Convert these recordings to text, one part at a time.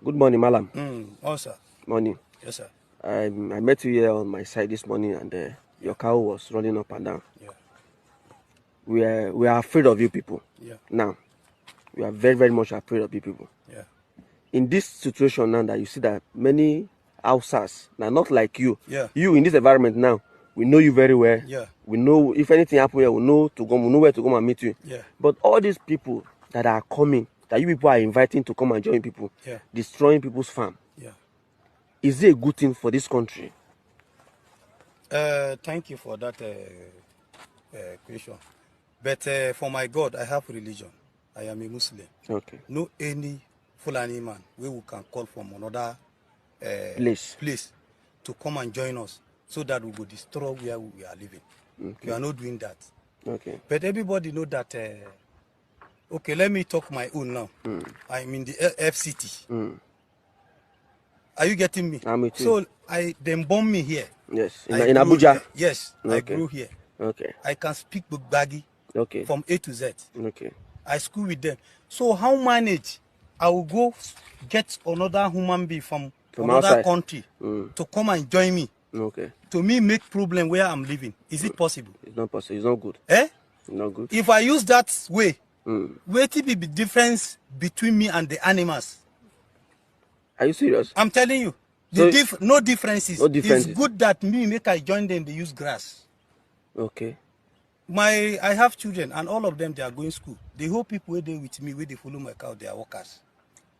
Good morning, Malam. Oh, sir. Morning. Yes, sir. I met you here on my side this morning, and your cow was running up and down. Yeah. We are afraid of you people. Yeah. Now, we are very, very much afraid of you people. Yeah. In this situation now that you see that many Hausas, now not like you, Yeah. you in this environment now, we know you very well. Yeah. We know if anything happens here, we know where to come and meet you. Yeah. But all these people that are coming, that you people are inviting to come and join people, Yeah. destroying people's farm. Yeah. Is it a good thing for this country? Thank you for that question. But for my God, I have religion. I am a Muslim. Okay. No any Fulani man where we can call from another place to come and join us so that we will destroy where we are living. Okay. We are not doing that. Okay. But everybody know that. Okay, let me talk my own now. I'm in the FCT. Are you getting me? I'm with you. So they bomb me here. Yes, in Abuja. Here. Yes, okay. I grew here. Okay. I can speak Bugbagi. Okay. From A to Z. Okay. I school with them. So how manage? I will go get another human being from another outside country to come and join me. Okay. To me, make problem where I'm living. Is it possible? It's not possible. It's not good. Eh? It's not good. If I use that way, where to be the difference between me and the animals? Are you serious? I'm telling you. No differences. No differences. It's good that me make I join them, they use grass. Okay. I have children and all of them they are going to school. The whole people where they with me, where they follow my cow, they are workers.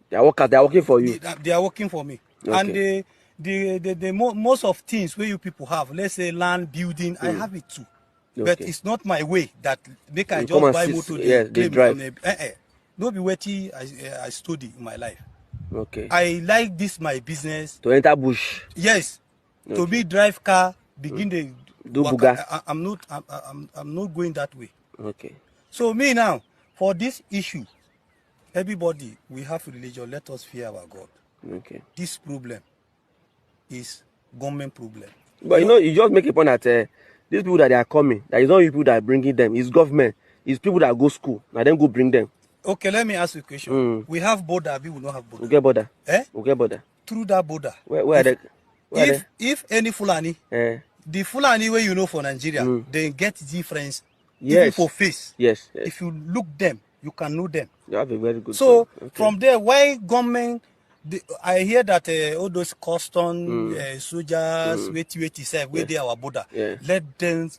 They are workers, they are working for you. They are working for me. Okay. And most of things where you people have, let's say land, building, I have it too. Okay. But it's not my way that make I just buy motor. Yes, they drive. No be waiting I study in my life. Okay. I like this my business. To enter bush. Yes. Okay. To be drive car, begin the do buga. I'm not going that way. Okay. So me now, for this issue, everybody, we have religion, let us fear our God. Okay. This problem is government problem. But you just make a point that these people that they are coming, that is not people that are bringing them, it's government, it's people that go school, and then go bring them. Okay, let me ask you a question. We have border, we will not have border. We get border. Eh? We get border. Through that border. Where are they? If any Fulani, the Fulani way you know for Nigeria, they get difference. Yes. Even for face. Yes. If you look them, you can know them. You have a very good. So from there, why government? I hear that all those custom soldiers, where they are our border. Yeah. Let them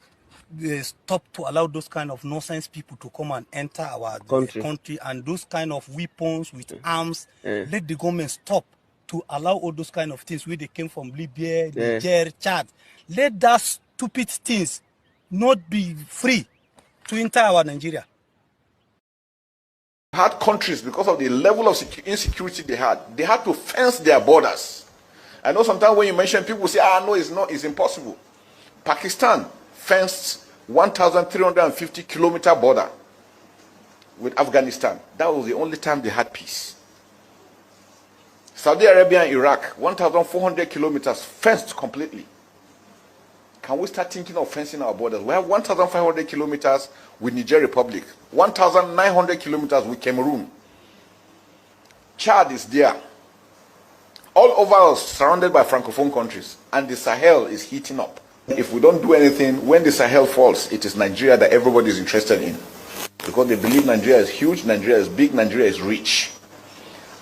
stop to allow those kind of nonsense people to come and enter our country and those kind of weapons with arms. Let the government stop to allow all those kind of things where they came from Libya, Niger, Chad. Let that stupid things not be free to enter our Nigeria. Had countries, because of the level of insecurity they had to fence their borders. I know sometimes when you mention, people say, no, it's impossible. Pakistan fenced 1,350 kilometer border with Afghanistan. That was the only time they had peace. Saudi Arabia and Iraq, 1,400 kilometers fenced completely. Can we start thinking of fencing our borders? We have 1,500 kilometers with Niger Republic, 1,900 kilometers with Cameroon. Chad is there. All over us, surrounded by Francophone countries, and the Sahel is heating up. If we don't do anything, when the Sahel falls, it is Nigeria that everybody is interested in. Because they believe Nigeria is huge, Nigeria is big, Nigeria is rich.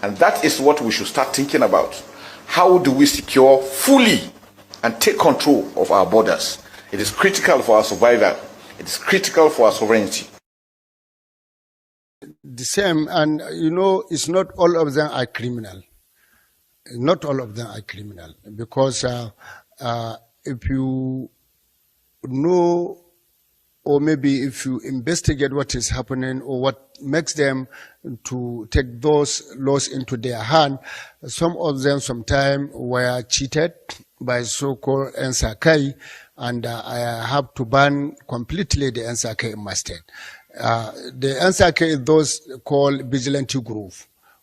And that is what we should start thinking about. How do we secure fully and take control of our borders? It is critical for our survival. It is critical for our sovereignty. The same, and it's not all of them are criminal. Not all of them are criminal, because if you know, or maybe if you investigate what is happening or what makes them to take those laws into their hand, some of them sometimes were cheated by so-called Nsakai, and I have to ban completely the Nsakai in my state. The Nsakai is those called vigilante group,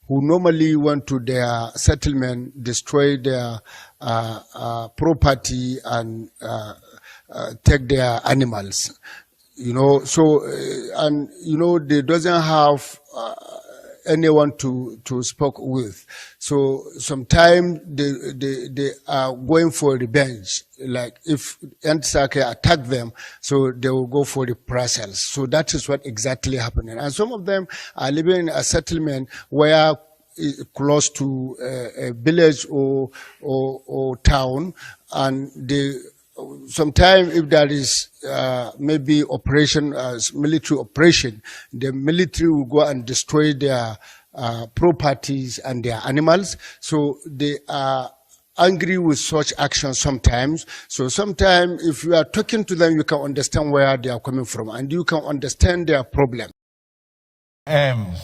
who normally went to their settlement, destroy their property and take their animals. So, and they doesn't have anyone to speak with. So sometimes they are going for revenge. Like if Antisake attack them, so they will go for reprisals. So that is what exactly happening. And some of them are living in a settlement where close to a village or town, and they sometimes if there is maybe operation, military operation, the military will go and destroy their properties and their animals. So they are angry with such actions sometimes. So sometimes if you are talking to them, you can understand where they are coming from and you can understand their problem. Aims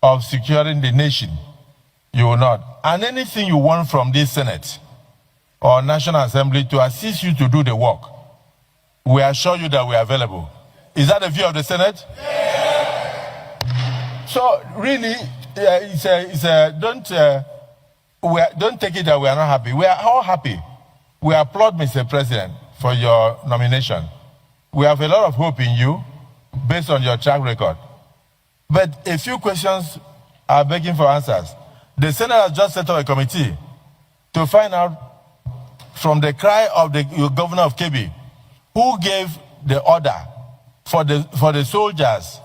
of securing the nation, you will not. And anything you want from this Senate or National Assembly to assist you to do the work, we assure you that we are available. Is that the view of the Senate? Yeah. So really, don't take it that we are not happy. We are all happy. We applaud Mr. President for your nomination. We have a lot of hope in you based on your track record. But a few questions are begging for answers. The Senate has just set up a committee to find out from the cry of the governor of Kebbi, who gave the order for the soldiers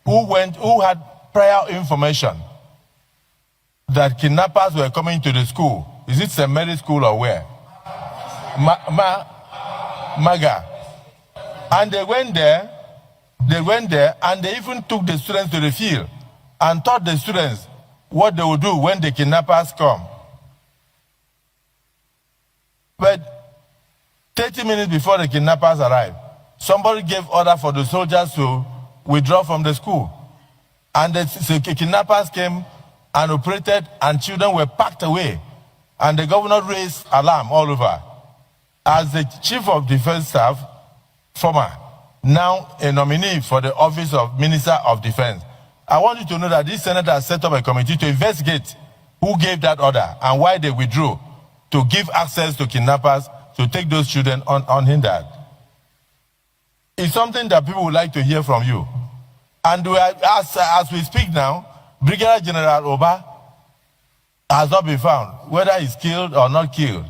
who had prior information that kidnappers were coming to the school. Is it St. Mary's School or where? Maga. And they went there and they even took the students to the field and taught the students what they would do when the kidnappers come. But 30 minutes before the kidnappers arrived, somebody gave order for the soldiers to withdraw from the school. And the kidnappers came and operated, and children were packed away. And the governor raised alarm all over. As the Chief of Defense Staff, former, now a nominee for the office of Minister of Defense, I want you to know that this senator has set up a committee to investigate who gave that order and why they withdrew to give access to kidnappers to take those children unhindered. It's something that people would like to hear from you. And as we speak now, Brigadier General Oba has not been found, whether he's killed or not killed.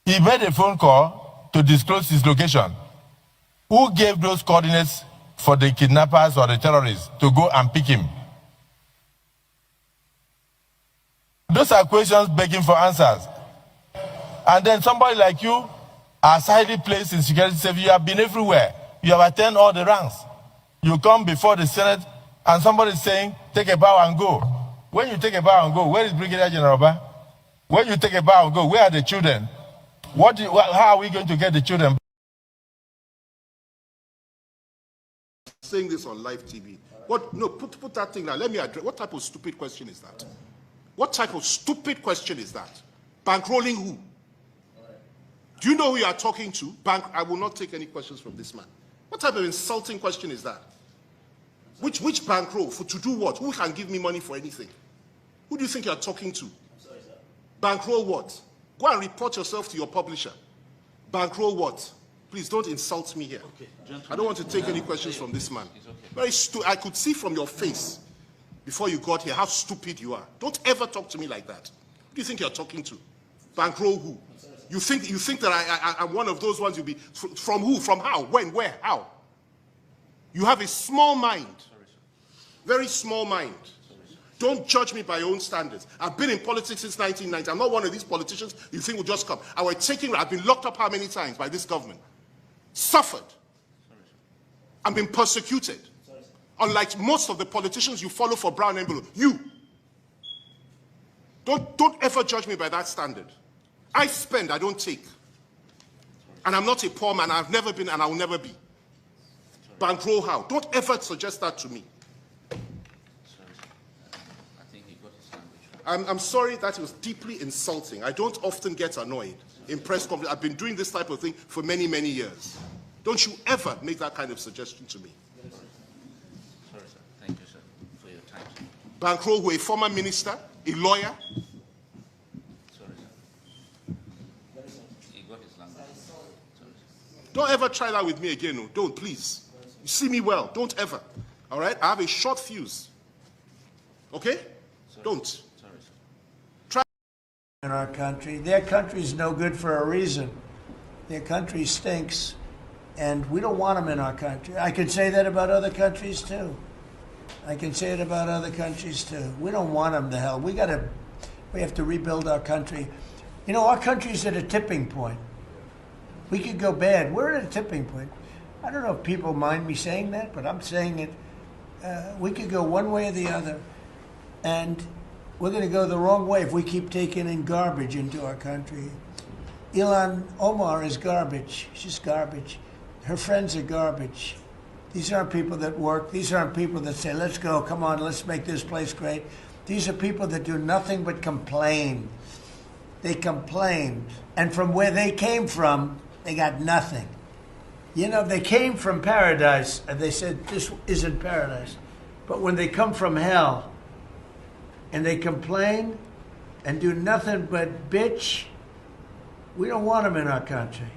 He made a phone call to disclose his location. Who gave those coordinates for the kidnappers or the terrorists to go and pick him? Those are questions begging for answers. And then somebody like you are highly placed in security service. You have been everywhere. You have attained all the ranks. You come before the Senate and somebody is saying, take a bow and go. When you take a bow and go, where is Brigadier General Oba? When you take a bow and go, where are the children? How are we going to get the children? Saying this on live TV. What? No, put that thing now. Let me address. What type of stupid question is that? What type of stupid question is that? Bankrolling who? Do you know who you are talking to? I will not take any questions from this man. What type of insulting question is that? Which bankroll? To do what? Who can give me money for anything? Who do you think you are talking to? Sorry, sir. Bankroll what? Go and report yourself to your publisher. Bankroll what? Please don't insult me here. Okay, I don't want to take any questions from this man. Very I could see from your face before you got here how stupid you are. Don't ever talk to me like that. Who do you think you're talking to? Bankroll who? You think that I'm one of those ones you'll be from who? From how? When? Where? How? You have a small mind. Very small mind. Don't judge me by your own standards. I've been in politics since 1990. I'm not one of these politicians you think will just come. I've been locked up how many times by this government? Suffered. I've been persecuted. Unlike most of the politicians you follow for brown envelope. You. Don't ever judge me by that standard. I spend, I don't take. And I'm not a poor man. I've never been and I will never be. Bankroll how? Don't ever suggest that to me. I'm sorry that it was deeply insulting. I don't often get annoyed in press conferences. I've been doing this type of thing for many, many years. Don't you ever make that kind of suggestion to me. Sorry, sir. Thank you, sir, for your time. Bankroll who, a former minister, a lawyer. Sorry, sir. He got his language. Sorry, sir. Don't ever try that with me again. No. Don't, please. You see me well. Don't ever. All right? I have a short fuse. Okay? Don't. Sorry, sir. In our country. Their country's no good for a reason. Their country stinks, and we don't want them in our country. I could say that about other countries too. I can say it about other countries too. We don't want them to hell. We have to rebuild our country. You know, our country's at a tipping point. We could go bad. We're at a tipping point. I don't know if people mind me saying that, but I'm saying it. We could go one way or the other, and we're going to go the wrong way if we keep taking in garbage into our country. Ilhan Omar is garbage. She's garbage. Her friends are garbage. These aren't people that work. These aren't people that say, let's go, come on, let's make this place great. These are people that do nothing but complain. They complain. And from where they came from, they got nothing. You know, they came from paradise, and they said, this isn't paradise. But when they come from hell, and they complain and do nothing but bitch, we don't want them in our country.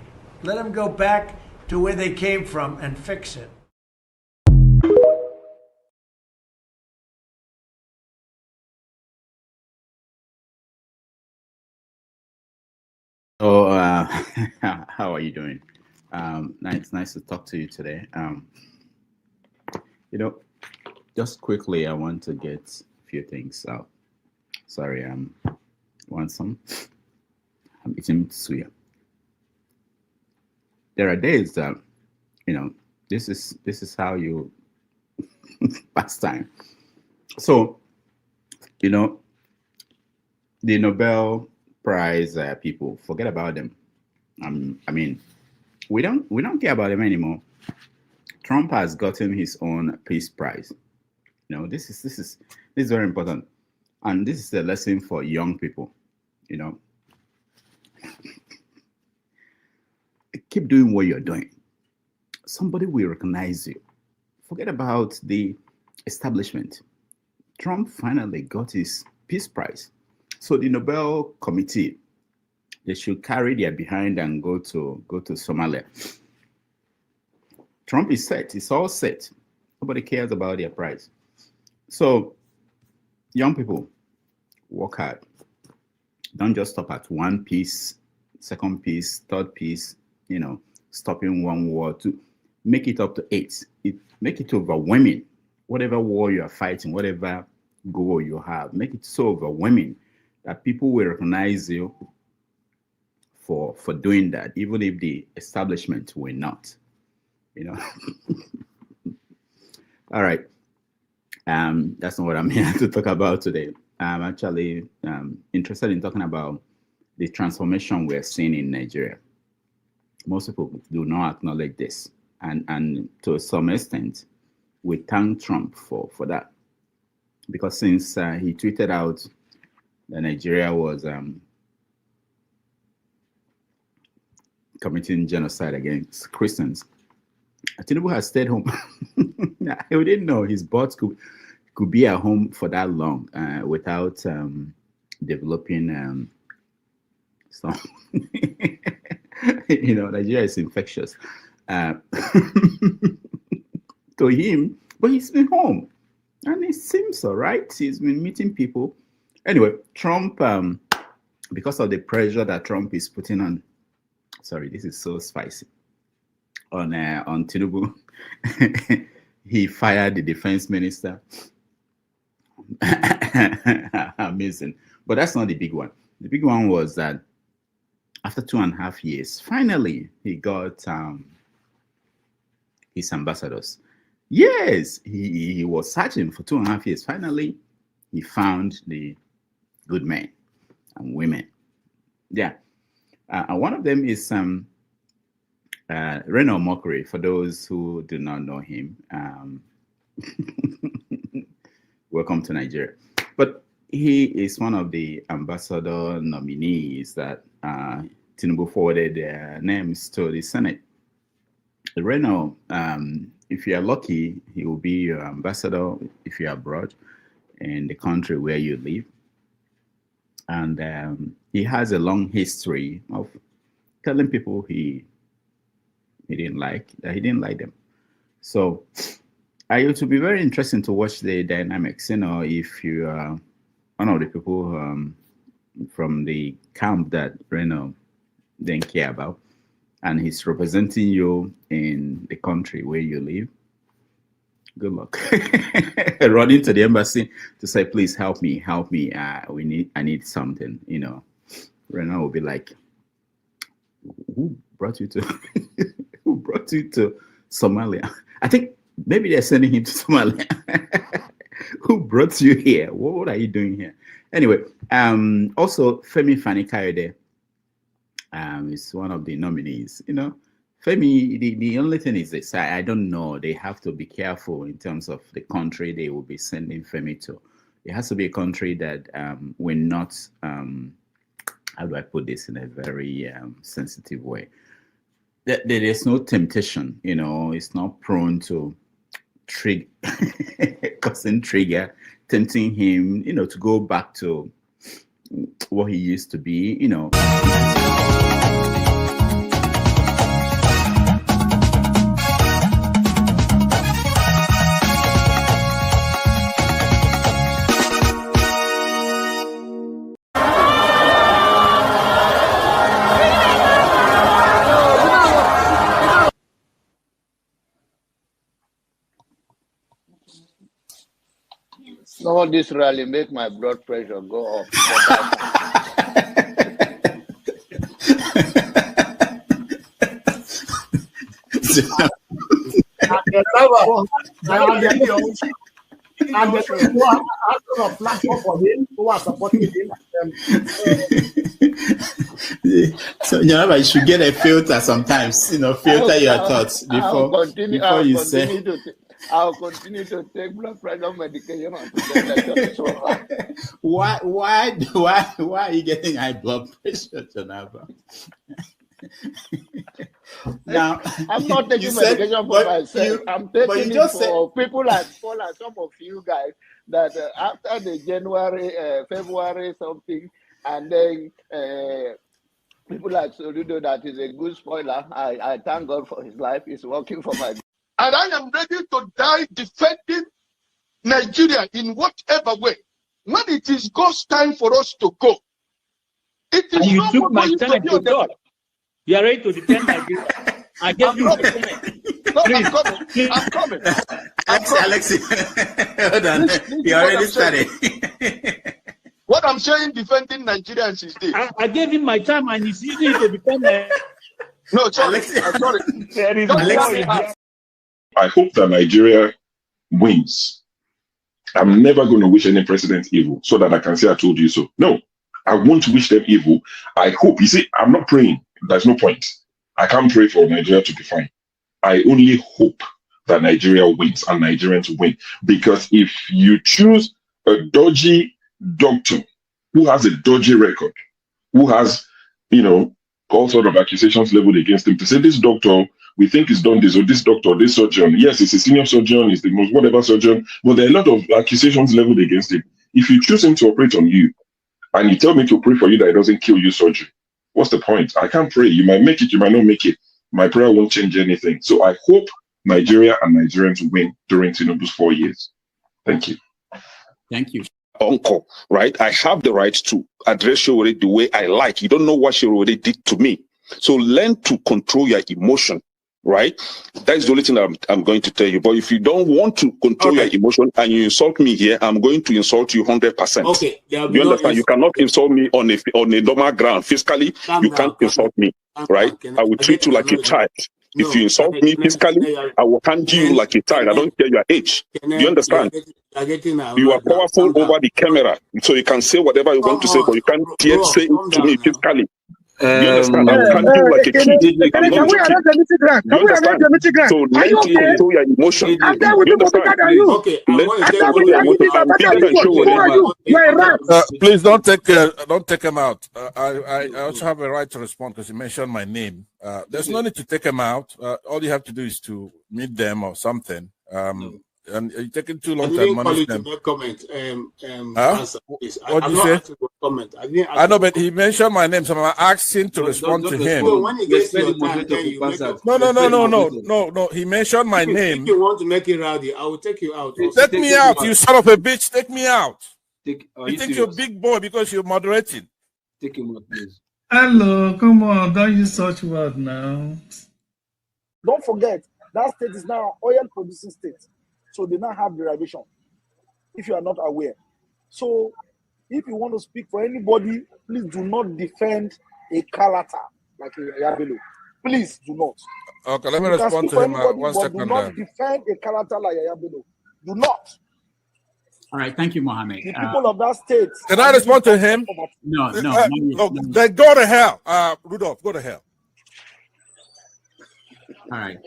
Let them go back to where they came from and fix it. Oh, how are you doing? Nice to talk to you today. You know, just quickly, I want to get a few things out. Sorry, want some? I'm eating suya. There are days that, you know, this is how you pass time. So, you know, the Nobel Prize people, forget about them. I mean, we don't care about them anymore. Trump has gotten his own peace prize. You know, this is very important, and this is a lesson for young people. You know, keep doing what you're doing. Somebody will recognize you. Forget about the establishment. Trump finally got his peace prize. So the Nobel Committee, they should carry their behind and go to Somalia. Trump is set. It's all set. Nobody cares about their prize. So, young people, work hard. Don't just stop at one piece, second piece, third piece, you know, stopping one war, to make it up to 8. Make it overwhelming. Whatever war you are fighting, whatever goal you have, make it so overwhelming that people will recognize you for doing that, even if the establishment will not, you know. All right. That's not what I'm here to talk about today. I'm actually interested in talking about the transformation we're seeing in Nigeria. Most people do not acknowledge this. And to some extent, we thank Trump for that. Because since he tweeted out that Nigeria was committing genocide against Christians, Tinubu has stayed home. We didn't know his bots could be at home for that long without developing some. You know, Nigeria is infectious to him, but he's been home and it seems all right. He's been meeting people. Anyway, Trump, because of the pressure that Trump is putting on, sorry, this is so spicy, on Tinubu, he fired the defense minister. Amazing. But that's not the big one. The big one was that after 2.5 years, finally, he got his ambassadors. Yes, he was searching for 2.5 years. Finally, he found the good men and women. Yeah. And one of them is Reno Mokri, for those who do not know him. Welcome to Nigeria. But he is one of the ambassador nominees that Tinubu forwarded their names to the Senate. Reno, if you are lucky, he will be your ambassador if you are abroad in the country where you live. And he has a long history of telling people he didn't like them. So It will be very interesting to watch the dynamics. You know, if you are one of the people from the camp that Reno didn't care about, and he's representing you in the country where you live, good luck. Running to the embassy to say, please help me. I need something, you know. Reno will be like, who brought you to who brought you to Somalia? I think maybe they're sending him to Somalia. Who brought you here? What are you doing here? Anyway, also Femi Fani-Kayode is one of the nominees. You know, Femi, the only thing is this, I don't know. They have to be careful in terms of the country they will be sending Femi to. It has to be a country that will not, how do I put this in a very sensitive way? There is no temptation, you know, it's not prone to causing trigger, tempting him, you know, to go back to what he used to be, you know. No, this rally make my blood pressure go up. So you should get a filter sometimes, you know, filter your thoughts before you say. I'll continue to take blood pressure medication. Why are you getting high blood pressure, Jonava? Now, I'm not taking medication for myself. I'm taking it for people like Paul and some of you guys that after the January, February something, and then people like Soludo that is a good spoiler. I thank God for his life. He's working for my. And I am ready to die defending Nigeria in whatever way. When it is God's time for us to go, it is you not took my going time to God. You are ready to defend Nigeria. I gave you No, I'm coming. Alexi, hold on. You already started. What I'm saying, defending Nigerians is this. I gave him my time and he's using it to defend No, sorry. I'm sorry. I hope that Nigeria wins. I'm never going to wish any president evil so that I can say I told you so. No, I won't wish them evil. I hope, you see, I'm not praying. There's no point. I can't pray for Nigeria to be fine. I only hope that Nigeria wins and Nigerians win. Because if you choose a dodgy doctor who has a dodgy record, who has, you know, all sort of accusations leveled against him, to say this doctor, we think he's done this, or this doctor, this surgeon. Yes, he's a senior surgeon, he's the most whatever surgeon, but there are a lot of accusations leveled against him. If you choose him to operate on you, and you tell me to pray for you that it doesn't kill you surgery, what's the point? I can't pray. You might make it, you might not make it. My prayer won't change anything. So I hope Nigeria and Nigerians win during Tinubu's 4 years. Thank you. Thank you. Uncle, right? I have the right to address Showore the way I like. You don't know what Showore did to me. So learn to control your emotion, right? That's the only thing I'm going to tell you. But if you don't want to control your emotion and you insult me here, I'm going to insult you 100%. Okay. You understand? You cannot insult me on a normal ground. Fiscally, you can't insult me, right? I will treat you like a child. If you insult me physically, I will handle you like a child. I don't care your age. Do you understand? You are powerful over the camera, so you can say whatever you want to say, but you can't yet say it to me physically. You understand? I will handle you like a kid. I'm not joking. You understand? So learn to control your emotion. You understand? Okay. Please don't take him out. I also have a right to respond because you mentioned my name. There's no need to take him out. All you have to do is to meet them or something. And you're taking too long to admonish them. Comment. What did you say? comment. I know, but he mentioned my name, so I'm asking to respond to him. So when he gets your time, then you make a No. He mentioned my name. If you want to make it rowdy, I will take you out. Take me out, you son of a bitch. Take me out. You think you're a big boy because you're moderating. Take him out, please. Hello, come on, don't use such word now. Don't forget, that state is now an oil producing state. So they now have derivation, if you are not aware. So if you want to speak for anybody, please do not defend a Kalata like a Yabelo. Please do not. Okay, let me respond to him. 1 second. Do not defend a Kalata like a Yabelo. Do not. All right, thank you, Mohammed. The people of that state. Can I respond to him? No. Then go to hell. Rudolph, go to hell. All right.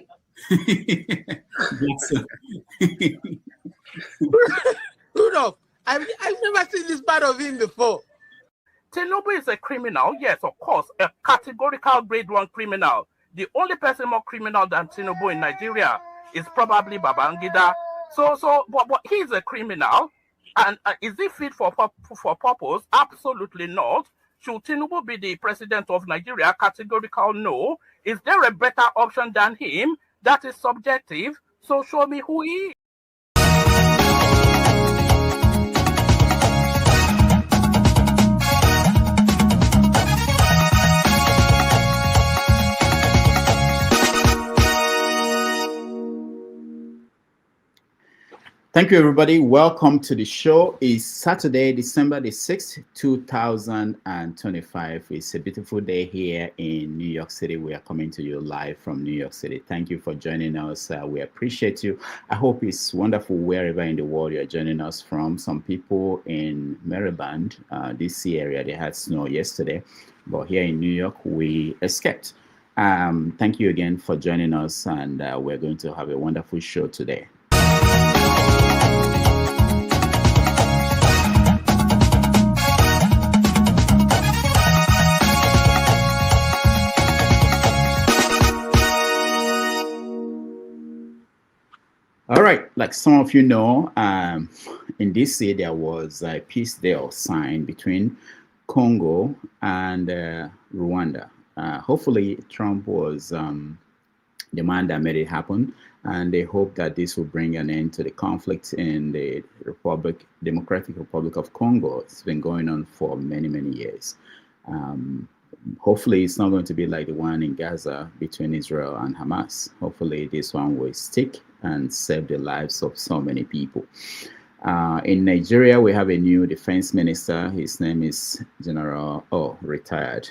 Rudolph, I've never seen this part of him before. Tinubu is a criminal, yes, of course, a categorical grade 1 criminal. The only person more criminal than Tinubu in Nigeria is probably Babangida. But he's a criminal, and is he fit for purpose? Absolutely not. Should Tinubu be the president of Nigeria? Categorical no. Is there a better option than him? That is subjective. So show me who he is. Thank you, everybody. Welcome to the show. It's Saturday, December the 6th, 2025. It's a beautiful day here in New York City. We are coming to you live from New York City. Thank you for joining us. We appreciate you. I hope it's wonderful wherever in the world you're joining us from. Some people in Maryland, DC area, they had snow yesterday, but here in New York, we escaped. Thank you again for joining us, and we're going to have a wonderful show today. All right, like some of you know, in DC there was a peace deal signed between Congo and Rwanda. Hopefully Trump was the man that made it happen, and they hope that this will bring an end to the conflict in the Democratic Republic of Congo. It's been going on for many, many years. Hopefully it's not going to be like the one in Gaza between Israel and Hamas. Hopefully this one will stick and save the lives of so many people. In Nigeria, we have a new defense minister. His name is retired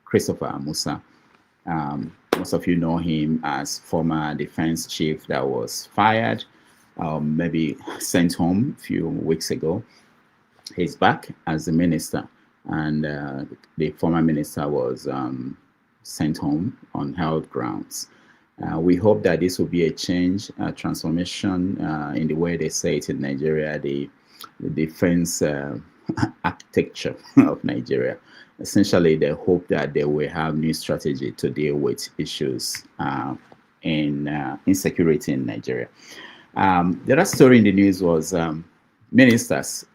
Christopher Musa. Most of you know him as former defense chief that was fired, maybe sent home a few weeks ago. He's back as the minister, and the former minister was sent home on health grounds. We hope that this will be a change, a transformation in the way they say it in Nigeria, the defense architecture of Nigeria. Essentially, they hope that they will have new strategy to deal with issues in insecurity in Nigeria. The other story in the news was ministers.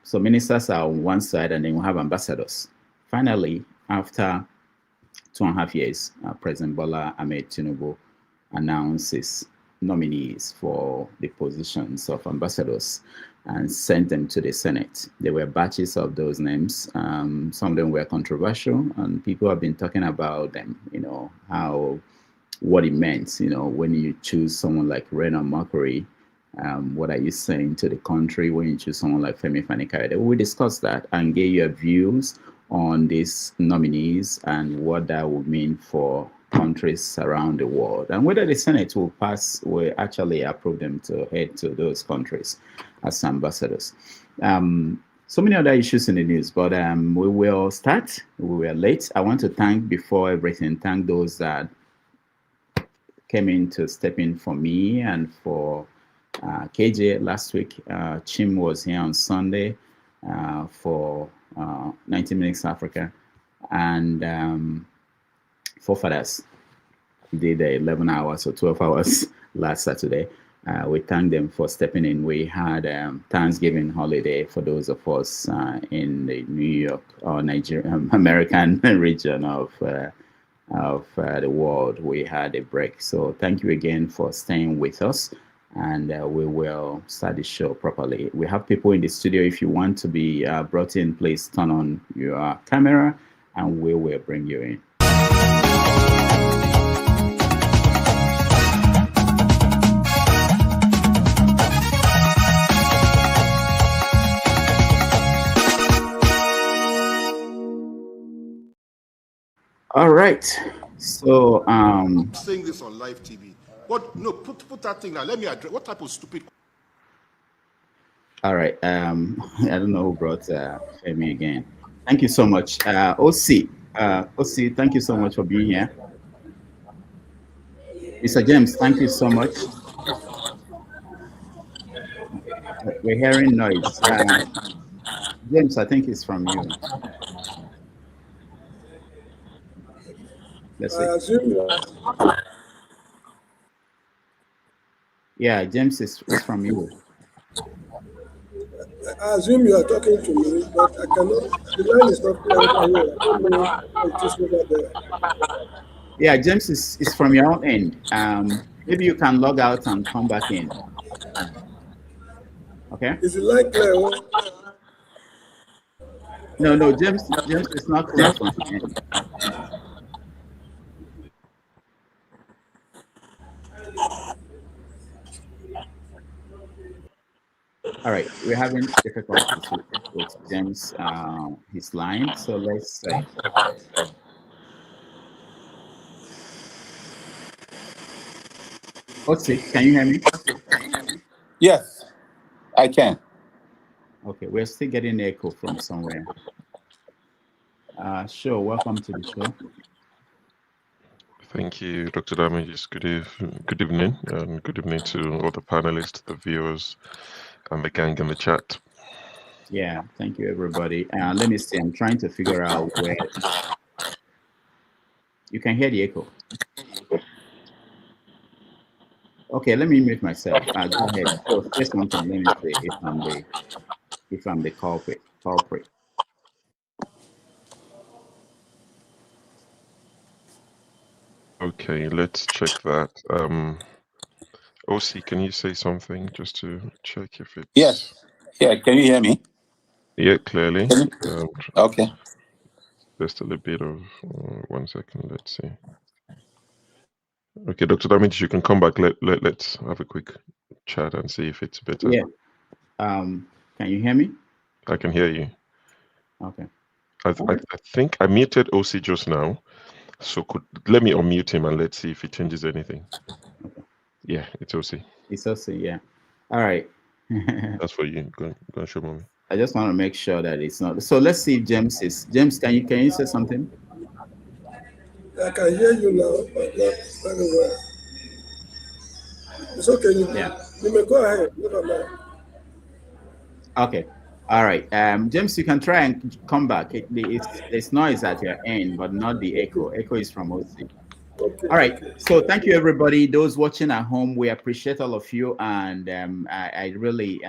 So ministers are on one side, and then we have ambassadors. Finally, after 2.5 years, President Bola Ahmed Tinubu announces nominees for the positions of ambassadors and sent them to the Senate. There were batches of those names. Some of them were controversial, and people have been talking about them, what it meant, when you choose someone like Rena Makori, what are you saying to the country when you choose someone like Femi Fani-Kayode? We discussed that and gave your views on these nominees and what that would mean for countries around the world, and whether the Senate will actually approve them to head to those countries as ambassadors. So many other issues in the news, but we will start. We were late. I want to thank those that came in to step in for me and for KJ last week. Chim was here on Sunday for 90 Minutes Africa, and Forefathers did 11 hours or 12 hours last Saturday. We thank them for stepping in. We had Thanksgiving holiday for those of us in the New York or Nigerian American region of the world. We had a break. So thank you again for staying with us, and we will start the show properly. We have people in the studio. If you want to be brought in, please turn on your camera and we will bring you in. All right. So I'm saying this on live TV. What? No, put that thing now. Let me address. What type of stupid? All right. I don't know who brought Femi again. Thank you so much, OC. OC, thank you so much for being here. Mr. James, thank you so much. We're hearing noise. James, I think it's from you. Let's see. Yeah, James is from you. I assume you are talking to me, but I cannot. The line is not clear over here. I don't know what is over there. Yeah, James is from your own end. Maybe you can log out and come back in. Okay. Is the line clear? No, James is not clear from the end. All right, we're having difficulties with James, his line. So let's say. Otsi, can you hear me? Yes, I can. Okay, we're still getting echo from somewhere. Sure, welcome to the show. Thank you, Dr. Damages. Good evening, and good evening to all the panelists, the viewers, and the gang in the chat. Yeah, thank you, everybody. Let me see. I'm trying to figure out where you can hear the echo. Okay, let me mute myself. Go ahead. So, say something. Let me see if I'm the culprit. Okay, let's check that. OC, can you say something just to check if it's... Yes. Yeah, can you hear me? Yeah, clearly. Okay. Just a little bit of 1 second. Let's see. Okay, Dr. Damage, you can come back. Let's have a quick chat and see if it's better. Yeah. Can you hear me? I can hear you. Okay. I think I muted OC just now. So let me unmute him and let's see if it changes anything. Okay. Yeah, it's OC. It's OC, yeah. All right. That's for you. Go and show mommy. I just want to make sure that it's not. So let's see if James is. James, can you say something? I can hear you now, but not very well. It's okay. You may go ahead. Never mind. Okay. All right. James, you can try and come back. There's noise at your end, but not the echo. Echo is from OC. Okay. All right. So thank you, everybody. Those watching at home, we appreciate all of you. And I really,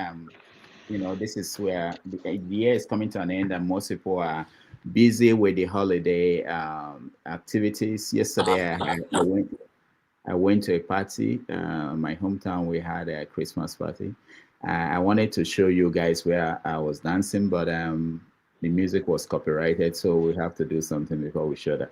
this is where the year is coming to an end and most people are busy with the holiday activities. Yesterday, I went to a party. My hometown, we had a Christmas party. I wanted to show you guys where I was dancing, but the music was copyrighted, so we have to do something before we show that.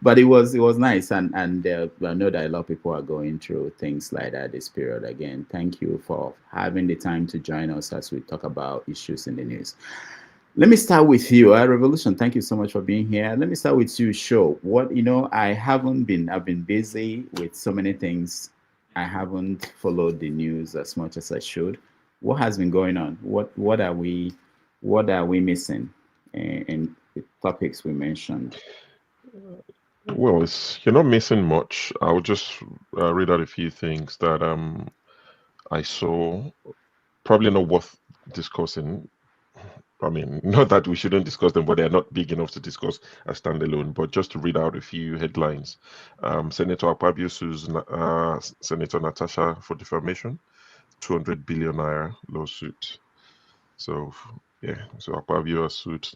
But it was nice, and I know that a lot of people are going through things like that this period. Again, thank you for having the time to join us as we talk about issues in the news. Let me start with you, Revolution. Thank you so much for being here. Let me start with you, Show. I've been busy with so many things. I haven't followed the news as much as I should. What has been going on? What are we missing in the topics we mentioned? Well, you're not missing much. I'll just read out a few things that I saw. Probably not worth discussing. I mean, not that we shouldn't discuss them, but they're not big enough to discuss as standalone. But just to read out a few headlines. Senator Akpabio sues Senator Natasha for defamation, 200 billion naira lawsuit. So, yeah, so Akpabio sued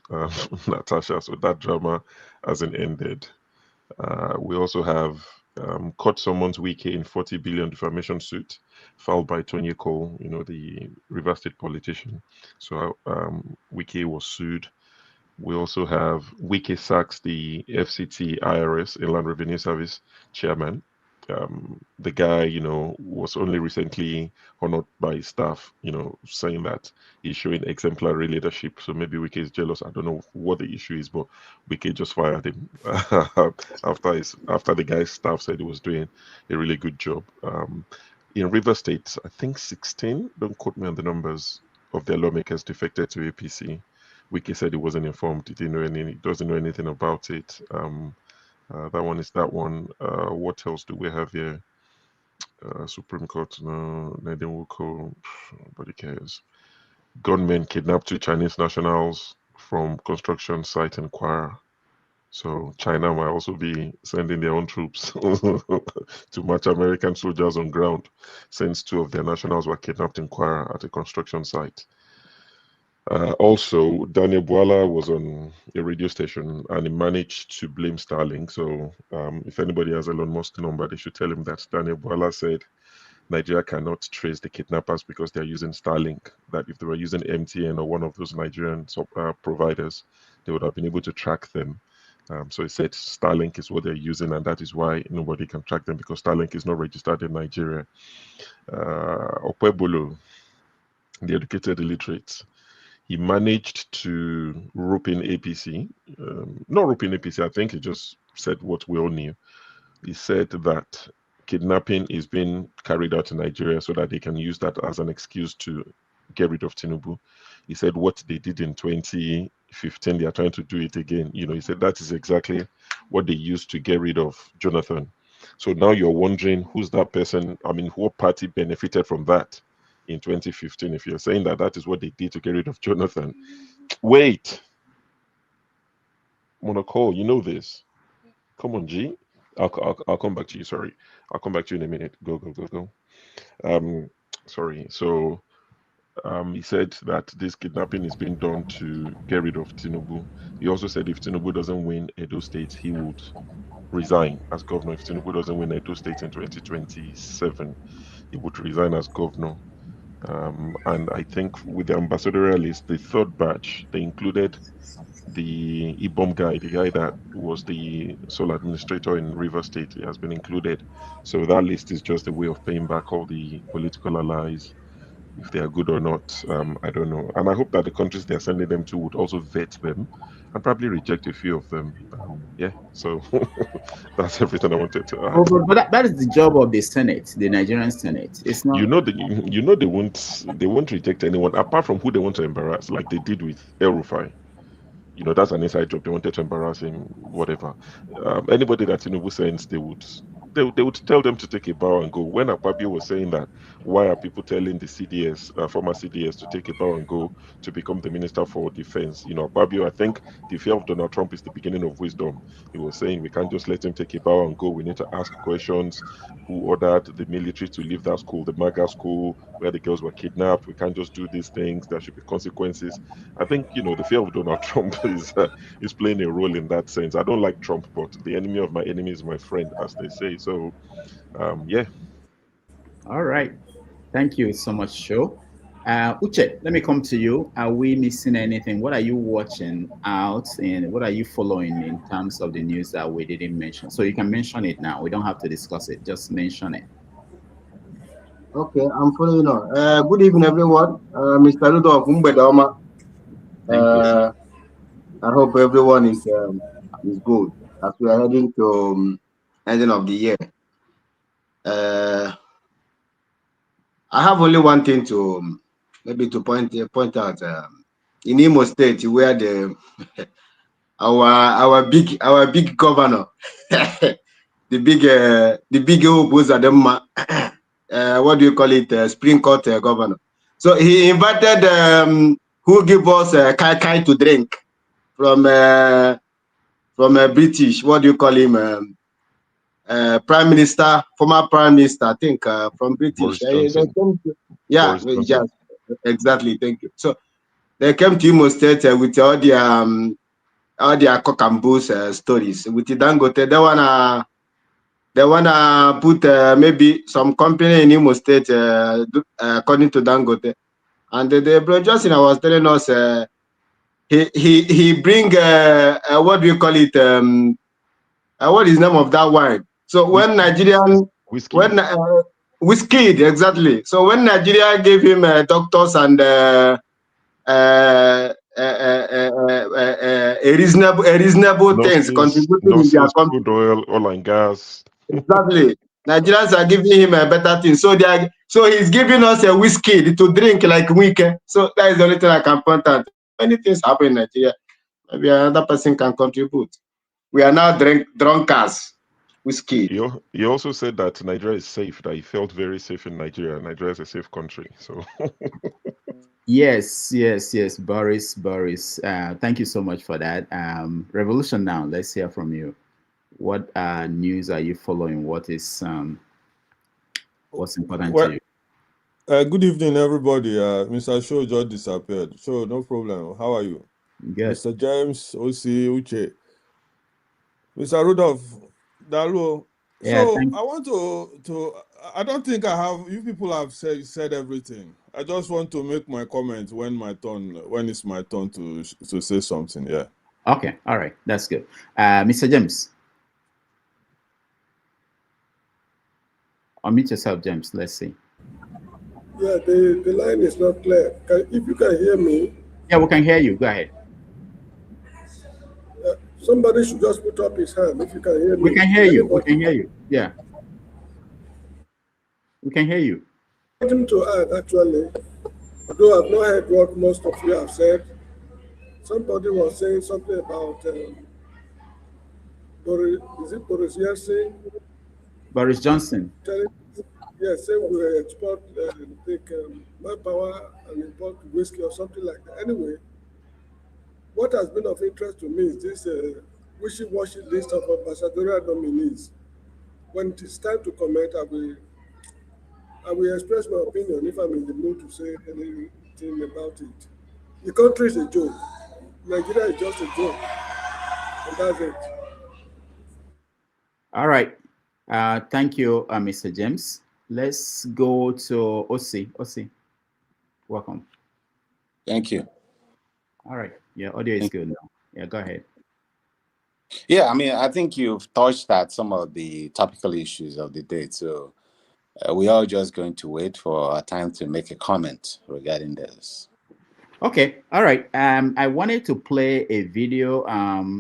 Natasha, so that drama hasn't ended. We also have court summons Wike in 40 billion defamation suit filed by Tounges-Ekong, the River State politician. So Wike was sued. We also have Wike sacks the FCT IRS, Inland Revenue Service chairman. The guy, was only recently honored by his staff, saying that he's showing exemplary leadership. So maybe Wike is jealous. I don't know what the issue is, but Wike just fired him after the guy's staff said he was doing a really good job. In River State, I think 16, don't quote me on the numbers, of their lawmakers defected to APC. Wike said he wasn't informed. He doesn't know anything about it. That one is that one. What else do we have here? Supreme Court, no, Nedinwuko, nobody cares. Gunmen kidnapped 2 Chinese nationals from construction site in Kwara. So China might also be sending their own troops to match American soldiers on ground, since 2 of their nationals were kidnapped in Kwara at a construction site. Also, Daniel Bwala was on a radio station and he managed to blame Starlink. So if anybody has Elon Musk number, they should tell him that Daniel Bwala said Nigeria cannot trace the kidnappers because they're using Starlink. That if they were using MTN or one of those Nigerian providers, they would have been able to track them. So he said Starlink is what they're using, and that is why nobody can track them, because Starlink is not registered in Nigeria. Okwebolo, the educated illiterate, he managed to rope in APC. Not rope in APC, I think he just said what we all knew. He said that kidnapping is being carried out in Nigeria so that they can use that as an excuse to get rid of Tinubu. He said what they did in 2015, they are trying to do it again. He said that is exactly what they used to get rid of Jonathan. So now you're wondering who's that person? I mean, what party benefited from that in 2015? If you're saying that that is what they did to get rid of Jonathan, wait, Monaco, you know this. Come on, G. I'll come back to you. Sorry, I'll come back to you in a minute. Go. Sorry. So he said that this kidnapping is being done to get rid of Tinubu. He also said if Tinubu doesn't win Edo State, he would resign as governor. If Tinubu doesn't win Edo State in 2027, he would resign as governor. And I think with the ambassadorial list, the 3rd batch, they included the Ibom guy, the guy that was the sole administrator in River State. He has been included. So that list is just a way of paying back all the political allies. If they are good or not, I don't know. And I hope that the countries they are sending them to would also vet them and probably reject a few of them. Yeah, so that's everything I wanted to add. But that is the job of the Senate, the Nigerian Senate. It's not. They won't reject anyone apart from who they want to embarrass, like they did with El Rufai. That's an inside job. They wanted to embarrass him, whatever. Anybody that Tinubu sends, they would tell them to take a bow and go. When Akpabio was saying that, why are people telling the CDS, former CDS, to take a bow and go to become the Minister for Defense? Akpabio, I think the fear of Donald Trump is the beginning of wisdom. He was saying we can't just let him take a bow and go. We need to ask questions. Who ordered the military to leave that school, the MAGA school, where the girls were kidnapped? We can't just do these things. There should be consequences. I think, the fear of Donald Trump is playing a role in that sense. I don't like Trump, but the enemy of my enemy is my friend, as they say. So, yeah. All right. Thank you so much, Sho. Uche, let me come to you. Are we missing anything? What are you watching out and what are you following in terms of the news that we didn't mention? So you can mention it now. We don't have to discuss it. Just mention it. Okay, I'm following on. Good evening, everyone. Mr. Ludo of Umbedama. I hope everyone is good as we are heading to ending of the year. I have only one thing to maybe to point out. In Imo State, where the our big governor, the big Obuzadema, what do you call it? Supreme Court governor. So he invited who give us kai to drink from British, what do you call him? Prime Minister, former Prime Minister, I think, from British. Yeah, exactly. Thank you. So they came to Imo State with all their cock and bull stories. With the Dangote, they wanna put maybe some company in Imo State, according to Dangote. And the bro Justin was telling us he bring what do you call it? What is the name of that wine? So when Nigerian whiskey, exactly. So when Nigeria gave him doctors and a reasonable things contributing in their country. Crude oil and gas. Exactly. Nigerians are giving him a better thing. So he's giving us a whiskey to drink like weekend. So that is the only thing I can point out. Many things happen in Nigeria. Maybe another person can contribute. We are now drunkards. Whiskey. He also said that Nigeria is safe, that he felt very safe in Nigeria. Nigeria is a safe country. So Yes, Boris. Thank you so much for that. Revolution now. Let's hear from you. What news are you following? What's important to you? Good evening, everybody. Mr. Show just disappeared. So no problem. How are you? Good. Mr. James, OC, Uche. Mr. Rudolph, Dalu. Yeah, so I want to I don't think I have, you people have said everything. I just want to make my comment when it's my turn to say something. Yeah. Okay. All right. That's good. Mr. James. Unmute yourself, James. Let's see. Yeah, the line is not clear. If you can hear me. Yeah, we can hear you. Go ahead. Somebody should just put up his hand if you can hear me. We can hear you. We can hear you. Yeah. We can hear you. Something to add, actually, although I've not heard what most of you have said. Somebody was saying something about Boris Yeltsin? Boris Johnson. Yes, say we export, take manpower and import whiskey or something like that. Anyway, what has been of interest to me is this wishy-washy list of ambassadorial nominees. When it is time to comment, I will express my opinion if I'm in the mood to say anything about it. The country is a joke. Nigeria is just a joke. And that's it. All right. Thank you, Mr. James. Let's go to OC. OC, welcome. Thank you. All right. Yeah, audio is good now. Yeah, go ahead. Yeah, I mean, I think you've touched at some of the topical issues of the day. So we are just going to wait for our time to make a comment regarding this. Okay. All right. I wanted to play a video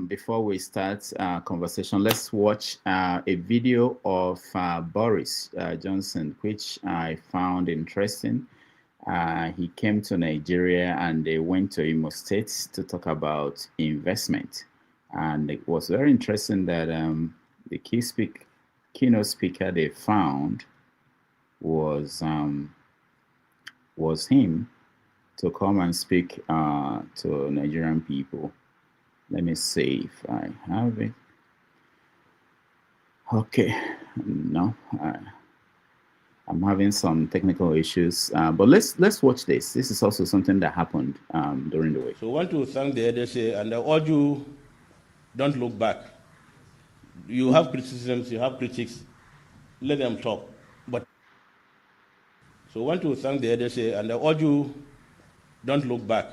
before we start conversation. Let's watch a video of Boris Johnson, which I found interesting. He came to Nigeria and they went to Imo State to talk about investment. And it was very interesting that the keynote speaker they found was him to come and speak to Nigerian people. Let me see if I have it. Okay, no, I'm having some technical issues, but let's watch this. This is also something that happened during the week. So I want to thank the EDC, and I urge you, don't look back. You have criticisms, you have critics, let them talk. But so I want to thank the EDC, and I urge you, don't look back.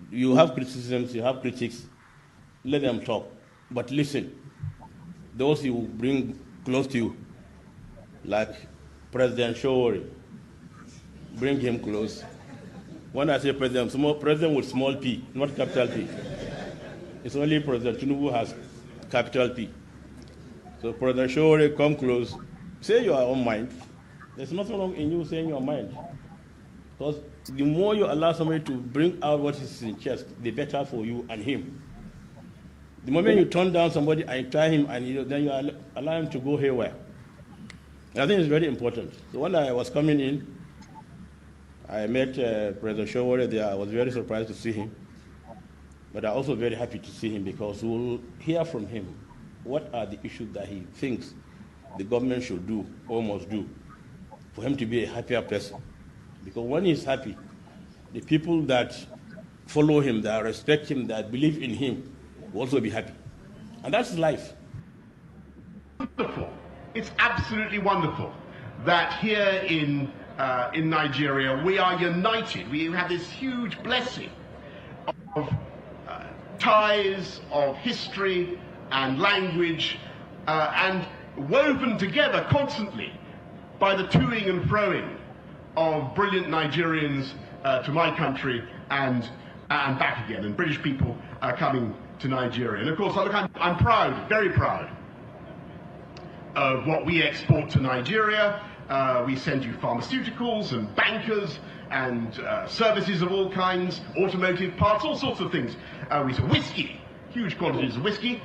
You have criticisms, you have critics, let them talk. But listen, those you bring close to you, like President Showori, bring him close. When I say president, president with small p, not capital P. It's only President Tinubu has capital P. So President Showori, come close, say your own mind. There's nothing wrong in you saying your mind. Because the more you allow somebody to bring out what is in chest, the better for you and him. The moment you turn down somebody and try him, and then you allow him to go haywire. I think it's very important. So when I was coming in, I met President Showore there. I was very surprised to see him. But I'm also very happy to see him because we'll hear from him what are the issues that he thinks the government should do or must do for him to be a happier person. Because when he's happy, the people that follow him, that respect him, that believe in him, will also be happy. And that's life. Wonderful. It's absolutely wonderful that here in Nigeria we are united. We have this huge blessing of ties of history and language and woven together constantly by the toing and froing of brilliant Nigerians to my country and back again, and British people coming to Nigeria. And of course, look, I'm proud, very proud of what we export to Nigeria. We send you pharmaceuticals and bankers and services of all kinds, automotive parts, all sorts of things. We sell whiskey, huge quantities of whiskey,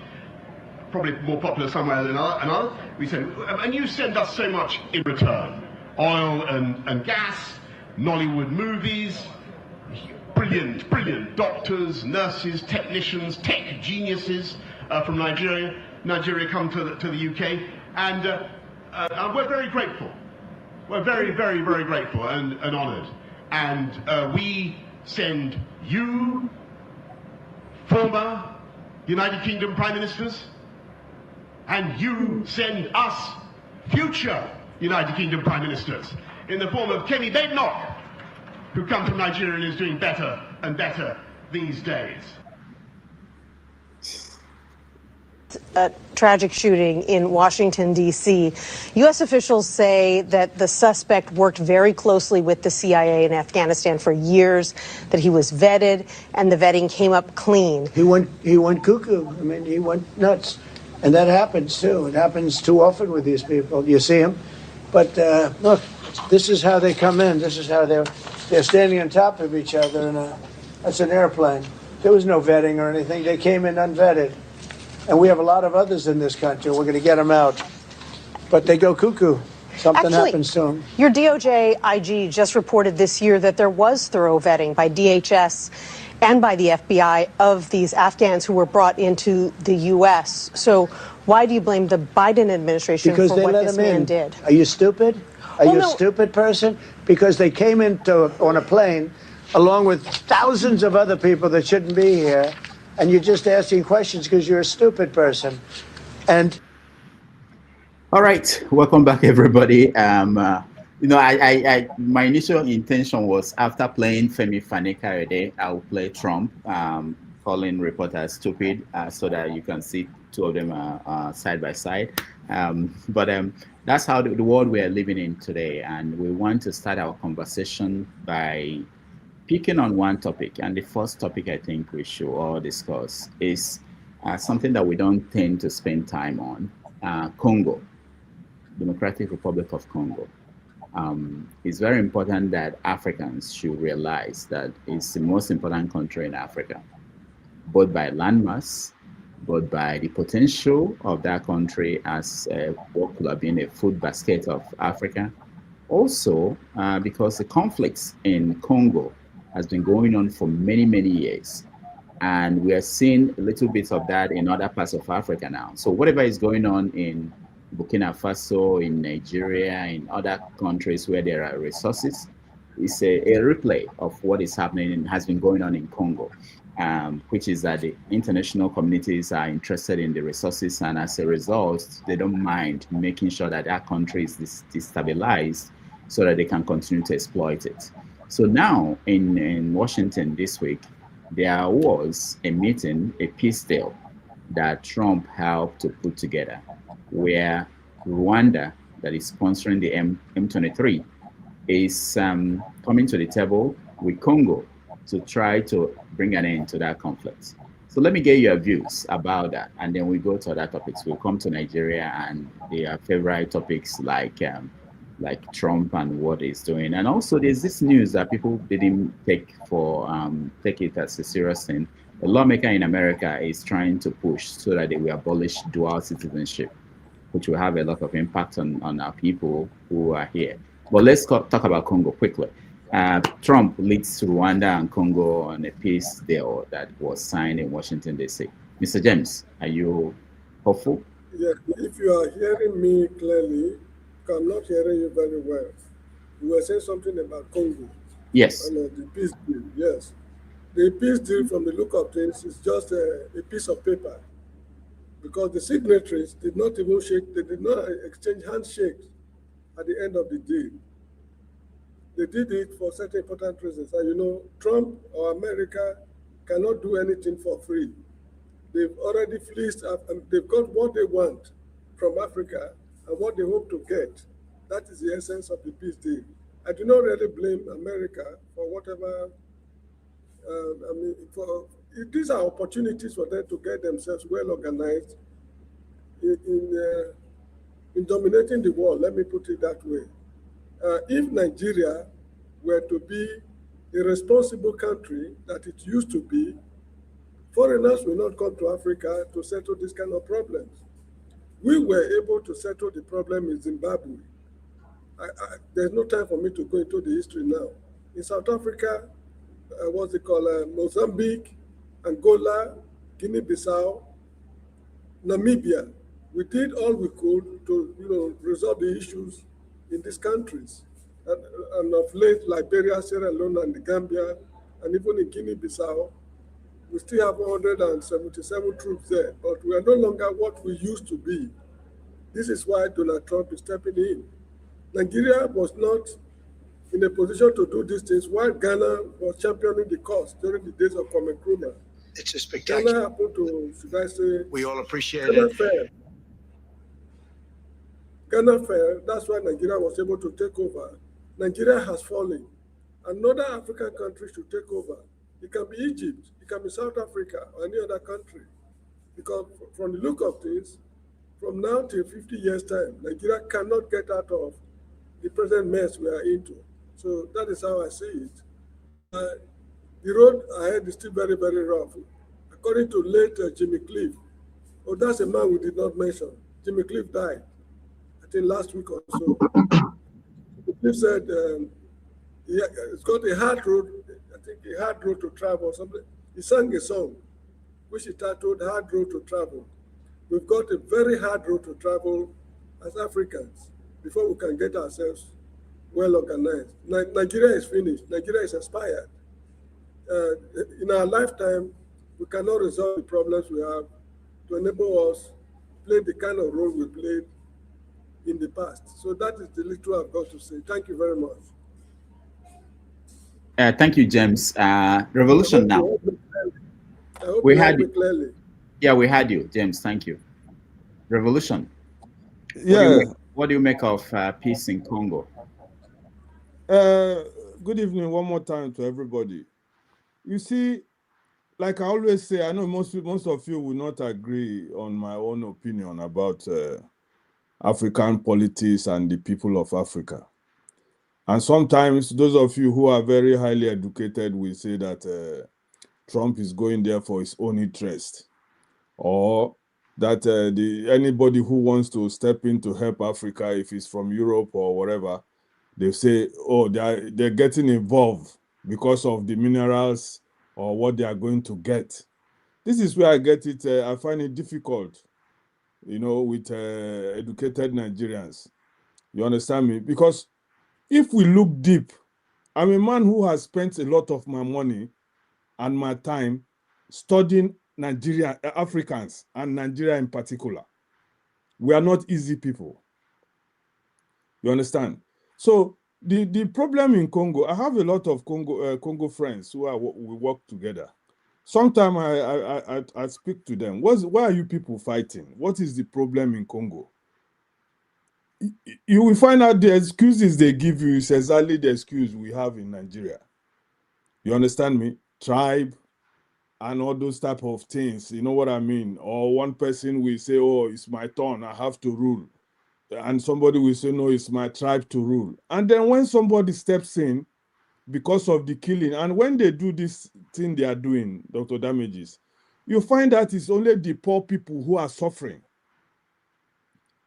probably more popular somewhere than another. We send, and you send us so much in return: oil and gas, Nollywood movies, brilliant doctors, nurses, technicians, tech geniuses from Nigeria. Nigeria come to the UK, and we're very grateful. We're very grateful and honoured. And we send you, former United Kingdom Prime Ministers, and you send us, future United Kingdom Prime Ministers, in the form of Kemi Badenoch, who comes from Nigeria and is doing better and better these days. A tragic shooting in Washington, D.C. U.S. officials say that the suspect worked very closely with the CIA in Afghanistan for years, that he was vetted, and the vetting came up clean. He went cuckoo. I mean, he went nuts. And that happens, too. It happens too often with these people. You see them. But look, this is how they come in. This is how they're standing on top of each other. And that's an airplane. There was no vetting or anything. They came in unvetted. And we have a lot of others in this country. We're going to get them out. But they go cuckoo. Something happens to them. Your DOJ IG just reported this year that there was thorough vetting by DHS and by the FBI of these Afghans who were brought into the U.S. So why do you blame the Biden administration because for what this man did? Are you stupid? Are you a stupid person? Because they came on a plane along with thousands of other people that shouldn't be here. And you're just asking questions because you're a stupid person. And all right, welcome back, everybody. You know, my initial intention was after playing Femi Fani-Kayode, I will play Trump, calling reporters stupid, so that you can see two of them side by side. But that's how the world we are living in today, and we want to start our conversation by picking on one topic. And the first topic I think we should all discuss is something that we don't tend to spend time on. Congo, Democratic Republic of Congo. It's very important that Africans should realize that it's the most important country in Africa, both by landmass, both by the potential of that country as what could have been a food basket of Africa. Also, because the conflicts in Congo has been going on for many years, and we are seeing a little bit of that in other parts of Africa now. So whatever is going on in Burkina Faso, in Nigeria, in other countries where there are resources, is a replay of what is happening and has been going on in Congo, which is that the international communities are interested in the resources, and as a result, they don't mind making sure that that country is destabilized so that they can continue to exploit it. So now in Washington this week, there was a meeting, a peace deal that Trump helped to put together, where Rwanda, that is sponsoring the M23, is coming to the table with Congo to try to bring an end to that conflict. So let me get your views about that, and then we go to other topics. We'll come to Nigeria and their favorite topics like Trump and what he's doing. And also there's this news that people didn't take it as a serious thing. A lawmaker in America is trying to push so that they will abolish dual citizenship, which will have a lot of impact on our people who are here. But let's talk about Congo quickly. Trump leads Rwanda and Congo on a peace deal that was signed in Washington, D.C. Mr. James, are you hopeful? Yeah, if you are hearing me clearly, I'm not hearing you very well. You were saying something about Congo. Yes. And the peace deal, yes. The peace deal, from the look of things, is just a piece of paper, because the signatories did not even shake, they did not exchange handshakes at the end of the deal. They did it for certain important reasons. And you know, Trump or America cannot do anything for free. They've already fleeced up, and they've got what they want from Africa and what they hope to get. That is the essence of the peace deal. I do not really blame America for whatever. I mean, these are opportunities for them to get themselves well organized in dominating the world. Let me put it that way. If Nigeria were to be a responsible country that it used to be, foreigners will not come to Africa to settle this kind of problems. We were able to settle the problem in Zimbabwe. There's no time for me to go into the history now. In South Africa, what's it called, Mozambique, Angola, Guinea-Bissau, Namibia. We did all we could to resolve the issues in these countries. And of late, Liberia, Sierra Leone, and the Gambia, and even in Guinea-Bissau, we still have 177 troops there, but we are no longer what we used to be. This is why Donald Trump is stepping in. Nigeria was not in a position to do these things while Ghana was championing the cause during the days of Kwame Nkrumah. It's a spectacular. Ghana happened to, should I say, We all appreciate Ghana it. failed. Ghana failed. That's why Nigeria was able to take over. Nigeria has fallen. Another African country should take over. It can be Egypt, it can be South Africa, or any other country. Because from the look of things, from now till 50 years' time, Nigeria cannot get out of the present mess we are into. So that is how I see it. The road ahead is still very, very rough. According to late Jimmy Cliff, that's a man we did not mention. Jimmy Cliff died, I think last week or so. Cliff said it's got a hard road, I think a hard road to travel or something. He sang a song which he titled Hard Road to Travel. We've got a very hard road to travel as Africans before we can get ourselves well organized. Nigeria is finished. Nigeria is expired. In our lifetime, we cannot resolve the problems we have to enable us play the kind of role we played in the past. So that is the little I've got to say. Thank you very much. Thank you, James. Revolution now. I hope We you had heard me you. clearly. Yeah, we had you, James. Thank you. Revolution. Yeah. What do you make of peace in Congo? Good evening one more time to everybody. You see, like I always say, I know most of you will not agree on my own opinion about African politics and the people of Africa. And sometimes those of you who are very highly educated will say that Trump is going there for his own interest, or that anybody who wants to step in to help Africa, if it's from Europe or whatever, they say, oh, they're getting involved because of the minerals or what they are going to get. This is where I get it. I find it difficult, with educated Nigerians. You understand me? Because if we look deep, I'm a man who has spent a lot of my money and my time studying Nigeria, Africans, and Nigeria in particular. We are not easy people. You understand? So the problem in Congo, I have a lot of Congo friends who we work together. Sometimes I speak to them. Why are you people fighting? What is the problem in Congo? You will find out the excuses they give you is exactly the excuse we have in Nigeria. You understand me? Tribe and all those type of things. You know what I mean? Or one person will say, oh, it's my turn, I have to rule. And somebody will say, no, it's my tribe to rule. And then when somebody steps in because of the killing, and when they do this thing they are doing, Dr. Damages, you find that it's only the poor people who are suffering.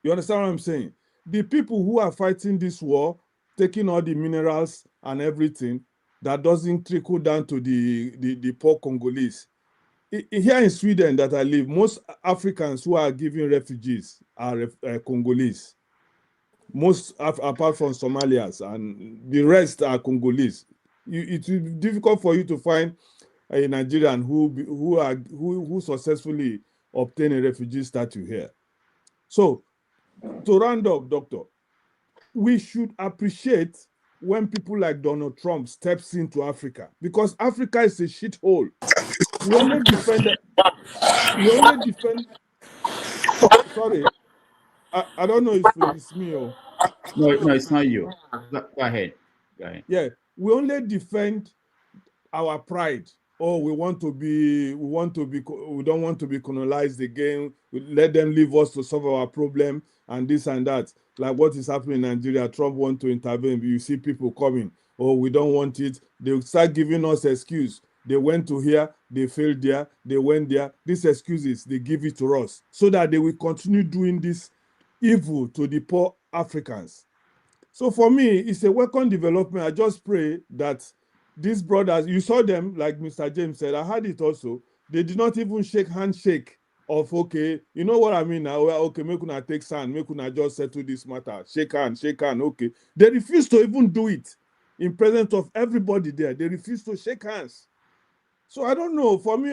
You understand what I'm saying? The people who are fighting this war, taking all the minerals and everything that doesn't trickle down to the poor Congolese. Here in Sweden that I live, most Africans who are giving refugees are Congolese. Most, apart from Somalians, and the rest are Congolese. It will be difficult for you to find a Nigerian who successfully obtain a refugee status here. So, to round up, Doctor, we should appreciate when people like Donald Trump steps into Africa, because Africa is a shithole. We only defend. Sorry, I don't know if it's me or. No, it's not you. Go ahead. Go ahead. Yeah, we only defend our pride. Oh, we don't want to be colonized again. We let them leave us to solve our problem and this and that. Like what is happening in Nigeria, Trump want to intervene. You see people coming. Oh, we don't want it. They start giving us excuse. They went to here, they failed there, they went there. These excuses, they give it to us so that they will continue doing this evil to the poor Africans. So for me, it's a welcome development. I just pray that these brothers, you saw them, like Mr. James said, I had it also. They did not even handshake of, okay, you know what I mean now? Well, okay, make una take sand, make una just settle this matter. Shake hand, okay. They refused to even do it in presence of everybody there. They refused to shake hands. So I don't know. For me,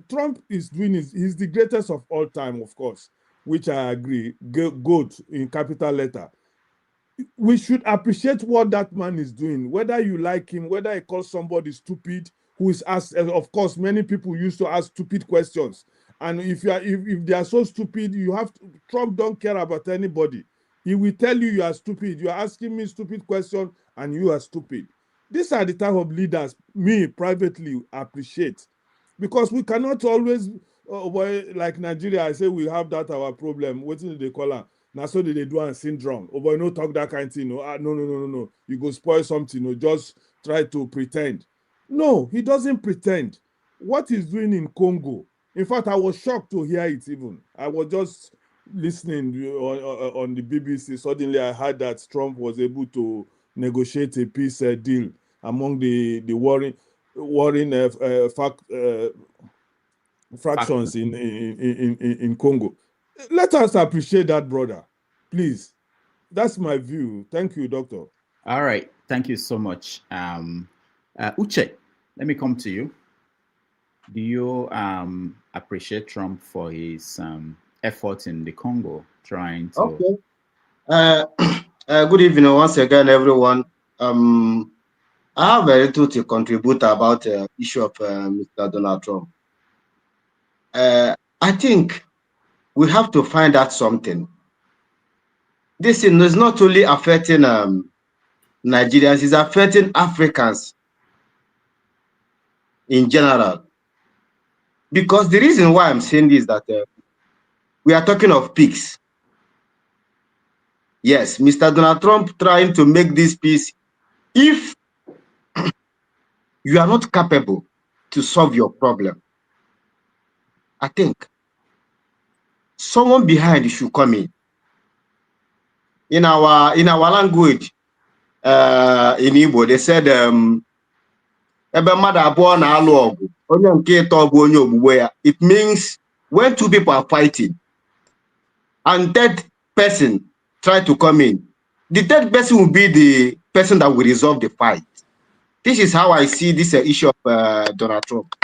Trump is doing he's the greatest of all time, of course, which I agree. Good in capital letter. We should appreciate what that man is doing, whether you like him, whether he calls somebody stupid, who is asked. Of course, many people used to ask stupid questions, and if they are so stupid, Trump don't care about anybody. He will tell you are stupid. You are asking me stupid question, and you are stupid. These are the type of leaders me privately appreciate, because we cannot always, like Nigeria. I say we have that our problem. What do they call it? Now, so they do a syndrome. Oh, boy, no talk that kind of thing. No. You go spoil something. No, just try to pretend. No, he doesn't pretend. What he's doing in Congo. In fact, I was shocked to hear it even. I was just listening on the BBC. Suddenly, I heard that Trump was able to negotiate a peace deal among the warring fractions in Congo. Let us appreciate that, brother. Please. That's my view. Thank you, Doctor. All right. Thank you so much. Uche, let me come to you. Do you appreciate Trump for his efforts in the Congo, trying to... Okay. Good evening once again, everyone. I have a little to contribute about the issue of Mr. Donald Trump. I think we have to find out something. This is not only affecting Nigerians, it's affecting Africans in general. Because the reason why I'm saying this is that we are talking of peace. Yes, Mr. Donald Trump trying to make this peace. If you are not capable to solve your problem, I think someone behind should come in. In our language, in Igbo, they said, it means when two people are fighting and third person try to come in, the third person will be the person that will resolve the fight. This is how I see this issue of Donald Trump.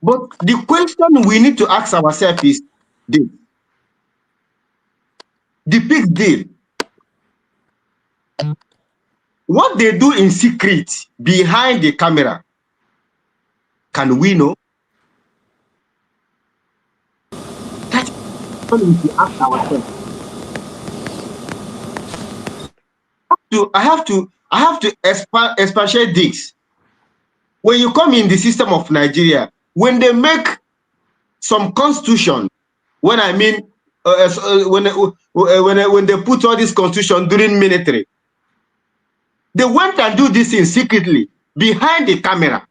But the question we need to ask ourselves is this: the big deal, what they do in secret behind the camera, can we know? That's what we need to ask ourselves. I have to expatiate this. When you come in the system of Nigeria, when they make some constitution, when I mean when they put all this constitution during military, they went and do this thing secretly behind the camera.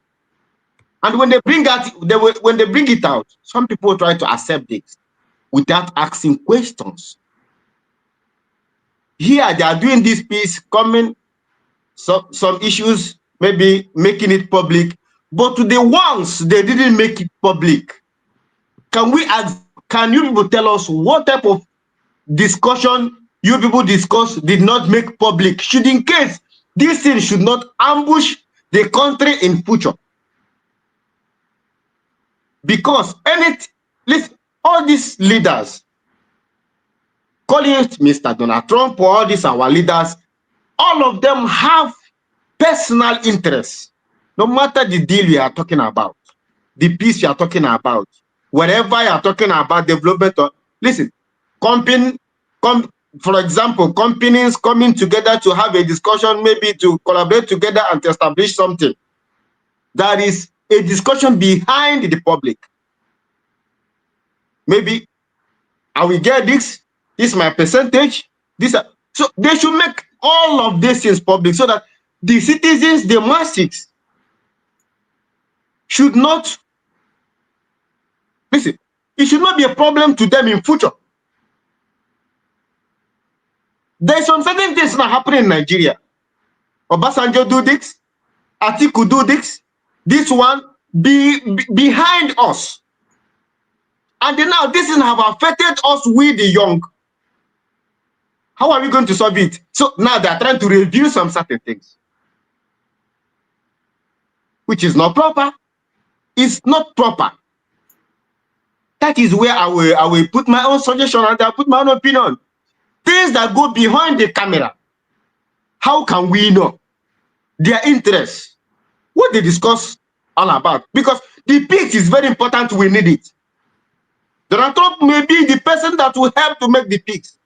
And when they bring it out, some people try to accept it without asking questions. here they are doing this piece, coming some issues, maybe making it public, but to the ones they didn't make it public, can you people tell us what type of discussion you people discuss did not make public, should in case this thing should not ambush the country in future? Because listen, all these leaders, calling it Mr. Donald Trump or all these our leaders, all of them have personal interests. No matter the deal we are talking about, the peace you are talking about, wherever you are talking about development, listen, for example, companies coming together to have a discussion, maybe to collaborate together and to establish something. That is a discussion behind the public. Maybe I will get this is my percentage. So they should make all of these things public so that the citizens, the masses, should not, listen, it should not be a problem to them in future. There's some certain things not happening in Nigeria. Obasanjo do this, Atiku do this one behind us. And then now this have affected us, we the young. How are we going to solve it? So now they're trying to review some certain things, which is not proper. It's not proper. That is where I will put my own suggestion and I put my own opinion. Things that go behind the camera. How can we know their interests? What they discuss all about? Because the peace is very important. We need it. Donald Trump may be the person that will help to make the peace.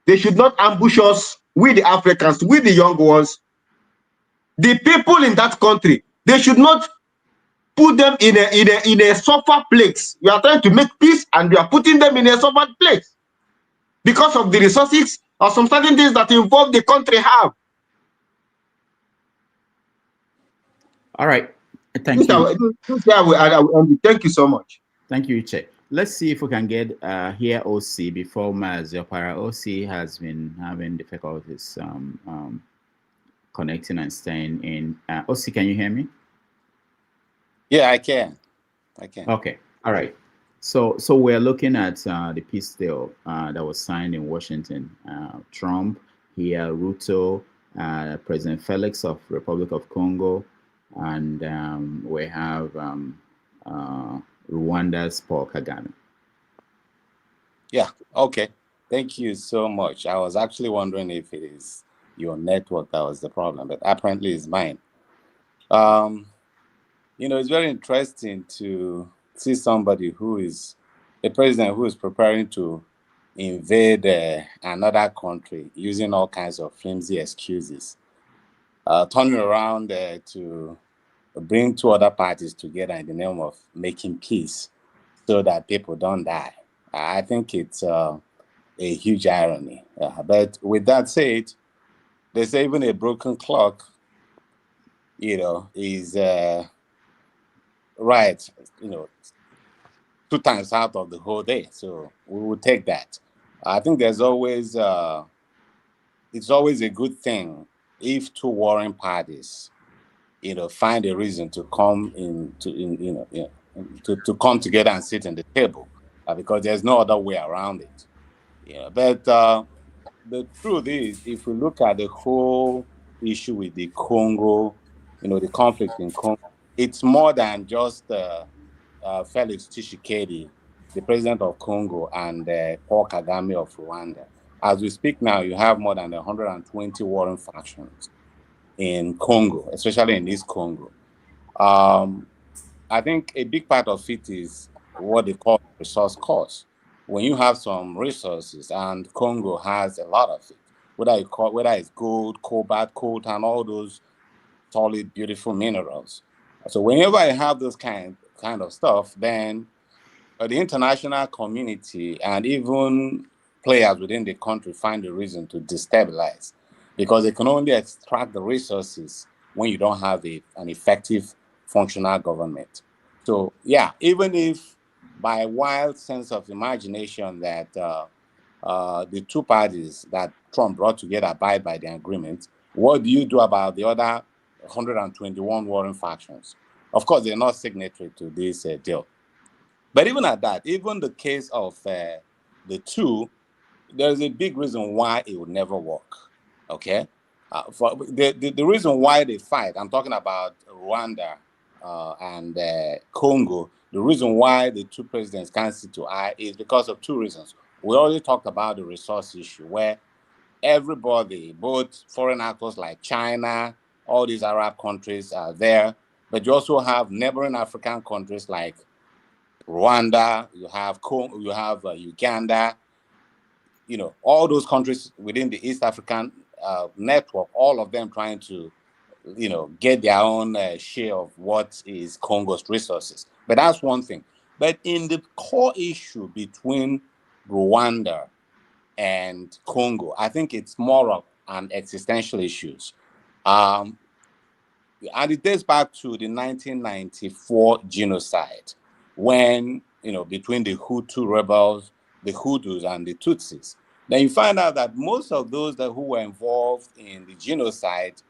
They should not ambush us, we the Africans, we the young ones. The people in that country, they should not put them in a suffer place. We are trying to make peace and we are putting them in a suffered place because of the resources or some certain things that involve the country have. All right. Thank you. Thank you so much. Thank you, Che. Let's see if we can get here OC before Maziopara. OC has been having difficulties connecting and staying in. OC, can you hear me? Yeah, I can. Okay. All right. So we're looking at the peace deal that was signed in Washington. Trump, here, Ruto, President Felix of Republic of Congo, and we have Rwanda's Paul Kagame. Yeah, okay. Thank you so much. I was actually wondering if it is your network that was the problem, but apparently it's mine. You know, it's very interesting to see somebody who is a president who is preparing to invade another country using all kinds of flimsy excuses, turning around to bring two other parties together in the name of making peace so that people don't die. I think it's a huge irony. But with that said, they say even a broken clock, you know, is right, you know, 2 times out of the whole day. So we will take that. I think there's always, it's always a good thing if 2 warring parties, you know, find a reason to come to come together and sit in the table, because there's no other way around it. Yeah, but the truth is, if we look at the whole issue with the Congo, you know, the conflict in Congo, it's more than just Felix Tshisekedi, the president of Congo, and Paul Kagame of Rwanda. As we speak now, you have more than 120 warring factions in Congo, especially in East Congo. I think a big part of it is what they call resource cost. When you have some resources, and Congo has a lot of it, whether it's gold, cobalt, coltan, all those solid, beautiful minerals. So whenever I have those kind of stuff, then the international community and even players within the country find a reason to destabilize, because they can only extract the resources when you don't have an effective, functional government. So yeah, even if by a wild sense of imagination that the two parties that Trump brought together abide by the agreement, what do you do about the other 121 warring factions? Of course, they're not signatory to this deal. But even at that, even the case of the two, there's a big reason why it would never work. Okay? For the reason why they fight, I'm talking about Rwanda and Congo. The reason why the two presidents can't see to eye is because of two reasons. We already talked about the resource issue, where everybody, both foreign actors like China, all these Arab countries are there, but you also have neighboring African countries like Rwanda, you have Congo, you have Uganda, you know, all those countries within the East African network, all of them trying to, you know, get their own share of what is Congo's resources. But that's one thing. But in the core issue between Rwanda and Congo, I think it's more of an existential issues. And it dates back to the 1994 genocide, when, you know, between the Hutu rebels, the Hutus, and the Tutsis. Then you find out that most of those who were involved in the genocide,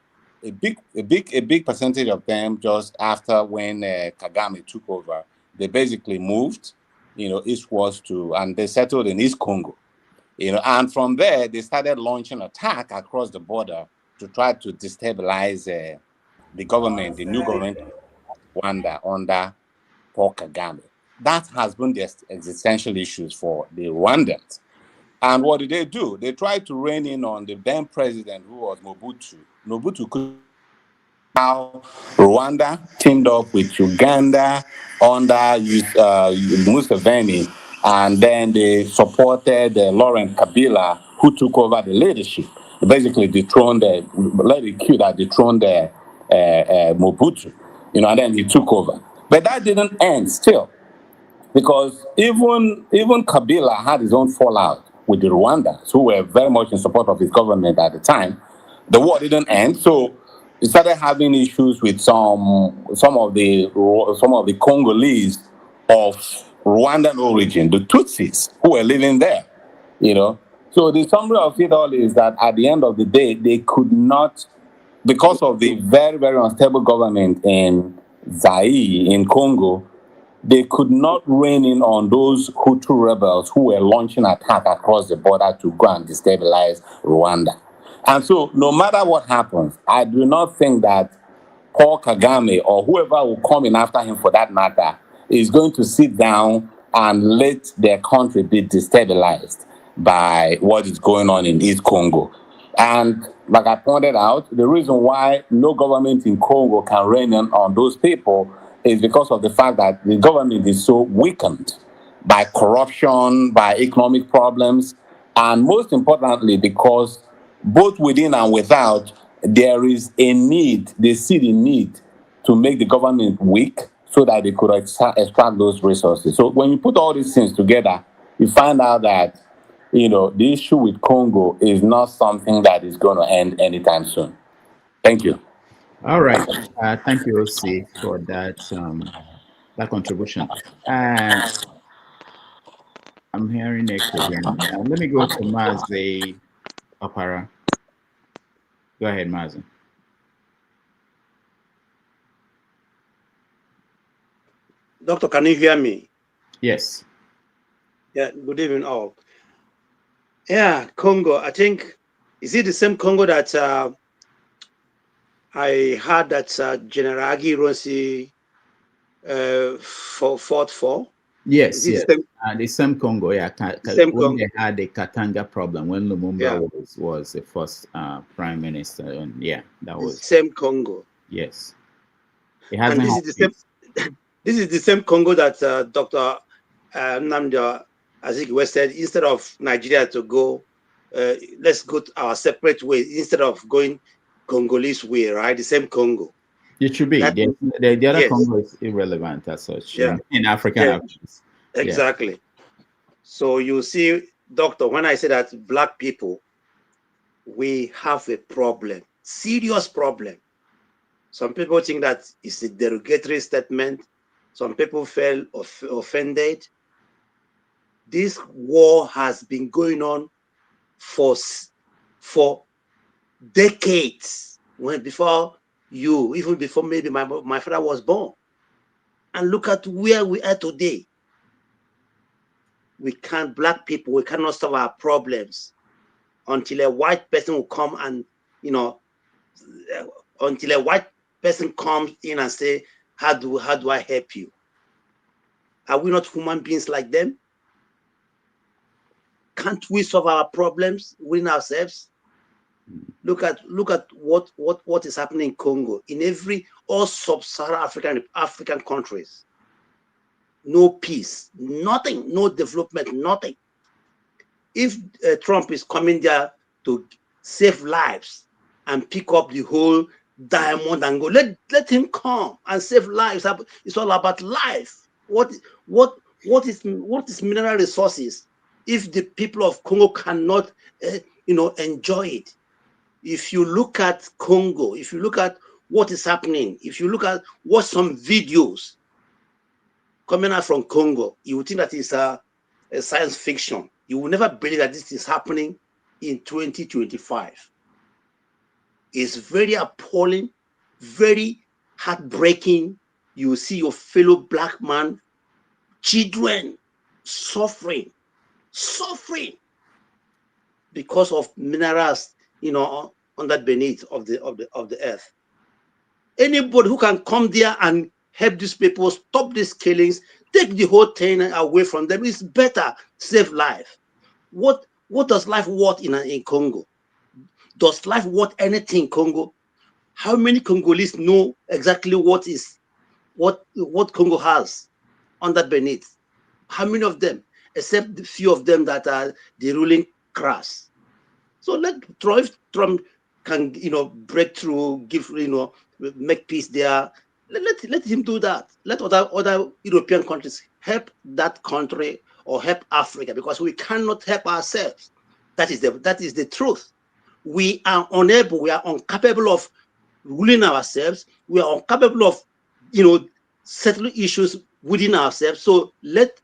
a big percentage of them, just after when Kagame took over, they basically moved, you know, eastwards and they settled in East Congo. You know, and from there, they started launching attack across the border to try to destabilize the government, the new government of Rwanda under Paul Kagame. That has been the existential issues for the Rwandans. And what did they do? They tried to rein in on the then president, who was Mobutu. Mobutu could now Rwanda teamed up with Uganda under Museveni, and then they supported Laurent Kabila, who took over the leadership. Basically, dethroned Mobutu, you know, and then he took over. But that didn't end still, because even Kabila had his own fallout with the Rwandans, who were very much in support of his government at the time. The war didn't end, so he started having issues with some of the Congolese of Rwandan origin, the Tutsis, who were living there. You know, so the summary of it all is that at the end of the day, they could not, because of the very, very unstable government in Zaire, in Congo, they could not rein in on those Hutu rebels who were launching attack across the border to go and destabilize Rwanda. And so, no matter what happens, I do not think that Paul Kagame, or whoever will come in after him for that matter, is going to sit down and let their country be destabilized by what is going on in East Congo. And like I pointed out, the reason why no government in Congo can rein in on those people is because of the fact that the government is so weakened by corruption, by economic problems, and most importantly, because both within and without, there is a need, they see the need to make the government weak so that they could extract those resources. So when you put all these things together, you find out that, you know, the issue with Congo is not something that is going to end anytime soon. Thank you. All right. Thank you, OC, for that that contribution. I'm hearing echo again. Let me go to Mazi Opara. Go ahead, Mazi. Doctor, can you hear me? Yes. Yeah, good evening all. Yeah, Congo, I think, is it the same Congo that I heard that General Agi Ronsi fought for? Yes, yes. The same Congo, yeah. Same when Congo. they had the Katanga problem, when Lumumba Yeah. was the first prime minister, and yeah, that was same Congo. Yes. It hasn't. And this is the same. This is the same Congo that Dr. Nnamdi Azikiwe said, instead of Nigeria to go, let's go our separate way instead of going Congolese way, right? The same Congo. It should be. The other yes. Congo is irrelevant as such Yeah. in African affairs. Exactly. Yeah. So you see, Doctor, when I say that Black people, we have a problem, serious problem. Some people think that it's a derogatory statement. Some people felt offended. This war has been going on for decades, even before maybe my father was born. And look at where we are today. Black people, we cannot solve our problems until a white person will come and, until a white person comes in and say, how do I help you? Are we not human beings like them? Can't we solve our problems within ourselves? Look at what is happening in Congo, in all sub-Saharan African countries. No peace, nothing, no development, nothing. If Trump is coming there to save lives and pick up the whole diamond and go, let him come and save lives. It's all about life. What is mineral resources if the people of Congo cannot enjoy it? If you look at Congo, if you look at what is happening, if you watch some videos coming out from Congo, you would think that it's a science fiction. You will never believe that this is happening in 2025. It's very appalling, very heartbreaking. You see your fellow black man, children suffering because of minerals, beneath of the earth. Anybody who can come there and help these people stop these killings, take the whole thing away from them, is better. Save life. What does life worth in Congo? Does life worth anything in Congo? How many Congolese know exactly what Congo has under beneath? How many of them, except the few of them that are the ruling class? So let Trump can break through, make peace there. Let him do that. Let other European countries help that country or help Africa, because we cannot help ourselves. That is the truth. We are unable, we are incapable of ruling ourselves. We are incapable of settling issues within ourselves. So let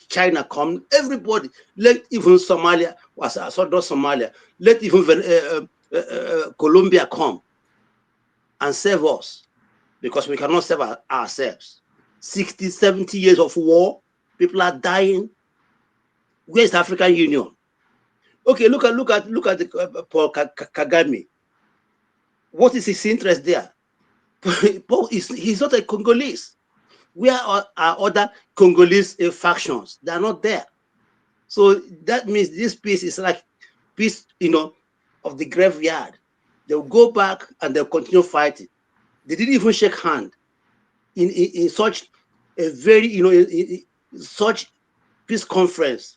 China come, everybody, let even Somalia, not Somalia, let even Colombia come and save us, because we cannot save ourselves. 60, 70 years of war, people are dying. Where's the African Union? Okay, look at the Paul Kagame. What is his interest there? Paul he's not a Congolese. Where are other Congolese factions? They are not there. So that means this peace is like peace, of the graveyard. They'll go back and they'll continue fighting. They didn't even shake hand in such a very, such peace conference.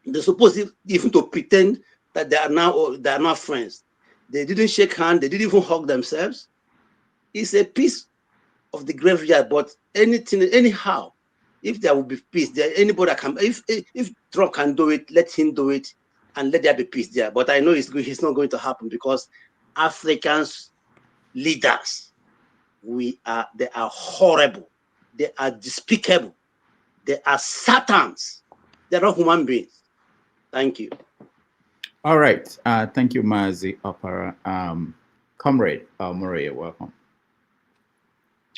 They're supposed even to pretend that they are now friends. They didn't shake hands. They didn't even hug themselves. It's a peace of the graveyard. But anyhow, if there will be peace, anybody can. If Trump can do it, let him do it, and let there be peace there. But I know it's not going to happen, because Africans leaders, they are horrible. They are despicable. They are satans. They're not human beings. Thank you. All right. Thank you, Mazi Opera. Comrade Maria, welcome.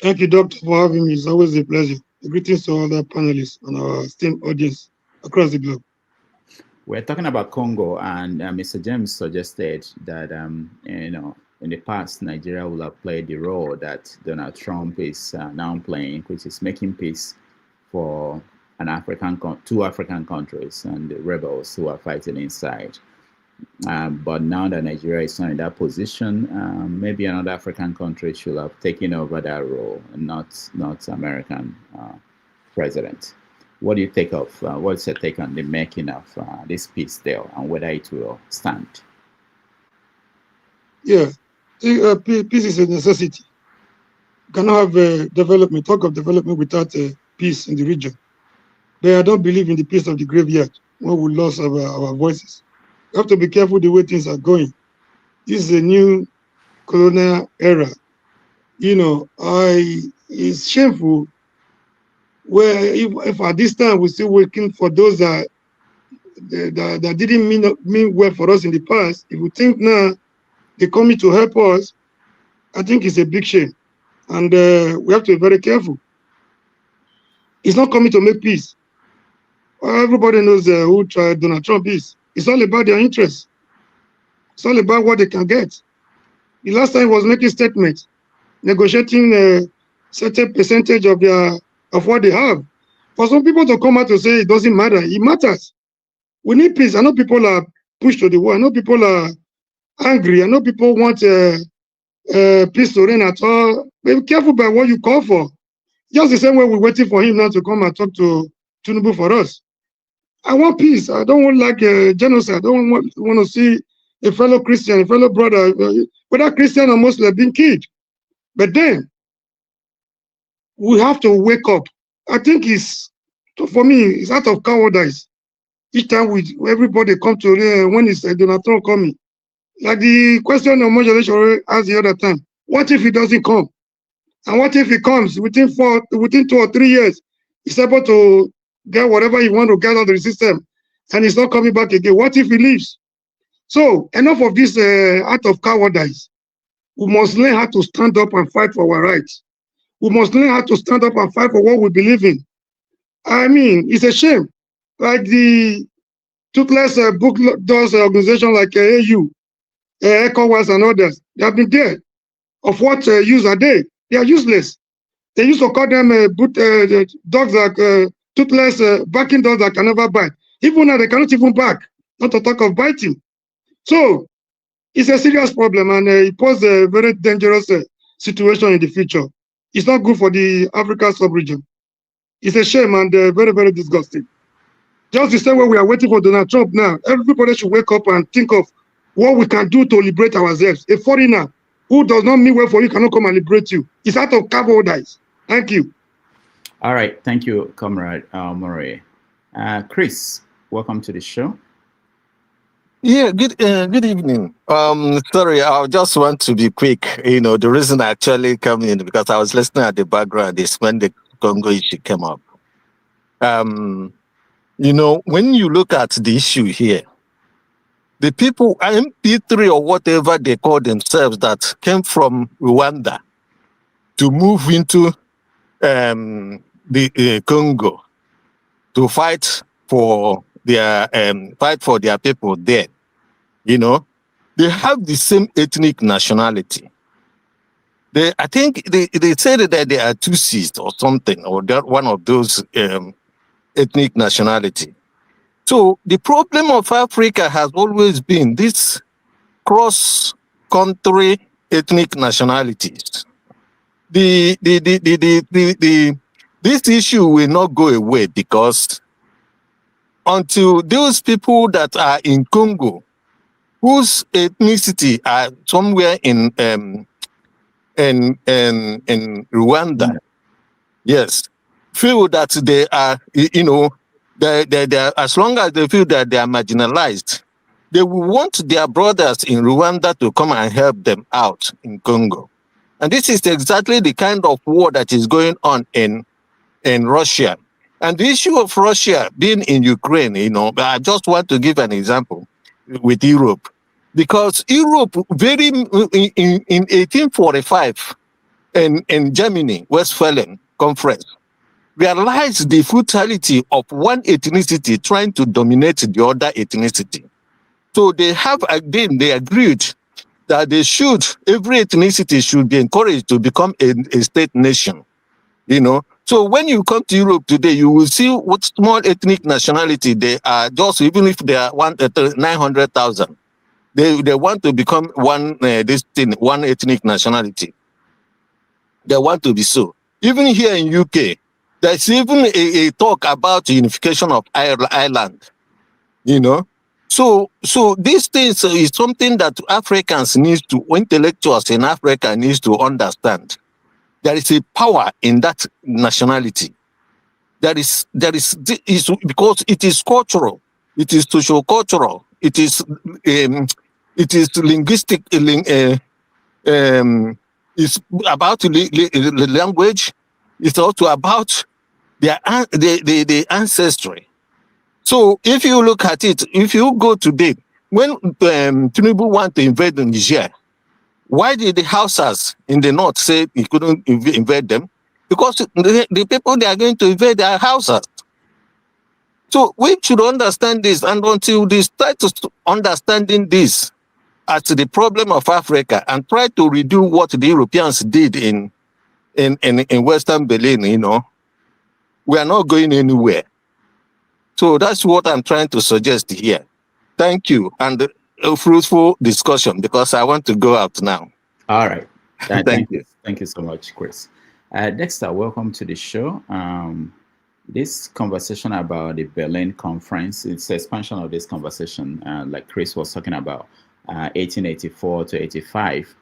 Thank you, Doctor, for having me. It's always a pleasure. Greetings to all the panelists and our esteemed audience across the globe. We're talking about Congo, and Mr. James suggested that, in the past, Nigeria will have played the role that Donald Trump is now playing, which is making peace for two African countries and the rebels who are fighting inside. But now that Nigeria is not in that position, maybe another African country should have taken over that role, and not American president. What do you take of? What's your take on the making of this peace deal and whether it will stand? Yeah, peace is a necessity. You cannot have talk of development without peace in the region. But I don't believe in the peace of the graveyard when we lost our voices. We have to be careful the way things are going. This is a new colonial era. It's shameful where if at this time we're still working for those that didn't mean well for us in the past, if we think now they're coming to help us, I think it's a big shame. And we have to be very careful. It's not coming to make peace. Everybody knows who Donald Trump is. It's all about their interests. It's all about what they can get. The last time he was making statements, negotiating a certain percentage of what they have. For some people to come out to say it doesn't matter, it matters. We need peace. I know people are pushed to the wall. I know people are angry. I know people want peace to reign at all. Be careful about what you call for. Just the same way we're waiting for him now to come and talk to Tinubu for us. I want peace. I don't want like genocide. I don't want to see a fellow Christian, a fellow brother, whether Christian or Muslim, being killed. But then we have to wake up. I think for me, it's out of cowardice. Each time everybody come to when it's Donald Trump coming, like the question of modulation asked the other time. What if he doesn't come? And what if he comes within 2 or 3 years? He's able to get whatever he wants to get out of the system, and he's not coming back again. What if he leaves? So enough of this act of cowardice. We must learn how to stand up and fight for our rights. We must learn how to stand up and fight for what we believe in. I mean, it's a shame. Like the toothless book does organization like AU, ECOWAS and others, they have been there. Of what use are they? They are useless. They used to call them dogs like toothless, barking dogs that can never bite. Even now, they cannot even bark, not to talk of biting. So, it's a serious problem, and it poses a very dangerous situation in the future. It's not good for the Africa sub-region. It's a shame and very, very disgusting. Just the same way we are waiting for Donald Trump now, everybody should wake up and think of what we can do to liberate ourselves. A foreigner who does not mean well for you cannot come and liberate you. It's out of cowardice. Thank you. All right. Thank you, Comrade Murray. Chris, welcome to the show. Yeah, good evening. Sorry, I just want to be quick. You know, the reason I actually came in because I was listening at the background is when the Congo issue came up. You know, when you look at the issue here, the people, MP3 or whatever they call themselves that came from Rwanda to move into the Congo to fight for their people there, you know, they have the same ethnic nationality. I think they said that they are Tutsis or something, or they're one of those ethnic nationality. So the problem of Africa has always been this cross-country ethnic nationalities. This issue will not go away because until those people that are in Congo, whose ethnicity are somewhere in Rwanda, yes, feel that they are, you know, they are, as long as they feel that they are marginalized, they will want their brothers in Rwanda to come and help them out in Congo. And this is exactly the kind of war that is going on in Russia. And the issue of Russia being in Ukraine, you know, I just want to give an example with Europe. Because Europe, in 1845, in Germany, Westphalian Conference, realized the futility of one ethnicity trying to dominate the other ethnicity. So they agreed that every ethnicity should be encouraged to become a state nation. You know, so when you come to Europe today, you will see what small ethnic nationality they are. Just even if they are 900,000, they want to become one ethnic nationality. They want to be so. Even here in UK, there's even a talk about the unification of Ireland. You know, so these things is something that intellectuals in Africa needs to understand. There is a power in that nationality. There is because it is cultural, it is socio-cultural, it is linguistic. It's about language. It's also about the ancestry. So if you look at it, if you go today, when Tinubu want to invade Niger, why did the Hausas in the north say he couldn't invade them? Because the people they are going to invade their houses. So we should understand this, and until they start to understanding this as the problem of Africa and try to redo what the Europeans did in Western Berlin, you know, we are not going anywhere. So that's what I'm trying to suggest here. Thank you, and a fruitful discussion, because I want to go out now. All right. Thank you. Thank you so much, Chris. Dexter, welcome to the show. This conversation about the Berlin Conference, it's an expansion of this conversation, like Chris was talking about, 1884 to 85,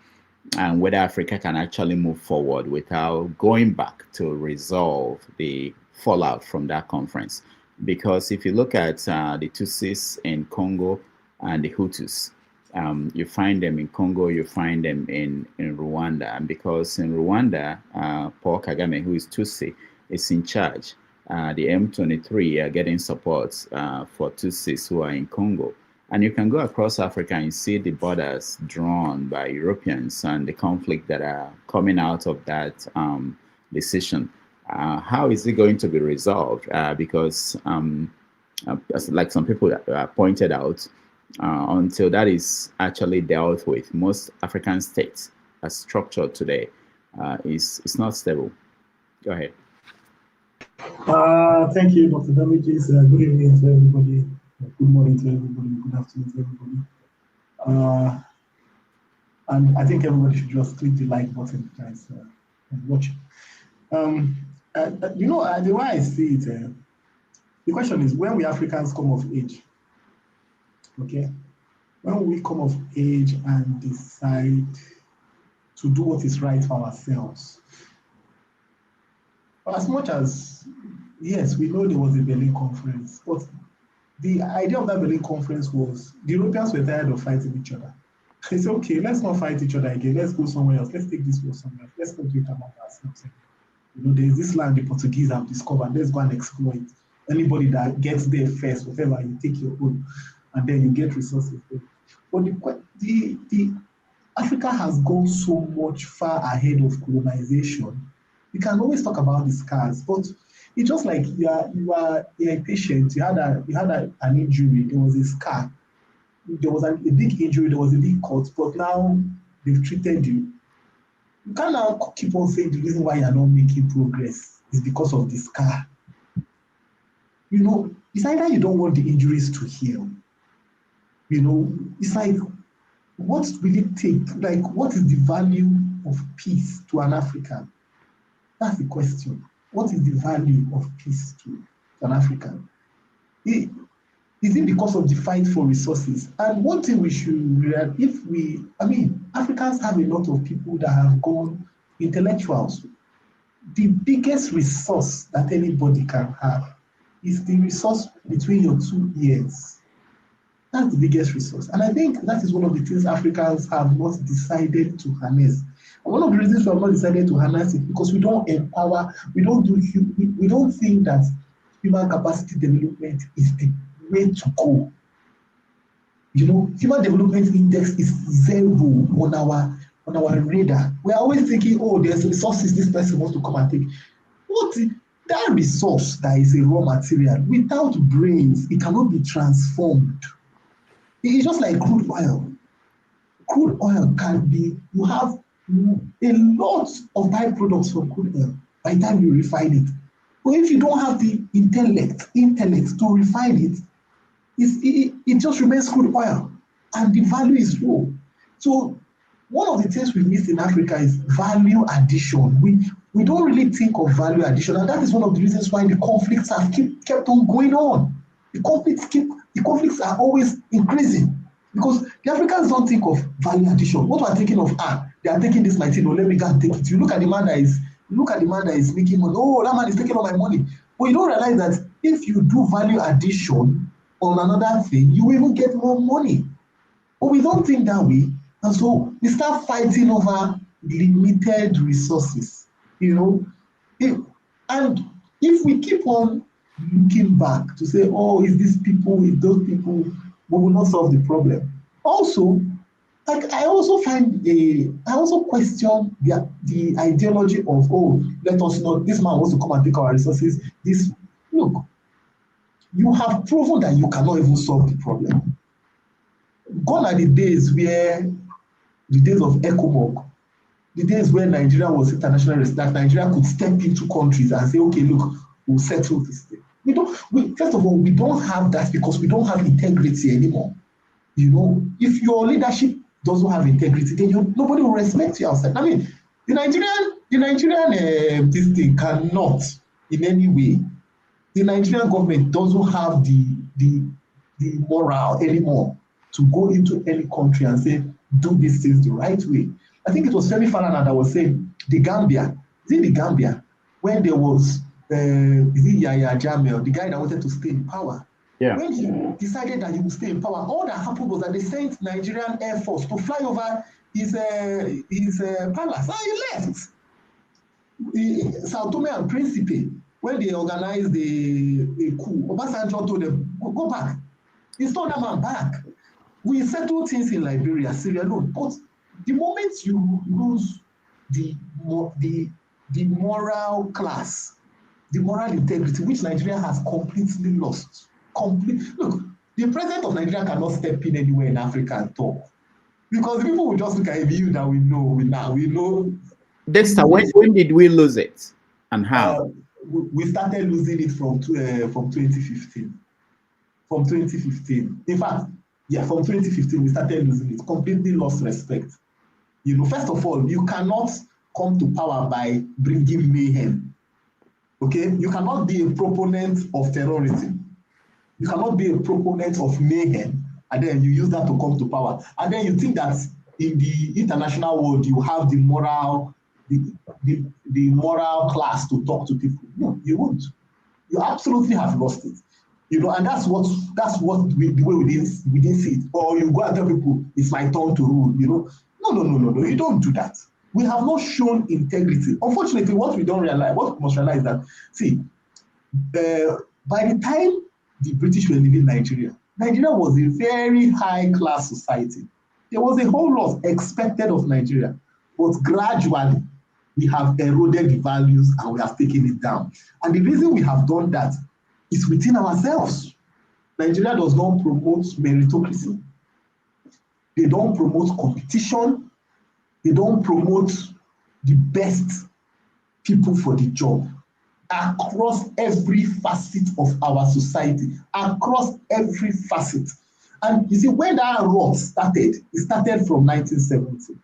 and whether Africa can actually move forward without going back to resolve the fallout from that conference. Because if you look at the Tutsis in Congo and the Hutus, you find them in Congo, you find them in Rwanda. And because in Rwanda, Paul Kagame, who is Tutsi, is in charge. The M23 are getting support for Tutsis who are in Congo. And you can go across Africa and see the borders drawn by Europeans and the conflict that are coming out of that decision. How is it going to be resolved? Because like some people pointed out, until that is actually dealt with, most African states as structured today is not stable. Go ahead. Thank you, Dr. Damages. Good evening to everybody. Good morning to everybody. Good afternoon to everybody. And I think everybody should just click the like button, guys, and watch it. You know, the way I see it, the question is, when we Africans come of age, okay? When we come of age and decide to do what is right for ourselves, as much as, yes, we know there was a Berlin conference, but the idea of that Berlin conference was the Europeans were tired of fighting each other. They said, okay, let's not fight each other again. Let's go somewhere else. Let's take this war somewhere else. Let's not do it among ourselves. You know, there's this land the Portuguese have discovered. Let's go and exploit. Anybody that gets there first, whatever, you take your own, and then you get resources there. But the Africa has gone so much far ahead of colonization. We can always talk about the scars, but it's just like you are a patient. You had an injury. There was a scar. There was a big injury. There was a big cut. But now they've treated you. You can't now keep on saying the reason why you're not making progress is because of the scar. You know, it's either you don't want the injuries to heal. You know, it's like, what will it take? Like, what is the value of peace to an African? That's the question. What is the value of peace to an African? Is it because of the fight for resources? And one thing we should realize, Africans have a lot of people that have gone intellectuals. The biggest resource that anybody can have is the resource between your 2 ears. That's the biggest resource. And I think that is one of the things Africans have not decided to harness. And one of the reasons we have not decided to harness it because we don't empower, we don't think that human capacity development is the way to go. You know, human development index is 0 on our radar. We're always thinking, oh, there's resources this person wants to come and take. That resource that is a raw material, without brains, it cannot be transformed. It's just like crude oil. Crude oil can be, you have a lot of byproducts from crude oil by the time you refine it. But if you don't have the intellect to refine it, it just remains crude oil and the value is low. So one of the things we've missed in Africa is value addition. We don't really think of value addition, and that is one of the reasons why the conflicts have kept on going on. The conflicts are always increasing because the Africans don't think of value addition. What we're thinking of, they are taking this 19, let me go and take it. You look at the man that is making money. Oh, that man is taking all my money. But you don't realize that if you do value addition on another thing, you will even get more money. But we don't think that way. And so we start fighting over limited resources, you know. And if we keep on looking back to say, oh, it's these people, it's those people, we will not solve the problem. Also, like I also question the ideology of, oh, let us not, this man wants to come and take our resources. Look, you have proven that you cannot even solve the problem. Gone are the days of ECOMOG, the days where Nigeria was international, that Nigeria could step into countries and say, okay, look, we'll settle this thing. First of all, we don't have that because we don't have integrity anymore. You know, if your leadership doesn't have integrity, then nobody will respect you outside. I mean, the Nigerian this thing cannot in any way. The Nigerian government doesn't have the moral anymore to go into any country and say, do these things the right way. I think it was Femi Falana that was saying the Gambia, when there was Yahya Jammeh, the guy that wanted to stay in power. Yeah. When he decided that he would stay in power, all that happened was that they sent Nigerian Air Force to fly over his palace. And he left. Sao Tome and Principe, when they organized the coup, Obasanjo told them, go back. He stole that man back. We settled things in Liberia, Sierra Leone, but the moment you lose the moral class, the moral integrity, which Nigeria has completely lost. Look, the president of Nigeria cannot step in anywhere in Africa and talk. Because people will just look at you that we know. Dexter, when did we lose it and how? We started losing it from 2015. From 2015. In fact, from 2015, we started losing it. Completely lost respect. You know, first of all, you cannot come to power by bringing mayhem. Okay? You cannot be a proponent of terrorism. You cannot be a proponent of mayhem, and then you use that to come to power. And then you think that in the international world, you have the moral class to talk to people. No, you won't. You absolutely have lost it. You know, and that's what the way we didn't see it. Or you go and tell people, it's my turn to rule, you know. No, you don't do that. We have not shown integrity. Unfortunately, what we must realize that, see, by the time the British were leaving Nigeria was a very high-class society. There was a whole lot expected of Nigeria, but gradually we have eroded the values and we have taken it down. And the reason we have done that is within ourselves. Nigeria does not promote meritocracy. They don't promote competition. They don't promote the best people for the job. Across every facet of our society, across every facet. And you see, when that rot started, it started from 1970.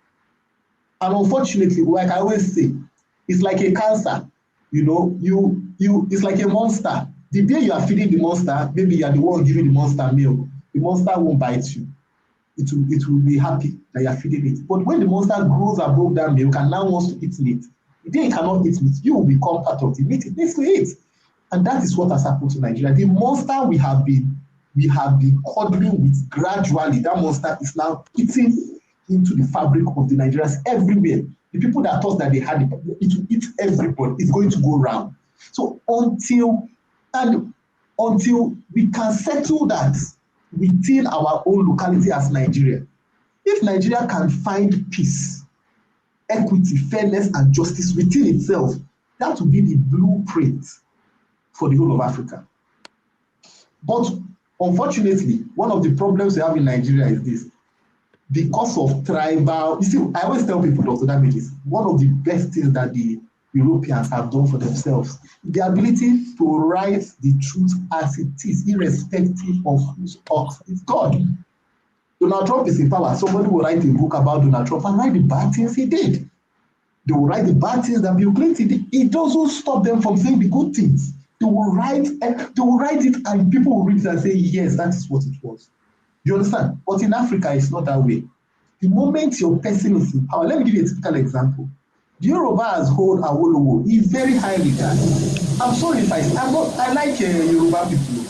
And unfortunately, like I always say, it's like a cancer. You know, it's like a monster. The day you are feeding the monster, maybe you are the one giving the monster milk. The monster won't bite you. It will be happy that you are feeding it. But when the monster grows above that milk and now wants to eat meat, the day it cannot eat meat, you will become part of the meat it needs to eat. And that is what has happened to Nigeria. The monster we have been cuddling with gradually, that monster is now eating into the fabric of the Nigerians everywhere. The people that thought that they had it will eat everybody. It's going to go round. So until we can settle that within our own locality as Nigeria, if Nigeria can find peace, equity, fairness, and justice within itself, that will be the blueprint for the whole of Africa. But unfortunately, one of the problems we have in Nigeria is this. Because of tribal, you see, I always tell people, Dr. Damages, one of the best things that the Europeans have done for themselves, the ability to write the truth as it is, irrespective of whose ox is God. Donald Trump is in power. Somebody will write a book about Donald Trump and write the bad things he did. They will write the bad things that Bill Clinton did. It doesn't stop them from saying the good things. They will write it and people will read it and say, yes, that is what it was. You understand? But in Africa, it's not that way. The moment your person is in power, let me give you a typical example. The Yorubas hold Awolowo. He's very high regarded. I'm sorry if I like Yoruba people.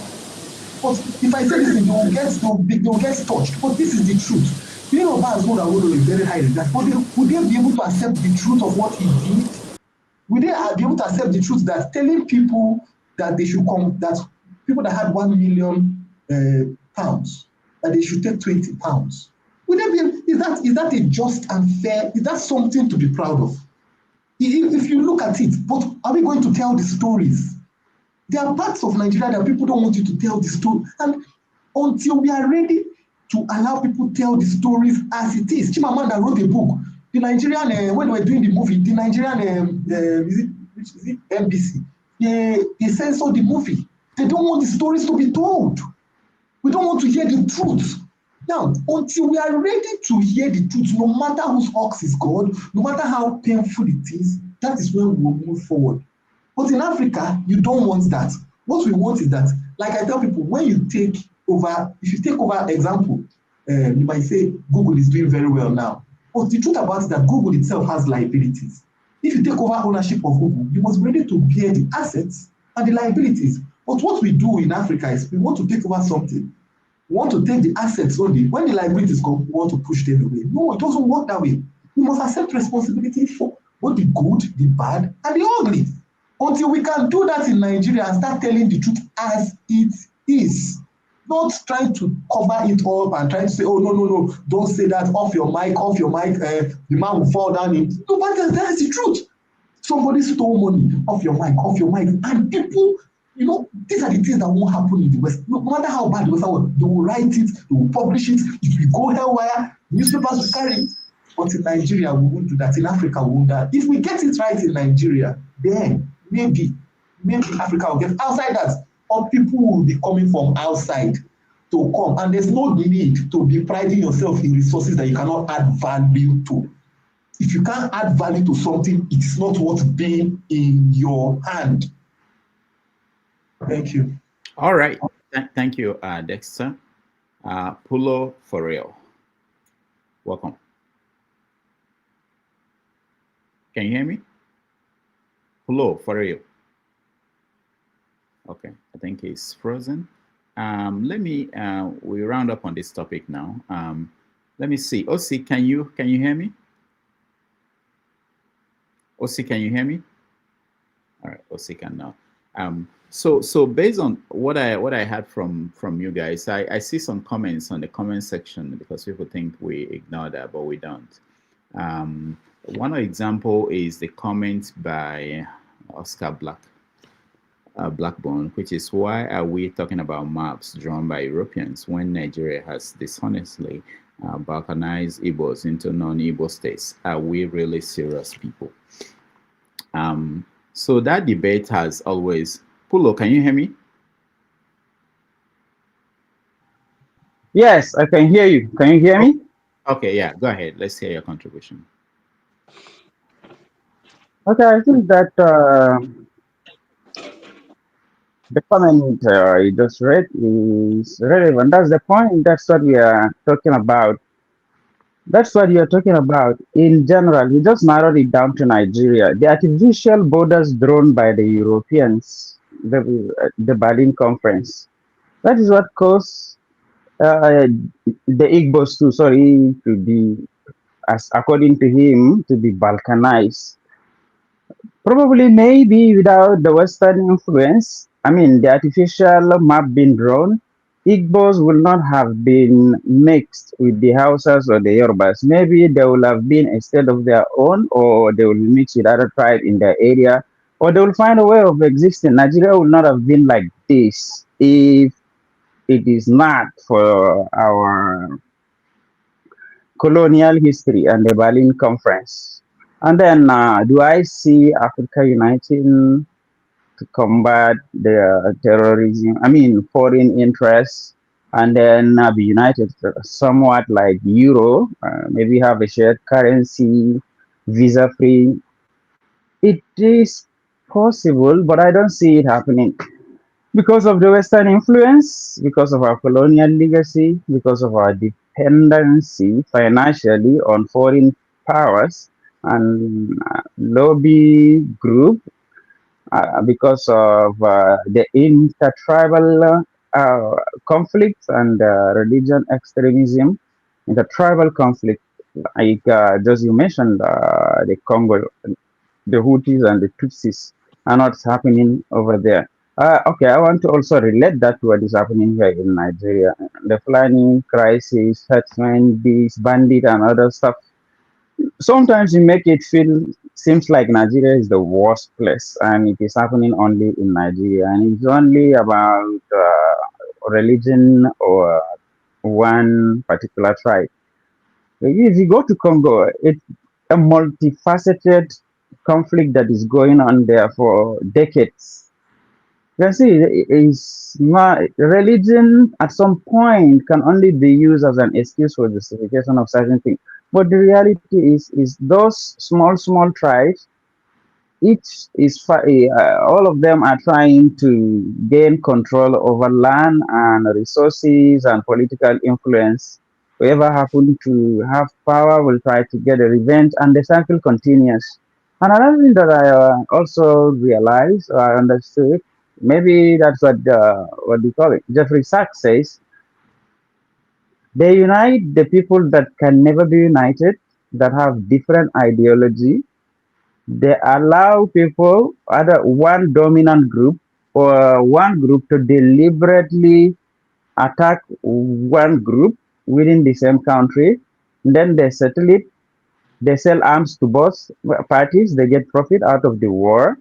But if I say this, they'll get touched. But this is the truth. The Yorubas hold Awolowo in very high regard. But would they be able to accept the truth of what he did? will they be able to accept the truth that telling people that they should come, that people that had 1 million pounds, that they should take 20 pounds? Would they be, is that a just and fair? Is that something to be proud of? If you look at it, but are we going to tell the stories? There are parts of Nigeria that people don't want you to tell the story. And until we are ready to allow people to tell the stories as it is. Chimamanda wrote a book. The Nigerian, when they were doing the movie, the Nigerian, is it NBC? They censored the movie. They don't want the stories to be told. We don't want to hear the truth. Now, until we are ready to hear the truth, no matter whose ox is God, no matter how painful it is, that is when we will move forward. But in Africa, you don't want that. What we want is that, like I tell people, when you take over, if you take over example, you might say Google is doing very well now. But the truth about it is that Google itself has liabilities. If you take over ownership of Google, you must be ready to bear the assets and the liabilities. But what we do in Africa is we want to take over something. We want to take the assets only. When the liabilities come, we want to push them away. No, it doesn't work that way. We must accept responsibility for both the good, the bad, and the ugly. Until we can do that in Nigeria and start telling the truth as it is. Not trying to cover it up and trying to say, oh, no, don't say that, off your mic, the man will fall down. No, but that's the truth. Somebody stole money, off your mic. And people, these are the things that won't happen in the West. No matter how bad the West are, they will write it, they will publish it, it will go haywire, newspapers will carry it. But in Nigeria, we won't do that. In Africa, we won't do that. If we get it right in Nigeria, then maybe Africa will get outside that. Or people will be coming from outside to come. And there's no need to be priding yourself in resources that you cannot add value to. If you can't add value to something, it's not worth being in your hand. Thank you. All right. Thank you, Dexter. Pulo for real. Welcome. Can you hear me? Pulo for real. Okay, I think he's frozen. Let me we round up on this topic now. Let me see. Osi, can you hear me? Osi, can you hear me? All right, Osi can now. So based on what I had from you guys, I see some comments on the comment section because people think we ignore that, but we don't. One example is the comment by Oscar Blackburn, which is, why are we talking about maps drawn by Europeans when Nigeria has dishonestly balkanized Igbos into non-Igbo states? Are we really serious people? So that debate has always... Pulo, can you hear me? Yes, I can hear you. Can you hear me? Okay, yeah, go ahead. Let's hear your contribution. Okay, I think that the comment you just read is relevant. That's the point. That's what we are talking about. That's what you're talking about. In general, you just narrowed it down to Nigeria. The artificial borders drawn by the Europeans, the Berlin Conference, that is what caused the Igbos to be, as according to him, to be balkanized. Probably, maybe without the Western influence, the artificial map being drawn, Igbos will not have been mixed with the Hausas or the Yorubas. Maybe they will have been a state of their own, or they will mix with other tribes in their area, or they will find a way of existing. Nigeria will not have been like this if it is not for our colonial history and the Berlin Conference. And then, do I see Africa uniting to combat the terrorism? Foreign interests, and then be united somewhat like Euro, maybe have a shared currency, visa-free. It is possible, but I don't see it happening because of the Western influence, because of our colonial legacy, because of our dependency financially on foreign powers and lobby group, because of the intertribal conflicts and religion extremism, intertribal conflict, like just you mentioned, the Congo the Houthis and the Tutsis and what's happening over there. Okay, I want to also relate that to what is happening here in Nigeria. The Fulani crisis, herdsmen, these bandit and other stuff. Sometimes you make it feel seems like Nigeria is the worst place, and it is happening only in Nigeria, and it's only about religion or one particular tribe. If you go to Congo, it's a multifaceted conflict that is going on there for decades. You see, is religion at some point can only be used as an excuse for justification of certain things. But the reality is those small tribes, each is all of them are trying to gain control over land and resources and political influence. Whoever happen to have power will try to get a revenge, and the cycle continues. And another thing that I also realized or I understood, maybe that's what do you call it? Jeffrey Sachs says they unite the people that can never be united, that have different ideology. They allow people, either one dominant group or one group, to deliberately attack one group within the same country. Then they settle it. They sell arms to both parties. They get profit out of the war.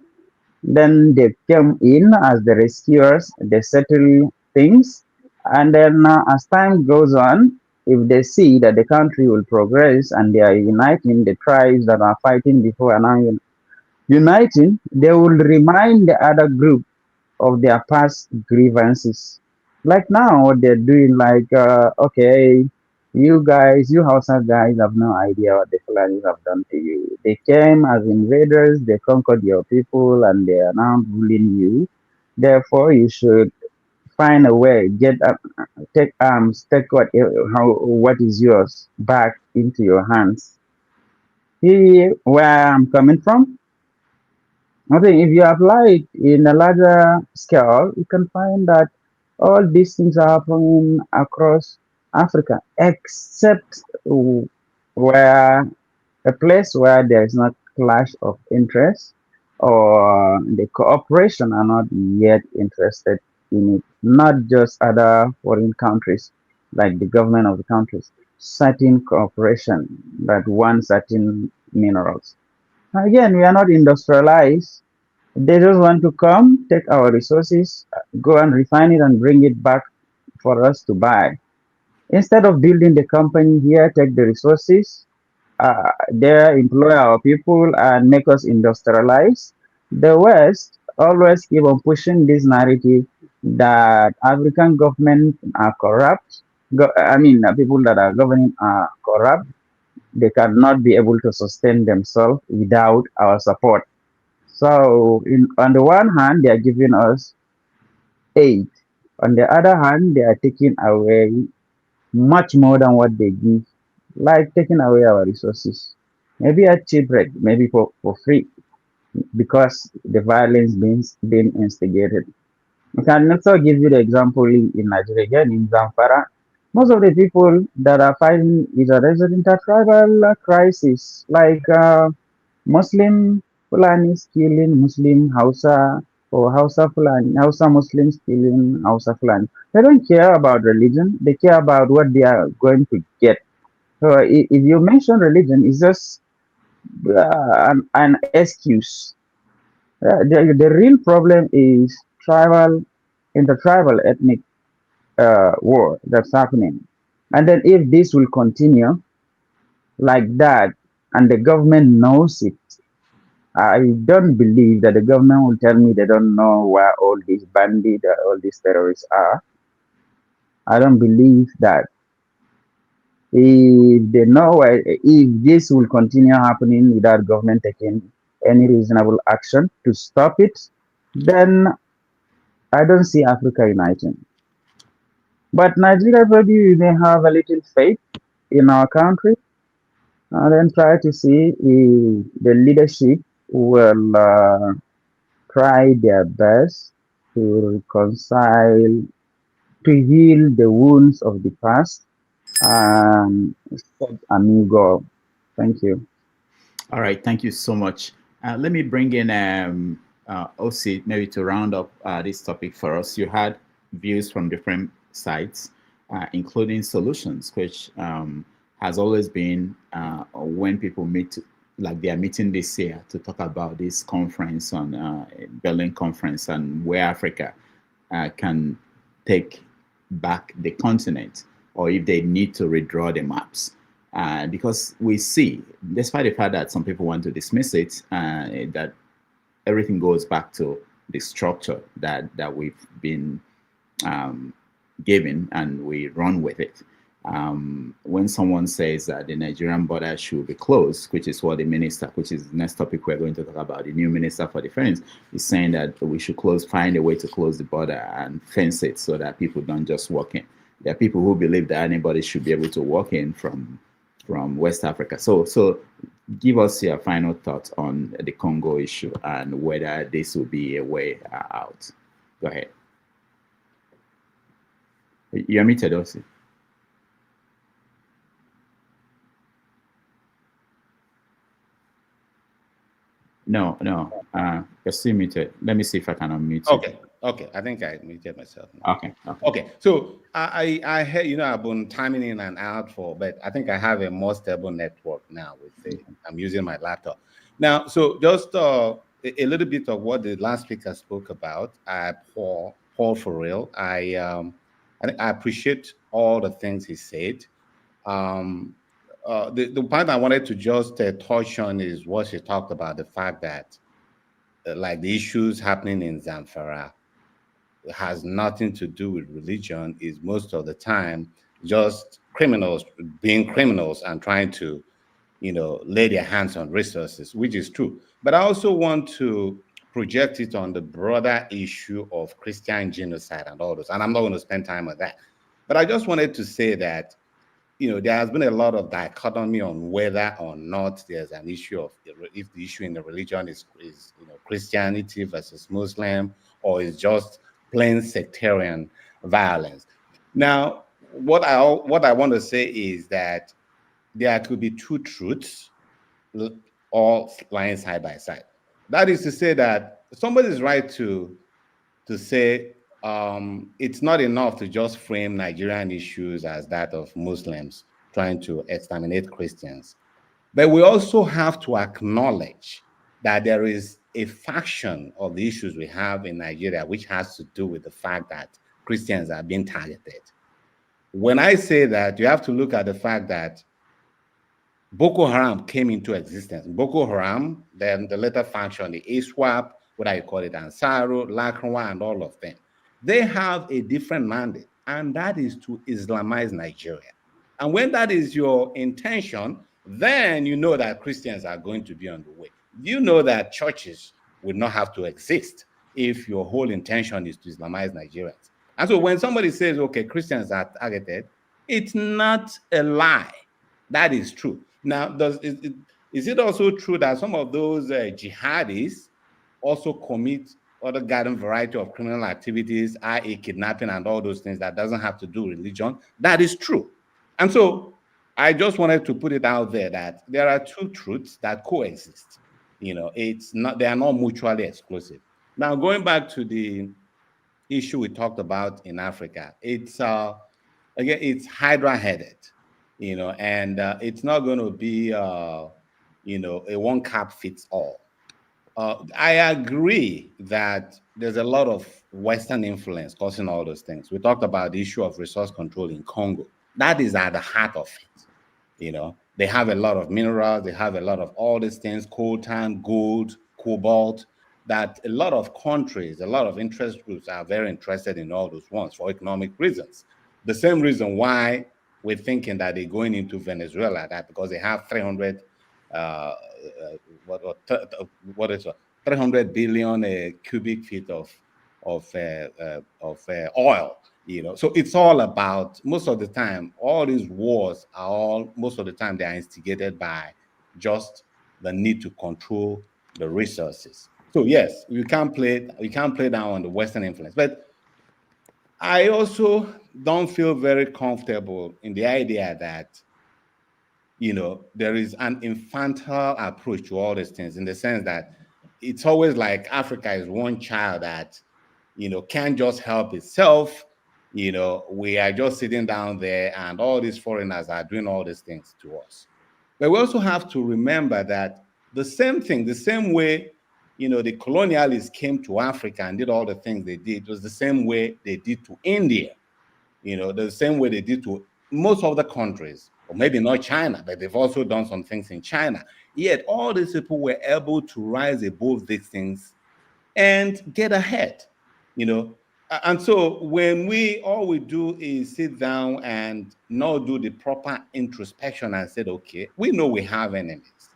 Then they come in as the rescuers. They settle things. And then as time goes on, if they see that the country will progress and they are uniting the tribes that are fighting before and now uniting, they will remind the other group of their past grievances. Like now, what they're doing, like, okay, you guys, you Hausa guys have no idea what the Fulanis have done to you. They came as invaders, they conquered your people, and they are now ruling you. Therefore, you should find a way, take arms, take what is yours back into your hands. Here, where I'm coming from, I think if you apply it in a larger scale, you can find that all these things are happening across Africa, except where a place where there is not clash of interest or the cooperation are not yet interested in it. Not just other foreign countries, like the government of the countries, certain cooperation that want certain minerals. Again, we are not industrialized. They just want to come, take our resources, go and refine it and bring it back for us to buy. Instead of building the company here, take the resources, there employ our people and make us industrialize. The West always keep on pushing this narrative that African governments are corrupt. People that are governing are corrupt. They cannot be able to sustain themselves without our support. So, on the one hand, they are giving us aid. On the other hand, they are taking away much more than what they give, like taking away our resources. Maybe at cheap rate, maybe for free, because the violence being instigated. I can also give you the example in Nigeria, again, in Zamfara. Most of the people that are fighting is a intertribal crisis, like Muslim Fulanis killing Muslim Hausa, or Hausa Fulani, Hausa Muslims killing Hausa Fulani. They don't care about religion, they care about what they are going to get. So if you mention religion, it's just an excuse. The real problem is intertribal ethnic war that's happening. And then if this will continue like that, and the government knows it, I don't believe that the government will tell me they don't know where all these bandits, all these terrorists are. I don't believe that. If they know, if this will continue happening without government taking any reasonable action to stop it, then I don't see Africa uniting. But Nigeria, maybe we may have a little faith in our country, and then try to see if the leadership will try their best to reconcile, to heal the wounds of the past, and set a new goal. Thank you. All right, thank you so much. Let me bring in OC maybe to round up this topic for us. You had views from different sides, including solutions, which has always been when people meet, like they are meeting this year to talk about this conference on Berlin conference and where Africa can take back the continent, or if they need to redraw the maps. Because we see, despite the fact that some people want to dismiss it, that everything goes back to the structure that we've been given, and we run with it. When someone says that the Nigerian border should be closed, which is what the minister, which is the next topic we're going to talk about, the new minister for defense, is saying that we should find a way to close the border and fence it so that people don't just walk in. There are people who believe that anybody should be able to walk in from West Africa. So give us your final thoughts on the Congo issue and whether this will be a way out. Go ahead. You're muted, Osi. No, you're still muted. Let me see if I can unmute you. Okay. I think I muted myself. Okay. So I heard, I've been timing in and out but I think I have a more stable network now. I'm using my laptop now. So just a little bit of what the last speaker spoke about. Paul for real. I appreciate all the things he said. The part I wanted to just touch on is what she talked about, the fact that like the issues happening in Zamfara has nothing to do with religion, is most of the time just criminals being criminals and trying to, lay their hands on resources, which is true. But I also want to project it on the broader issue of Christian genocide and all those. And I'm not going to spend time on that. But I just wanted to say that, there has been a lot of dichotomy on whether or not there's an issue of if the issue in the religion is Christianity versus Muslim, or is just plain sectarian violence. Now, what I want to say is that there could be two truths all lying side by side. That is to say that somebody's right to say it's not enough to just frame Nigerian issues as that of Muslims trying to exterminate Christians. But we also have to acknowledge that there is a faction of the issues we have in Nigeria which has to do with the fact that Christians are being targeted. When I say that, you have to look at the fact that Boko Haram came into existence. Boko Haram, then the later faction, the ISWAP, whether you call it Ansaru, Lakrawa, and all of them, they have a different mandate, and that is to Islamize Nigeria. And when that is your intention, then you know that Christians are going to be on the way. You know that churches would not have to exist if your whole intention is to Islamize Nigerians. And so when somebody says, okay, Christians are targeted, it's not a lie. That is true. Now, is it also true that some of those jihadis also commit other garden variety of criminal activities, i.e. kidnapping and all those things that doesn't have to do with religion? That is true. And so I just wanted to put it out there that there are two truths that coexist. It's not, they are not mutually exclusive. Now, going back to the issue we talked about in Africa, it's again, it's hydra-headed, and it's not going to be a one cap fits all. I agree that there's a lot of Western influence causing all those things. We talked about the issue of resource control in Congo. That is at the heart of it. They have a lot of minerals, they have a lot of all these things, coltan, gold, cobalt, that a lot of countries, a lot of interest groups are very interested in all those ones for economic reasons. The same reason why we're thinking that they're going into Venezuela, that because they have 300 billion cubic feet of oil. So it's all about, most of the time, all these wars are most of the time they are instigated by just the need to control the resources. So yes, we can't play down on the Western influence, but I also don't feel very comfortable in the idea that, there is an infantile approach to all these things, in the sense that it's always like Africa is one child that, can't just help itself. We are just sitting down there and all these foreigners are doing all these things to us. But we also have to remember that the same thing, the same way, the colonialists came to Africa and did all the things they did, was the same way they did to India. The same way they did to most of the countries, or maybe not China, but they've also done some things in China. Yet all these people were able to rise above these things and get ahead, And so when all we do is sit down and not do the proper introspection and said, okay, we know we have enemies,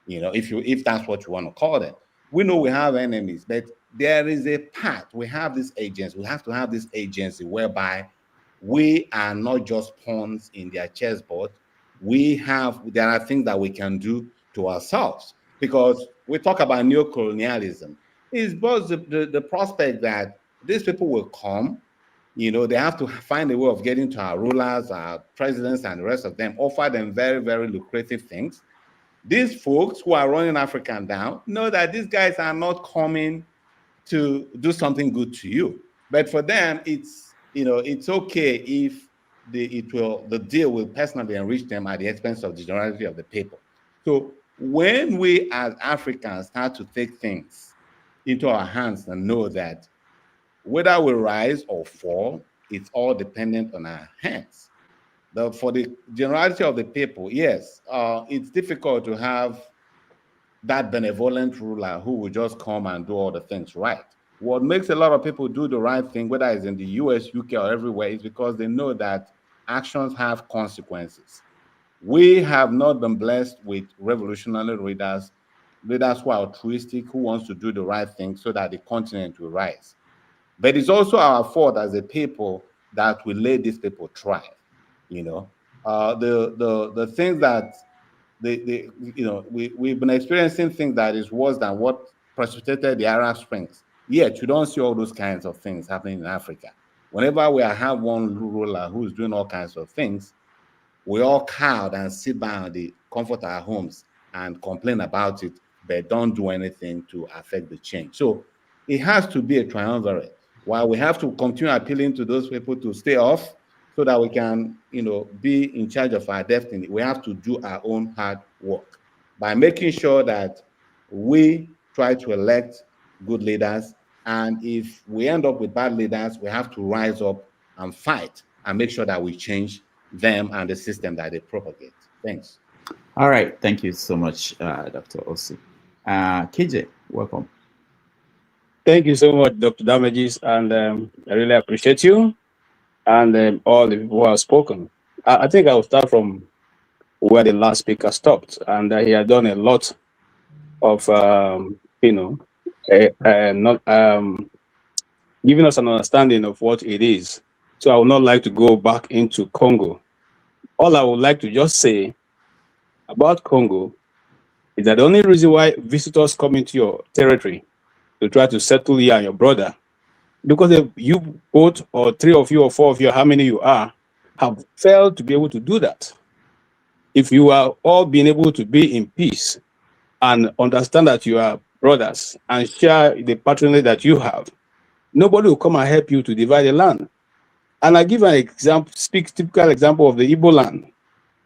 if that's what you want to call them. We know we have enemies, but there is a path. We have this agency. We have to have this agency whereby we are not just pawns in their chessboard. There are things that we can do to ourselves, because we talk about neocolonialism. It's both the prospect that these people will come, they have to find a way of getting to our rulers, our presidents, and the rest of them, offer them very, very lucrative things. These folks who are running Africa down know that these guys are not coming to do something good to you. But for them, it's okay if the deal will personally enrich them at the expense of the generality of the people. So when we as Africans start to take things into our hands and know that whether we rise or fall, it's all dependent on our hands. For the generality of the people, yes, it's difficult to have that benevolent ruler who will just come and do all the things right. What makes a lot of people do the right thing, whether it's in the US, UK, or everywhere, is because they know that actions have consequences. We have not been blessed with revolutionary leaders who are altruistic, who wants to do the right thing so that the continent will rise. But it's also our fault as a people that we let these people thrive. The things that we've been experiencing things that is worse than what precipitated the Arab Springs. Yet you don't see all those kinds of things happening in Africa. Whenever we have one ruler who's doing all kinds of things, we all cowed and sit down in the comfort of our homes and complain about it, but don't do anything to affect the change. So it has to be a triumvirate. While we have to continue appealing to those people to stay off so that we can, be in charge of our destiny, we have to do our own hard work by making sure that we try to elect good leaders. And if we end up with bad leaders, we have to rise up and fight and make sure that we change them and the system that they propagate. Thanks. All right. Thank you so much, Dr. Osi. KJ, welcome. Thank you so much, Dr. Damages, and I really appreciate you and all the people who have spoken. I think I will start from where the last speaker stopped, and he had done a lot of, not giving us an understanding of what it is. So I would not like to go back into Congo. All I would like to just say about Congo is that the only reason why visitors come into your territory to try to settle you and your brother, because if you both or three of you or four of you, how many you are, have failed to be able to do that. If you are all being able to be in peace and understand that you are brothers and share the patronage that you have, nobody will come and help you to divide the land. And I give an example, typical example of the Igbo land.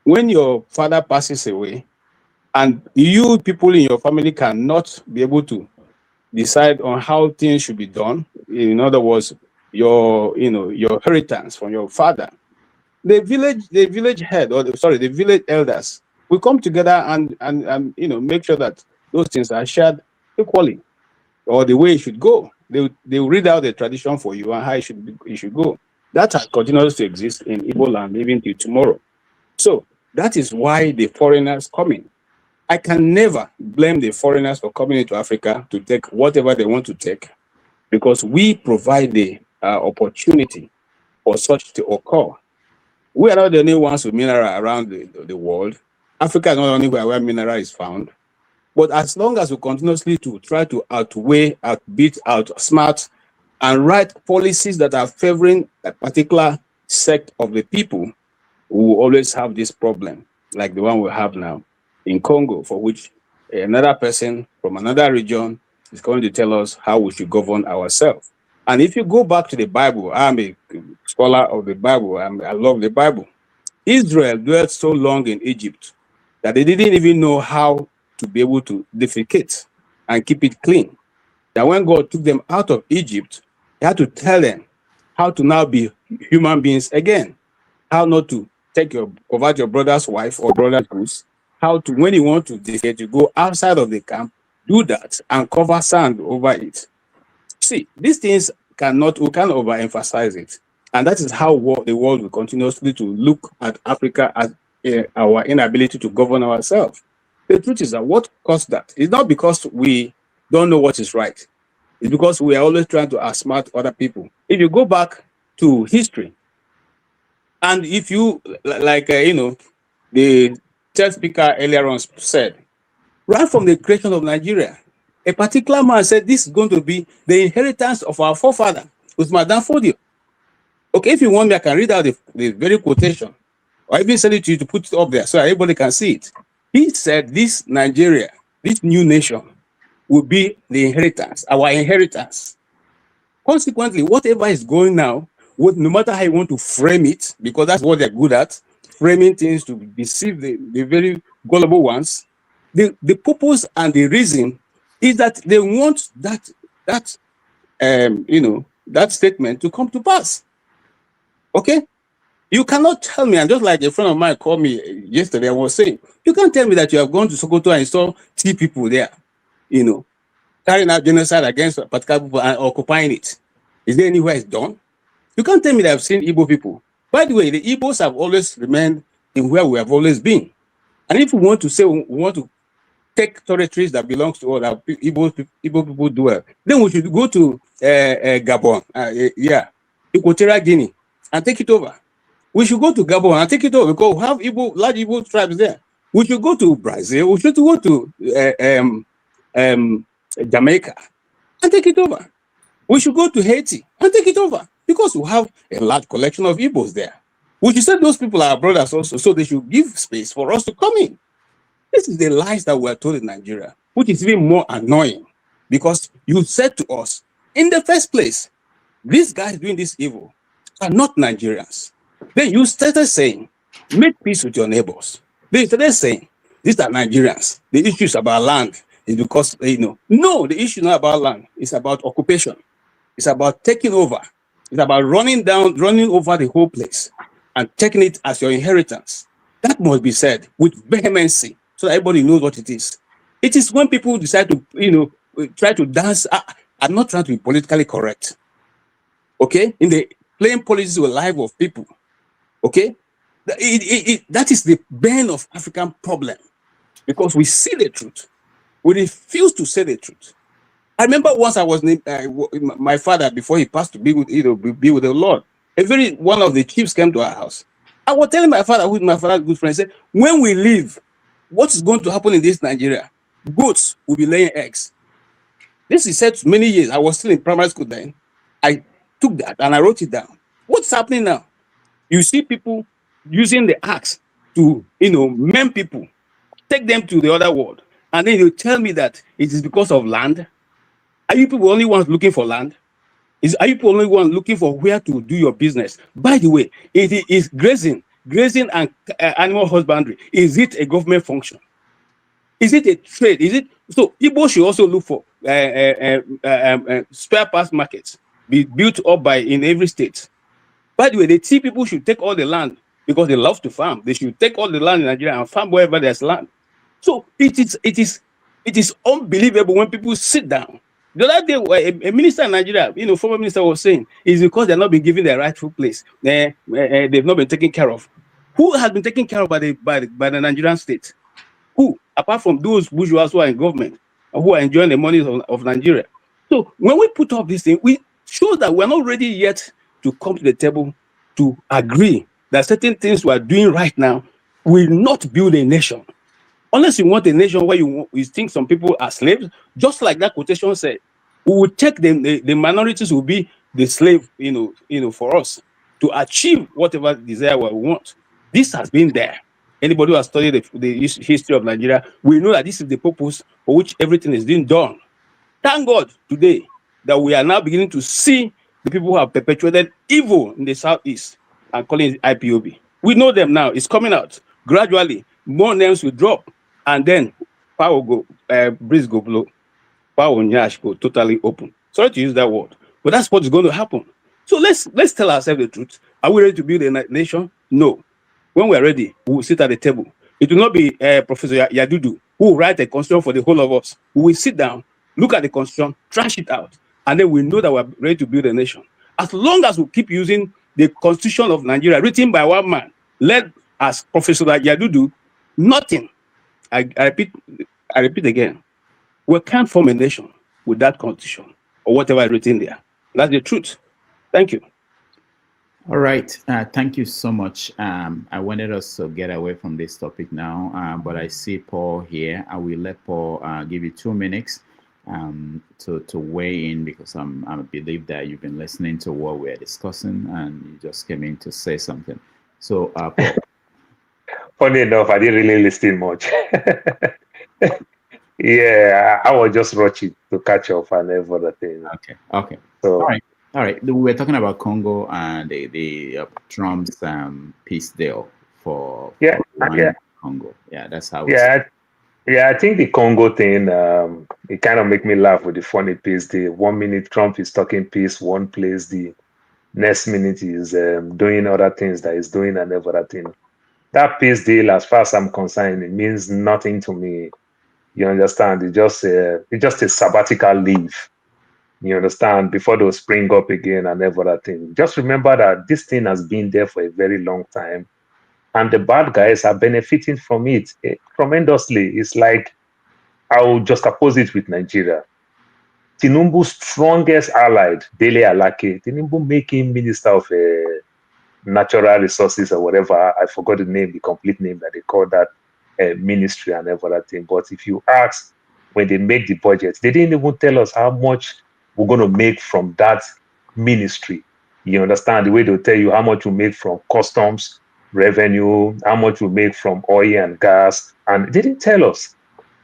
When your father passes away and you people in your family cannot be able to decide on how things should be done, in other words, your inheritance from your father, the village head, or the village elders will come together and make sure that those things are shared equally, or the way it should go. They will read out the tradition for you and how it should go. That continues to exist in Igbo land even till tomorrow. So that is why the foreigners come in. I can never blame the foreigners for coming into Africa to take whatever they want to take, because we provide the opportunity for such to occur. We are not the only ones with mineral around the world. Africa is not only where mineral is found. But as long as we continuously to try to outweigh, outbeat, outsmart, and write policies that are favoring a particular sect of the people, we will always have this problem. like the one we have now in Congo, for which another person from another region is going to tell us how we should govern ourselves. And if you go back to the Bible, I'm a scholar of the Bible, I love the Bible. Israel dwelt so long in Egypt that they didn't even know how to be able to defecate and keep it clean. That when God took them out of Egypt, he had to tell them how to now be human beings again, how not to covet your brother's wife or brother's goods, how to, when you want to defecate, you go outside of the camp, do that, and cover sand over it. See, these things we can't overemphasize it. And that is how the world will continuously to look at Africa as our inability to govern ourselves. The truth is that what caused that is not because we don't know what is right. It's because we are always trying to outsmart other people. If you go back to history, and if you, the third speaker earlier on said, right from the creation of Nigeria, a particular man said this is going to be the inheritance of our forefather, Usman Dan Fodio. Okay, if you want me, I can read out the very quotation, or even send it to you to put it up there so everybody can see it. He said this Nigeria, this new nation, will be the inheritance, our inheritance. Consequently, whatever is going now, no matter how you want to frame it, because that's what they're good at, framing things to deceive the very gullible ones, the purpose and the reason is that they want that statement to come to pass. Okay? You cannot tell me, and just like a friend of mine called me yesterday, I was saying, you can't tell me that you have gone to Sokoto and saw 3 people there, carrying out genocide against a particular people and occupying it. Is there anywhere it's done? You can't tell me that I've seen Igbo people. By the way, the Igbos have always remained in where we have always been. And if we want to say we want to take territories that belongs to all that Igbo people dwell, then we should go to Gabon, Equatorial Guinea, and take it over. We should go to Gabon and take it over because we have large Igbo tribes there. We should go to Brazil. We should go to Jamaica and take it over. We should go to Haiti and take it over because we have a large collection of Igbos there. We should say those people are our brothers also, so they should give space for us to come in. This is the lies that we are told in Nigeria, which is even more annoying because you said to us, in the first place, these guys doing this evil are not Nigerians. Then you started saying, make peace with your neighbors. They started saying, these are Nigerians. The issue is about land. Is because, no, the issue is not about land. It's about occupation. It's about taking over. It's about running over the whole place and taking it as your inheritance. That must be said with vehemency so that everybody knows what it is. It is when people decide to, try to dance. I'm not trying to be politically correct. Okay? In the playing politics with the life of people. Okay? That is the bane of African problem because we see the truth. We refuse to say the truth. I remember once I was my father before he passed to be with the Lord. One of the chiefs came to our house. I was telling my father, who is my father's good friend, said, when we leave, what is going to happen in this Nigeria? Goats will be laying eggs. This is said many years. I was still in primary school then. I took that and I wrote it down. What's happening now? You see people using the axe to, maim people, take them to the other world. And then you tell me that it is because of land. Are you people only ones looking for land? Are you people only ones looking for where to do your business? By the way, it is grazing and animal husbandry. Is it a government function? Is it a trade? Is it so? Igbo should also look for spare parts markets be built up in every state. By the way, the T people should take all the land because they love to farm. They should take all the land in Nigeria and farm wherever there's land. So it is unbelievable when people sit down. The other day, a minister in Nigeria, former minister was saying, is because they're not been given their rightful place. They've not been taken care of. Who has been taken care of by the Nigerian state? Who, apart from those bourgeois who are in government, who are enjoying the money of Nigeria? So when we put up this thing, we show that we're not ready yet to come to the table to agree that certain things we are doing right now will not build a nation. Unless you want a nation where you think some people are slaves, just like that quotation said, we will take them, the minorities will be the slave, for us to achieve whatever desire we want. This has been there. Anybody who has studied the history of Nigeria, we know that this is the purpose for which everything is being done. Thank God today that we are now beginning to see the people who have perpetuated evil in the Southeast and calling it IPOB. We know them now. It's coming out gradually. More names will drop, and then power go, breeze go blow, power nyash go totally open. Sorry to use that word, but that's what is going to happen. So let's tell ourselves the truth. Are we ready to build a nation? No. When we're ready, we will sit at the table. It will not be Professor Yadudu who will write a constitution for the whole of us. We will sit down, look at the constitution, trash it out, and then we know that we're ready to build a nation. As long as we keep using the constitution of Nigeria written by one man, led as Professor Yadudu, nothing. I repeat again, we can't form a nation with that constitution or whatever is written there. That's the truth. Thank you. All right. Thank you so much. I wanted us to get away from this topic now, but I see Paul here. I will let Paul give you 2 minutes to weigh in, because I believe that you've been listening to what we're discussing and you just came in to say something. So, Paul. Funny enough, I didn't really listen much. Yeah, I was just rushing to catch up and every other thing. Okay. So, All right. We were talking about Congo and the Trump's peace deal for Congo. Yeah, that's how. I think the Congo thing, it kind of make me laugh with the funny peace deal. 1 minute Trump is talking peace, one place, the next minute is doing other things that he's doing and every other thing. That peace deal, as far as I'm concerned, it means nothing to me. You understand? It's just a sabbatical leave. You understand? Before they'll spring up again and every other thing. Just remember that this thing has been there for a very long time, and the bad guys are benefiting from it tremendously. It's like, I'll just oppose it with Nigeria. Tinubu's strongest allied, Dele Alake, Tinubu make him Minister of Natural Resources or whatever. I forgot the complete name that they call that ministry and every other thing. But if you ask, when they make the budget, they didn't even tell us how much we're going to make from that ministry. You understand? The way they'll tell you how much we make from customs revenue, how much we make from oil and gas, and they didn't tell us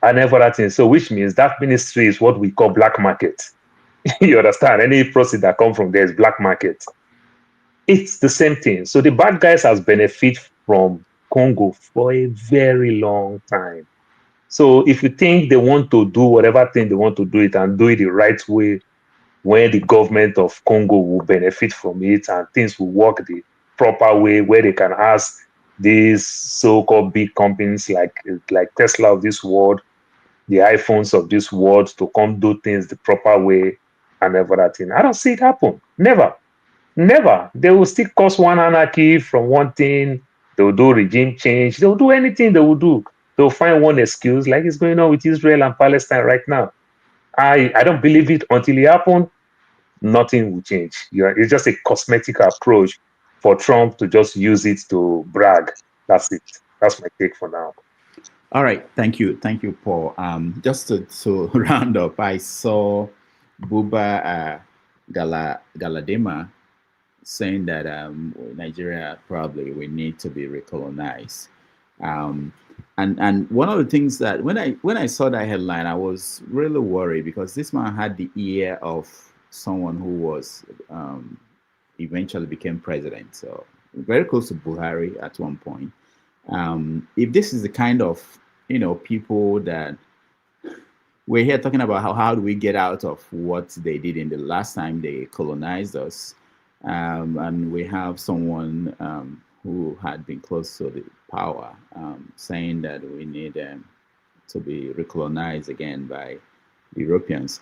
and every other thing. So which means that ministry is what we call black market. You understand? Any proceeds that come from there is black market. It's the same thing. So the bad guys has benefit from Congo for a very long time. So if you think they want to do whatever thing they want to do it and do it the right way, where the government of Congo will benefit from it and things will work the proper way, where they can ask these so-called big companies like Tesla of this world, the iPhones of this world, to come do things the proper way and everything. I don't see it happen. Never. They will still cause one anarchy from one thing. They'll do regime change. They'll do anything they will do. They'll find one excuse, like it's going on with Israel and Palestine right now. I don't believe it until it happens. Nothing will change. It's just a cosmetic approach for Trump to just use it to brag. That's it. That's my take for now. All right. Thank you, Paul. Just to round up, I saw Buba Galadima saying that Nigeria probably will need to be recolonized. And one of the things that when I saw that headline, I was really worried, because this man had the ear of someone who was eventually became president, so very close to Buhari at one point. If this is the kind of people that we're here talking about, how do we get out of what they did in the last time they colonized us, and we have someone who had been close to the power saying that we need to be recolonized again by the Europeans.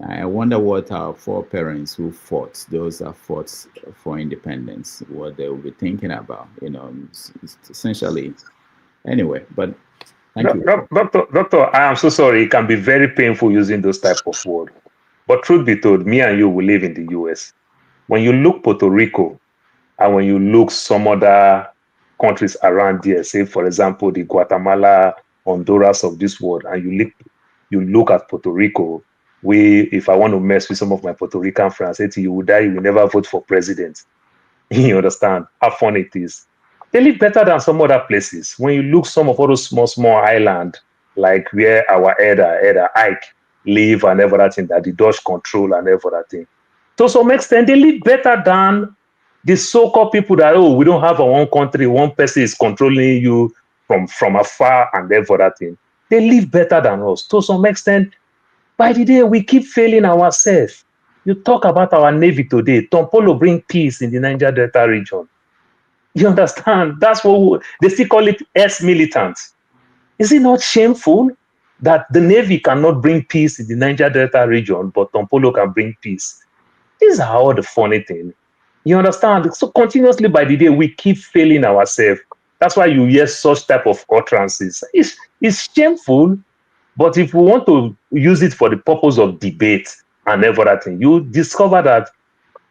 I wonder what our foreparents who fought, those that fought for independence, what they will be thinking about, essentially. Anyway, but thank you. Doctor, I am so sorry. It can be very painful using those type of words. But truth be told, me and you will live in the US. When you look Puerto Rico, and when you look some other countries around there, say, for example, the Guatemala, Honduras of this world, and you look at Puerto Rico, if I want to mess with some of my Puerto Rican friends, say to you, you will never vote for president. You understand how fun it is. They live better than some other places. When you look some of all those small islands, like where our elder Ike live and everything that the Dutch control and everything. To some extent, they live better than the so-called people that, oh, we don't have our own country, one person is controlling you from afar and everything. They live better than us. To some extent, by the day, we keep failing ourselves. You talk about our Navy today. Tompolo bring peace in the Niger Delta region. You understand? That's what they still call it ex-militants. Is it not shameful that the Navy cannot bring peace in the Niger Delta region, but Tompolo can bring peace? These are all the funny things. You understand? So continuously by the day, we keep failing ourselves. That's why you hear such type of utterances. It's shameful, but if we want to use it for the purpose of debate and everything, you discover that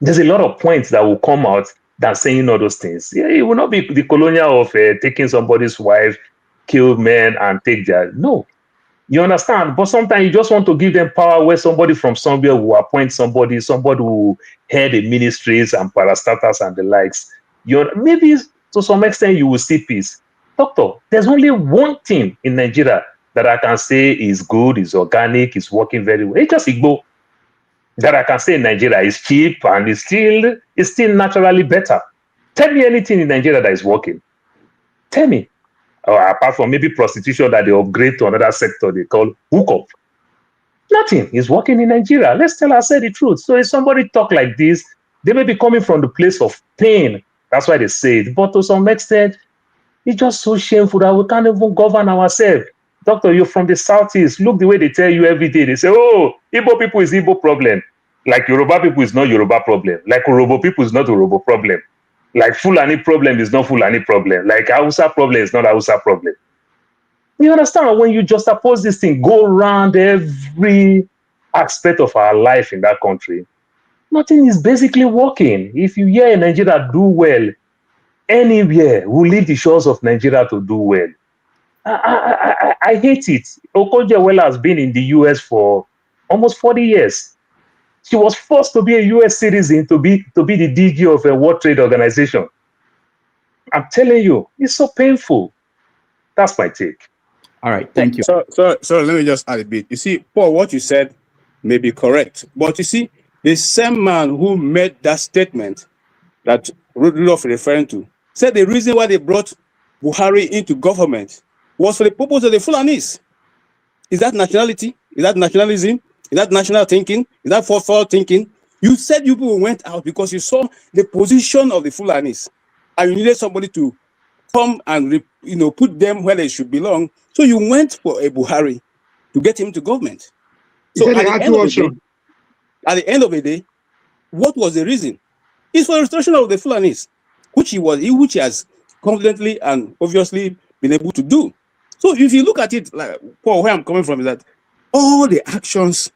there's a lot of points that will come out than saying all those things. Yeah, it will not be the colonial of taking somebody's wife, kill men, and take their... No. You understand? But sometimes you just want to give them power where somebody from somewhere will appoint somebody who head the ministries and parastatals and the likes. Maybe to some extent you will see peace. Doctor, there's only one thing in Nigeria that I can say is good, is organic, is working very well. It's just Igbo. That I can say in Nigeria is cheap and is still naturally better. Tell me anything in Nigeria that is working. Tell me. Apart from maybe prostitution that they upgrade to another sector they call hookup. Nothing is working in Nigeria. Let's tell ourselves the truth. So if somebody talk like this, they may be coming from the place of pain. That's why they say it. But to some extent, it's just so shameful that we can't even govern ourselves. Doctor, you're from the Southeast. Look the way they tell you every day. They say, oh, Igbo people is Igbo problem. Like Yoruba people is not Yoruba problem. Like Urobo people is not Urobo problem. Like Fulani problem is not Fulani problem. Like Hausa problem is not Hausa problem. You understand? When you just oppose this thing, go around every aspect of our life in that country, nothing is basically working. If you hear Nigeria do well, anywhere will leave the shores of Nigeria to do well. I hate it. Okonjo-Iweala has been in the US for almost 40 years. She was forced to be a US citizen to be the DG of a World Trade Organization. I'm telling you, it's so painful. That's my take. All right, thank you. So let me just add a bit. You see, Paul, what you said may be correct, but you see, the same man who made that statement that Rudolph referring to said the reason why they brought Buhari into government was for the purpose of the Fulanis. Is that nationality? Is that nationalism? Is that national thinking? Is that forward thinking? You said you people went out because you saw the position of the Fulanis and you needed somebody to come and put them where they should belong. So you went for a Buhari to get him to government. So at the end of the day, what was the reason? It's for the restoration of the Fulanis, which he has confidently and obviously been able to do. So if you look at it, like Paul, where I'm coming from is that all the actions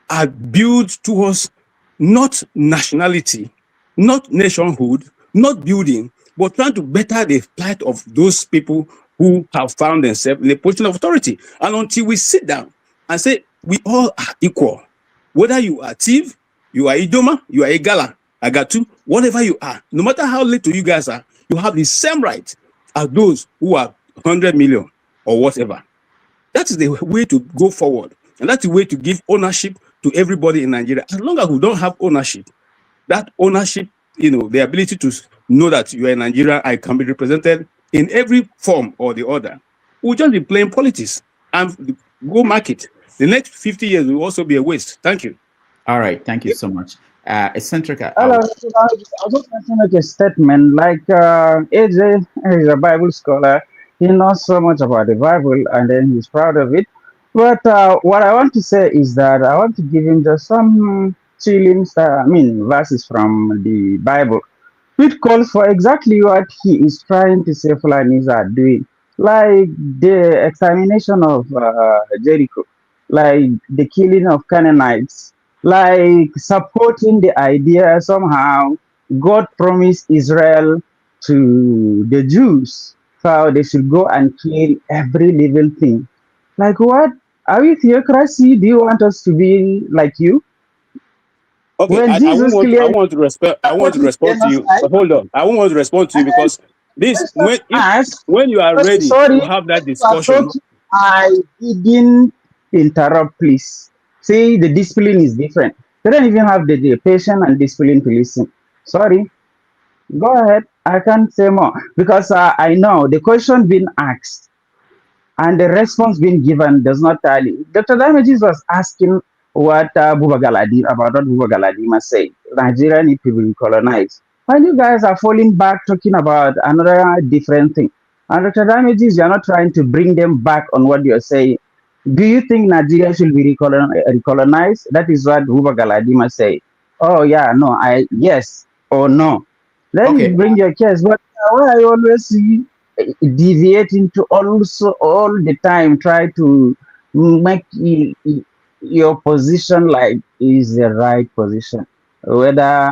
are built towards not nationality, not nationhood, not building, but trying to better the plight of those people who have found themselves in a position of authority. And until we sit down and say, we all are equal, whether you are Tiv, you are Idoma, you are Igala, Agatu, whatever you are, no matter how little you guys are, you have the same right as those who are 100 million or whatever. That is the way to go forward. And that's the way to give ownership to everybody in Nigeria. As long as we don't have ownership, that ownership, the ability to know that you are in Nigeria, I can be represented in every form or the other, we'll just be playing politics and go market. The next 50 years will also be a waste. Thank you. All right. Thank you so much. Eccentrica. I just want to make a statement. Like AJ is a Bible scholar. He knows so much about the Bible and then he's proud of it. But what I want to say is that I want to give him just some verses from the Bible, which calls for exactly what he is trying to say Fulanis are doing, like the extermination of Jericho, like the killing of Canaanites, like supporting the idea somehow God promised Israel to the Jews, so they should go and kill every living thing. Like what? Are we theocracy? Do you want us to be like you? Okay, when I want to respond to you. But hold on. I won't want to respond to you because This when you are ready sorry, to have that when you are discussion. talking, I didn't interrupt, please. See, the discipline is different. They don't even have the patience and discipline to listen. Sorry. Go ahead. I can't say more because I know the question being asked and the response being given does not tally. Dr. Damages was asking what Buba Galadima about what Buba Galadima said. Nigeria need to be colonized. While you guys are falling back talking about another different thing. And Dr. Damages, you're not trying to bring them back on what you're saying. Do you think Nigeria should be recolonized? That is what Buba Galadima said. Oh yeah, no, yes or no. Then you Okay. bring your case. But why I always see deviating to also all the time try to make your position like is the right position. Whether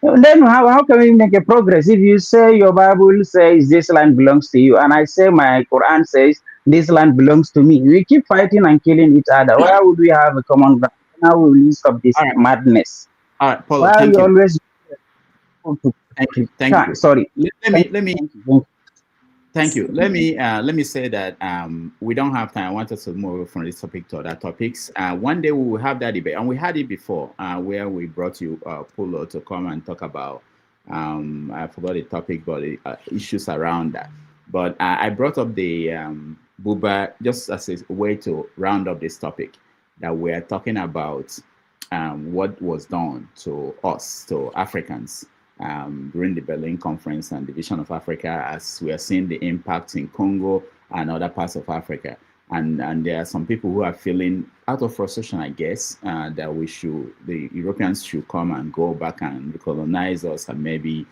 then how can we make a progress if you say your Bible says this land belongs to you and I say my Quran says this land belongs to me? We keep fighting and killing each other. Why would we have a common ground? How will we stop this madness? All right, Paulo, Why are thank you you. always Thank you. sorry? Thank you. Let me say that we don't have time. I want us to move from this topic to other topics. One day we will have that debate, and we had it before, where we brought you Paulo to come and talk about. I forgot the topic, but the issues around that. But I brought up the Buba just as a way to round up this topic that we are talking about. What was done to us, to Africans, during the Berlin Conference and the Vision of Africa, as we are seeing the impact in Congo and other parts of Africa. And there are some people who are feeling out of frustration, I guess, that the Europeans should come and go back and colonize us and maybe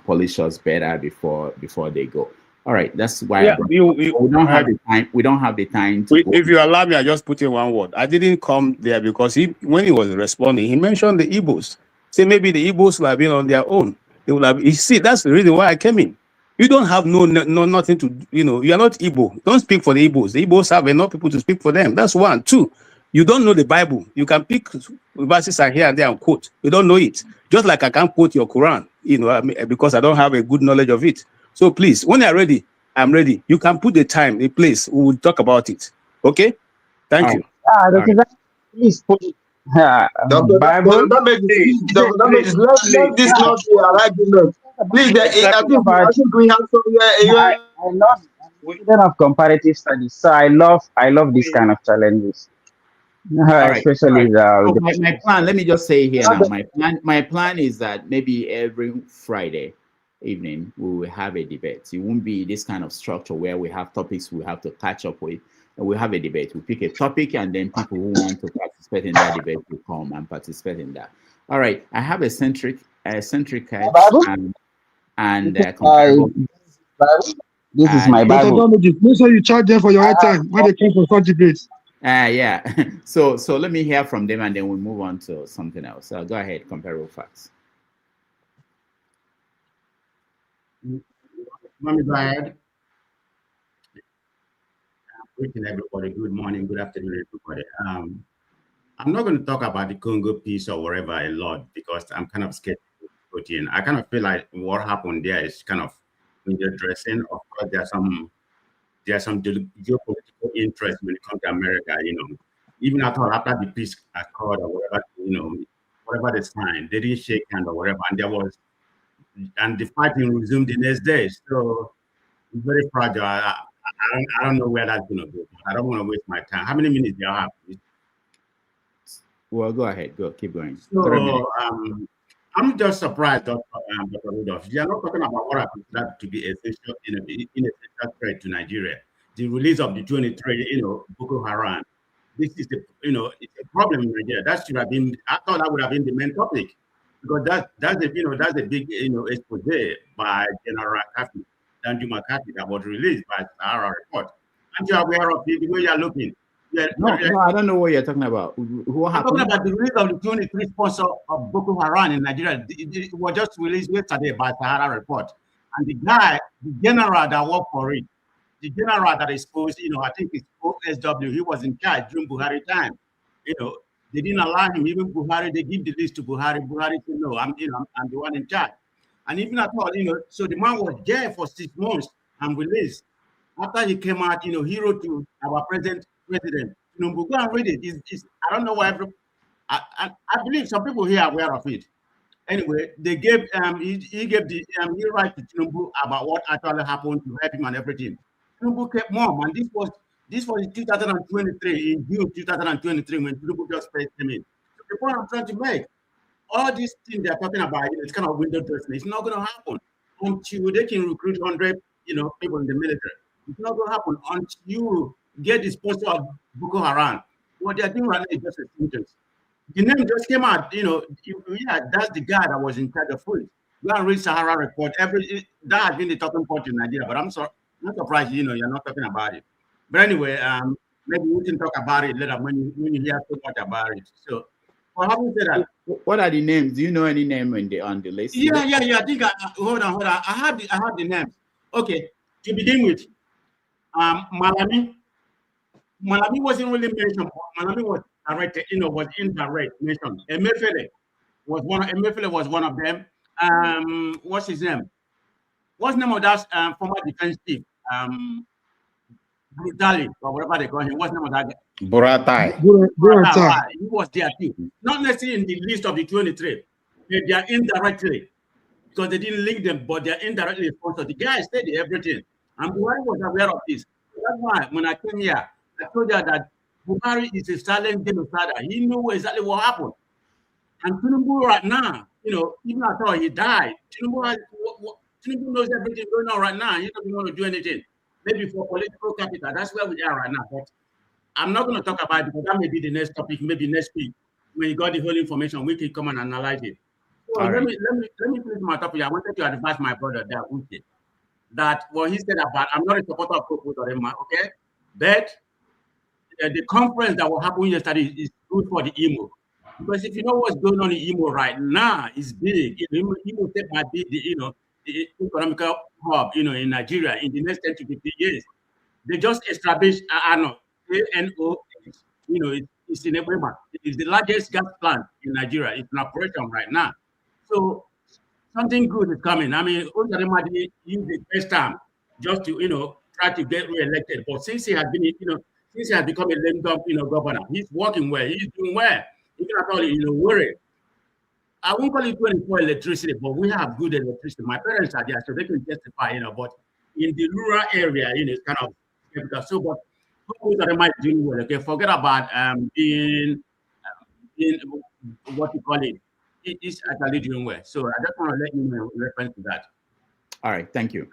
polish us better before they go. All right, that's why we don't have the time. We don't have the time to go. If you allow me, I just put in one word. I didn't come there because when he was responding, he mentioned the Igbos. Say maybe the Igbos will have been on their own. They will have. You see, that's the reason why I came in. You don't have nothing to. You are not Igbo. Don't speak for the Igbos. The Igbos have enough people to speak for them. That's one. Two, you don't know the Bible. You can pick verses here and there and quote. You don't know it. Just like I can't quote your Quran. Because I don't have a good knowledge of it. So please, when you're ready, I'm ready. You can put the time, the place. We will talk about it. Okay? Thank you. Please put Bible. Let this not be an argument. Please, I think we have some. I love student of comparative studies, so I love this kind of challenges. Especially my plan. Let me just say here now. My plan is that maybe every Friday evening we will have a debate. It won't be this kind of structure where we have topics we have to catch up with, and we have a debate. We pick a topic, and then people who want to participate in that debate will come and participate in that. All right, I have a centric and this is my Bible. Make sure you charge them for your airtime when they come for such debates. Yeah. So let me hear from them, and then we move on to something else. So go ahead, comparable facts. Let me go ahead. Greeting everybody. Good morning, good afternoon, everybody. I'm not going to talk about the Congo piece or wherever a lot because I'm kind of scared to put in. I kind of feel like what happened there is kind of dressing. Of course, there's some geopolitical interest when it comes to America. Even after the peace accord or whatever, whatever they signed, they didn't shake hands or whatever, and the fighting resumed the next day. So it's very fragile. I don't know where that's going to go. I don't want to waste my time. How many minutes do you have? Well, go ahead. Keep going. So I'm just surprised, Dr. Rudolph. You are not talking about what I consider to be essential, essential threat to Nigeria. The release of the 23, Boko Haram. This is it's a problem in Nigeria. That should have been. I thought that would have been the main topic because that's a big expose by General Kathy. Danju McCarthy that was released by our report. Aren't you aware of the way you're looking? No, I don't know what you're talking about. What happened? Talking about the release of the 23 sponsor of Boko Haram in Nigeria. It was just released yesterday by Sahara report. And the general that worked for it, the general that exposed, I think it's OSW, he was in charge during Buhari time. They didn't allow him, even Buhari, they give the list to Buhari. Buhari said, no, I'm the one in charge. And even at all, so the man was there for 6 months and released. After he came out, he wrote to our present president. Go and read it. I don't know why. I believe some people here are aware of it. Anyway, they gave he gave the he write to Tinubu about what actually happened to help him and everything. Tinubu kept mum, and this was in 2023, in June 2023, when Tinubu just pressed him in. So the point I'm trying to make, all these things they're talking about, it's kind of window dressing. It's not going to happen until they can recruit 100, people in the military. It's not going to happen until you get the sponsor of Boko Haram. What they're doing right now is just a sentence. The name just came out, yeah, that's the guy that was in charge of food. Go and read Sahara report. That has been the talking point in Nigeria, but I'm sorry, not surprised, you're not talking about it. But anyway, maybe we can talk about it later when you hear so much about it. So, well, having said that, what are the names? Do you know any name on the list? Yeah. I think hold on. I have the names. Okay, to begin with, Malami wasn't really mentioned. Malami was direct, was indirect mentioned. Emefiele was one of them. What's his name? What's the name of that former defense chief? Brutali, or whatever they call him. What's the name of that guy? Buratai. Buratai. He was there too. Not necessarily in the list of the 23. They are indirectly, because they didn't link them, but they're indirectly sponsored. The guy said everything. And Buhari was aware of this. That's why when I came here, I told you that Buhari is a silent genocider. He knew exactly what happened. And Tinubu right now, even after he died, Tinubu knows everything going on right now. He doesn't want to do anything. Maybe for political capital, that's where we are right now. But I'm not going to talk about it because that may be the next topic, maybe next week. When you got the whole information, we can come and analyze it. So let me finish my topic. I wanted to advise my brother that what he said about, I'm not a supporter of Okotorema, okay? But the conference that will happen yesterday is good for the Imo. Because if you know what's going on in Imo right now, it's big. Imo State might be the economical hub, in Nigeria in the next 10 to 15 years. They just established ANO, it's in Ebema. It is the largest gas plant in Nigeria. It's in operation right now. So something good is coming. I mean, Okotorema used the first time just to, try to get re-elected. But since he has been, since he has become a lame dog, governor, he's working well. He's doing well. Even at all, worry. I won't call it 24 electricity, but we have good electricity. My parents are there, so they can testify, but in the rural area, it's kind of difficult. So, but they might do well. Okay, forget about being what you call it. It is actually doing well. So I just want to let you know in reference to that. All right, thank you.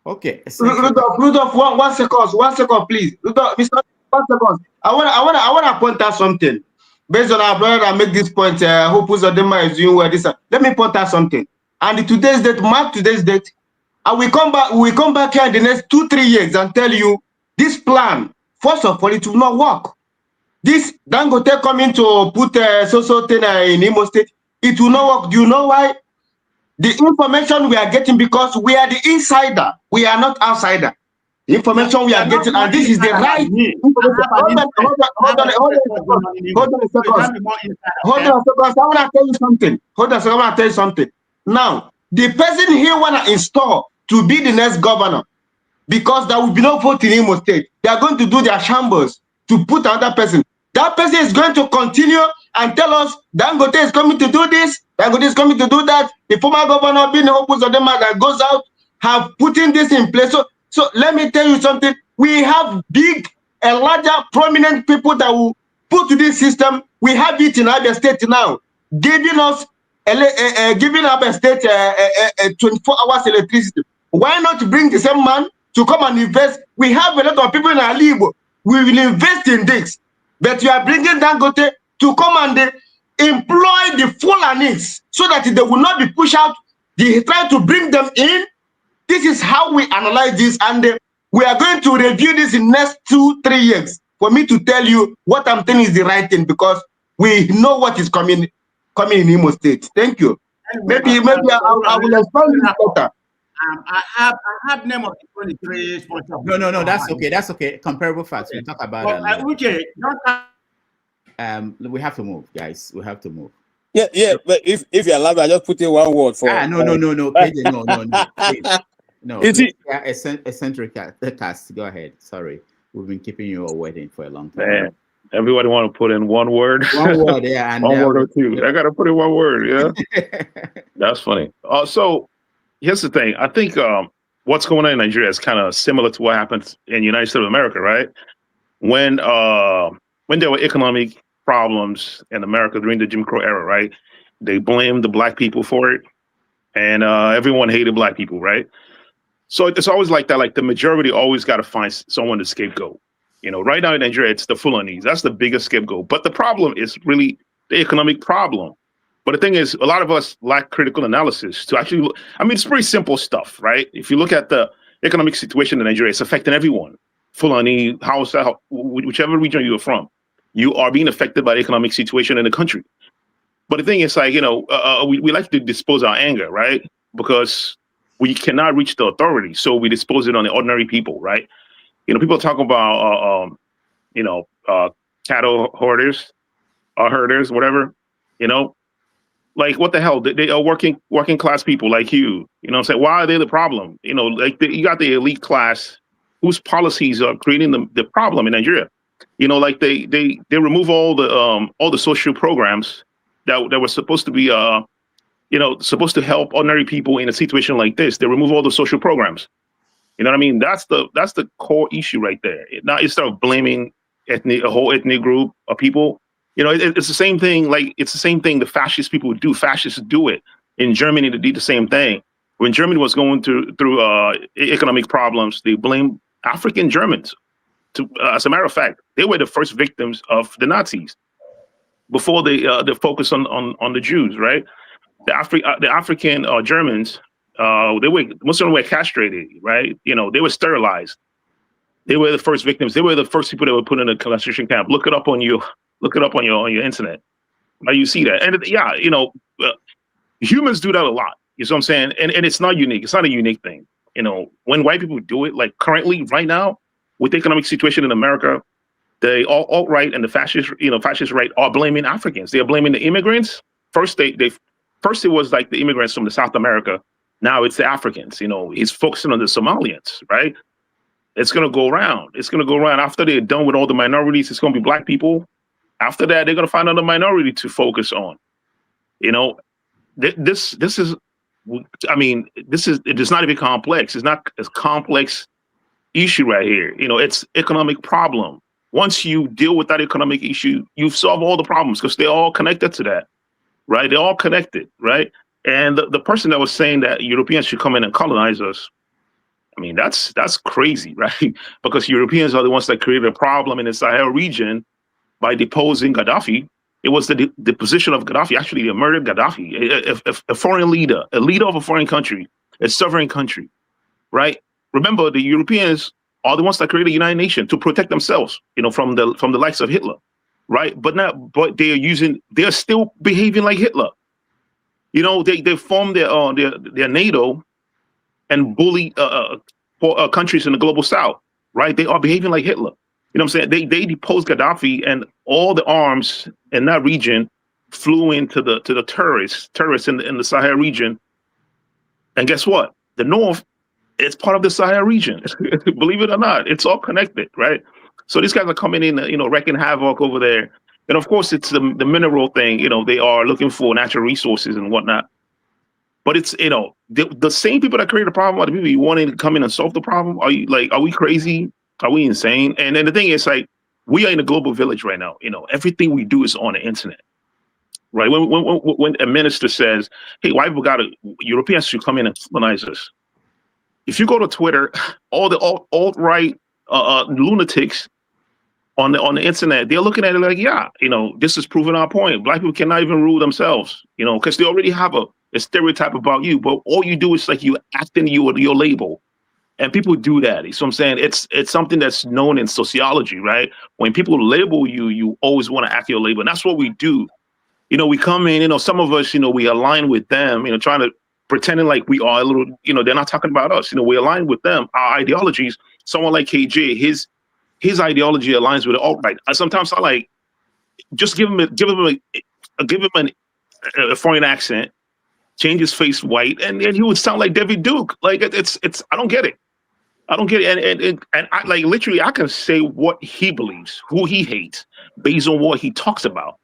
Okay. Rudolph, one second, please. Rudolph, Mr. 1 second. I want to point out something. Based on our brother that make this point, Hope Uzodinma is doing well. Let me point out something. And today's date, mark today's date. And we come back here in the next 2-3 years and tell you this plan, first of all, it will not work. This Dangote coming to put so thing in Imo State, it will not work. Do you know why? The information we are getting, because we are the insider, we are not outsider. The information we are getting, and this is the right information. Hold on a second. I want to tell you something. Now, the person here want to install to be the next governor, because there will be no vote in Imo State. They are going to do their shambles to put another person. That person is going to continue and tell us Dangote is coming to do this, Dangote is coming to do that. The former governor, being Opus of them that goes out, have putting this in place. So let me tell you something. We have big and larger prominent people that will put to this system. We have it in Abia State now, giving us giving Abia State 24 hours electricity. Why not bring the same man to come and invest? We have a lot of people in Alibo. We will invest in this. But you are bringing Dangote to come and employ the Fulanis so that they will not be pushed out. They try to bring them in. This is how we analyze this, and we are going to review this in next 2-3 years for me to tell you what I'm telling is the right thing, because we know what is coming in Imo State. Thank you. Maybe I will explain this better. I have name of the 23 sponsors. No, that's okay. That's okay. Comparable facts. Okay. We'll talk about that. Okay. We have to move, guys. We have to move. Yeah. But if you're allowed, I just put in one word for. No. KJ, no. Please. No, Is it? Yeah, eccentric cast. Go ahead. Sorry, we've been keeping you all waiting for a long time. Man, everybody want to put in one word. One word, yeah, and one word or two. I got to put in one word. Yeah, that's funny. So here's the thing. I think what's going on in Nigeria is kind of similar to what happened in the United States of America, right? When there were economic problems in America during the Jim Crow era, right? They blamed the black people for it, and everyone hated black people, right? So it's always like that. Like the majority always got to find someone to scapegoat. Right now in Nigeria, it's the Fulanis. That's the biggest scapegoat. But the problem is really the economic problem. But the thing is, a lot of us lack critical analysis to actually look. I mean, it's pretty simple stuff, right? If you look at the economic situation in Nigeria, it's affecting everyone. Fulani, Hausa, whichever region you're from, you are being affected by the economic situation in the country. But the thing is, like, we like to dispose our anger, right? Because we cannot reach the authority, so we dispose it on the ordinary people, right? People talk about, cattle herders, whatever, like what the hell? They are working class people like you, what I'm saying? Why are they the problem? Like you got the elite class whose policies are creating the problem in Nigeria. Like they remove all the social programs that were supposed to be, supposed to help ordinary people in a situation like this. They remove all the social programs. You know what I mean? That's the core issue right there. Now instead of blaming a whole ethnic group of people, it's the same thing. Like it's the same thing the fascist people do. Fascists do it. In Germany, they did the same thing. When Germany was going through economic problems, they blamed African Germans. As a matter of fact, they were the first victims of the Nazis before they focused on the Jews, right? The African Germans. Most of them were castrated, right? They were sterilized. They were the first victims. They were the first people that were put in a concentration camp. Look it up on your internet. Now you see that, and humans do that a lot. You know what I'm saying? And it's not unique. It's not a unique thing. When white people do it, like currently, right now, with the economic situation in America, the alt-right and the fascist right are blaming Africans. They are blaming the immigrants. First it was like the immigrants from the South America. Now it's the Africans. He's focusing on the Somalians, right? It's going to go around. It's going to go around. After they're done with all the minorities, it's going to be black people. After that, they're going to find another minority to focus on. This is, it is not even complex. It's not a complex issue right here. It's economic problem. Once you deal with that economic issue, you've solved all the problems because they're all connected to that, right? They're all connected, right? And the person that was saying that Europeans should come in and colonize us, I mean, that's crazy, right? Because Europeans are the ones that created a problem in the Sahel region by deposing Gaddafi. It was the deposition of Gaddafi. Actually, they murdered Gaddafi, a foreign leader, a leader of a foreign country, a sovereign country, right? Remember, the Europeans are the ones that created the United Nations to protect themselves, from the likes of Hitler, right? But they're still behaving like Hitler. They formed their NATO and bully countries in the global south, right? They are behaving like Hitler. You know what I'm saying? They deposed Gaddafi, and all the arms in that region flew into the terrorists in the Sahel region. And guess what? The North, it's part of the Sahel region. Believe it or not, it's all connected, right? So these guys are coming in, wreaking havoc over there. And of course, it's the mineral thing. They are looking for natural resources and whatnot. But it's, the same people that create the problem are the people you wanting to come in and solve the problem. Are we crazy? Are we insane? And then the thing is, like, we are in a global village right now. Everything we do is on the internet, right? When a minister says, "Hey, white people Europeans should come in and colonize us," if you go to Twitter, all the alt-right lunatics on the internet, they're looking at it like, yeah, this is proving our point. Black people cannot even rule themselves, because they already have a stereotype about you. But all you do is like you act in your label. And people do that. So I'm saying it's something that's known in sociology, right? When people label you, you always want to act your label. And that's what we do. We come in, some of us, we align with them, trying to pretending like we are a little, they're not talking about us. We align with them, our ideologies. Someone like KJ, his ideology aligns with the alt-right. Sometimes I like just give him a foreign accent, change his face white, and then he would sound like David Duke. Like it's I don't get it. I don't get it. And I like literally I can say what he believes, who he hates, based on what he talks about.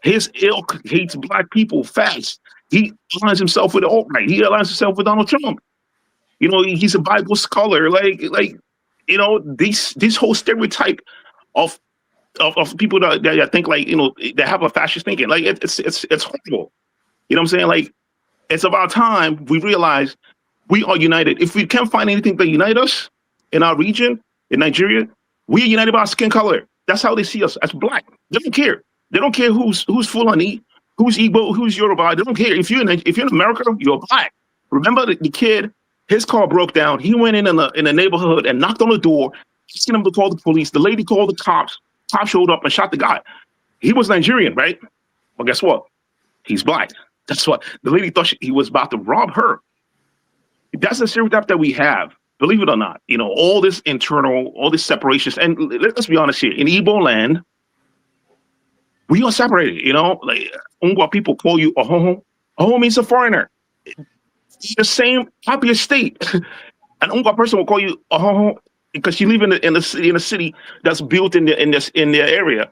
His ilk hates black people fast. He aligns himself with the alt-right. He aligns himself with Donald Trump. You know, he's a Bible scholar. Like you know, this whole stereotype of people that think like, you know, that have a fascist thinking. Like it's horrible. You know what I'm saying? Like it's about time we realize we are united. If we can't find anything that unite us in our region, in Nigeria, we are united by our skin color. That's how they see us, as black. They don't care. They don't care who's Fulani, who's Igbo, who's Yoruba. They don't care. If you're in America, you're black. Remember the kid, his car broke down. He went in a neighborhood and knocked on the door, asking them to call the police. The lady called the cops. Cops showed up and shot the guy. He was Nigerian, right? Well, guess what? He's black. That's what the lady thought he was about to rob her. That's the stereotype that we have. Believe it or not, you know, all this separations. And let's be honest here, in Igbo land, we are separated, you know, like Ungwa people call you Ohoho. Ohoho means a foreigner. It's the same popular state. An Ungwa person will call you Ohoho because you live in a city that's built in their area.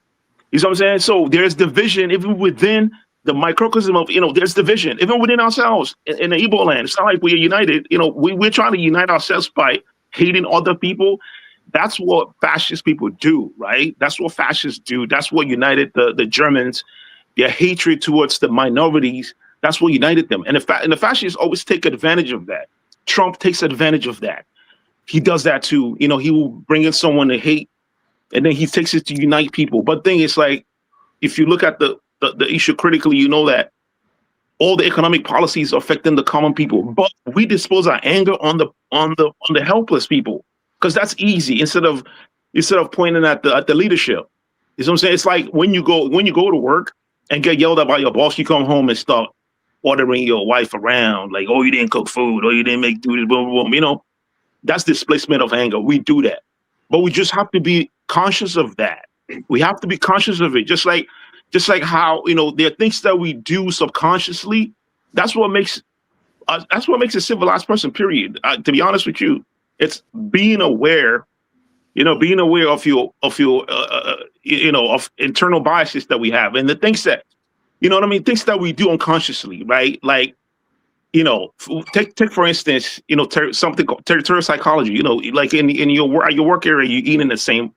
You know what I'm saying? So there's division even within the microcosm of, you know, there's division even within ourselves in the Igbo land. It's not like we're united. You know, we're trying to unite ourselves by hating other people. That's what fascist people do, right? That's what fascists do. That's what united the Germans. Their hatred towards the minorities. That's what united them. And the fascists always take advantage of that. Trump takes advantage of that. He does that too. You know, he will bring in someone to hate, and then he takes it to unite people. But the thing is, like, if you look at the issue critically, you know that all the economic policies are affecting the common people. But we dispose our anger on the helpless people. Because that's easy instead of pointing at the leadership. You know what I'm saying? It's like when you go to work and get yelled at by your boss, you come home and start ordering your wife around, like, oh, you didn't cook food, or you didn't make do this, boom, boom, boom. You know, that's displacement of anger. We do that. But we just have to be conscious of that. We have to be conscious of it. Just like how, you know, there are things that we do subconsciously. That's what makes a civilized person, period. To be honest with you. It's being aware, you know, of your you know, of internal biases that we have, and the things that, you know what I mean, things that we do unconsciously, right? Like, you know, take for instance, you know, something called territorial psychology. You know, like in your work area, you eat in the same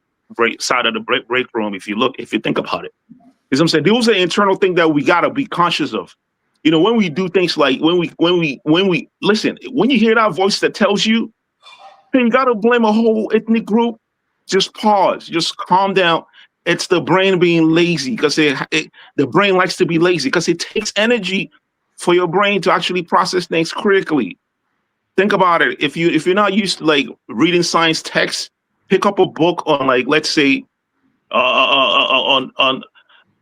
side of the break room. If you think about it, you know what I'm saying? Those are internal things that we gotta be conscious of. You know, when we do things like when we listen, when you hear that voice that tells you, you gotta blame a whole ethnic group. Just pause. Just calm down. It's the brain being lazy because the brain likes to be lazy because it takes energy for your brain to actually process things critically. Think about it. If you're not used to like reading science texts, pick up a book on, like, let's say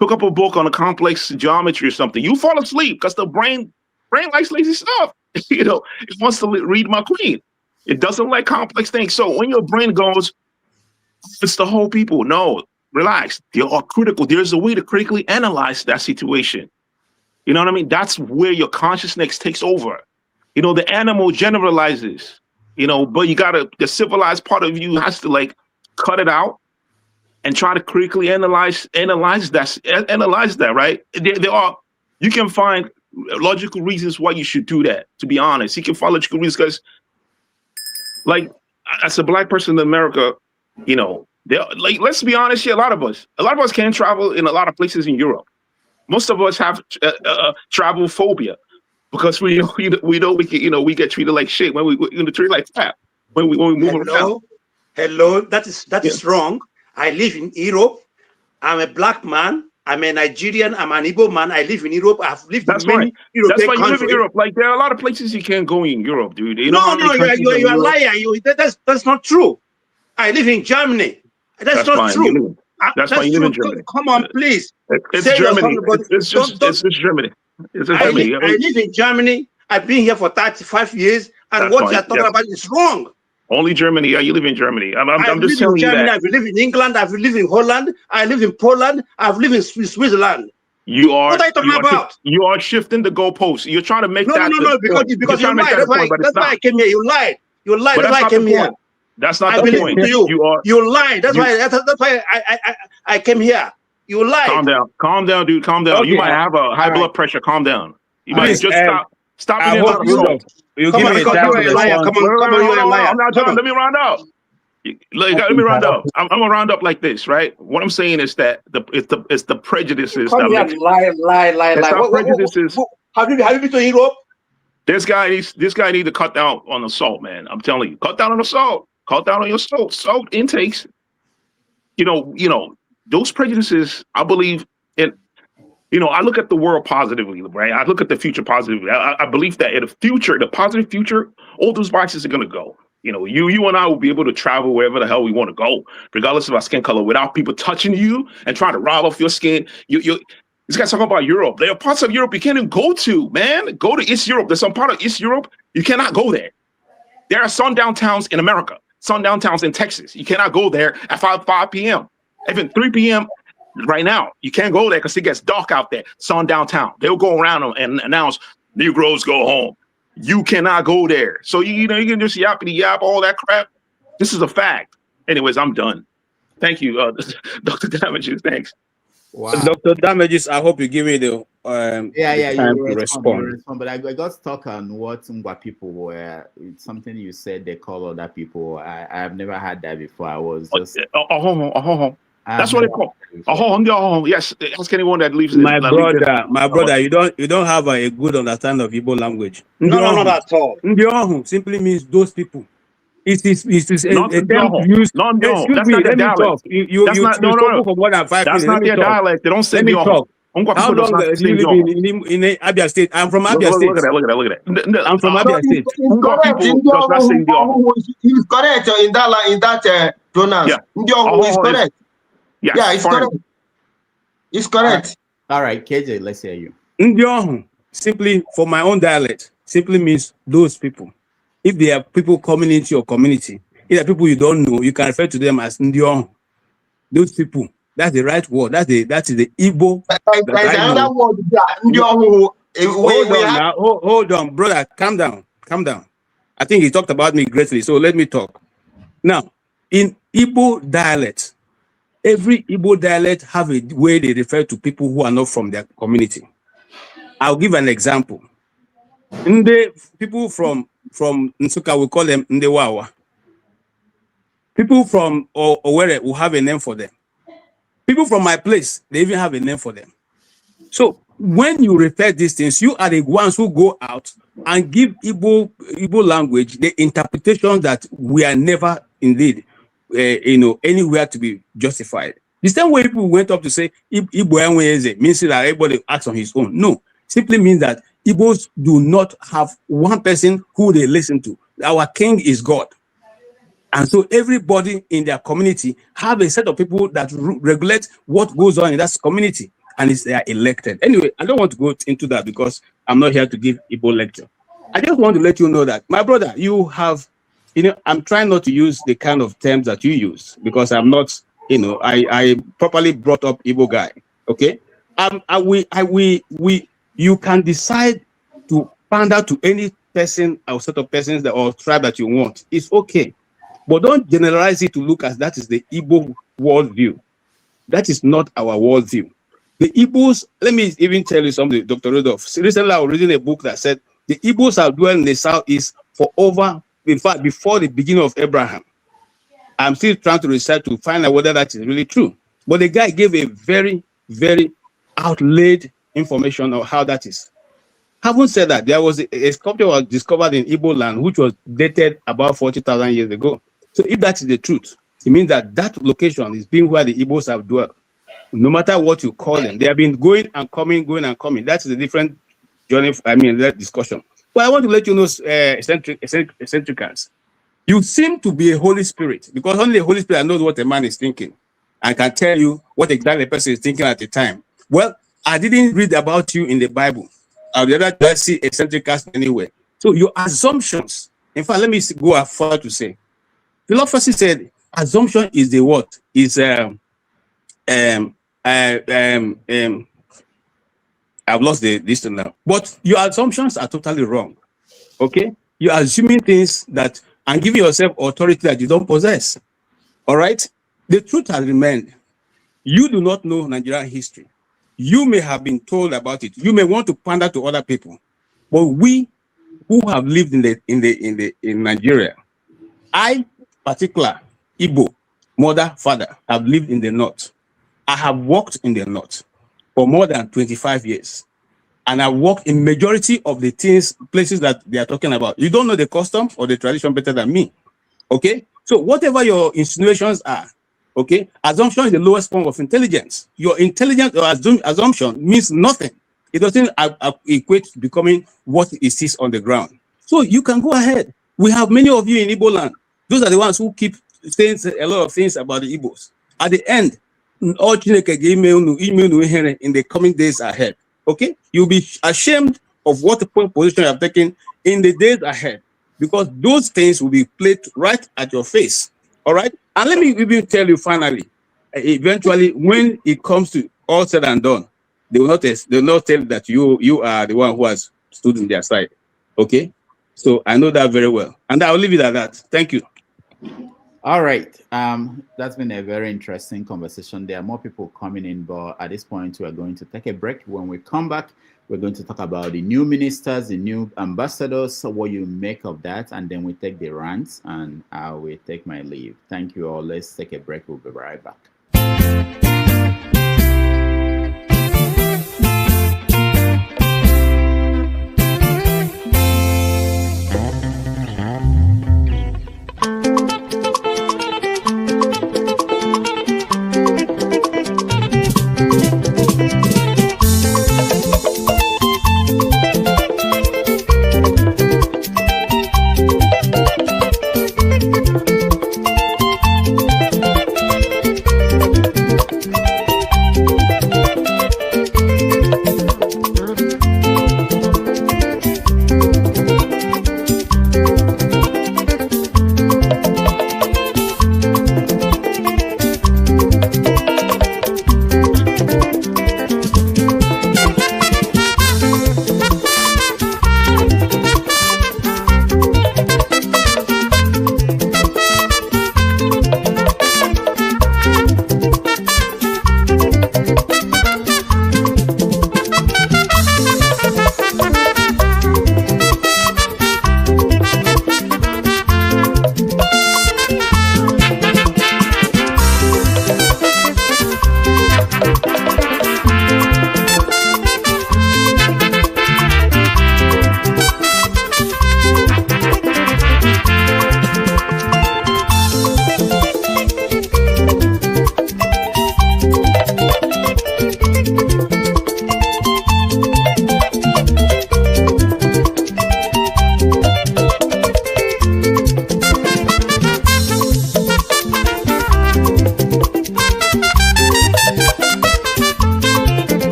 pick up a book on a complex geometry or something. You fall asleep because the brain likes lazy stuff. You know, it wants to read McQueen. It doesn't like complex things. So when your brain goes, it's the whole people. No, relax. They are critical. There's a way to critically analyze that situation. You know what I mean? That's where your consciousness takes over. You know, the animal generalizes, you know, but the civilized part of you has to like cut it out and try to critically analyze that, right? You can find logical reasons why you should do that, to be honest. You can find logical reasons because, like, as a black person in America, you know, like, let's be honest here, a lot of us can't travel in a lot of places in Europe. Most of us have travel phobia because we know we get treated like shit when we treated like crap when we move around. Hello, that is wrong. I live in Europe. I'm a black man. I'm a Nigerian. I'm an Igbo man. I live in Europe. I've lived in many European That's why you countries. live in Europe. Like, there are a lot of places you can't go in Europe, dude. You're a liar. That's not true. I live in Germany. That's not true. That's why you live in Germany. Come on, please. It's Germany. It's just Germany. I live in Germany. I've been here for 35 years, and what you're talking about is wrong. Only Germany. Yeah, you live in Germany. I'm just telling you that. I've lived in England. I've lived in Holland. I live in Poland. I've lived in Switzerland. You are. What are you talking about? You are shifting the goalposts. You're trying to make that. No, because you lied. That's why I came here. You lied. You lied. That's why I came here. That's not the point. I believe to you. You lied. That's why I came here. You lied. Calm down, dude. Calm down. Okay. You might have a high blood pressure. Calm down. You might just stop being a lot of salt. You give me a chance to respond. Come on, you're a liar. I'm not done. Let me round up. Let me round up. I'm gonna round up like this, right? What I'm saying is that it's the prejudices that make lie. Prejudices. Have you been to Europe? This guy needs to cut down on the salt, man. I'm telling you, cut down on the salt. Cut down on your salt intakes. You know those prejudices. I believe in. I look at the world positively, right? I look at the future positively. I believe that in the future, the positive future, all those vices are gonna go. You and I will be able to travel wherever the hell we want to go, regardless of our skin color, without people touching you and trying to rob off your skin. This guy's talking about Europe. There are parts of Europe you can't even go to, man. Go to East Europe. There's some part of East Europe you cannot go there. There are sundown towns in America, sundown towns in Texas. You cannot go there at 5 p.m. Even 3 p.m. right now. You can't go there because it gets dark out there. Sundown town. They'll go around and announce Negroes go home. You cannot go there. So you can just yappity yap all that crap. This is a fact. Anyways, I'm done. Thank you, Dr. Damages. Thanks. Wow. Dr. Damages, I hope you give me the time to respond. But I got stuck on what Ngwa people were. It's something you said they call other people. I've never had that before. I was just that's what they call. Yes, ask anyone that leaves. My brother, you don't have a good understanding of Igbo language. No, not at all. Ndiohu simply means those people. It is a term used. Excuse me, let me talk. You spoke for more than 5 minutes. That's not their dialect. They don't say Ndiohu. How long do you live in Abia State? I'm from Abia State. Look at that. I'm from Abia State. He's correct in that pronoun. Ndiohu is correct. Yeah, it's correct. It's correct. All right, KJ, let's hear you. Ndiohu, simply for my own dialect, simply means those people. If there are people coming into your community, if there are people you don't know, you can refer to them as Ndiohu. Those people. That's the right word. That is the Igbo. There's another word. Ndiohu. Hold on, brother. Calm down. I think he talked about me greatly, so let me talk. Now, in Igbo dialect, every Igbo dialect have a way they refer to people who are not from their community. I'll give an example. People from Nsukka, we call them Ndewawa. People from Owerri will have a name for them. People from my place, they even have a name for them. So when you refer these things, you are the ones who go out and give Igbo language the interpretation that we are never indeed anywhere to be justified. The same way people went up to say Igbo means that everybody acts on his own. No, simply means that Igbos do not have one person who they listen to. Our king is God. And so everybody in their community have a set of people that regulate what goes on in that community, and they are elected. Anyway, I don't want to go into that because I'm not here to give Igbo lecture. I just want to let you know that, my brother, you have, I'm trying not to use the kind of terms that you use because I'm not, I properly brought up Igbo guy. Okay, you can decide to pander to any person or set of persons or tribe that you want. It's okay. But don't generalize it to look as that is the Igbo worldview. That is not our worldview. The Igbos, let me even tell you something, Dr. Rudolph. Recently, I was reading a book that said the Igbos have dwelled in the Southeast for in fact, before the beginning of Abraham. I'm still trying to research to find out whether that is really true. But the guy gave a very, very outlaid information on how that is. Having said that, there was a sculpture was discovered in Igbo land, which was dated about 40,000 years ago. So if that is the truth, it means that that location is being where the Igbos have dwelt. No matter what you call them, they have been going and coming. That is a different journey, that discussion. But I want to let you know, eccentricans, you seem to be a Holy Spirit, because only the Holy Spirit knows what a man is thinking. I can tell you what exactly the person is thinking at the time. Well, I didn't read about you in the Bible. Or the other, I see eccentricans anyway. So your assumptions, in fact, let me go further to say, philosophy said assumption is the what? Is I've lost this thing now. But your assumptions are totally wrong. Okay? You're assuming things that and giving yourself authority that you don't possess. All right? The truth has remained. You do not know Nigerian history. You may have been told about it. You may want to pander to other people. But we who have lived in Nigeria, I, particular Igbo, mother, father, have lived in the north. I have worked in the north for more than 25 years. And I work in majority of the places that they are talking about. You don't know the custom or the tradition better than me. Okay? So whatever your insinuations are, okay, assumption is the lowest form of intelligence. Your intelligence or assumption means nothing. It doesn't equate to becoming what it is on the ground. So you can go ahead. We have many of you in Igbo land. Those are the ones who keep saying a lot of things about the Igbos. At the end, all Chineke in the coming days ahead. Okay, you'll be ashamed of what position you have taken in the days ahead, because those things will be played right at your face. All right, and let me even tell you finally, eventually, when it comes to all said and done, they will not tell that you are the one who has stood in their side. Okay, so I know that very well, and I'll leave it at that. Thank you. All right. That's been a very interesting conversation. There are more people coming in, but at this point, we are going to take a break. When we come back, we're going to talk about the new ministers, the new ambassadors, what you make of that, and then we take the rants, and I will take my leave. Thank you all. Let's take a break. We'll be right back.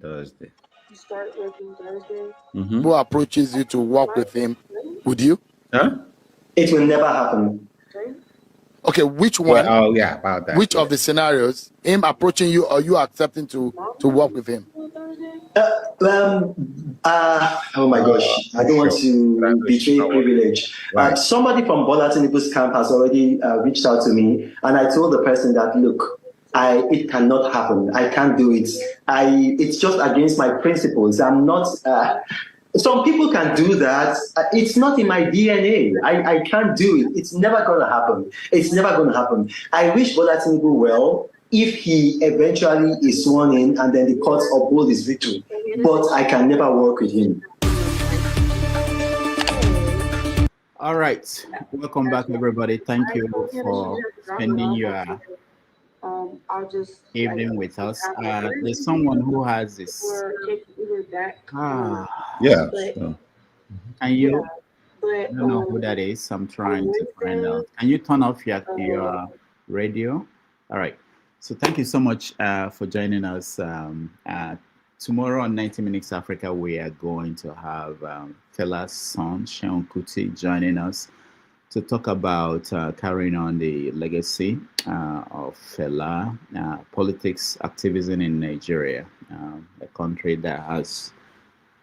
Thursday. You start working Thursday? Mm-hmm. Who approaches you to work with him? Would you? Huh? It will never happen. Okay, which one? Well, oh yeah, about that. Which of the scenarios? Him approaching you or you accepting to work with him? Oh my gosh, I don't want to betray privilege. Right. Somebody from Bola Tinubu's camp has already reached out to me, and I told the person that, look, it cannot happen. I can't do it. It's just against my principles. I'm not. Some people can do that. It's not in my DNA. I can't do it. It's never going to happen. It's never going to happen. I wish Bola Tinubu well if he eventually is sworn in and then the courts uphold his victory. But I can never work with him. All right. Welcome back, everybody. Thank you for spending your evening with us. There's someone who has this. Yeah. Can you? I don't know who that is. I'm trying to find out. Can you turn off your radio? All right. So thank you so much for joining us. Tomorrow on 90 Minutes Africa, we are going to have Fela's son, Seun Kuti, joining us to talk about carrying on the legacy of Fela, politics, activism in Nigeria, a country that has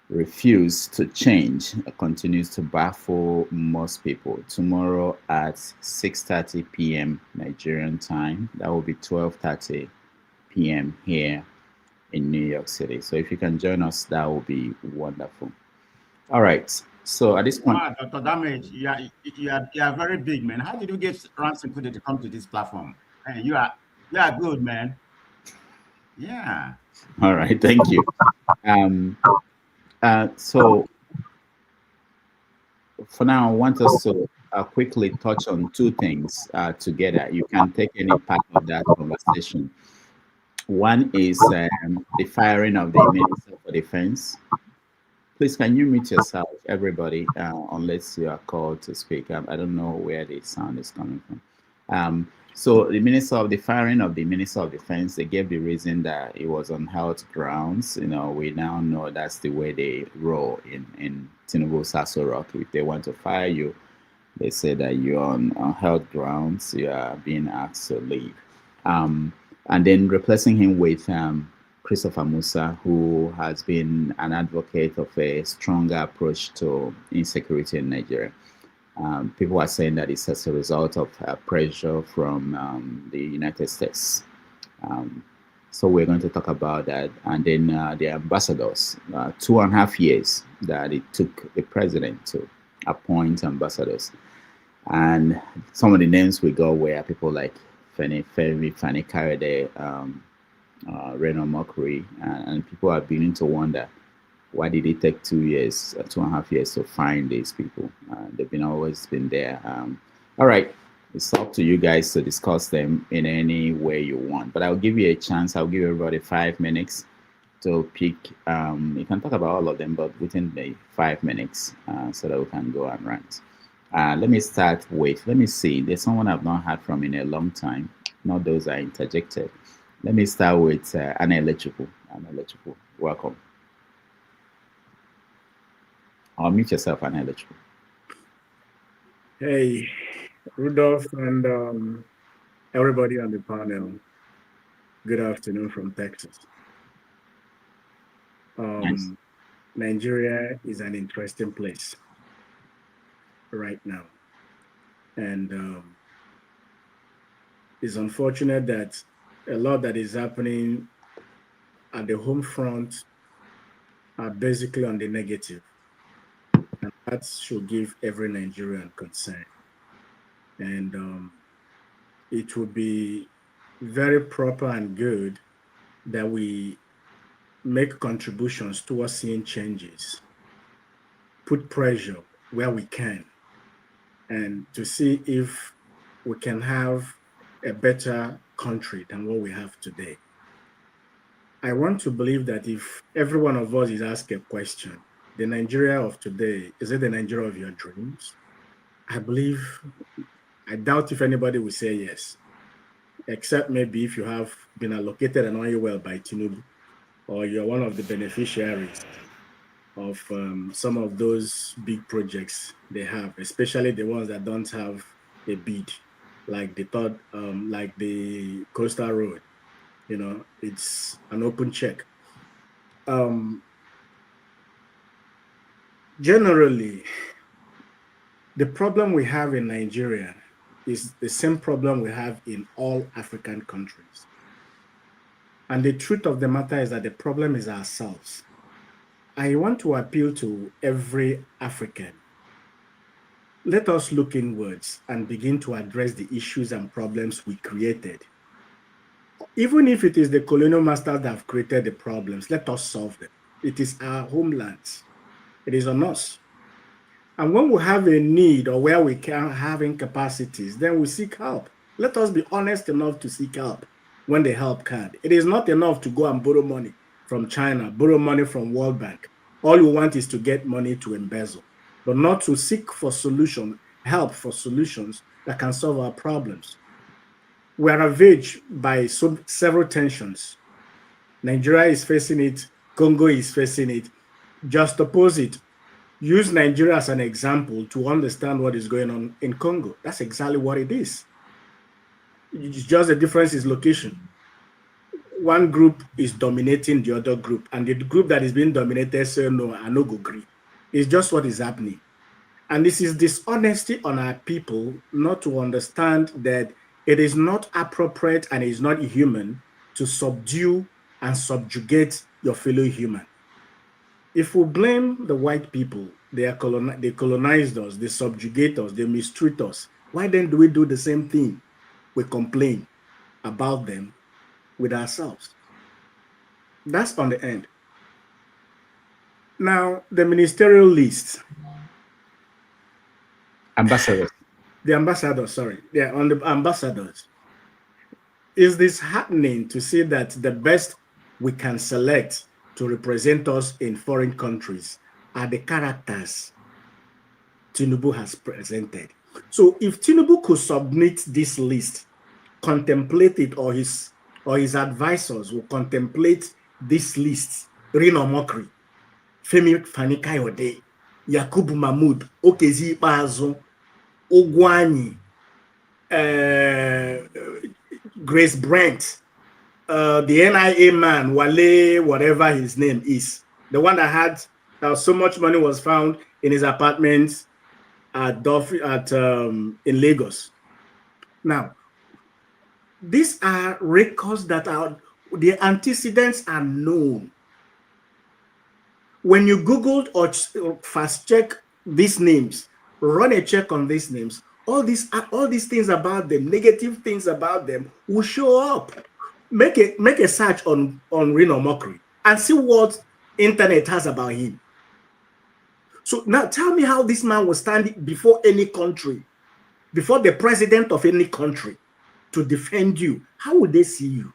refused to change, continues to baffle most people. Tomorrow at 6:30 p.m. Nigerian time, that will be 12:30 p.m. here in New York City. So if you can join us, that will be wonderful. All right. So at this point, Dr. Damage, you are very big, man. How did you get Ransom to come to this platform? Hey, you are good, man. Yeah. All right. Thank you. So for now, I want us to quickly touch on two things together. You can take any part of that conversation. One is the firing of the Minister for Defense. Please, can you mute yourself, everybody, unless you are called to speak? I don't know where the sound is coming from. So the firing of the Minister of Defense, they gave the reason that it was on health grounds. You know, we now know that's the way they roll in Tinubu's Aso Rock. If they want to fire you, they say that you're on health grounds, you are being asked to leave. And then replacing him with Christopher Musa, who has been an advocate of a stronger approach to insecurity in Nigeria. People are saying that it's as a result of pressure from the United States. So we're going to talk about that. And then the ambassadors, 2.5 years that it took the president to appoint ambassadors. And some of the names we got were people like Fani Kayode, Reno Mokri, and people are beginning to wonder, why did it take 2 years, 2.5 years to find these people? They've always been there. All right, it's up to you guys to discuss them in any way you want. But I'll give you a chance. I'll give everybody 5 minutes to pick. You can talk about all of them, but within the 5 minutes, so that we can go and rant. Let me start with, let me see. There's someone I've not heard from in a long time. Not those are interjected. Let me start with Anna Electrical. Welcome. Mute yourself, Anna Electrical. Hey, Rudolph and everybody on the panel. Good afternoon from Texas. Nice. Nigeria is an interesting place right now. And it's unfortunate that a lot that is happening at the home front are basically on the negative. And that should give every Nigerian concern. And it would be very proper and good that we make contributions towards seeing changes, put pressure where we can, and to see if we can have a better country than what we have today. I want to believe that if every one of us is asked a question, the Nigeria of today, is it the Nigeria of your dreams? I doubt if anybody will say yes, except maybe if you have been allocated an oil well by Tinubu, or you're one of the beneficiaries of some of those big projects they have, especially the ones that don't have a bid, like like the Coastal Road. You know, it's an open check. Generally, the problem we have in Nigeria is the same problem we have in all African countries. And the truth of the matter is that the problem is ourselves. I want to appeal to every African. Let us look inwards and begin to address the issues and problems we created. Even if it is the colonial masters that have created the problems, let us solve them. It is our homelands. It is on us. And when we have a need or where we can have incapacities, then we seek help. Let us be honest enough to seek help when the help can't. It is not enough to go and borrow money from China, borrow money from World Bank. All you want is to get money to embezzle, but not to seek for help for solutions that can solve our problems. We are ravaged by several tensions. Nigeria is facing it, Congo is facing it. Just opposite. Use Nigeria as an example to understand what is going on in Congo. That's exactly what it is. It's just the difference is location. One group is dominating the other group, and the group that is being dominated say no, I no go agree. It's just what is happening. And this is dishonesty on our people not to understand that it is not appropriate and it is not human to subdue and subjugate your fellow human. If we blame the white people, they colonized us, they subjugate us, they mistreat us, why then do we do the same thing? We complain about them with ourselves. That's on the end. Now, the ministerial list. Ambassadors. The ambassadors, sorry. Yeah, on the ambassadors. Is this happening to see that the best we can select to represent us in foreign countries are the characters Tinubu has presented? So if Tinubu could submit this list, contemplate it, or his advisors will contemplate this list, Reno Mokri, Femi Fani-Kayode, Yakubu Mahmood, Okezi Ikpeazu, Ogwani, Grace Brent, the NIA man, Wale, whatever his name is, the one that so much money was found in his apartment in Lagos. Now, these are records that The antecedents are known. When you Googled or fast check these names, run a check on these names, all these things about them, negative things about them will show up. Make a search on Reno Mockery and see what internet has about him. So now tell me how this man was standing before any country, before the president of any country, to defend you. How would they see you?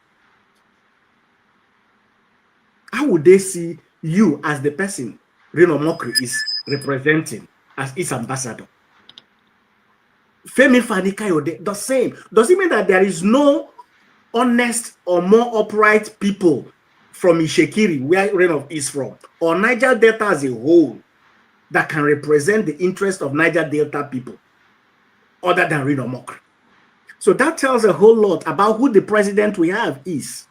How would they see you as the person Reno Mockery is representing as its ambassador? Femi Fani-Kayode, the same. Does it mean that there is no honest or more upright people from Ishekiri, where Reno is from, or Niger Delta as a whole, that can represent the interest of Niger Delta people other than Reno Mockery? So that tells a whole lot about who the president we have is.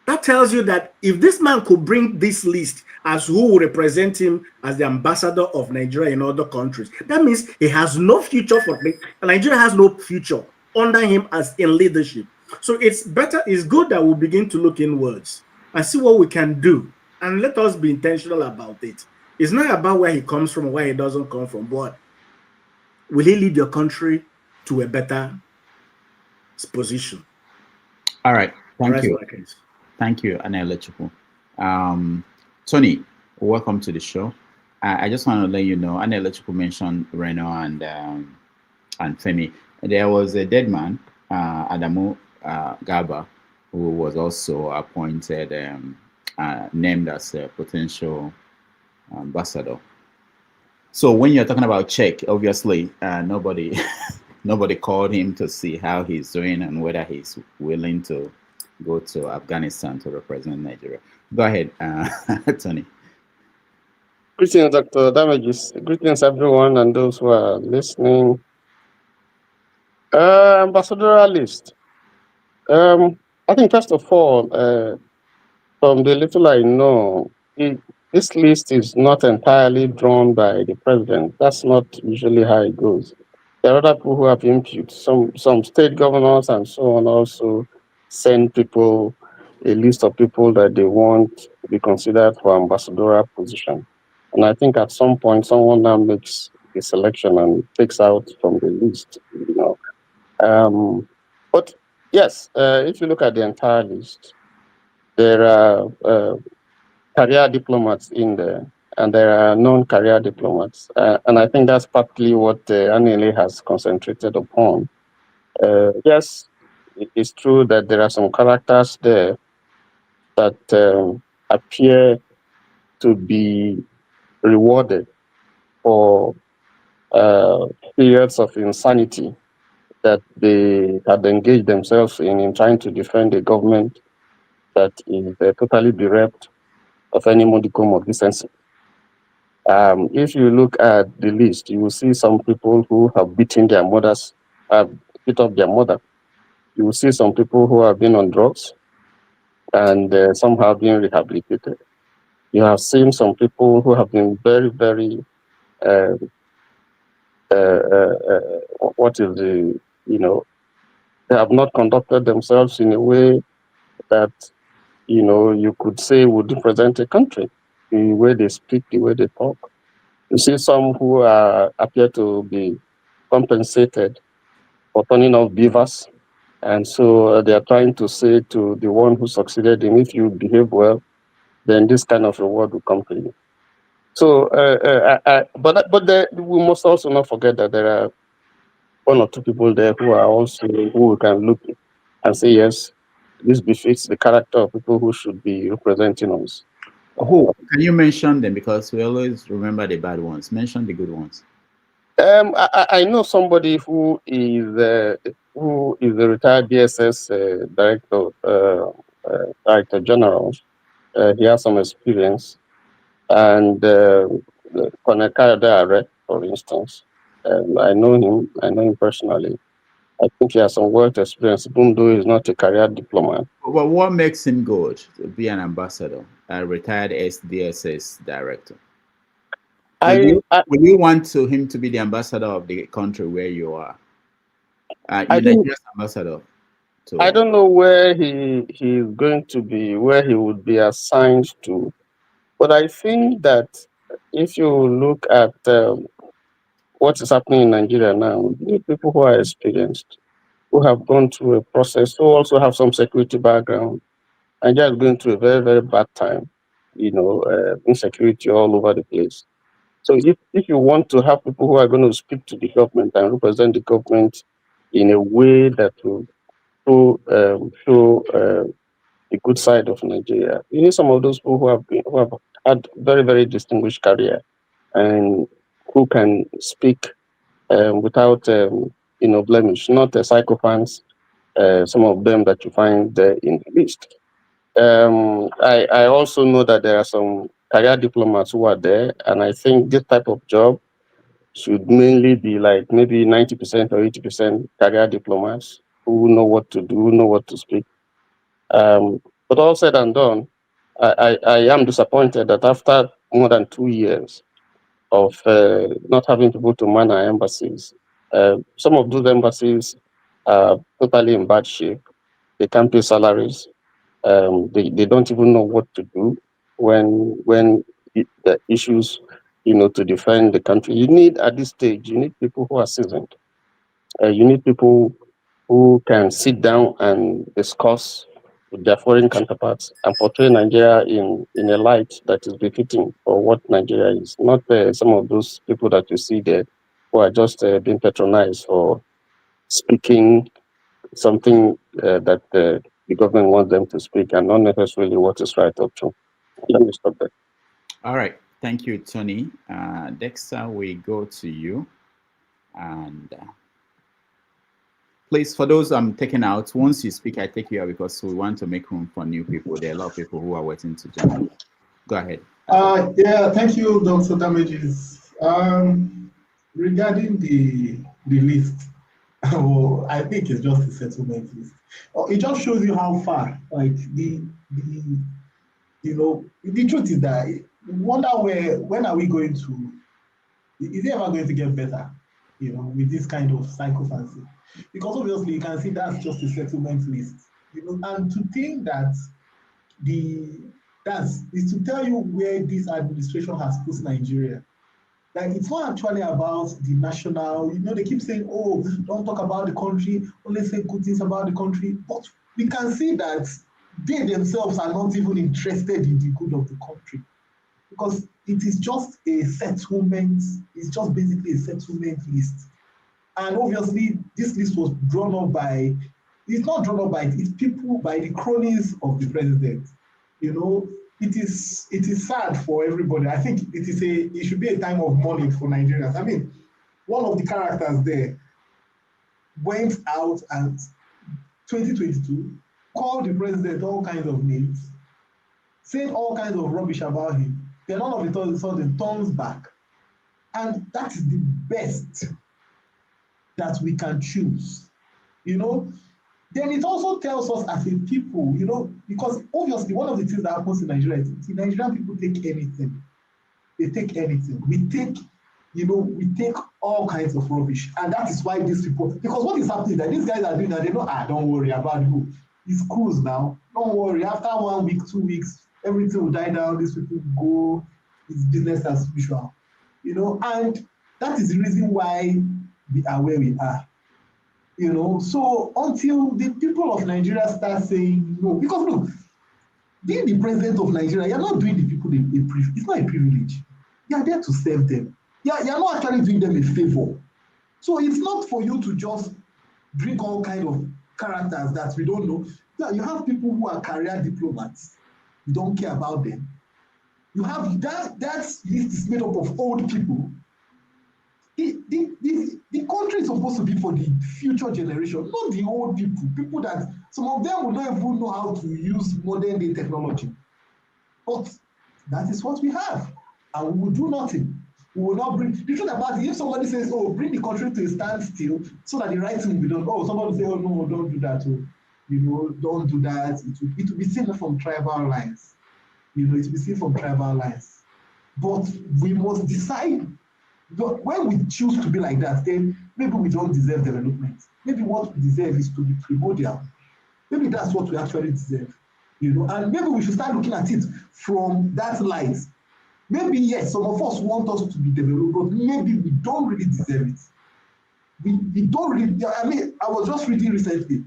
That tells you that if this man could bring this list as who will represent him as the ambassador of Nigeria in other countries, that means he has no future for Nigeria has no future under him as in leadership. So it's good that we begin to look inwards and see what we can do, and let us be intentional about it. It's not about where he comes from or where he doesn't come from, but will he lead your country to a better position? All right. Thank you. Thank you, Anna-Elechukwu. Tony, welcome to the show. I just want to let you know, Anna-Elechukwu mentioned Reno and Femi. There was a dead man, Adamu Gaba, who was also appointed, named as a potential ambassador. So when you're talking about Czech, obviously nobody called him to see how he's doing and whether he's willing to go to Afghanistan to represent Nigeria. Go ahead, Tony. Greetings, Dr. Damages. Greetings, everyone, and those who are listening. Ambassadorial list. I think, first of all, from the little I know, this list is not entirely drawn by the president. That's not usually how it goes. There are other people who have input. Some state governors and so on also send people a list of people that they want to be considered for ambassadorial position. And I think at some point, someone now makes a selection and takes out from the list, you know. But yes, if you look at the entire list, there are career diplomats in there, and there are non-career diplomats. And I think that's partly what Anile has concentrated upon. Yes, it is true that there are some characters there that appear to be rewarded for periods of insanity that they had engaged themselves in trying to defend a government that is totally bereft of any modicum of decency. If you look at the list, you will see some people who have beaten their mothers, beat up their mother. You will see some people who have been on drugs, and some have been rehabilitated. You have seen some people who have been very, very, they have not conducted themselves in a way that, you could say would represent a country, the way they speak, the way they talk. You see some who appear to be compensated for turning off beavers. And so they are trying to say to the one who succeeded in, if you behave well, then this kind of reward will come to you. So, but we must also not forget that there are one or two people there who we can look and say, yes, this befits the character of people who should be representing us. Who can you mention them, because we always remember the bad ones? Mention the good ones. I know somebody who is a retired DSS director general. He has some experience, and Colonel Kayode, for instance, I know him personally. I think he has some work experience, even though he's not a career diplomat. Well, what makes him good to be an ambassador, a retired DSS director? Will you want him to be the ambassador of the country where you are? Nigeria's ambassador to? don't know where he's going to be, where he would be assigned to, but I think that if you look at what is happening in Nigeria now, we need people who are experienced, who have gone through a process, who also have some security background. Nigeria is going through a very, very bad time, insecurity all over the place. So if you want to have people who are going to speak to the government and represent the government in a way that will show the good side of Nigeria, you need some of those people who have had very, very distinguished career and who can speak without blemish, not sycophants. Some of them that you find in the list. I also know that there are some career diplomats who are there, and I think this type of job should mainly be like maybe 90% or 80% career diplomats who know what to do, who know what to speak. But all said and done, I am disappointed that after more than 2 years of not having people to man our embassies, some of those embassies are totally in bad shape. They can't pay salaries. They don't even know what to do when the issues, to defend the country. You need, at this stage, you need people who are seasoned. You need people who can sit down and discuss with their foreign counterparts and portray Nigeria in a light that is befitting for what Nigeria is. Not some of those people that you see there who are just being patronized for speaking something that the government wants them to speak and not necessarily what is right or true. Let me stop there. All right. Thank you, Tony. Dexter, we go to you. And please, for those I'm taking out, once you speak, I take you out because we want to make room for new people. There are a lot of people who are waiting to join. Go ahead. Yeah, thank you, Dr. Damages. Regarding the list, well, I think it's just a settlement list. It just shows you how far, like the truth is that you wonder when are we going to, is it ever going to get better, with this kind of psychophancy? Because obviously you can see that's just a settlement list, and to think that is to tell you where this administration has put Nigeria. Like, it's not actually about the national, they keep saying, oh, don't talk about the country, only say good things about the country. But we can see that they themselves are not even interested in the good of the country. Because it is just a settlement, it's just basically a settlement list. And obviously, this list was drawn up by, it's not drawn up by, it's people, by the cronies of the president. It is sad for everybody. I think it should be a time of mourning for Nigerians. I mean, one of the characters there went out and 2022 called the president all kinds of names, saying all kinds of rubbish about him. Then all of a sudden turns back. And that is the best that we can choose. Then it also tells us as a people, because obviously one of the things that happens in Nigeria is the Nigerian people take anything. They take anything. We take all kinds of rubbish. And that is why this report, because what is happening is that these guys are doing that, they know, don't worry about who. It's cruise now. Don't worry. After 1 week, 2 weeks, everything will die down. These people go, it's business as usual. And that is the reason why we are where we are. So until the people of Nigeria start saying no, because look, being the president of Nigeria, you're not doing the people it's not a privilege. You're there to serve them. You're not actually doing them a favor. So it's not for you to just bring all kind of characters that we don't know. Yeah, you have people who are career diplomats. You don't care about them. You have that list is made up of old people. The country is supposed to be for the future generation, not the old people. People that some of them will not even know how to use modern day technology. But that is what we have, and we will do nothing. We will not bring. The truth about it, if somebody says, "Oh, bring the country to a standstill," so that the right thing will be done. Oh, somebody will say, "Oh no, don't do that." Oh, don't do that. It will be seen from tribal lines. It will be seen from tribal lines. But we must decide. When we choose to be like that, then maybe we don't deserve development. Maybe what we deserve is to be primordial. Maybe that's what we actually deserve, you know, and maybe we should start looking at it from that light. Maybe, yes, some of us want us to be developed, but maybe we don't really deserve it. We don't really, I mean, I was just reading recently,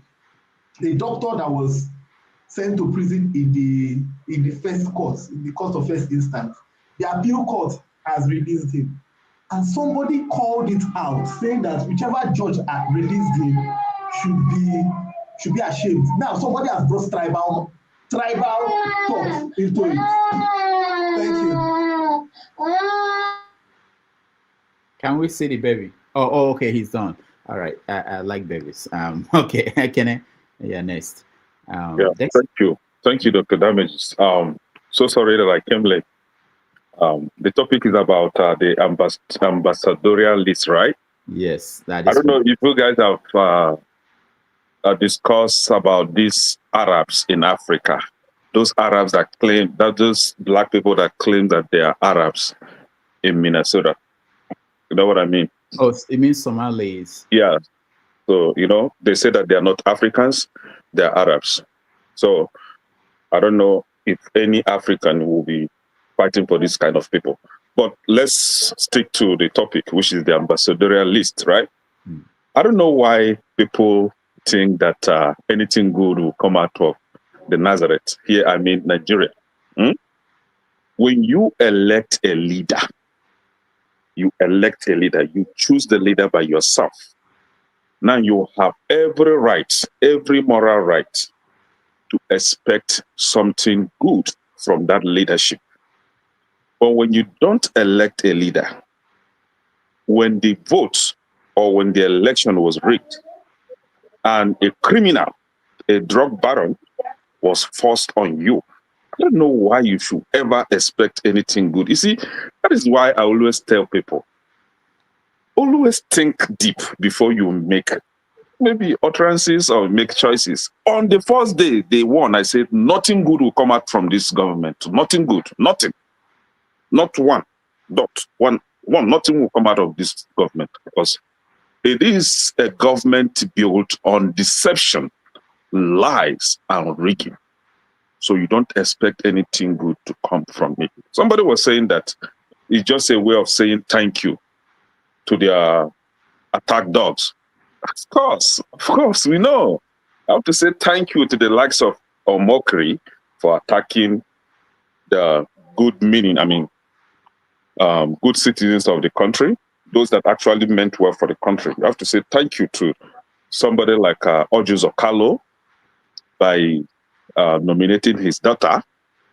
a doctor that was sent to prison in the first court, in the court of first instance. The appeal court has released him. And somebody called it out, saying that whichever judge had released him should be ashamed. Now somebody has brought tribal thought into it. Thank you. Can we see the baby? Oh, okay, he's done. All right, I like babies. Okay, can I? Yeah, next. Yeah, thank you, Dr. Damages. So sorry that I came late. The topic is about the ambassadorial list, right? Yes, that I is. don't know if you guys have discussed about these Arabs in Africa. Those Arabs that claim that those black people that claim that they are Arabs in Minnesota. You know what I mean? Oh, it means Somalis. Yeah. So, you know, they say that they are not Africans, they are Arabs. So I don't know if any African will be fighting for this kind of people. But let's stick to the topic, which is the ambassadorial list, right? I don't know why people think that anything good will come out of the Nazareth. Here, I mean Nigeria. When you elect a leader, you choose the leader by yourself. Now you have every right, every moral right to expect something good from that leadership. But when you don't elect a leader, when the vote or when the election was rigged and a criminal, a drug baron was forced on you, I don't know why you should ever expect anything good. You see, that is why I always tell people, always think deep before you make maybe utterances or make choices. On the first day, day one, I said, nothing good will come out from this government. Nothing good, nothing. Not one, nothing will come out of this government because it is a government built on deception, lies, and rigging. So you don't expect anything good to come from it. Somebody was saying that it's just a way of saying thank you to their attack dogs. Of course, we know. I have to say thank you to the likes of Omokri for attacking the good citizens of the country, those that actually meant well for the country. You have to say thank you to somebody like Ojus Okalo by nominating his daughter.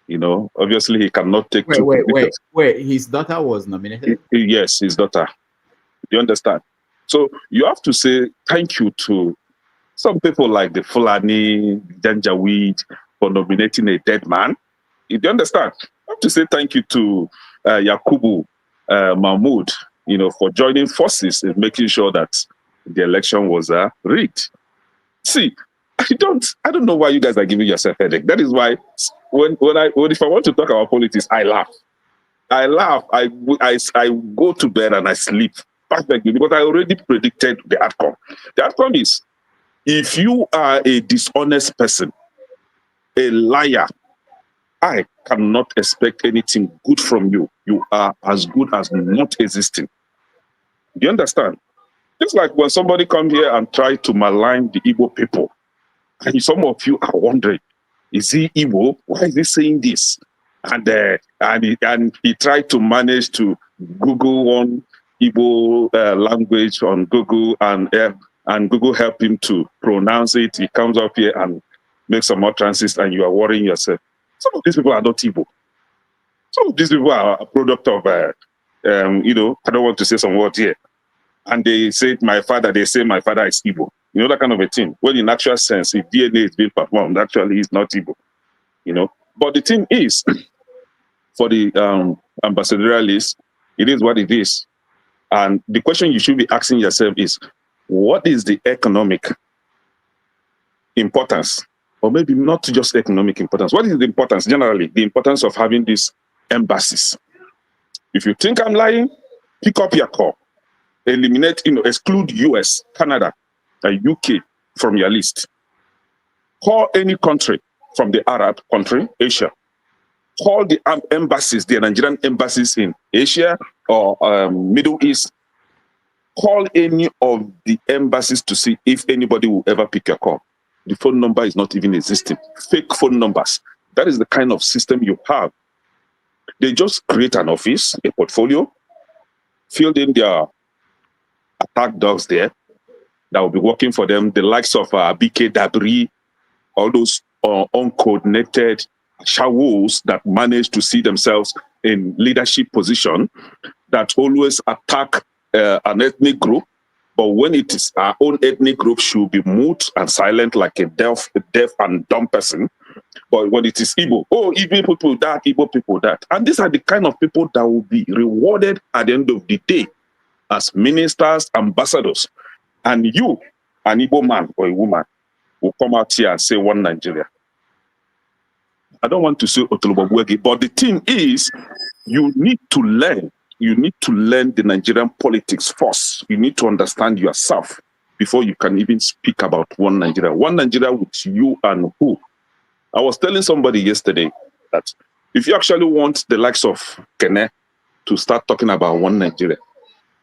You know, obviously he cannot take Wait, his daughter was nominated? Yes, his daughter. Do you understand? So you have to say thank you to some people like the Fulani, Janjaweed for nominating a dead man. You understand? You have to say thank you to Yakubu Mahmoud, you know, for joining forces and making sure that the election was rigged. See, I don't know why you guys are giving yourself a headache. That is why if I want to talk about politics, I laugh. I go to bed and I sleep perfectly because I already predicted the outcome. The outcome is, if you are a dishonest person, a liar, I cannot expect anything good from you. You are as good as not existing. Do you understand? Just like when somebody come here and try to malign the Igbo people, and some of you are wondering, is he Igbo? Why is he saying this? And he tried to manage to Google one Igbo language on Google, and Google help him to pronounce it. He comes up here and makes some utterances, and you are worrying yourself. Some of these people are not Igbo. Some of these people are a product of, you know, I don't want to say some words here. And they say my father is Igbo. You know, that kind of a thing. Well, in actual sense, if DNA is being performed, actually he's not Igbo. You know. But the thing is, for the ambassadorial list, it is what it is. And the question you should be asking yourself is, what is the economic importance? Or maybe not just economic importance. What is the importance, generally, the importance of having these embassies? If you think I'm lying, pick up your call. Eliminate, exclude US, Canada, and UK from your list. Call any country from the Arab country, Asia. Call the embassies, the Nigerian embassies in Asia or Middle East. Call any of the embassies to see if anybody will ever pick your call. The phone number is not even existing. Fake phone numbers. That is the kind of system you have. They just create an office, a portfolio, fill in their attack dogs there that will be working for them, the likes of BK Dabri, all those uncoordinated shawos that manage to see themselves in leadership position that always attack an ethnic group. But when it is our own ethnic group, should be mute and silent like a deaf and dumb person. But when it is Igbo, oh, Igbo people that, Igbo people that. And these are the kind of people that will be rewarded at the end of the day as ministers, ambassadors. And you, an Igbo man or a woman, will come out here and say one Nigeria. I don't want to say Otulobogwegi, but the thing is, you need to learn. You need to learn the Nigerian politics first. You need to understand yourself before you can even speak about one Nigeria. One Nigeria with you and who? I was telling somebody yesterday that if you actually want the likes of Kene to start talking about one Nigeria,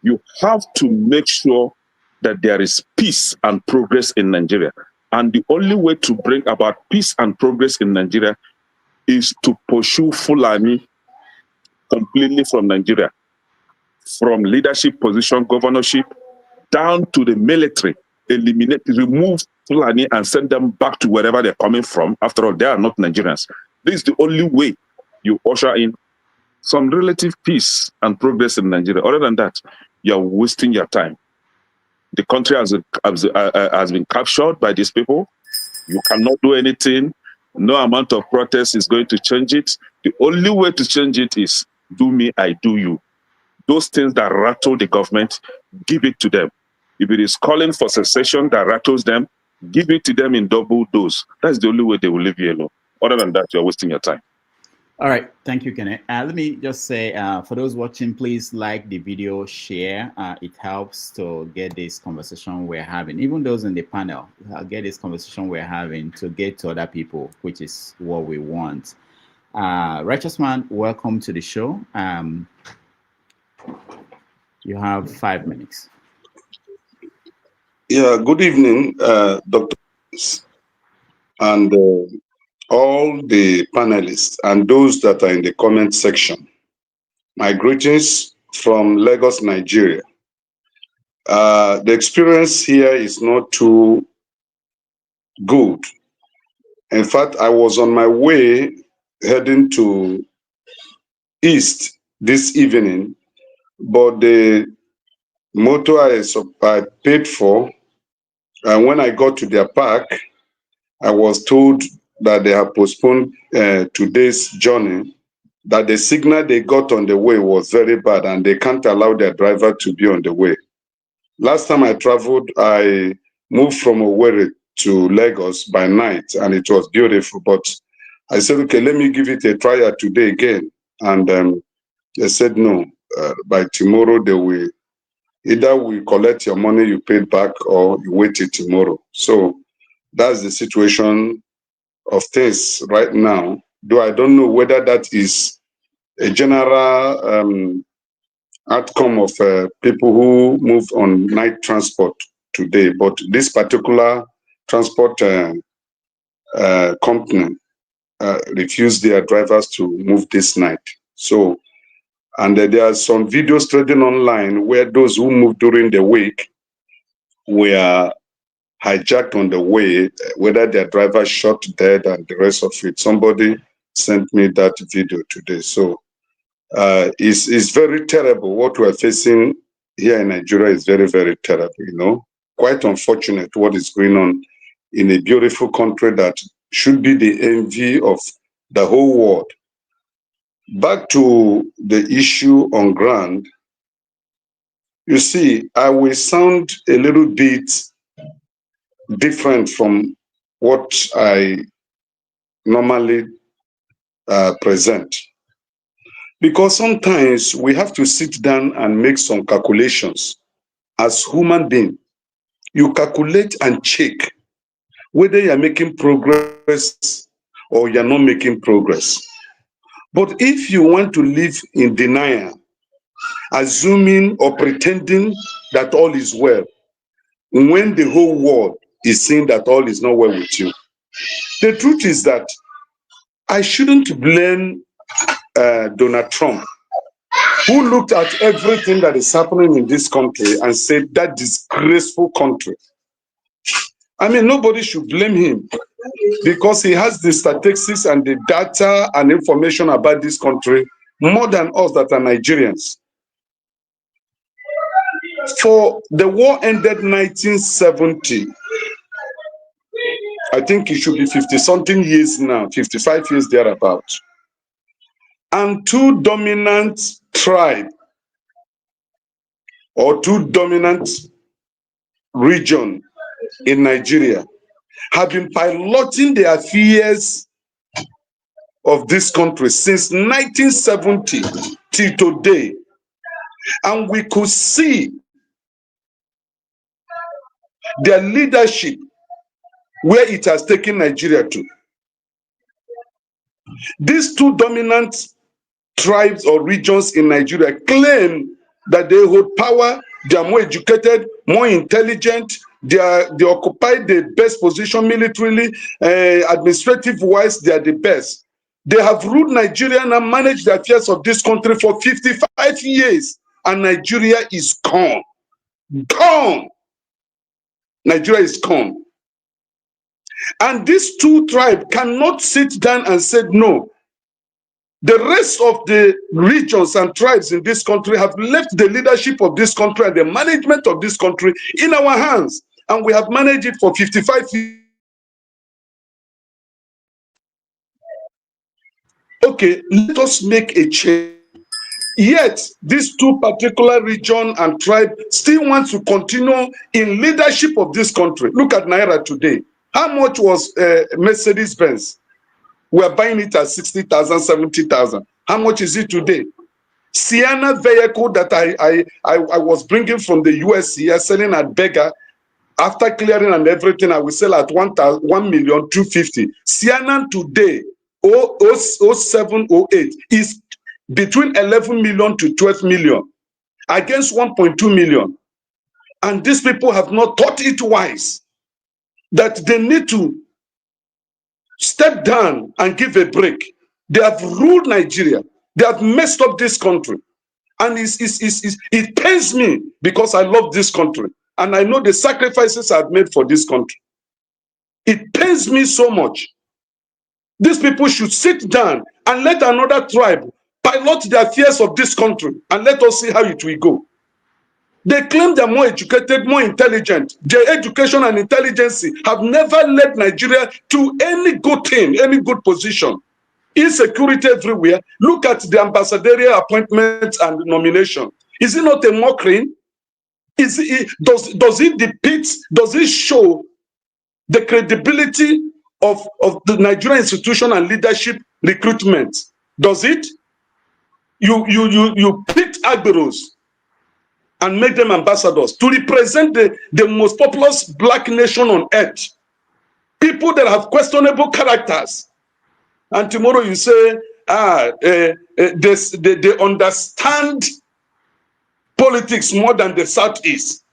you have to make sure that there is peace and progress in Nigeria. And the only way to bring about peace and progress in Nigeria is to pursue Fulani completely from Nigeria, from leadership position, governorship, down to the military, eliminate, remove Fulani and send them back to wherever they're coming from. After all, they are not Nigerians. This is the only way you usher in some relative peace and progress in Nigeria. Other than that, you're wasting your time. The country has been captured by these people. You cannot do anything. No amount of protest is going to change it. The only way to change it is do me, I do you. Those things that rattle the government, give it to them. If it is calling for secession that rattles them, give it to them in double dose. That's the only way they will leave you alone. Other than that, you're wasting your time. All right, thank you, Kenneth. Let me just say, for those watching, please like the video, share. It helps to get this conversation we're having. Even those in the panel, get this conversation we're having to get to other people, which is what we want. Righteous Man, welcome to the show. You have 5 minutes. Yeah, good evening, Dr. and all the panelists and those that are in the comment section. My greetings from Lagos, Nigeria. The experience here is not too good. In fact, I was on my way heading to East this evening, but the motor I paid for, and when I got to their park, I was told that they have postponed today's journey, that the signal they got on the way was very bad and they can't allow their driver to be on the way. Last time I traveled, I moved from Owerri to Lagos by night and it was beautiful, but I said, okay, let me give it a try today again. And they said, no, by tomorrow they will, either we collect your money you paid back or you wait till tomorrow. So that's the situation of things right now. Though I don't know whether that is a general outcome of people who move on night transport today, but this particular transport company refused their drivers to move this night. So, and there are some videos trending online where those who moved during the week were hijacked on the way, whether their driver shot dead and the rest of it. Somebody sent me that video today. So it's very terrible. What we're facing here in Nigeria is very, very terrible, you know. Quite unfortunate what is going on in a beautiful country that should be the envy of the whole world. Back to the issue on ground, you see, I will sound a little bit different from what I normally present. Because sometimes we have to sit down and make some calculations as human beings. You calculate and check whether you're making progress or you're not making progress. But if you want to live in denial, assuming or pretending that all is well, when the whole world is saying that all is not well with you, the truth is that I shouldn't blame Donald Trump, who looked at everything that is happening in this country and said, that disgraceful country. I mean, nobody should blame him because he has the statistics and the data and information about this country more than us that are Nigerians. For the war ended 1970. I think it should be 50-something years now, 55 years thereabout. And two dominant tribes or two dominant regions in Nigeria have been piloting the affairs of this country since 1970 till today. And we could see their leadership where it has taken Nigeria to. These two dominant tribes or regions in Nigeria claim that they hold power, they are more educated, more intelligent, they occupy the best position militarily, administrative-wise, they are the best. They have ruled Nigeria and managed the affairs of this country for 55 years, and Nigeria is gone. Gone! Nigeria is gone. And these two tribes cannot sit down and say, no, the rest of the regions and tribes in this country have left the leadership of this country and the management of this country in our hands. And we have managed it for 55 years. Okay, let us make a change. Yet, these two particular region and tribe still want to continue in leadership of this country. Look at Naira today. How much was Mercedes-Benz? We're buying it at 60,000, 70,000. How much is it today? Sienna vehicle that I was bringing from the US here, selling at Beggar, after clearing and everything, I will sell at 1,250,000. Sienna today, 0708, is between 11 million to 12 million against 1.2 million. And these people have not thought it wise that they need to step down and give a break. They have ruled Nigeria. They have messed up this country. And it pains me because I love this country. And I know the sacrifices I've made for this country. It pains me so much. These people should sit down and let another tribe pilot the affairs of this country and let us see how it will go. They claim they're more educated, more intelligent. Their education and intelligence have never led Nigeria to any good thing, any good position. Insecurity everywhere. Look at the ambassadorial appointments and nomination. Is it not a mockery? Does it depict, does it show the credibility of the Nigerian institution and leadership recruitment? Does it? You picked Agberos and make them ambassadors to represent the most populous black nation on earth. People that have questionable characters. And tomorrow you say, they understand politics more than the Southeast.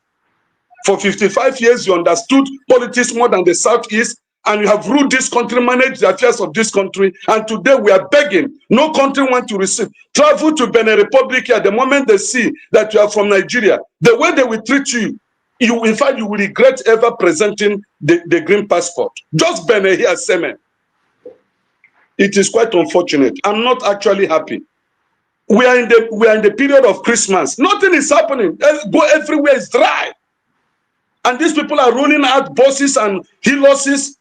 For 55 years, you understood politics more than the Southeast, and you have ruled this country, managed the affairs of this country, and today we are begging. No country wants to receive. Travel to Benin Republic here, the moment they see that you are from Nigeria, the way they will treat you, in fact, you will regret ever presenting the green passport. Just Benin here, Semen. It is quite unfortunate. I'm not actually happy. We are in the period of Christmas. Nothing is happening. Go everywhere is dry. And these people are rolling out buses and horses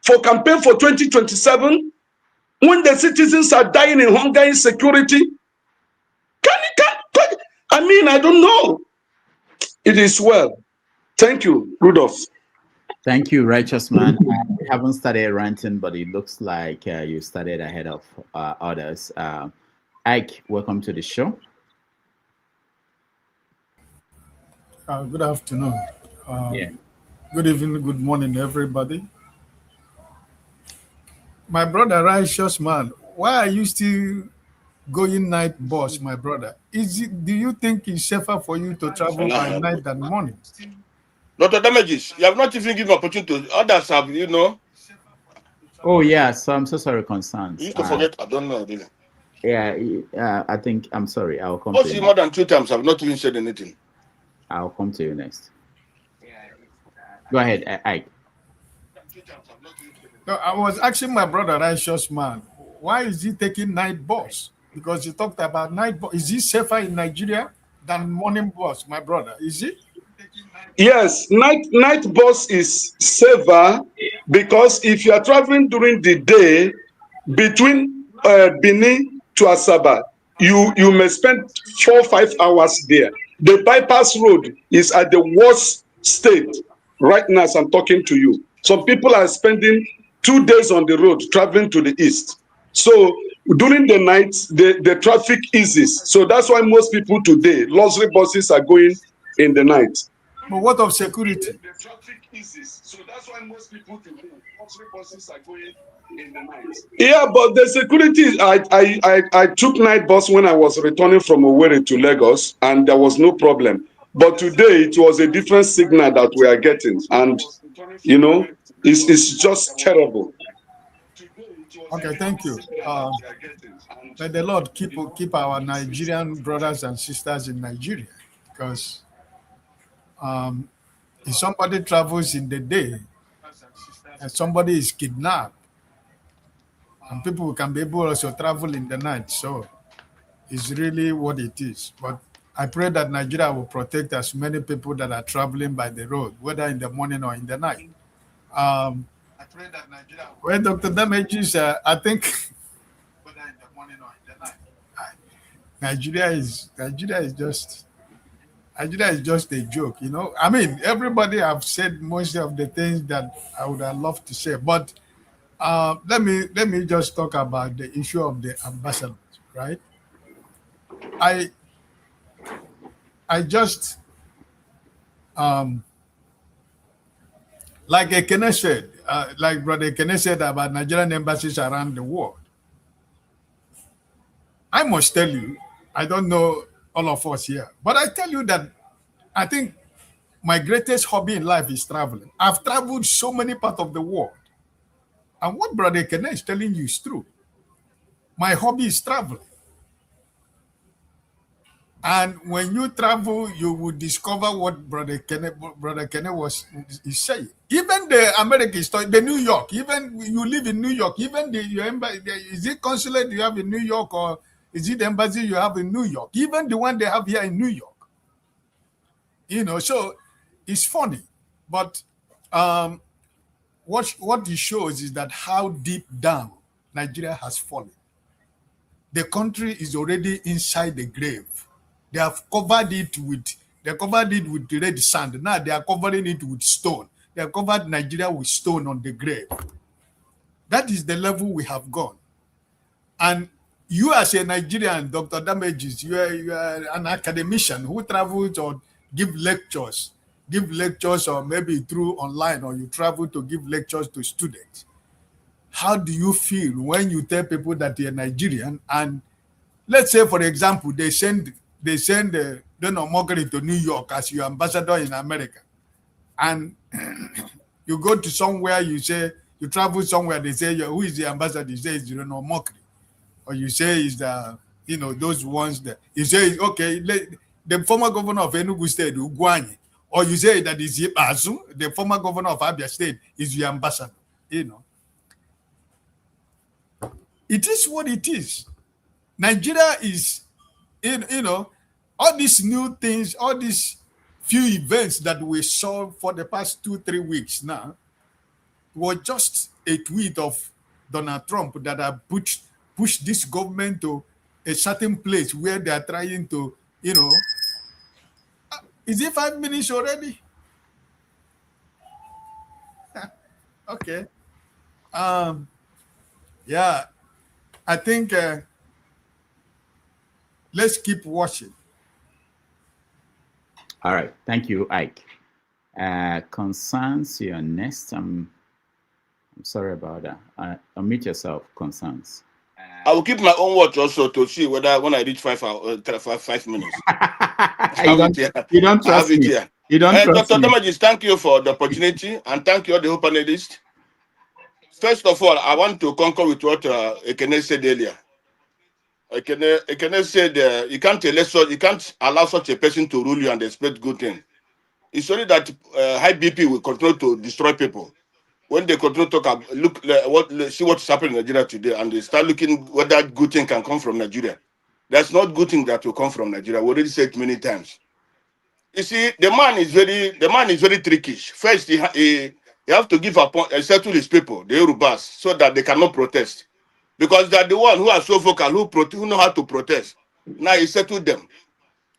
for campaign for 2027 when the citizens are dying in hunger, insecurity. I mean, I don't know. It is well. Thank you, Rudolph. Thank you, righteous man. We haven't started ranting, but it looks like you started ahead of others. Ike, welcome to the show. Good afternoon. Good evening, good morning, everybody. My brother, righteous man, why are you still going night bus, my brother? Do you think it's safer for you to travel by night than morning? Dr. Damages, you have not even given opportunity to others have, Oh, yeah. So I'm so sorry, Concerns. You used to forget. I don't know. Really. Yeah, I think I'm sorry. I'll come Oh, to see, you. more than 2 times. I've not even said anything. I'll come to you next. Go ahead, Ike. No, I was asking my brother, righteous man, why is he taking night bus? Because he talked about night bus. Is he safer in Nigeria than morning bus, my brother? Is he? Yes, night bus is safer because if you are traveling during the day between Benin to Asaba, you may spend 4 or 5 hours there. The bypass road is at the worst state right now as I'm talking to you. Some people are spending 2 days on the road traveling to the east. So during the night, the traffic eases. So that's why most people today, luxury buses are going in the night. But what of security? The traffic eases. So that's why most people today, luxury buses are going in the night. Yeah, but the security, I took night bus when I was returning from Owerri to Lagos, and there was no problem. But today it was a different signal that we are getting, and it's just terrible. Okay, thank you. May the Lord keep our Nigerian brothers and sisters in Nigeria, because if somebody travels in the day and somebody is kidnapped, and people can be able also travel in the night, so it's really what it is. But I pray that Nigeria will protect as many people that are traveling by the road, whether in the morning or in the night. Well, Dr. Damages, I think Nigeria is just a joke, I mean, everybody have said most of the things that I would have loved to say, but let me just talk about the issue of the ambassadors, right? I just like Ekene said, like Brother Ekene said about Nigerian embassies around the world. I must tell you, I don't know all of us here, but I tell you that I think my greatest hobby in life is traveling. I've traveled so many parts of the world. And what Brother Ekene is telling you is true. My hobby is traveling. And when you travel, you will discover what Brother Kenneth is saying. Even the American story, the New York, even you live in New York, even your embassy, is it consulate you have in New York, or is it the embassy you have in New York? Even the one they have here in New York. So it's funny. But what it shows is that how deep down Nigeria has fallen. The country is already inside the grave. They have covered it with red sand. Now they are covering it with stone. They have covered Nigeria with stone on the grave. That is the level we have gone. And you as a Nigerian, Dr. Damages, you are an academician who travels or give lectures or maybe through online, or you travel to give lectures to students. How do you feel when you tell people that you're Nigerian, and let's say, for example, they send Donald Moghery to New York as your ambassador in America, and you go to somewhere, you travel somewhere, they say, who is the ambassador? You say it's Donald Moghery, or you say it's those ones that you say, okay, the former governor of Enugu State, Ugwuanyi, or you say that is Azu, the former governor of Abia State, is your ambassador. It is what it is. Nigeria is, all these new things, all these few events that we saw for the past 2-3 weeks now were just a tweet of Donald Trump that have pushed this government to a certain place where they are trying to, is it 5 minutes already? Okay. Yeah, I think let's keep watching. All right. Thank you, Ike. Concerns, you're next. I'm I'm sorry about that. Unmute yourself, concerns. I will keep my own watch also to see whether when I reach 5 minutes. You don't I have trust it me. here. You don't trust Dr. me. Damagis, thank you for the opportunity and thank you all the whole panelists. First of all, I want to concur with what Ekene said earlier. Ekene said you can't allow such a person to rule you and expect good thing. It's only that high BP will continue to destroy people. When they continue to talk, see what is happening in Nigeria today, and they start looking whether good thing can come from Nigeria. There's not good thing that will come from Nigeria. We already said it many times. You see, the man is very trickish. First, he have to give up, settle his people, the Yorubas, so that they cannot protest, because they are the one who are so vocal, who know how to protest. Now he settled them.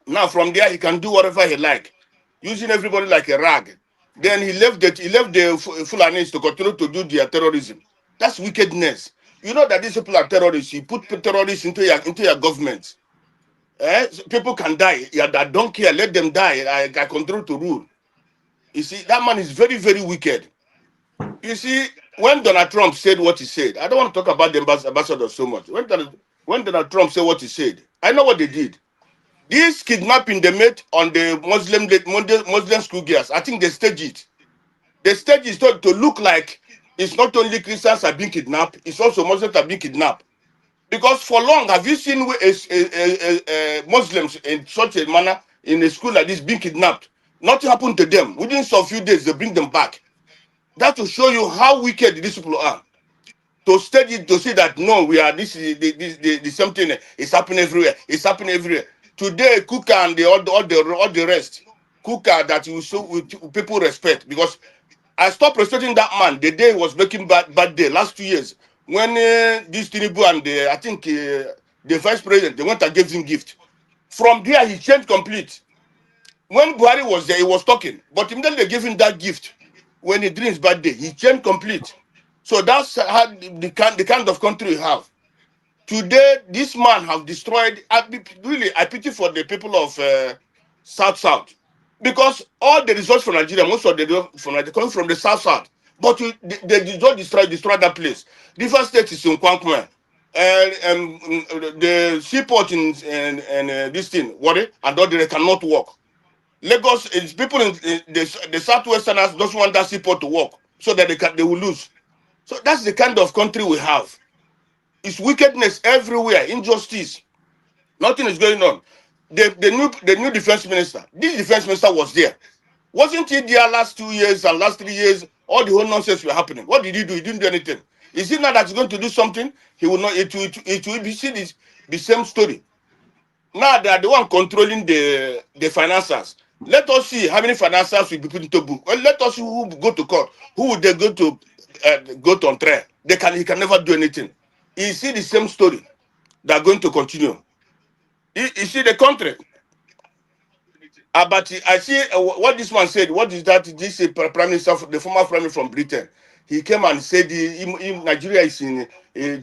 Now from there he can do whatever he like, using everybody like a rag. Then he left the Fulanis to continue to do their terrorism. That's wickedness. You know that these people are terrorists. You put terrorists into your government. So people can die. Yeah, that don't care. Let them die. I continue to rule. You see, that man is very, very wicked. You see, when Donald Trump said what he said, I don't want to talk about the ambassador so much. When Donald Trump said what he said, I know what they did. This kidnapping they made on the Muslim school girls, I think they staged it. They staged it to look like it's not only Christians are being kidnapped, it's also Muslims are being kidnapped. Because for long, have you seen Muslims in such a manner in a school like this being kidnapped? Nothing happened to them. Within some few days, they bring them back. That will show you how wicked these people are. To study it, to say that no, we are this is the same thing. It's happening everywhere. It's happening everywhere. Today, Kuka and all the rest, Kuka that people respect, because I stopped respecting that man the day he was making bad day last 2 years when this Tinubu and I think the vice president, they went and gave him gift. From there he changed complete. When Buhari was there, he was talking, but immediately they gave him that gift. When he did his bad day, he changed complete. So that's how the kind of country we have. Today, this man have destroyed. I pity for the people of South, because all the resources from Nigeria, most of the from Nigeria come from the South. But they don't destroy that place. The first state is in Kwankwe, and the seaport in this thing, Wari, and all they cannot work. Lagos is people in the southwesterners don't want that seaport to work, so that they will lose. So that's the kind of country we have. It's wickedness everywhere, injustice. Nothing is going on. The new defense minister, this defense minister was there. Wasn't he there last 2 years and last 3 years? All the whole nonsense were happening. What did he do? He didn't do anything. Is it now that he's going to do something? He will not. It will be seen the same story. Now they are the one controlling the financiers. Let us see how many financiers will be put into book. Well, let us see who will go to court. Who would they go to on trial? He can never do anything. You see the same story. They are going to continue. You see the country. But I see what this one said. What is that? This prime minister, the former prime minister from Britain. He came and said Nigeria is in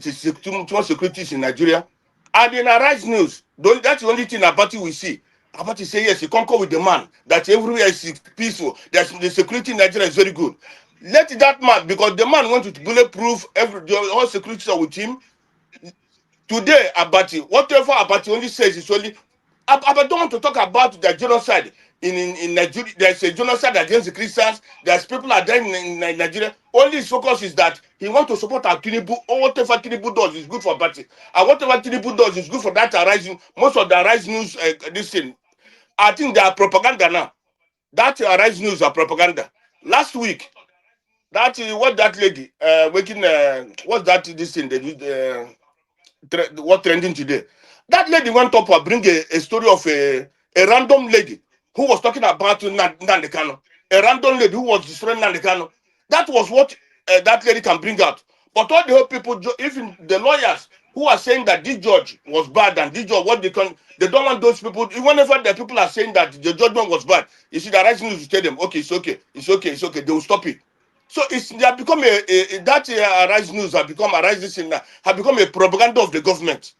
too much security is in Nigeria. And in Arise News, that's the only thing Abati we see. Abati say yes, he concur with the man that everywhere is peaceful. That the security in Nigeria is very good. Let that man, because the man wanted to bulletproof all security are with him. Today, Abati, whatever Abati only says is only. I don't want to talk about the genocide in Nigeria. There's a genocide against the Christians. There's people are dying in Nigeria. Only his focus is that he wants to support our Tinubu. Or whatever Tinubu does is good for Abati. And whatever Tinubu does is good for that Arise. Most of the Arise News, this thing, I think they are propaganda now. That Arise News are propaganda. Last week, what that lady waking what's that this thing they did what trending today? That lady went up and bring a story of a random lady who was talking about Nandekano. A random lady who was destroying Nandekano. That was what that lady can bring out. But all the whole people, even the lawyers who are saying that this judge was bad and this judge, they don't want those people. Whenever the people are saying that the judgment was bad, you see, the right news will tell them, okay, it's okay, it's okay, it's okay. They will stop it. So they have become Arise News have become have become a propaganda of the government.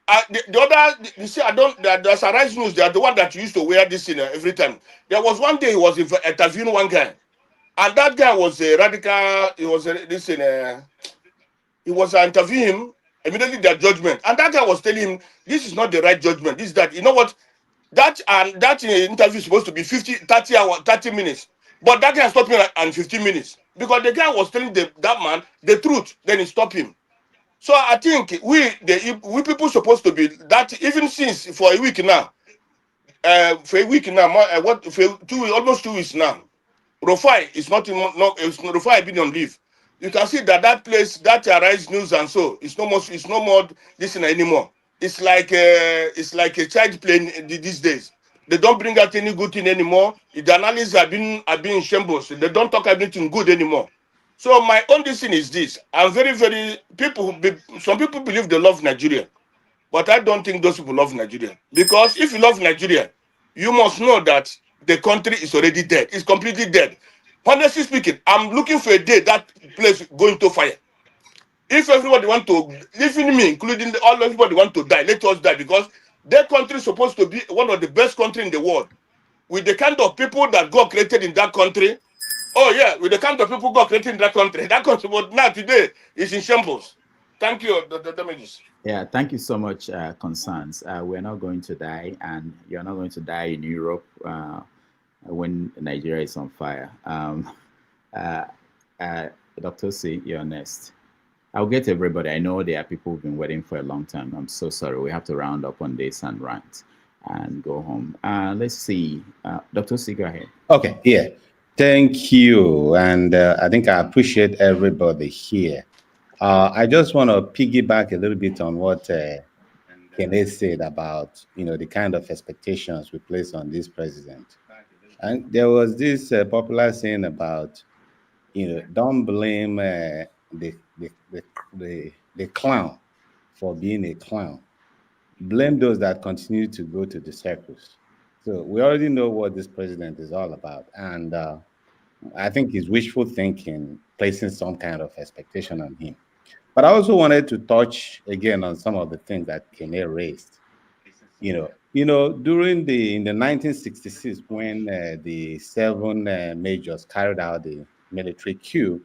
The other, you see, there's Arise News. They are the one that used to wear this every time. There was one day he was interviewing one guy. And that guy was a radical. He was he was interviewing him immediately. Their judgment, and that guy was telling him, "This is not the right judgment. This that you know what." That interview is supposed to be 30 minutes. But that guy stopped me at 15 minutes. Because the guy was telling that man the truth. Then he stopped him. So I think we people supposed to be that even since for a week now. For a week now, almost 2 weeks now. Rufai is not in Rufai been on leave. You can see that place, that Arise News and so it's no more listening anymore. It's like a child playing these days. They don't bring out any good thing anymore. The analysts have been in shambles. They don't talk anything good anymore. So my only thing is this: I'm very some people believe they love Nigeria, but I don't think those people love Nigeria, because if you love Nigeria, you must know that the country is already dead. It's completely dead. Honestly speaking, I'm looking for a day that place going to fire. If everybody want to, even me, including everybody want to die, let us die, because that country is supposed to be one of the best countries in the world. With the kind of people that God created in that country, oh yeah, with the kind of people God created in that country, but now today is in shambles. Thank you, the damages. Yeah, thank you so much, Concerns. We're not going to die, and you're not going to die in Europe when Nigeria is on fire. Dr. C, you're next. I'll get everybody. I know there are people who've been waiting for a long time. I'm so sorry. We have to round up on this and rant and go home. Let's see. Dr. C, go ahead. Okay, yeah. Thank you. And I think I appreciate everybody here. I just want to piggyback a little bit on what Kenneth said about, the kind of expectations we place on this president. And there was this popular saying about, don't blame the clown for being a clown. Blame those that continue to go to the circus. So we already know what this president is all about. And I think it's wishful thinking, placing some kind of expectation on him. But I also wanted to touch again on some of the things that Kene raised. During in the 1966, when the 7 majors carried out the military coup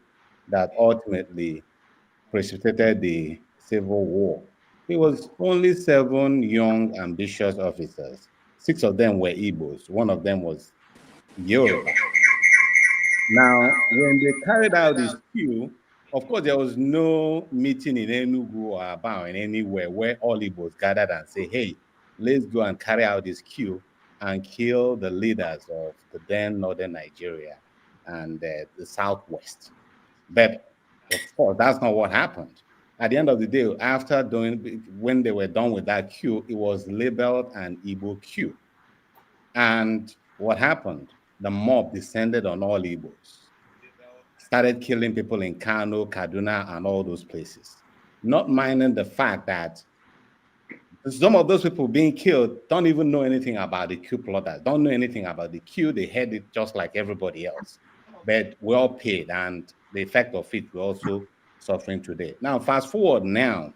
that ultimately precipitated the Civil War, it was only 7 young, ambitious officers. 6 of them were Igbos. 1 of them was Yoruba. Now, when they carried out this coup, of course, there was no meeting in Enugu or Aba or in anywhere where all Igbos gathered and say, hey, let's go and carry out this coup and kill the leaders of the then northern Nigeria and the southwest. But of course, that's not what happened. At the end of the day, when they were done with that coup, it was labeled an Igbo coup. And what happened? The mob descended on all Igbos, started killing people in Kano, Kaduna, and all those places, not minding the fact that some of those people being killed don't even know anything about the coup plotters, don't know anything about the coup. They had it just like everybody else, but we're all paid, and the effect of it we're also suffering today. Now, fast forward now,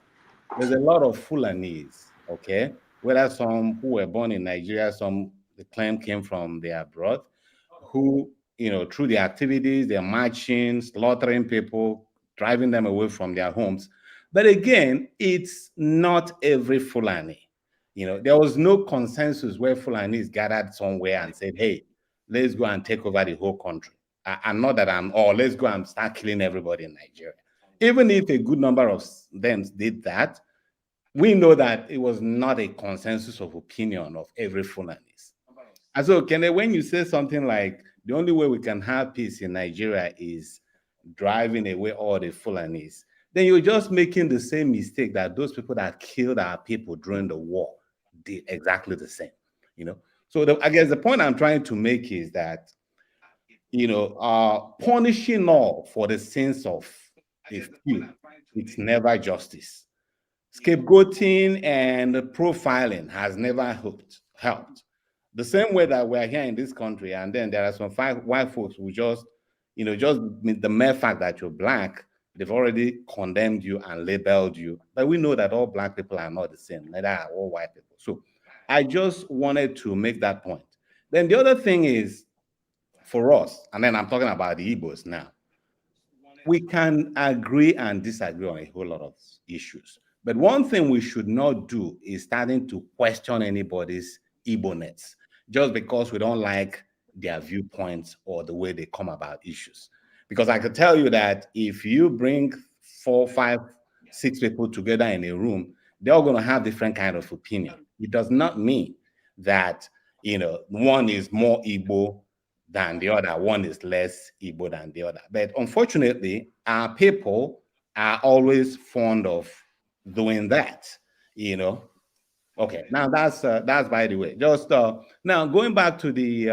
there's a lot of Fulanese, okay? Whether some who were born in Nigeria, some the claim came from the abroad, who, through the activities, they're marching, slaughtering people, driving them away from their homes. But again, it's not every Fulani. There was no consensus where Fulanis gathered somewhere and said, hey, let's go and take over the whole country. And not that let's go and start killing everybody in Nigeria. Even if a good number of them did that, we know that it was not a consensus of opinion of every Fulanis. And so, Kene, when you say something like the only way we can have peace in Nigeria is driving away all the Fulanis, then you're just making the same mistake that those people that killed our people during the war did exactly the same. So I guess the point I'm trying to make is that punishing all for the sins of a few, it's never justice. Scapegoating and profiling has never helped. The same way that we're here in this country, and then there are some white folks who just the mere fact that you're Black, they've already condemned you and labeled you. But we know that all Black people are not the same, neither are all white people. So I just wanted to make that point. Then the other thing is, for us, and then I'm talking about the Igbos now, we can agree and disagree on a whole lot of issues. But one thing we should not do is starting to question anybody's Igbo-ness just because we don't like their viewpoints or the way they come about issues. Because I can tell you that if you bring 4, 5, 6 people together in a room, they're all going to have different kind of opinion. It does not mean that, one is more Igbo than the other, one is less Igbo than the other. But unfortunately, our people are always fond of doing that, Okay, now that's by the way. Just now going back to the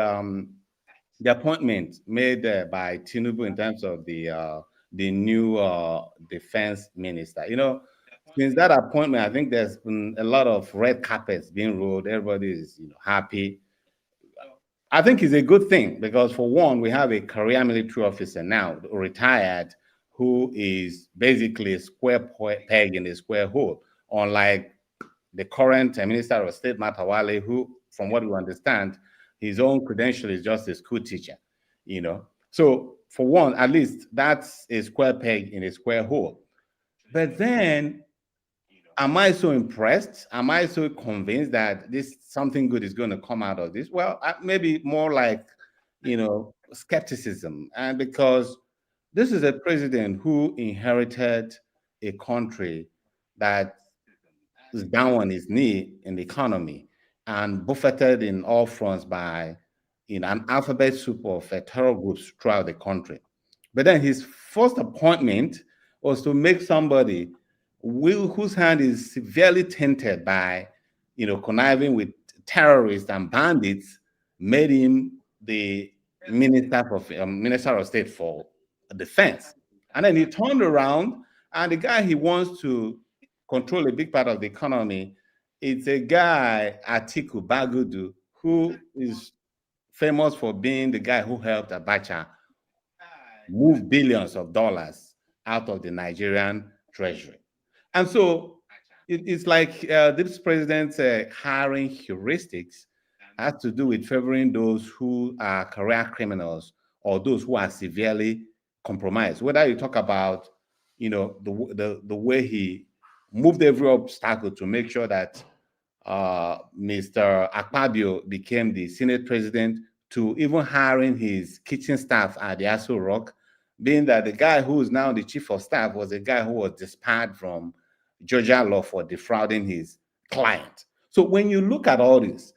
appointment made by Tinubu in terms of the new defense minister. Since that appointment, I think there's been a lot of red carpets being rolled. Everybody is happy. I think it's a good thing because, for one, we have a career military officer now, retired, who is basically a square peg in a square hole, unlike the current Minister of State, Matawale, who, from what we understand, his own credential is just a school teacher, So, for one, at least that's a square peg in a square hole. But then, am I so impressed? Am I so convinced that something good is going to come out of this? Well, maybe more like, skepticism. And because this is a president who inherited a country that is down on his knee in the economy and buffeted in all fronts by an alphabet soup of terror groups throughout the country. But then his first appointment was to make somebody whose hand is severely tainted by, conniving with terrorists and bandits, made him the Minister of State for Defense. And then he turned around, and the guy he wants to control a big part of the economy, it's a guy, Atiku Bagudu, who is famous for being the guy who helped Abacha move billions of dollars out of the Nigerian treasury. And so it's like this president's hiring heuristics has to do with favoring those who are career criminals or those who are severely compromised. Whether you talk about, the way he moved every obstacle to make sure that Mr. Akpabio became the Senate president, to even hiring his kitchen staff at the Aso Rock, being that the guy who is now the chief of staff was a guy who was disbarred from Georgia law for defrauding his client. So when you look at all this,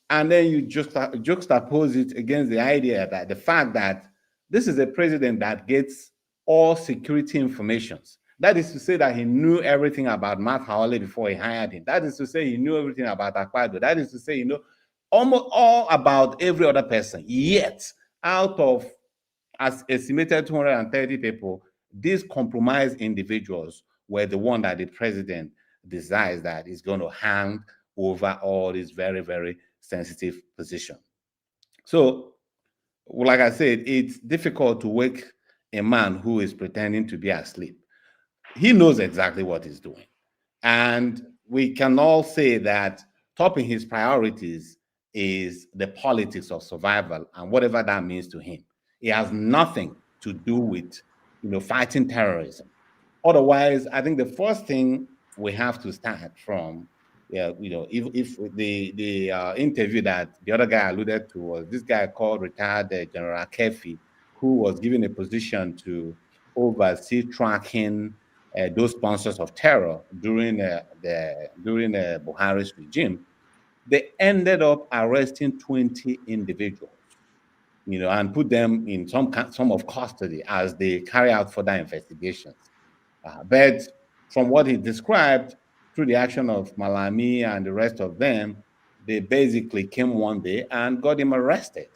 and then you just juxtapose it against the idea that the fact that this is a president that gets all security informations. That is to say that he knew everything about Matt Hawley before he hired him. That is to say he knew everything about Akpado. That is to say, almost all about every other person. Yet, out of, as estimated, 230 people, these compromised individuals were the one that the president desires that is going to hang over all these very, very sensitive positions. So, like I said, it's difficult to wake a man who is pretending to be asleep. He knows exactly what he's doing. And we can all say that topping his priorities is the politics of survival and whatever that means to him. It has nothing to do with, fighting terrorism. Otherwise, I think the first thing we have to start from, if the interview that the other guy alluded to was this guy called retired General Kefi, who was given a position to oversee tracking those sponsors of terror during Buhari's regime. They ended up arresting 20 individuals, and put them in some of custody as they carry out further investigations. But from what he described, through the action of Malami and the rest of them, they basically came one day and got him arrested,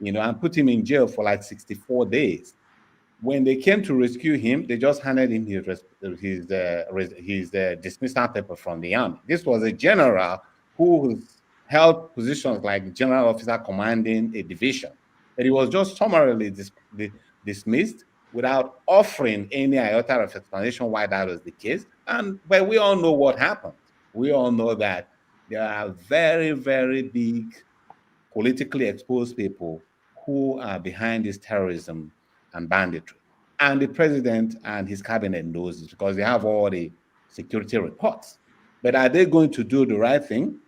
and put him in jail for like 64 days. When they came to rescue him, they just handed him his dismissal paper from the army. This was a general who held positions like general officer commanding a division, but he was just summarily dismissed without offering any iota of explanation why that was the case. But we all know what happened. We all know that there are very, very big politically exposed people who are behind this terrorism and banditry. And the president and his cabinet knows this because they have all the security reports. But are they going to do the right thing?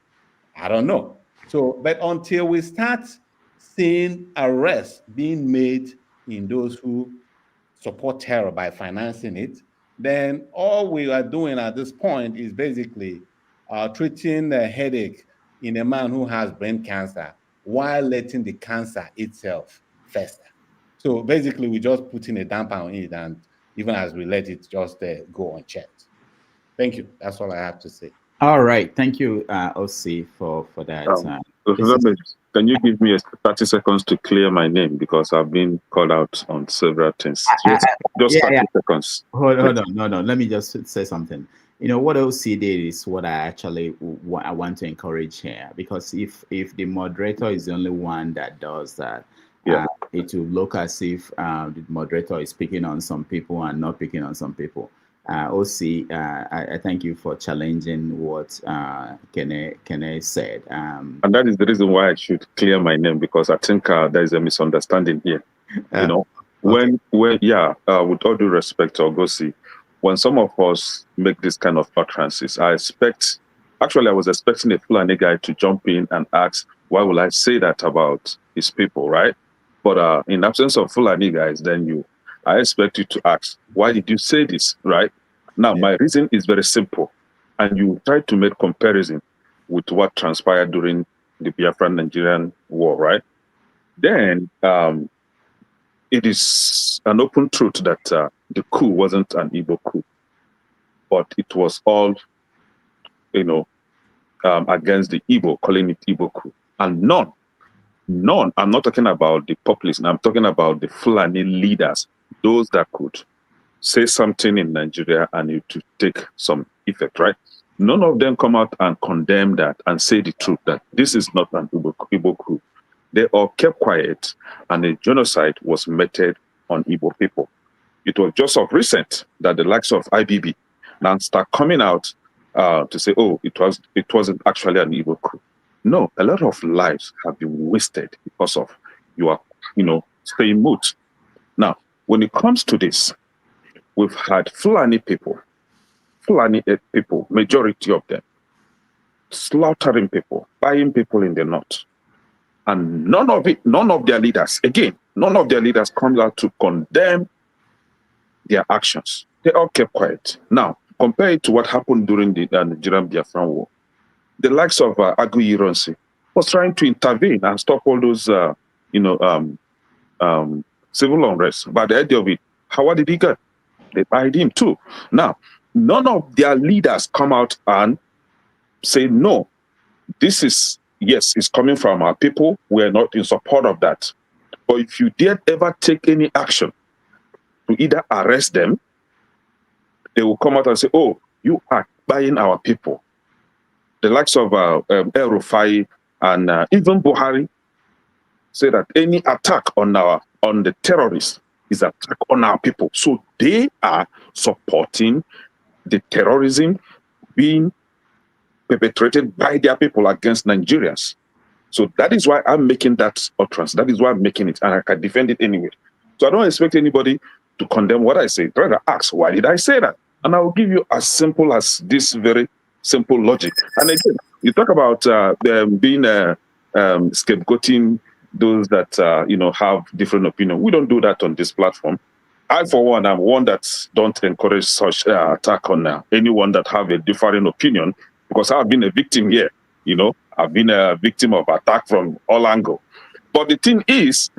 I don't know. So, but until we start seeing arrests being made in those who support terror by financing it, then all we are doing at this point is basically treating a headache in a man who has brain cancer while letting the cancer itself fester. So basically, we just putting a damper on it, and even as we let it just go unchecked. Thank you. That's all I have to say. All right. Thank you, OC, for that. Can you give me 30 seconds to clear my name because I've been called out on several things? Just 30 seconds. Hold on. Let me just say something. You know, what OC did is what I actually I want to encourage here, because if the moderator is the only one that does that, it will look as if the moderator is picking on some people and not picking on some people. OC, I thank you for challenging what Kene said. And that is the reason why I should clear my name, because I think there is a misunderstanding here. You know, when with all due respect to Ogosi, when some of us make this kind of utterances, I was expecting a Fulani guy to jump in and ask, why will I say that about his people, right? But in absence of Fulani guys, then I expect you to ask, why did you say this, right? Now, my reason is very simple. And you try to make comparison with what transpired during the Biafran-Nigerian war, right? Then it is an open truth that the coup wasn't an Igbo coup, but it was all, against the Igbo, calling it Igbo coup. And none, I'm not talking about the populace, I'm talking about the Fulani leaders, those that could say something in Nigeria and it to take some effect, right? None of them come out and condemn that and say the truth that this is not an Igbo coup. They all kept quiet, and a genocide was meted on Igbo people. It was just of recent that the likes of IBB now start coming out to say, oh, it wasn't actually an Igbo coup. No, a lot of lives have been wasted because of you are, staying mute. Now, when it comes to this, we've had Fulani people, majority of them, slaughtering people, buying people in the north. And none of their leaders come out to condemn their actions. They all kept quiet. Now, compare it to what happened during the Nigerian Biafran War. The likes of Agu Ironsi was trying to intervene and stop all those, civil unrest. But the idea of it, what did he get? They buyed him too. Now, none of their leaders come out and say, no, this is, yes, it's coming from our people. We're not in support of that. But if you dare ever take any action to either arrest them, they will come out and say, oh, you are buying our people. The likes of El Rufai and even Buhari say that any attack on the terrorists is an attack on our people. So they are supporting the terrorism being perpetrated by their people against Nigerians. So that is why I'm making that utterance. That is why I'm making it, and I can defend it anyway. So I don't expect anybody to condemn what I say. Rather ask, why did I say that? And I will give you as simple as this very simple logic. And again, you talk about being scapegoating those that have different opinion. We don't do that on this platform. I, for one, am one that don't encourage such attack on anyone that have a different opinion, because I've been a victim here. I've been a victim of attack from all angles. But the thing is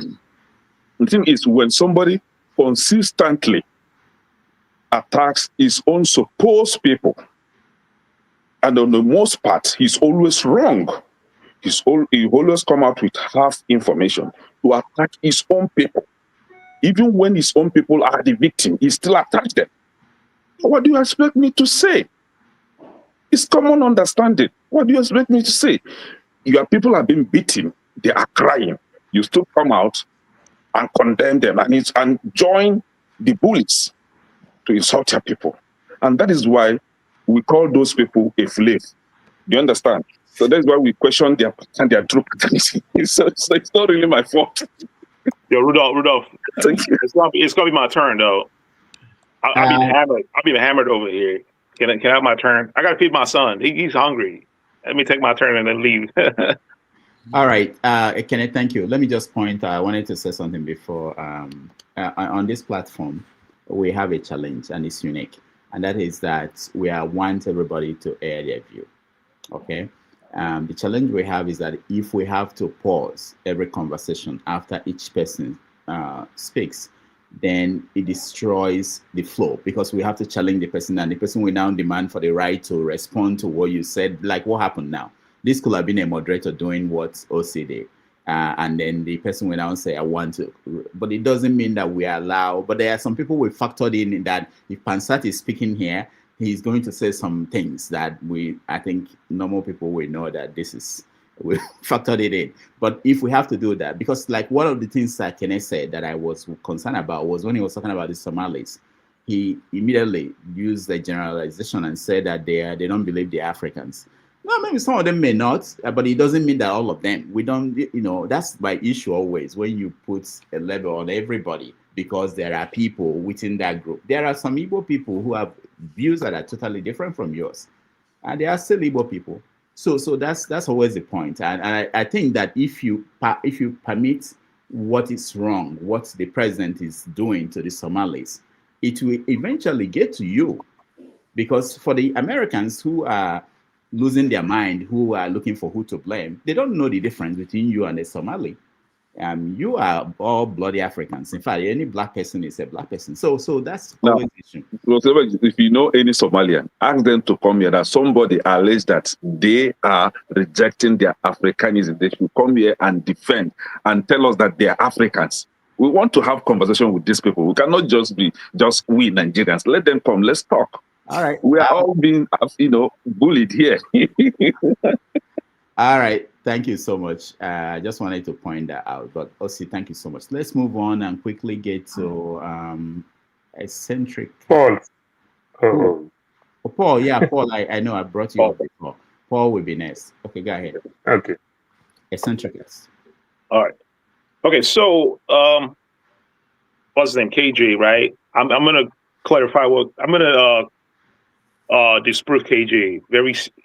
when somebody consistently attacks his own supposed people, and on the most part, he's always wrong. He always come out with half information to attack his own people. Even when his own people are the victim, he still attacks them. What do you expect me to say? It's common understanding. What do you expect me to say? Your people are being beaten. They are crying. You still come out and condemn them and join the bullies to insult your people. And that is why we call those people a slave. Do you understand? So that's why we question their true paternity. So it's not really my fault. Yo, Rudolph. It's gonna be my turn though. I've been hammered over here. Can I have my turn? I gotta feed my son. He's hungry. Let me take my turn and then leave. All right, Kenneth, thank you. Let me just point out, I wanted to say something before. On this platform, we have a challenge, and it's unique. And that is that we want everybody to air their view, okay? The challenge we have is that if we have to pause every conversation after each person speaks, then it destroys the flow, because we have to challenge the person, and the person will now demand for the right to respond to what you said. Like, what happened now? This could have been a moderator doing what OC did, and then the person will now say, I want to, but it doesn't mean that we allow. But there are some people we factored in that if Pansat is speaking here, he's going to say some things that I think normal people will know that we factored it in. But if we have to do that, because like one of the things that Kenneth said that I was concerned about was when he was talking about the Somalis, he immediately used the generalization and said that they don't believe the Africans. Well, maybe some of them may not, but it doesn't mean that all of them. We don't, that's my issue always, when you put a label on everybody, because there are people within that group. There are some Igbo people who have views that are totally different from yours, and they are still Igbo people. So that's always the point. And I think that if you permit what is wrong, what the president is doing to the Somalis, it will eventually get to you. Because for the Americans who are losing their mind, who are looking for who to blame, they don't know the difference between you and a Somali. You are all bloody Africans. In fact, any black person is a black person. So that's always the issue. If you know any Somalian, ask them to come here. That somebody alleged that they are rejecting their Africanism. They should come here and defend and tell us that they are Africans. We want to have conversation with these people. We cannot just be we Nigerians. Let them come. Let's talk. All right. We are all being, bullied here. All right. Thank you so much. I just wanted to point that out. But Osi, thank you so much. Let's move on and quickly get to eccentric. Paul. Oh, Paul. Yeah, Paul. I know I brought you up before. Paul will be next. Okay, go ahead. Okay. Eccentrics. All right. Okay, so what's his name? KJ, right? I'm gonna clarify I'm gonna disprove KJ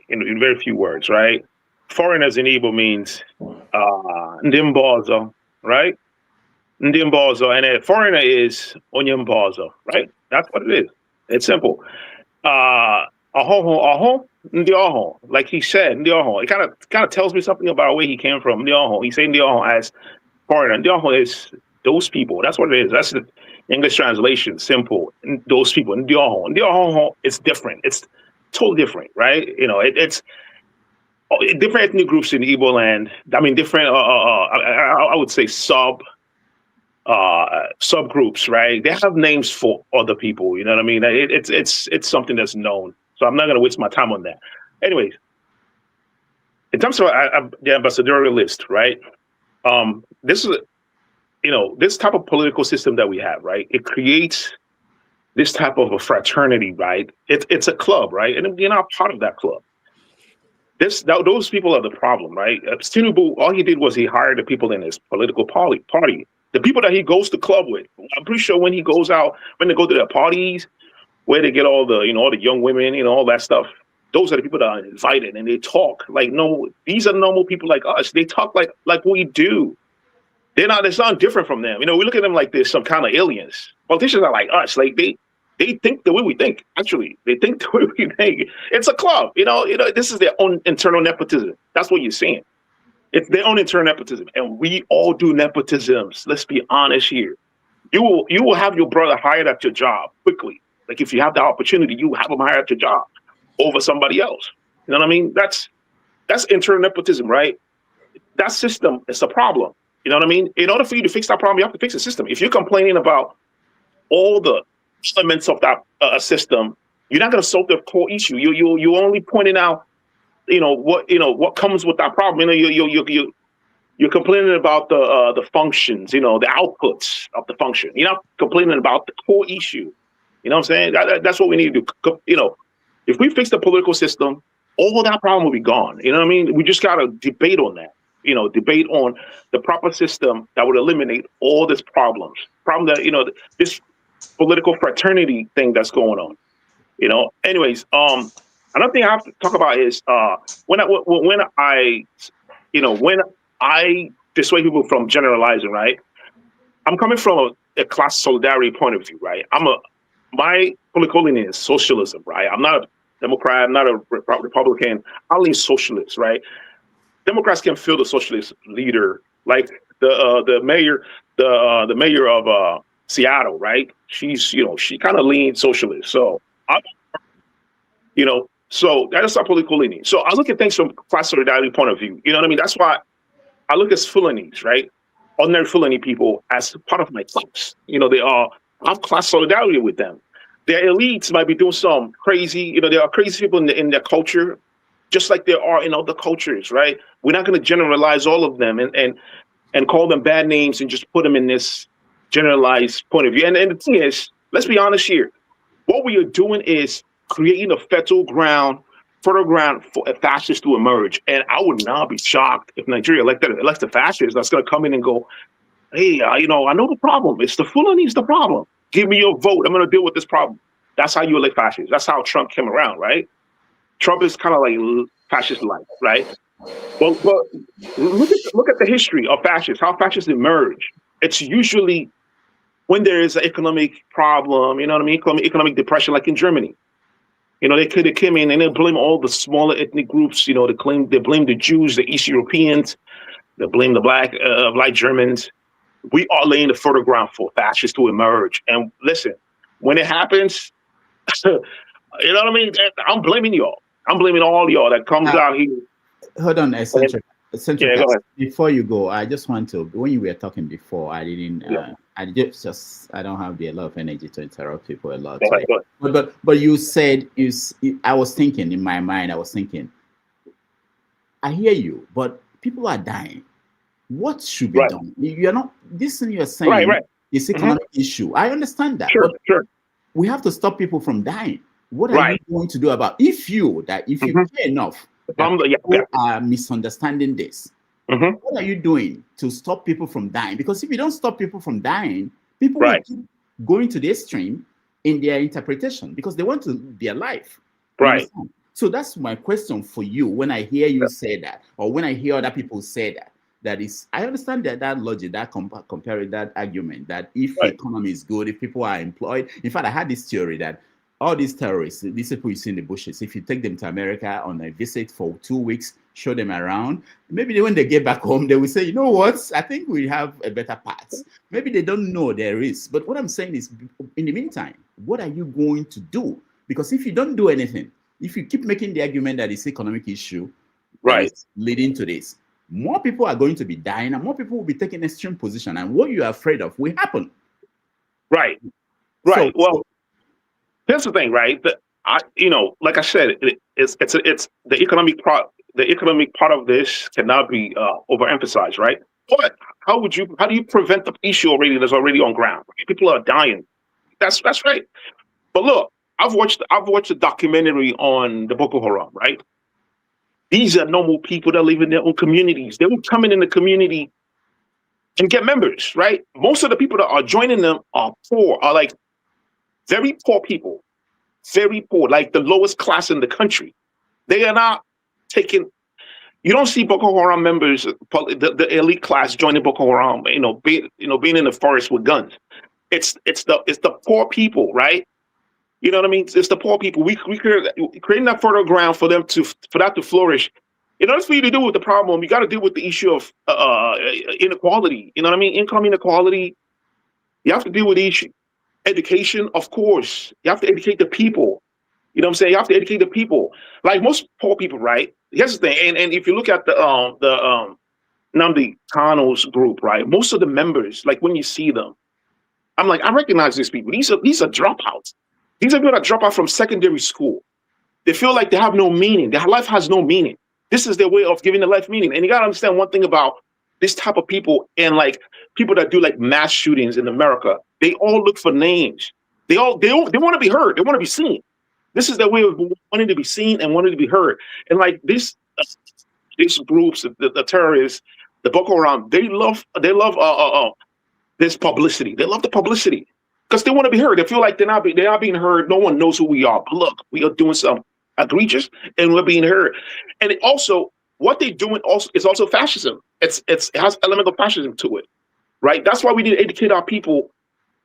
in very few words, right? Foreigners in Igbo means Ndimbozo, right? Ndimbozo, and a foreigner is Onyembozo, right? That's what it is. It's simple. Aho, Ndioho, like he said, Ndioho. It kind of tells me something about where he came from. Ndioho. He said Ndioho as foreigner. Ndioho is those people. That's what it is. That's the English translation. Simple. Those people. Ndioho. Ndioho is different. It's totally different, right? It's different ethnic groups in Igbo land. I mean, different. I would say subgroups, right? They have names for other people. You know what I mean? It's something that's known. So I'm not going to waste my time on that. Anyways, in terms of the ambassadorial list, right? This is, this type of political system that we have, right? It creates this type of a fraternity, right? It's a club, right? And you're not part of that club. Those people are the problem, right? Tinubu, all he did was he hired the people in his political party. The people that he goes to club with. I'm pretty sure when he goes out, when they go to their parties, where they get all the, all the young women, all that stuff. Those are the people that are invited, and they talk like normal. These are normal people like us. They talk like we do. They sound different from them. We look at them like they're some kind of aliens. Politicians are like us. Like they think the way we think. Actually, they think the way we think. It's a club. This is their own internal nepotism. That's what you're seeing. It's their own internal nepotism, and we all do nepotisms. Let's be honest here. You will have your brother hired at your job quickly. Like if you have the opportunity, you have him hired at your job over somebody else. You know what I mean? That's internal nepotism, right? That system is a problem. You know what I mean? In order for you to fix that problem, you have to fix the system. If you're complaining about all the elements of that system, you're not going to solve the core issue. You're only pointing out, what comes with that problem. You're complaining about the functions, the outputs of the function. You're not complaining about the core issue. You know what I'm saying? That's what we need to do. If we fix the political system, all that problem will be gone. You know what I mean? We just got to debate on that. debate on the proper system that would eliminate all these problems. Problem that, this political fraternity thing that's going on. Anyways, another thing I have to talk about is when I dissuade people from generalizing, right? I'm coming from a class solidarity point of view, right? My political leaning is socialism, right? I'm not a Democrat, I'm not a Republican. I lean socialist, right? Democrats can feel the socialist leader, like the mayor of Seattle, right? She's she kind of leans socialist. So so that is our political leaning. So I look at things from class solidarity point of view. You know what I mean? That's why I look at Fulanese, right? Ordinary Fulani people as part of my class. They are, I have class solidarity with them. Their elites might be doing some crazy, there are crazy people in their culture, just like there are in other cultures, right? We're not going to generalize all of them and call them bad names and just put them in this generalized point of view. And the thing is, let's be honest here. What we are doing is creating a fertile ground for a fascist to emerge. And I would not be shocked if Nigeria elects a fascist that's going to come in and go, hey, I know the problem. It's the Fulani's the problem. Give me your vote. I'm going to deal with this problem. That's how you elect fascists. That's how Trump came around, right? Trump is kind of like fascist-like, right? But look at the history of fascists, how fascists emerge. It's usually when there is an economic problem, you know what I mean? Economic depression, like in Germany. They came in and they blame all the smaller ethnic groups. They blame the Jews, the East Europeans, they blame the black Germans. We are laying the fertile ground for fascists to emerge. And listen, when it happens, you know what I mean? I'm blaming y'all. I'm blaming all y'all that comes out here. Hold on, Eccentric. Yeah, go ahead. Before you go, I just want to, when you were talking before, I didn't, I don't have a lot of energy to interrupt people a lot. But you said, I was thinking in my mind, I hear you, but people are dying. What should be done? You're not, this thing you're saying is economic issue. I understand that. Sure. We have to stop people from dying. What are you going to do about if you care enough that people are misunderstanding this? What are you doing to stop people from dying? Because if you don't stop people from dying, people will keep going to the extreme in their interpretation because they want to be alive. Right. So that's my question for you when I hear you say that, or when I hear other people say that. That is, I understand that logic, that comparing that argument, that if the economy is good, if people are employed. In fact, I had this theory that all these terrorists, these people you see in the bushes, if you take them to America on a visit for 2 weeks, show them around, maybe when they get back home, they will say, you know what, I think we have a better path. Maybe they don't know there is. But what I'm saying is, in the meantime, what are you going to do? Because if you don't do anything, if you keep making the argument that it's economic issue, leading to this, more people are going to be dying and more people will be taking extreme position. And what you're afraid of will happen. Right. Well, here's the thing, right? Like I said, it's the economic part. The economic part of this cannot be overemphasized, right? But how do you prevent the issue that's already on ground? People are dying. That's right. But look, I've watched a documentary on the Boko Haram, right? These are normal people that live in their own communities. They will come in the community and get members, right? Most of the people that are joining them are poor, are like very poor people, very poor, like the lowest class in the country. They are not taking. You don't see Boko Haram members, the elite class joining Boko Haram. Being in the forest with guns. It's the poor people, right? You know what I mean? It's the poor people. We creating that fertile ground for that to flourish. In order for you to deal with the problem, you got to deal with the issue of inequality. You know what I mean? Income inequality. You have to deal with the issue. Education, of course. You have to educate the people. You know what I'm saying? You have to educate the people. Like most poor people, right? Here's the thing. And if you look at the Nnamdi Kano's group, right? Most of the members, like when you see them, I'm like, I recognize these people. These are dropouts. These are people that drop out from secondary school. They feel like they have no meaning. Their life has no meaning. This is their way of giving their life meaning. And you got to understand one thing about this type of people and like people that do like mass shootings in America. They all look for names. They want to be heard. They want to be seen. This is their way of wanting to be seen and wanting to be heard. And like this, these groups, the terrorists, the Boko Haram, they love this publicity. They love the publicity because they want to be heard. They feel like they're not being heard. No one knows who we are. But look, we are doing something egregious, and we're being heard. And what they're doing is also fascism. It has element of fascism to it, right? That's why we need to educate our people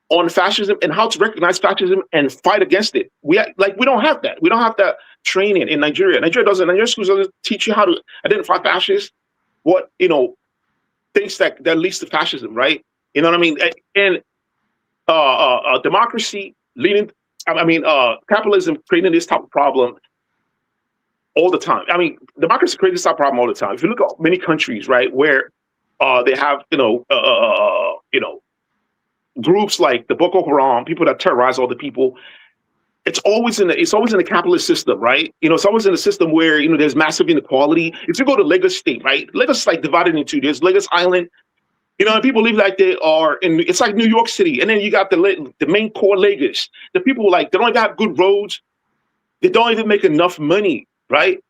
on fascism and how to recognize fascism and fight against it. We don't have that. We don't have that training in Nigeria. Nigeria schools doesn't teach you how to identify fascists, what, things that leads to fascism, right? You know what I mean? And democracy capitalism creating this type of problem all the time. I mean, democracy creates this type of problem all the time. If you look at many countries, right, where they have, groups like the Boko Haram, people that terrorize other people, it's always in the capitalist system, right? It's always in a system where, there's massive inequality. If you go to Lagos State, right? Lagos is like divided into, there's Lagos Island, and people live like they are it's like New York City. And then you got the main core Lagos. The people they don't even have good roads. They don't even make enough money, right?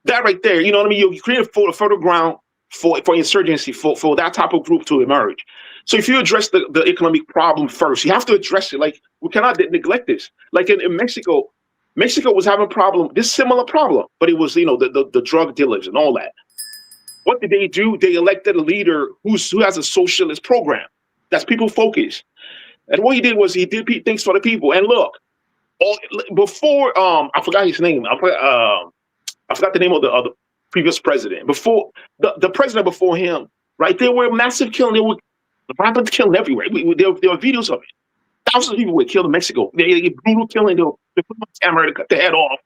That right there, you know what I mean? You create a fertile ground for insurgency, for that type of group to emerge. So if you address the economic problem first, you have to address it. Like, we cannot neglect this. Like in Mexico was having this similar problem, but it was, the drug dealers and all that. What did they do? They elected a leader who has a socialist program that's people focused. And what he did was he did things for the people. And look, before I forgot his name. I forgot the name of the previous president. Before the president before him, right? There were massive killing. There were rampant killing everywhere. There were videos of it. Thousands of people were killed in Mexico. They brutal killing. They put on camera to cut their head off.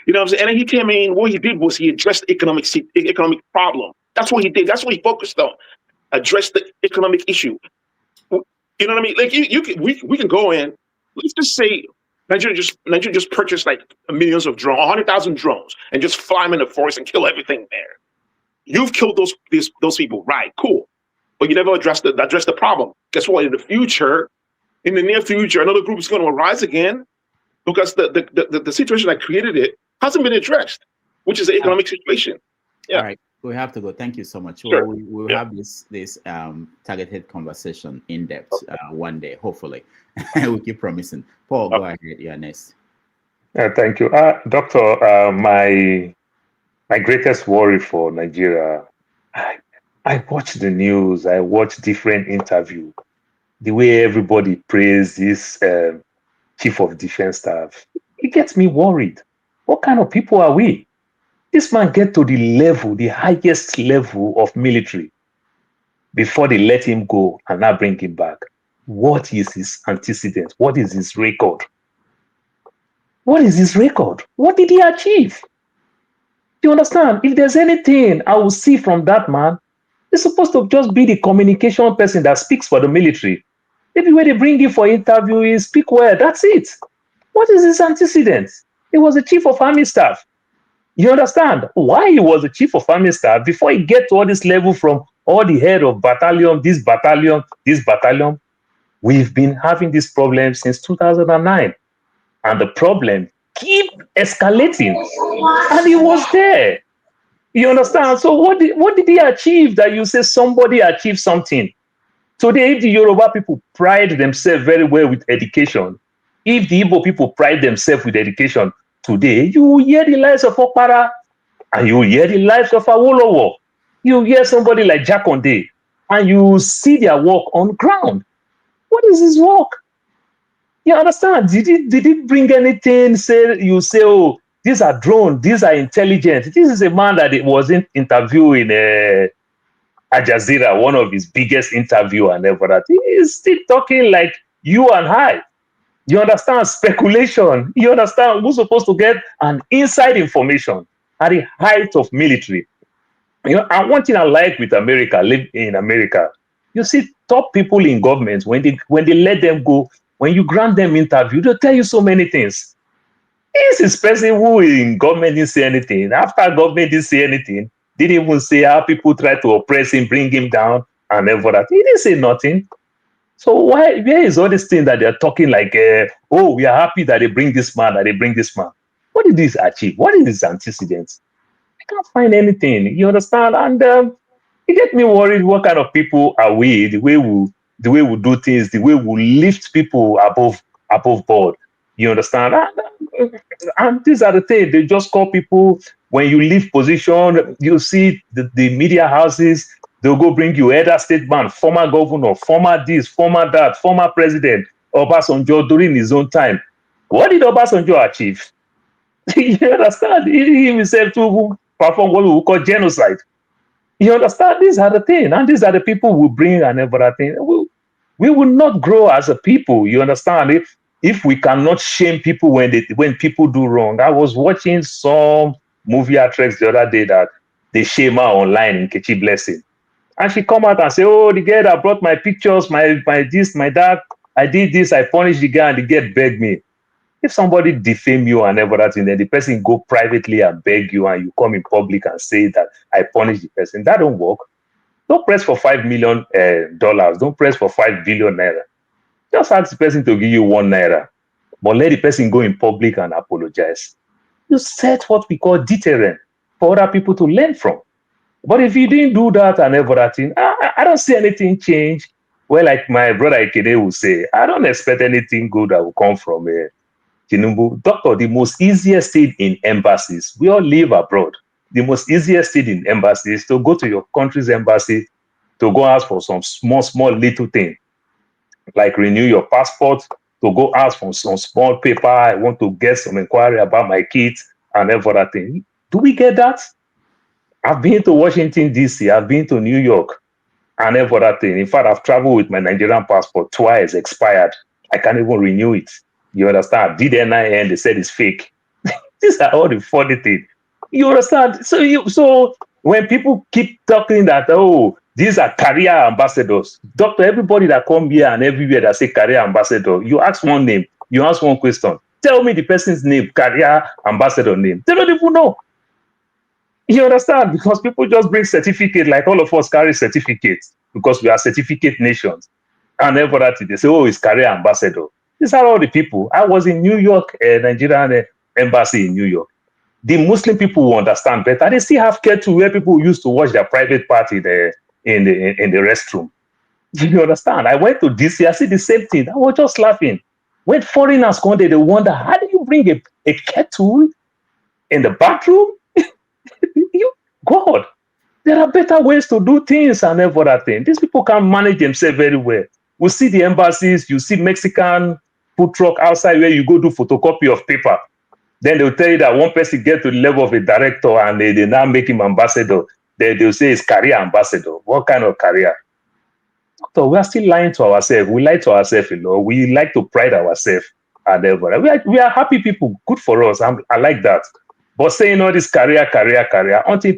You know what I'm saying? And then he came in. What he did was he addressed the economic problem. That's what he did. That's what he focused on. Address the economic issue. You know what I mean? Like we can go in. Let's just say Nigeria just purchased like millions of drones, 100,000 drones, and just fly them in the forest and kill everything there. You've killed those people, right? Cool, but you never address the problem. Guess what? In the near future, another group is going to arise again because the situation that created it hasn't been addressed, which is the economic situation. Yeah. All right, we have to go. Thank you so much. Sure. We'll have this targeted conversation in depth one day, hopefully. We keep promising. Paul, go ahead. You're next. Thank you, Doctor. My greatest worry for Nigeria. I watch the news. I watch different interviews. The way everybody praise this chief of defense staff, it gets me worried. What kind of people are we? This man get to the highest level of military before they let him go and now bring him back. What is his antecedent? What is his record? What is his record? What did he achieve? You understand? If there's anything I will see from that man, he's supposed to just be the communication person that speaks for the military. Maybe when they bring him for interview, he speak well. That's it. What is his antecedent? He was the chief of army staff. You understand why he was the chief of army staff before he get to all this level from all the head of battalion, this battalion, this battalion. We've been having this problem since 2009. And the problem keep escalating. And he was there. You understand? So what did he achieve that you say somebody achieved something? Today, if the Yoruba people pride themselves very well with education, if the Igbo people pride themselves with education, today you will hear the lives of Okpara and you will hear the lives of Awolowo. You hear somebody like Jakonde and you will see their work on ground. What is his work? You understand? Did it bring anything? You say, oh, these are drones, these are intelligent. This is a man that was interviewing Al Jazeera, one of his biggest interview and everything. He is still talking like you and I. You understand? Speculation. You understand? We're supposed to get an inside information at the height of military. And one thing I like with America, live in America, you see top people in government, when they let them go, when you grant them interview, they'll tell you so many things. This is person who in government didn't say anything. After government didn't say anything, didn't even say how people try to oppress him, bring him down, and everything. He didn't say nothing. So where is all this thing that they're talking like, oh, we are happy that they bring this man, that they bring this man? What did this achieve? What is his antecedents? can't find anything. You understand? And it gets me worried. What kind of people are we? The way we do things, the way we lift people above board. You understand? And these are the things. They just call people when you leave position. You see the media houses. They'll go bring you either statesman, former governor, former this, former that, former president, Obasanjo during his own time. What did Obasanjo achieve? You understand? He himself to perform what we call genocide. You understand? These are the things, and these are the people who bring and everything. We will not grow as a people. You understand? If we cannot shame people when people do wrong. I was watching some movie actress the other day that they shame her online in Kechi Blessing. And she come out and say, oh, the girl that brought my pictures, my this, my that, I did this, I punished the guy, and the girl begged me. If somebody defame you and everything, then the person go privately and beg you, and you come in public and say that I punished the person, that don't work. Don't press for $5 million. Don't press for 5 billion naira. Just ask the person to give you 1 naira. But let the person go in public and apologize. You set what we call deterrent for other people to learn from. But if you didn't do that and everything, I don't see anything change. Well, like my brother Ikede will say, I don't expect anything good that will come from Tinubu. Doctor, the most easiest thing in embassies, we all live abroad. The most easiest thing in embassies to go to your country's embassy to go ask for some small little thing, like renew your passport, to go ask for some small paper. I want to get some inquiry about my kids and everything. Do we get that? I've been to Washington, D.C., I've been to New York and everything. In fact, I've traveled with my Nigerian passport twice, expired. I can't even renew it. You understand? I did NIN, they said it's fake. These are all the funny things. You understand? So when people keep talking that, oh, these are career ambassadors, doctor, everybody that come here and everywhere that say career ambassador, you ask one name, you ask one question. Tell me the person's name, career ambassador name. They don't even know. You understand? Because people just bring certificate, like all of us carry certificates because we are certificate nations. And everything, they say, oh, it's career ambassador. These are all the people. I was in New York, Nigerian embassy in New York. The Muslim people will understand better. They still have kettle where people used to watch their private party there in the restroom. You understand? I went to DC, I see the same thing. I was just laughing. When foreigners come there, they wonder, how do you bring a kettle in the bathroom? God, there are better ways to do things and everything. These people can manage themselves very well. We see the embassies, you see Mexican food truck outside where you go do photocopy of paper. Then they'll tell you that one person get to the level of a director and they now make him ambassador. They'll say it's career ambassador. What kind of career? So we are still lying to ourselves. We lie to ourselves, you know. We like to pride ourselves and everything. We are happy people. Good for us. I like that. But saying all this career, until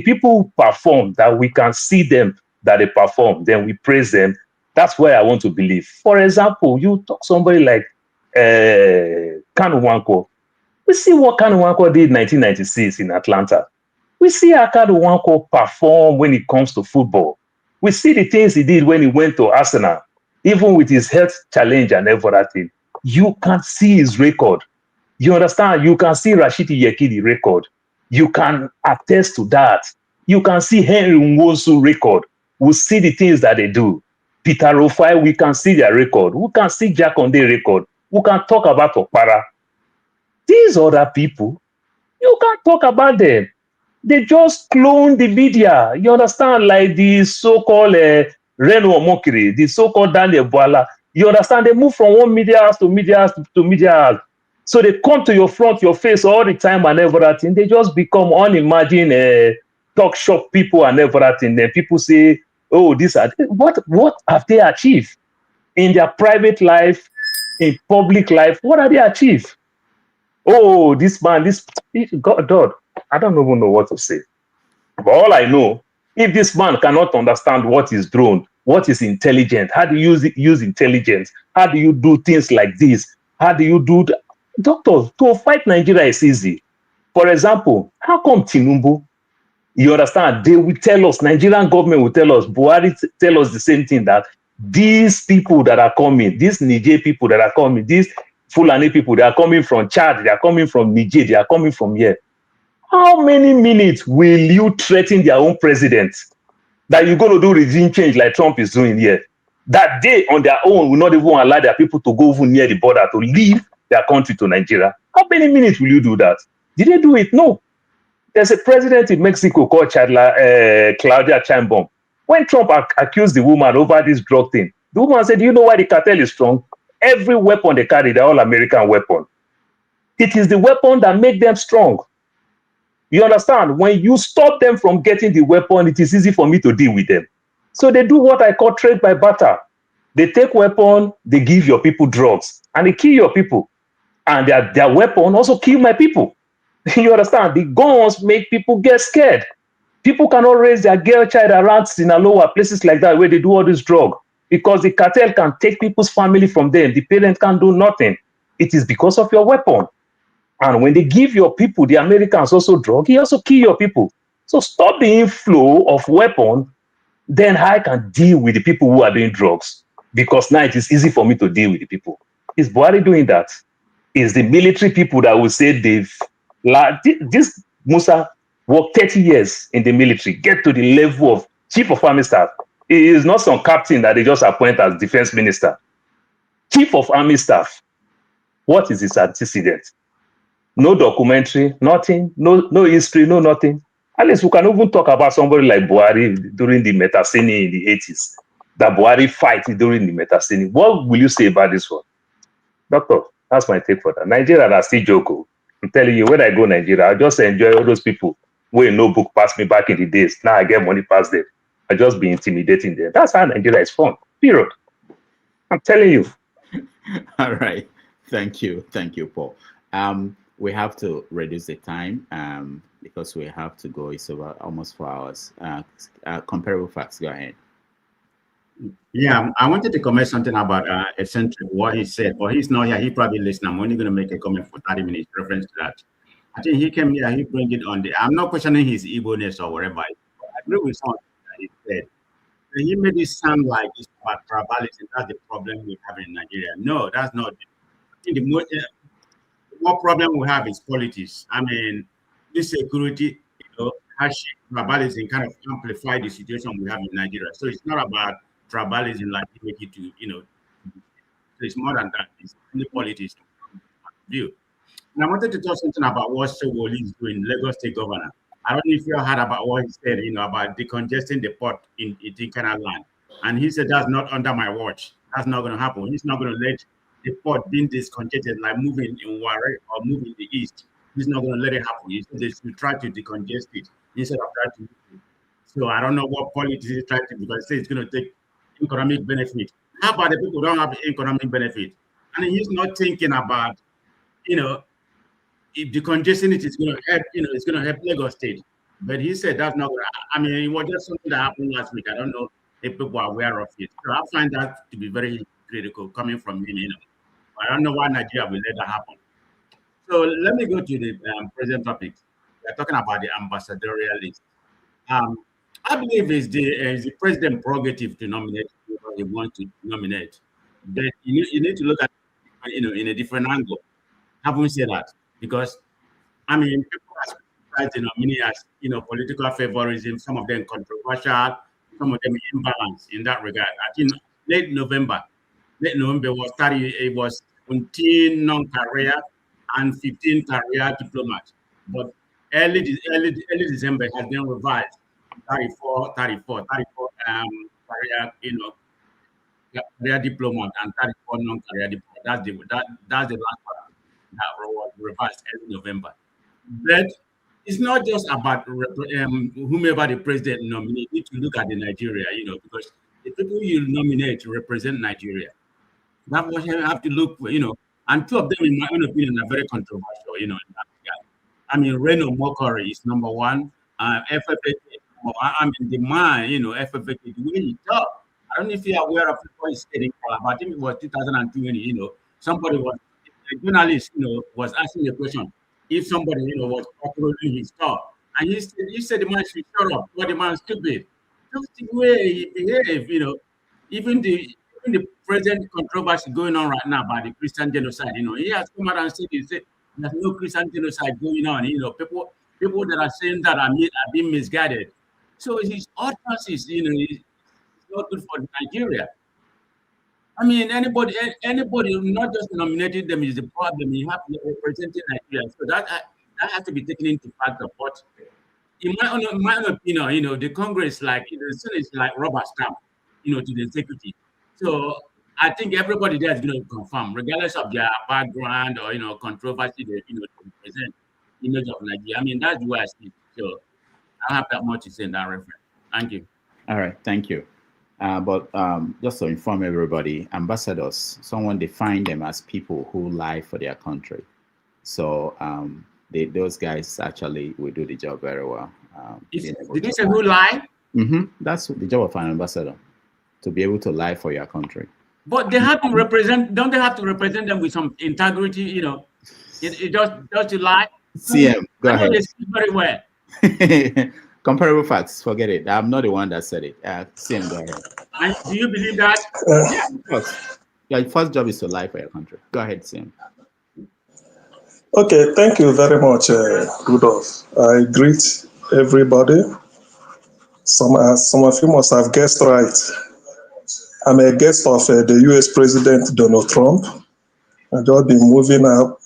people perform, that we can see them, that they perform, then we praise them. That's where I want to believe. For example, you talk somebody like Kanu Nwankwo. We see what Kanu Nwankwo did in 1996 in Atlanta. We see how Kanu Nwankwo perform when it comes to football. We see the things he did when he went to Arsenal, even with his health challenge and everything. You can see his record. You understand? You can see Rashidi Yekini record. You can attest to that. You can see Henry Nwosu record. We see the things that they do. Peter Rofai, we can see their record. We can see Jack Onde record. We can talk about Okpara. These other people, you can't talk about them. They just clone the media. You understand? Like the so-called Reno Omokiri, the so-called Daniel Boala. You understand? They move from one media house to media house to media house. So they come to your front, your face all the time and everything. They just become unimagined talk shop people and everything. Then people say, oh, this are what have they achieved in their private life, in public life? What have they achieved? Oh, this man, God, I don't even know what to say. But all I know, if this man cannot understand what is drone, what is intelligent, how do you use intelligence? How do you do things like this? How do you do that? Doctor, to fight Nigeria is easy. For example, how come Tinubu, you understand, they will tell us, Nigerian government will tell us, Buhari tell us the same thing, that these people that are coming, these Niger people that are coming, these Fulani people, they are coming from Chad, they are coming from Niger, they are coming from here. How many minutes will you threaten their own president that you're going to do regime change like Trump is doing here? That they on their own will not even allow their people to go even near the border to leave their country to Nigeria. How many minutes will you do that? Did they do it? No. There's a president in Mexico called Claudia Sheinbaum. When Trump accused the woman over this drug thing, the woman said, do you know why the cartel is strong? Every weapon they carry, they're all American weapon. It is the weapon that make them strong. You understand? When you stop them from getting the weapon, it is easy for me to deal with them. So they do what I call trade by barter. They take weapon, they give your people drugs, and they kill your people. And their weapon also kill my people. You understand? The guns make people get scared. People cannot raise their girl child around Sinaloa, places like that, where they do all this drug, because the cartel can take people's family from them. The parents can't do nothing. It is because of your weapon. And when they give your people, the Americans also drug, he also kill your people. So stop the inflow of weapon, then I can deal with the people who are doing drugs. Because now it is easy for me to deal with the people. Is Buhari doing that? Is the military people that will say this Musa worked 30 years in the military, get to the level of chief of army staff. He is not some captain that they just appoint as defense minister. Chief of army staff. What is his antecedent? No documentary, nothing, no history, no nothing. At least we can even talk about somebody like Buhari during the Metasini in the 80s. That Buhari fight during the Metasini. What will you say about this one? Doctor, that's my take for that. Nigeria are still joke. I'm telling you, when I go Nigeria, I just enjoy all those people who no book past me back in the days. Now I get money past them. I just be intimidating them. That's how Nigeria is fun. Period. I'm telling you. All right. Thank you. Thank you, Paul. We have to reduce the time because we have to go. It's about almost 4 hours. Comparable facts. Go ahead. Yeah, I wanted to comment something about eccentric, what he said, but he's not here. He probably listened. I'm only going to make a comment for 30 minutes reference to that. I think he came here, he bring it on the, I'm not questioning his Igbo-ness or whatever. I agree with something that he said. And he made it sound like it's about tribalism. That's the problem we have in Nigeria. No, that's not. I think the more problem we have is politics. I mean, insecurity, hardship, tribalism kind of amplify the situation we have in Nigeria. So it's not about tribalism like you make it to, so it's more than that. It's only politics view. And I wanted to talk something about what Sowolu is doing, Lagos State Governor. I don't know if you heard about what he said, about decongesting the port in Canal land. And he said, that's not under my watch. That's not going to happen. He's not going to let the port being discongested, like moving in Warri or moving in the east. He's not going to let it happen. He said they should try to decongest it instead of trying to move it. So I don't know what politics is trying to do, because it's going to take economic benefit. How about the people who don't have economic benefit? And he's not thinking about, if the congestion is going to help, it's going to help Lagos State. But he said that's not going to, I mean, it was just something that happened last week. I don't know if people are aware of it. So I find that to be very critical coming from him, I don't know why Nigeria will let that happen. So let me go to the present topic. We're talking about the ambassadorial list. I believe it's the president's prerogative to nominate whoever he wants to nominate. But you need to look at it, in a different angle. Having said that, because I mean, people are the nominee as political favorism. Some of them controversial, some of them imbalanced in that regard. I think late November was 30. It was 17 non-career and 15 career diplomats. But early December has been revised. 34 career, career diplomat and 34 non-career diplomat. That's the last part that was revised early November. But it's not just about whomever the president nominate. You need to look at the Nigeria, because the people you nominate represent Nigeria. That's what you have to look for, and two of them, in my own opinion, are very controversial, in that regard. I mean, Reno Mokori is number one. FFA, I mean, the man, FFA, the way he talk. I don't know if you're aware of what he said in Calabar. I think it was 2020, somebody was, a journalist, was asking a question. If somebody, was operating his car, and he said the man should shut up, what the man stupid. Just the way he behaved, even the present controversy going on right now about the Christian genocide, he has come out and said there's no Christian genocide going on. People people that are saying that are being misguided. So his utterances, is not good for Nigeria. I mean, anybody, not just nominating them is the problem. You have to represent Nigeria. So that has to be taken into factor. But in my own opinion, the Congress, like, it's like rubber stamp, to the executive. So I think everybody there is going to confirm, regardless of their background or, controversy, they, represent the image of Nigeria. I mean, that's the way I see it. So I don't have that much to say in that reference. Thank you. All right, thank you. But just to inform everybody, ambassadors, someone defined them as people who lie for their country. So those guys actually will do the job very well. Did you say who lie? Mm-hmm. That's the job of an ambassador, to be able to lie for your country. But they have to represent, don't they have to represent them with some integrity, it just to lie? CM, go ahead. They speak very well. Comparable facts, forget it. I'm not the one that said it. CM, go ahead. And do you believe that? Yeah, of course. Your first job is to lie for your country. Go ahead, CM. Okay, thank you very much, Rudolph. I greet everybody. Some of you must have guessed right. I'm a guest of the US President Donald Trump. I've just been moving up,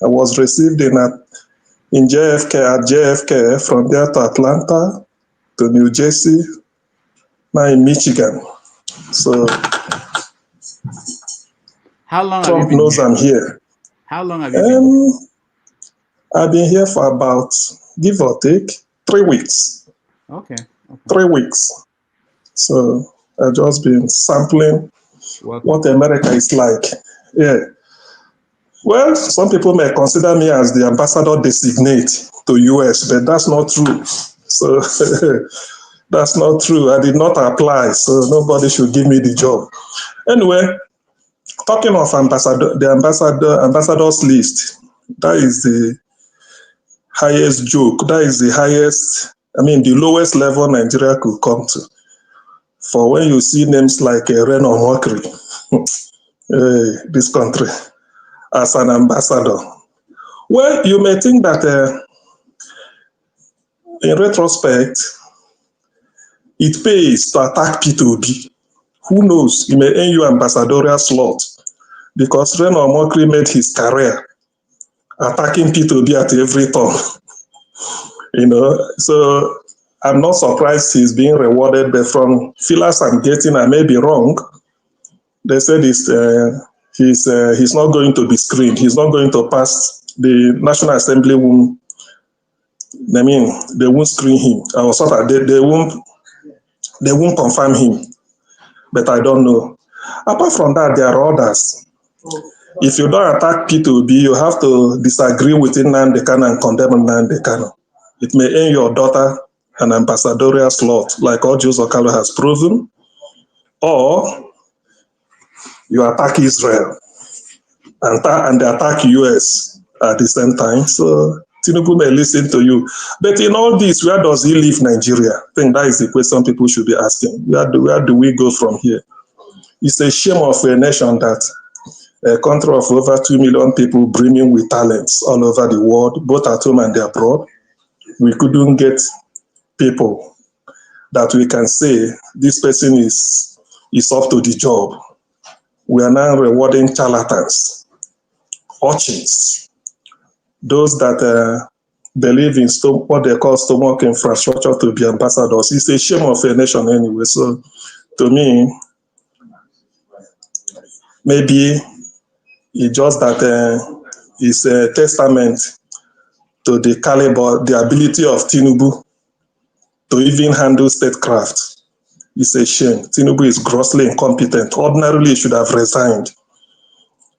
I was received in JFK, from there to Atlanta, to New Jersey, now in Michigan. So how long Trump have you been knows here? I'm here. How long have you been here? I've been here for about, give or take, 3 weeks. Okay. 3 weeks. So I've just been sampling what America is like. Yeah. Well, some people may consider me as the ambassador designate to US, but that's not true. So that's not true. I did not apply, so nobody should give me the job. Anyway, talking of ambassadors list, that is the highest joke. That is the highest, the lowest level Nigeria could come to. For when you see names like Reno Mokri, this country, as an ambassador. Well, you may think that in retrospect, it pays to attack P2B. Who knows? He may earn you ambassadorial slot, because Reno Mokri made his career attacking P2B at every turn. So I'm not surprised he's being rewarded, but from feelers I'm getting, I may be wrong. They said he's not going to be screened. He's not going to pass. The National Assembly won't. They won't screen him. They won't confirm him. But I don't know. Apart from that, there are others. If you don't attack P2B, you have to disagree with Nnamdi Kanu and condemn Nnamdi Kanu. It may earn your daughter an ambassadorial slot, like Ojus Okalo has proven, or you attack Israel and they attack US at the same time. So Tinubu may listen to you. But in all this, where does he leave Nigeria? I think that is the question people should be asking. Where do we go from here? It's a shame of a nation that a country of over 2 million people brimming with talents all over the world, both at home and abroad, we couldn't get people that we can say this person is up to the job. We are now rewarding charlatans, urchins, those that believe in what they call stomach infrastructure to be ambassadors. It's a shame of a nation anyway. So to me, maybe it's just that it's a testament to the caliber, the ability of Tinubu to even handle statecraft. It's a shame. Tinubu is grossly incompetent. Ordinarily, he should have resigned.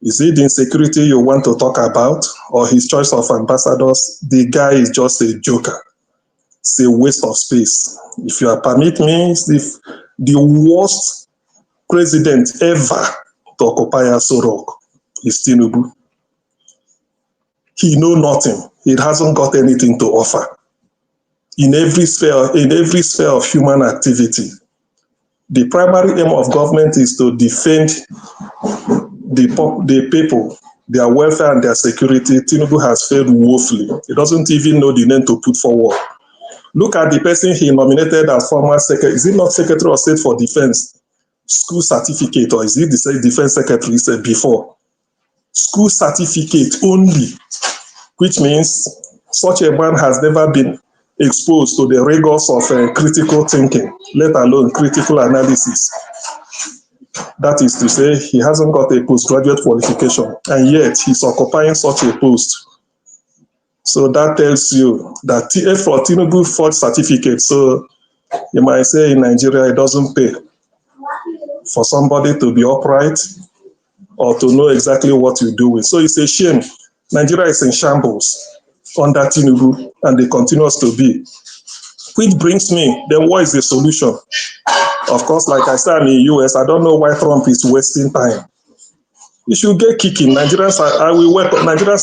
Is it the insecurity you want to talk about, or his choice of ambassadors? The guy is just a joker. It's a waste of space. If you permit me, it's the worst president ever to occupy Aso Rock is Tinubu. He knows nothing. He hasn't got anything to offer. In every sphere of human activity, the primary aim of government is to defend the people their welfare and their security, Tinubu has failed woefully. He doesn't even know the name to put forward. Look at the person he nominated as former secretary. Is it not Secretary of State for Defense? School certificate, or is it the Defense Secretary said before? School certificate only, which means such a man has never been exposed to the rigors of critical thinking, let alone critical analysis. That is to say, he hasn't got a postgraduate qualification, and yet he's occupying such a post. So that tells you that for Tinubu forged certificate, so you might say in Nigeria it doesn't pay for somebody to be upright or to know exactly what you do with. So it's a shame. Nigeria is in shambles under Tinubu, and they continues to be. Which brings me, then what is the solution? Of course, like I said in the US, I don't know why Trump is wasting time. He should get kicking. Nigerians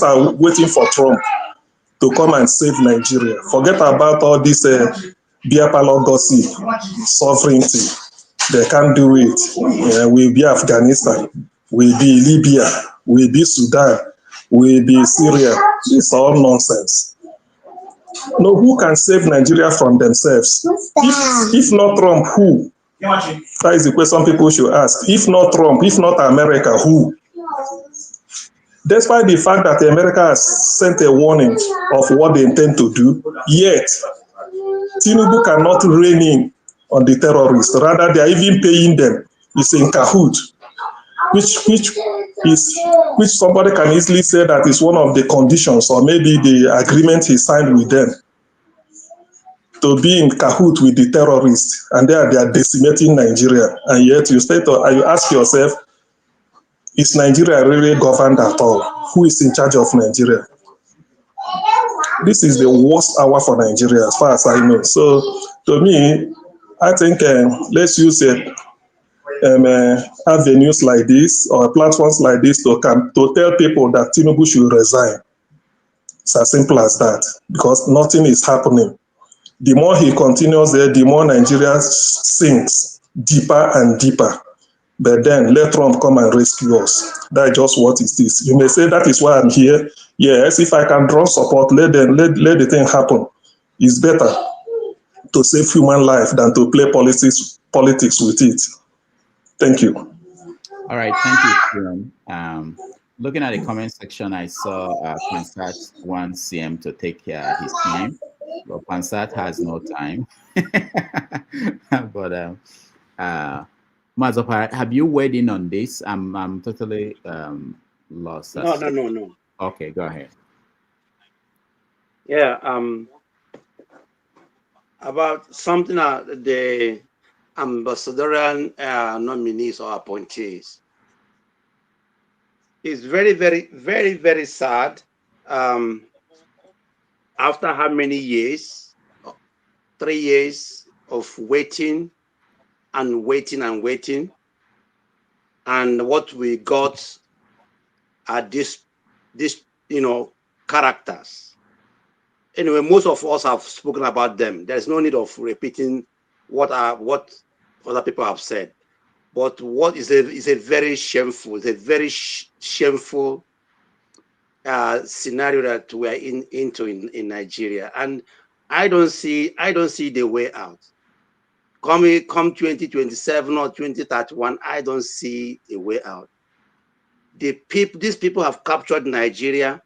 are waiting for Trump to come and save Nigeria. Forget about all this beer parlor gossip, sovereignty. They can't do it. We'll be Afghanistan, we'll be Libya, we'll be Sudan, we'll be Syria. It's all nonsense. No, who can save Nigeria from themselves? If not Trump, who? That is the question people should ask. If not Trump, if not America, who? Despite the fact that America has sent a warning of what they intend to do, yet Tinubu cannot rein in on the terrorists. Rather, they are even paying them. It's in cahoot, which somebody can easily say that is one of the conditions, or maybe the agreement he signed with them, to be in cahoot with the terrorists, and they are decimating Nigeria. And yet you ask yourself, is Nigeria really governed at all? Who is in charge of Nigeria? This is the worst hour for Nigeria, as far as I know. So, to me, I think let's use avenues like this or platforms like this to tell people that Tinubu should resign. It's as simple as that, because nothing is happening. The more he continues there, the more Nigeria sinks deeper and deeper. But then let Trump come and rescue us. That's just what it is. You may say that is why I'm here. Yes, if I can draw support, let the thing happen. It's better to save human life than to play politics with it. Thank you. All right, thank you, Kieran. Looking at the comment section, I saw Pansat wants CM to take his time, but Pansat has no time. But Mazopar, have you weighed in on this? I'm totally lost. No. Okay, go ahead. Yeah, about something that the ambassadorial nominees or appointees. It's very, very, very, very sad. After how many years? 3 years of waiting and waiting and waiting. And what we got are these characters. Anyway, most of us have spoken about them. There's no need of repeating what other people have said. But what is a very shameful, shameful scenario that we are into in Nigeria, and I don't see the way out. Come 2027 or 2031, I don't see a way out. These people have captured Nigeria.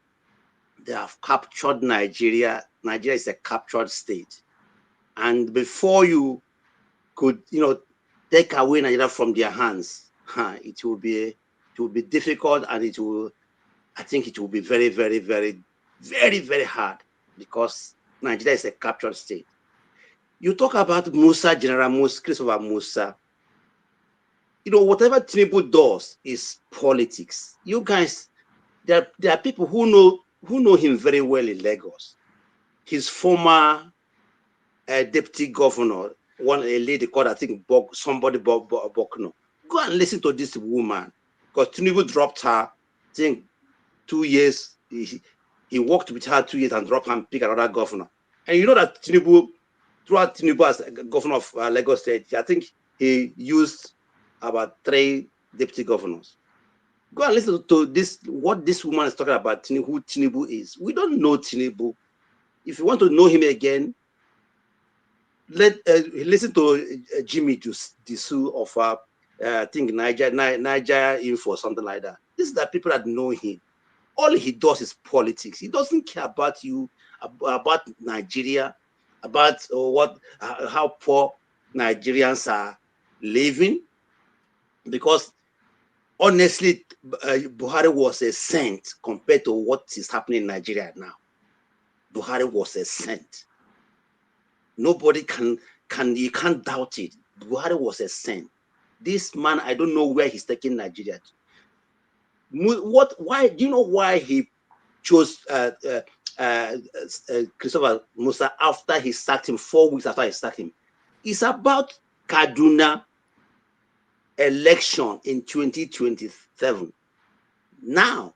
They have captured Nigeria. Nigeria is a captured state, and before you could, take away Nigeria from their hands, it will be difficult, and I think it will be very, very, very, very, very hard, because Nigeria is a captured state. You talk about Musa, General Musa, Christopher Musa. Whatever Tinubu does is politics. You guys, there are people who know him very well in Lagos. His deputy governor, a lady called, I think, Bokno. Go and listen to this woman, because Tinubu dropped her, I think, 2 years. He worked with her 2 years and dropped her and picked another governor. And you know that throughout Tinubu as governor of Lagos State, I think he used about 3 deputy governors. Go and listen to this, what this woman is talking about, who Tinubu is. We don't know Tinubu. If you want to know him again, listen to Jimmy Disu of I think Niger Info, something like that. These are the people that know him. All he does is politics. He doesn't care about you, about Nigeria, about how poor Nigerians are living. Because honestly, Buhari was a saint compared to what is happening in Nigeria now. Buhari was a saint. Nobody you can't doubt it. Buhari was a saint. This man, I don't know where he's taking Nigeria to. Why? Do you know why he chose Christopher Musa after he sacked him, 4 weeks after he sacked him? It's about Kaduna election in 2027. Now,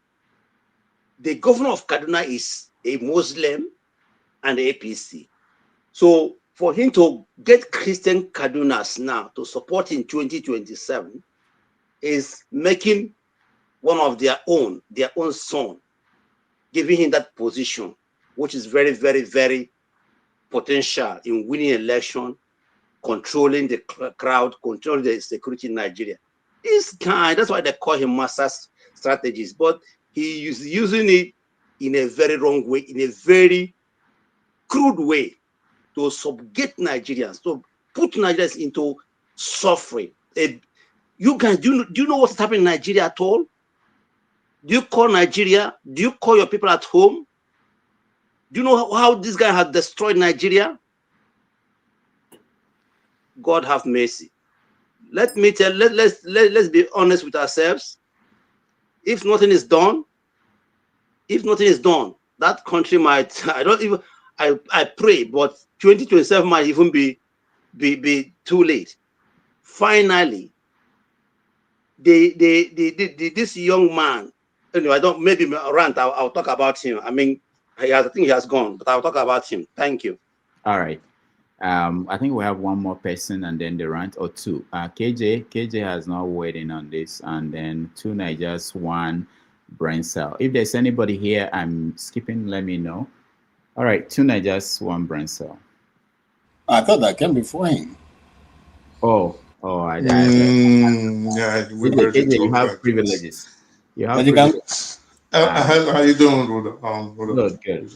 the governor of Kaduna is a Muslim and APC. So for him to get Christian Kadunas now to support in 2027 is making one of their own son, giving him that position, which is very, very, very potential in winning election, controlling the crowd, controlling the security in Nigeria. This guy, that's why they call him master strategist, but he is using it in a very wrong way, in a very crude way, to subjugate Nigerians, to put Nigerians into suffering. You guys, do you know what's happening in Nigeria at all? Do you call Nigeria? Do you call your people at home? Do you know how this guy has destroyed Nigeria? God have mercy. Let's be honest with ourselves. If nothing is done, that country might, I pray, but 2027 might even be too late. Finally, this young man, anyway, maybe rant, I'll talk about him. I mean, I think he has gone, but I'll talk about him. Thank you. All right. I think we have one more person and then the rant, or two. KJ has not weighed in on this, and then 2 Nigers, 1 brain cell. If there's anybody here I'm skipping, let me know. All right, 2 Nigers, 1 brain cell. I thought that came before him. Yeah, we KJ, you have privileges. You have privileges. How you doing, Ruda? Good.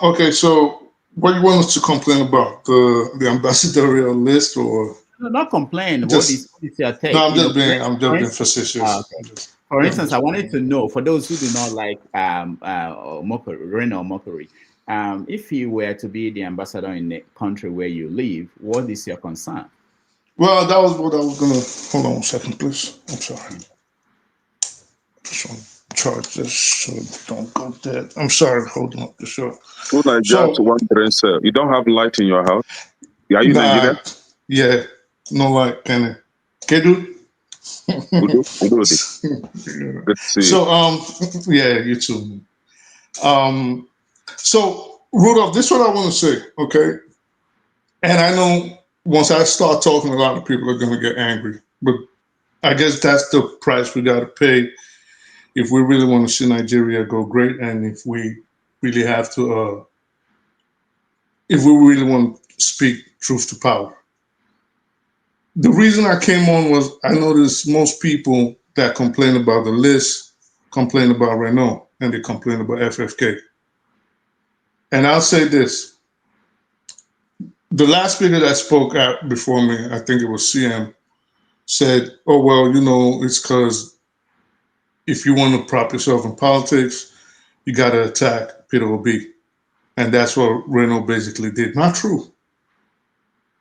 Okay, so what do you want us to complain about? The ambassadorial list, or no, not complain. What is your take? No, I'm just being facetious. Okay. For instance, I wanted to know, for those who do not like mockery, or mockery, if you were to be the ambassador in the country where you live, what is your concern? Well, that was what I was gonna. Hold on 1 second, please. I'm sorry. Just want to charge this so don't go dead. I'm sorry, holding up the show. So, 1 brain cell. You don't have light in your house? Are you Nigerian? Yeah, no light, Kenny. Kedu? Good to see you. So, yeah, you too. So, Rudolph, this is what I want to say, okay? And I know once I start talking, a lot of people are going to get angry, but I guess that's the price we got to pay if we really want to see Nigeria go great, and if we really have to, if we really want to speak truth to power. The reason I came on was I noticed most people that complain about the list complain about Renault, and they complain about FFK. And I'll say this. The last speaker that spoke out before me, I think it was CM, said, oh, well, you know, it's because if you want to prop yourself in politics, you got to attack Peter Obi. And that's what Renault basically did. Not true.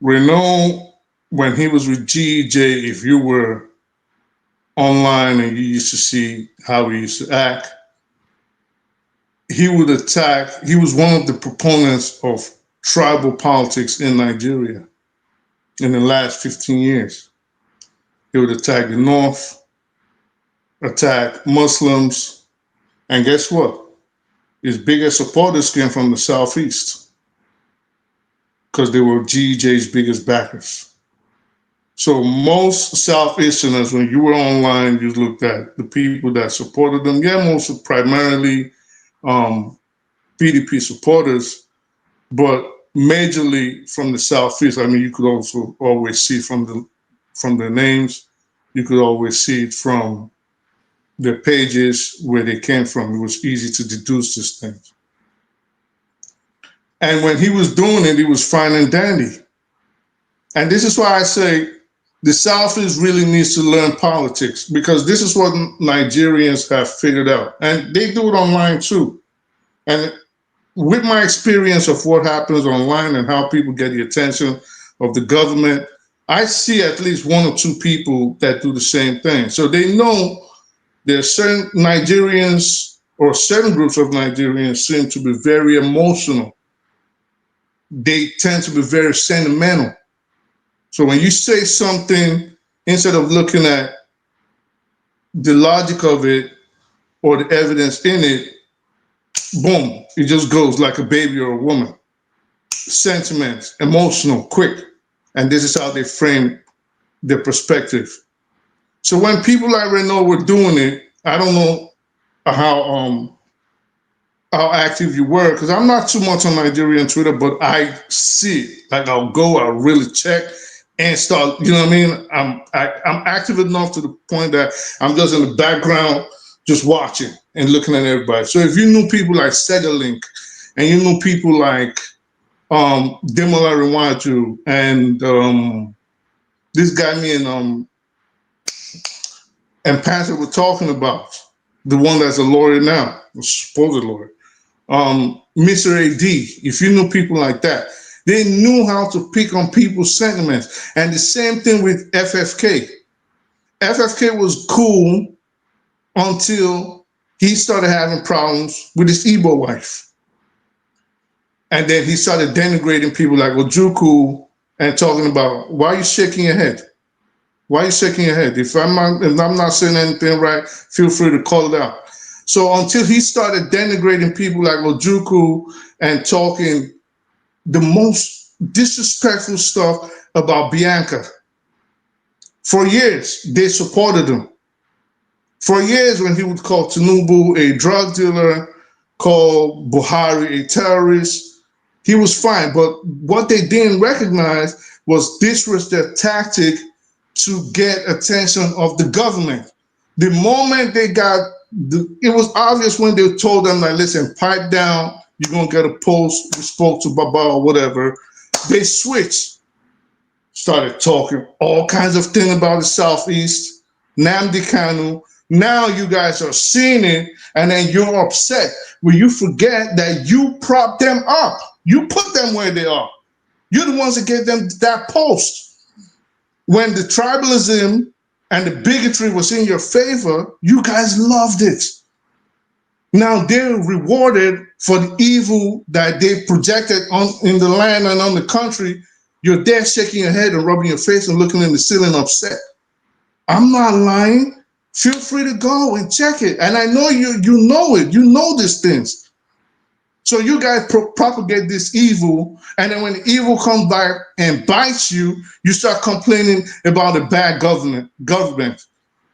Renault, when he was with GEJ, if you were online and you used to see how he used to act, he would attack. He was one of the proponents of tribal politics in Nigeria in the last 15 years. He would attack the North, attack Muslims, and guess what? His biggest supporters came from the Southeast because they were GEJ's biggest backers. So most Southeasterners, when you were online, you looked at the people that supported them. Yeah, most are primarily PDP supporters, but majorly from the Southeast. I mean, you could also always see from the names, you could always see it from their pages where they came from. It was easy to deduce these things. And when he was doing it, he was fine and dandy. And this is why I say the Southeast really needs to learn politics, because this is what Nigerians have figured out. And they do it online too. And with my experience of what happens online and how people get the attention of the government, I see at least one or two people that do the same thing. So they know there are certain Nigerians or certain groups of Nigerians seem to be very emotional. They tend to be very sentimental. So when you say something, instead of looking at the logic of it or the evidence in it, boom, it just goes like a baby or a woman. Sentiments, emotional, quick. And this is how they frame their perspective. So when people like Renault were doing it, I don't know how active you were, because I'm not too much on Nigerian Twitter, but I see it. Like I'll really check and start, you know what I mean? I'm active enough to the point that I'm just in the background, just watching and looking at everybody. So if you knew people like Segalink, and you knew people like Demola Rwanda and this guy me and Pastor were talking about, the one that's a lawyer now, a supposed lawyer, Mr. AD, if you knew people like that, they knew how to pick on people's sentiments. And the same thing with FFK. FFK was cool until he started having problems with his Igbo wife. And then he started denigrating people like Ojukwu and talking about, why are you shaking your head? Why are you shaking your head? If I'm not saying anything right, feel free to call it out. So until he started denigrating people like Ojukwu and talking the most disrespectful stuff about Bianca, for years, they supported him. For years, when he would call Tinubu a drug dealer, call Buhari a terrorist, he was fine. But what they didn't recognize was this was their tactic to get attention of the government. The moment they got, it was obvious when they told them, like, listen, pipe down, you're going to get a post, we spoke to Baba or whatever. They switched, started talking all kinds of things about the Southeast, Nnamdi Kanu. Now you guys are seeing it, and then you're upset when you forget that you propped them up. You put them where they are. You're the ones that gave them that post. When the tribalism and the bigotry was in your favor, you guys loved it. Now they're rewarded for the evil that they projected in the land and on the country. You're there shaking your head and rubbing your face and looking in the ceiling upset. I'm not lying. Feel free to go and check it. And I know you know it. You know these things. So you guys propagate this evil, and then when the evil comes back and bites you, you start complaining about the bad government.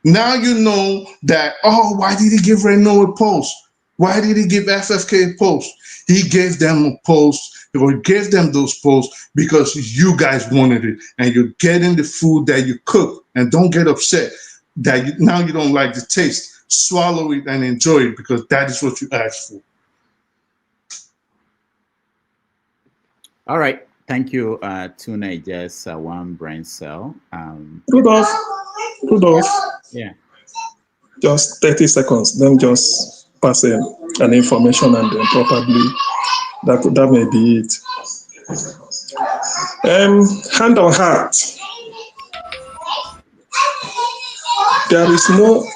Now you know that, oh, why did he give Renault a post? Why did he give FFK a post? He gave them a post, or gave them those posts because you guys wanted it, and you're getting the food that you cook. And don't get upset that now you don't like the taste. Swallow it and enjoy it, because that is what you asked for. All right. Thank you, two Nigers, one brain cell. Rudolph. Yeah. Just 30 seconds. Then just pass an information, and then probably that may be it. Hand on heart. There is no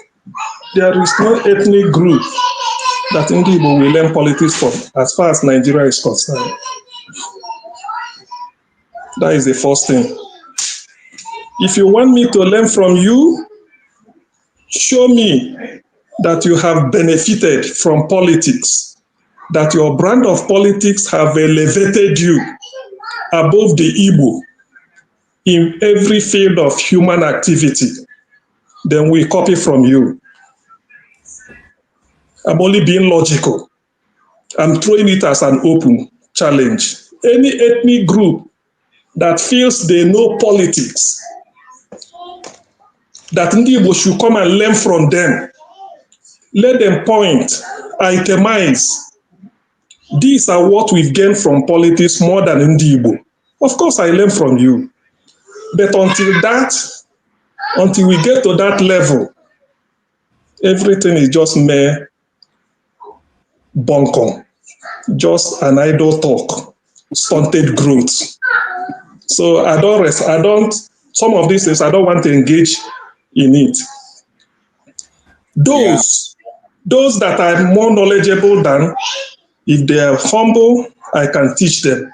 ethnic group that Igbo will learn politics from, as far as Nigeria is concerned. That is the first thing. If you want me to learn from you, show me that you have benefited from politics, that your brand of politics have elevated you above the Igbo. in every field of human activity, then we copy from you. I'm only being logical. I'm throwing it as an open challenge. Any ethnic group that feels they know politics, that Ndibo should come and learn from them, let them point, itemize. These are what we've gained from politics more than Ndibo. Of course, I learn from you. But until we get to that level, everything is just mere bunkum, just an idle talk, stunted growth. So some of these things, I don't want to engage in it. Those that are more knowledgeable than, if they are humble, I can teach them.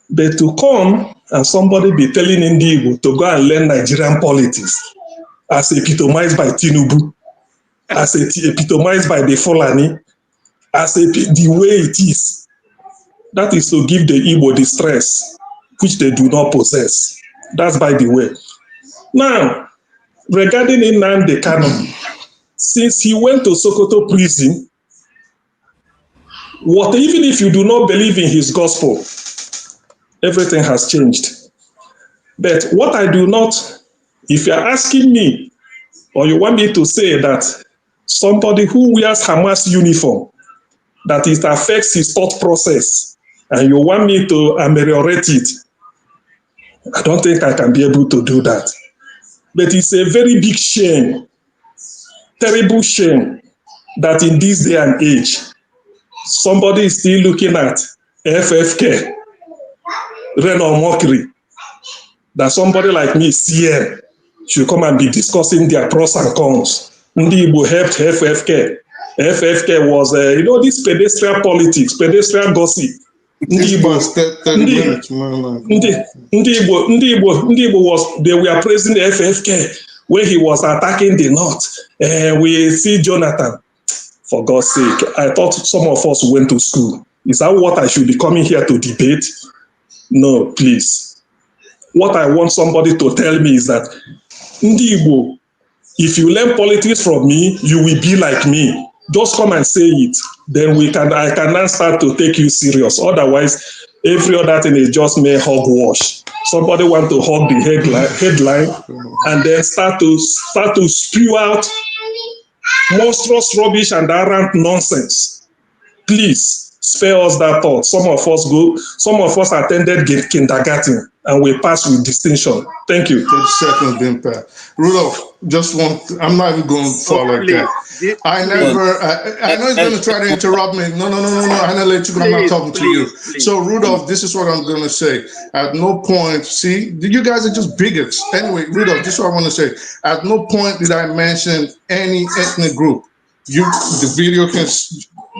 But to come and somebody be telling Ndigo to go and learn Nigerian politics, as epitomized by Tinubu, as epitomized by the Fulani, as the way it is, that is to give the Igbo the stress which they do not possess. That's by the way. Now, regarding Nnamdi Kanu, since he went to Sokoto prison, even if you do not believe in his gospel, everything has changed. But what I do not, if you're asking me, or you want me to say that somebody who wears Hamas uniform, that it affects his thought process, and you want me to ameliorate it, I don't think I can be able to do that. But it's a very big shame, terrible shame, that in this day and age, somebody is still looking at FFK, rain or mockery, that somebody like me, CM, should come and be discussing their pros and cons. Ndi Igbo helped FFK. FFK was, this pedestrian politics, pedestrian gossip. Ndi Igbo was, they were praising FFK when he was attacking the North. We see Jonathan. For God's sake, I thought some of us went to school. Is that what I should be coming here to debate? No, please. What I want somebody to tell me is that, Ndi Igbo, if you learn politics from me, you will be like me. Just come and say it. Then I can now start to take you serious. Otherwise, every other thing is just mere hogwash. Somebody want to hog the headline and then start to spew out monstrous rubbish and arrant nonsense. Please spare us that thought. Some of us attended kindergarten and we passed with distinction. Thank you. 30 seconds, impact. Rudolph, I'm not even going far like that. I know he's going to try to interrupt me. No. I'm going to let you go. I'm not talking to you. So, Rudolph, this is what I'm going to say. At no point, see, you guys are just bigots. Anyway, Rudolph, this is what I want to say. At no point did I mention any ethnic group. The video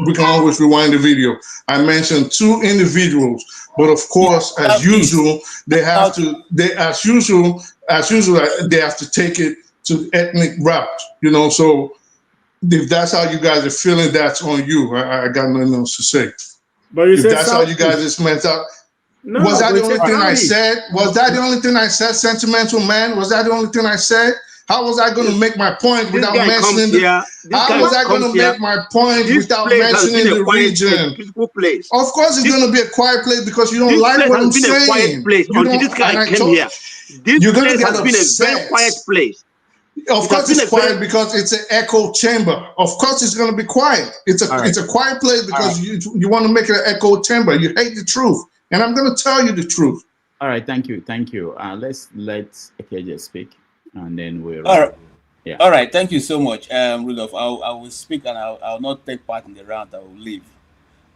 we can always rewind the video. I mentioned 2 individuals, but of course, as usual, they have to take it to ethnic route, so if that's how you guys are feeling, that's on you. I got nothing else to say. But if that's how you guys is meant out. No, was that the only thing I said? Was that the only thing I said, sentimental man? Was that the only thing I said? How was I going to make my point without mentioning my point without mentioning the region? Of course, it's going to be a quiet place because you don't like what I'm saying. This guy came here. This place has been a very quiet place. Of course, it's quiet because it's an echo chamber. Of course, it's going to be quiet. It's a quiet place because you want to make it an echo chamber. You hate the truth, and I'm going to tell you the truth. All right, thank you. Let's let AKJ speak. And then we'll. All right. Yeah. All right. Thank you so much, Rudolph. I will speak and I'll not take part in the round. I will leave.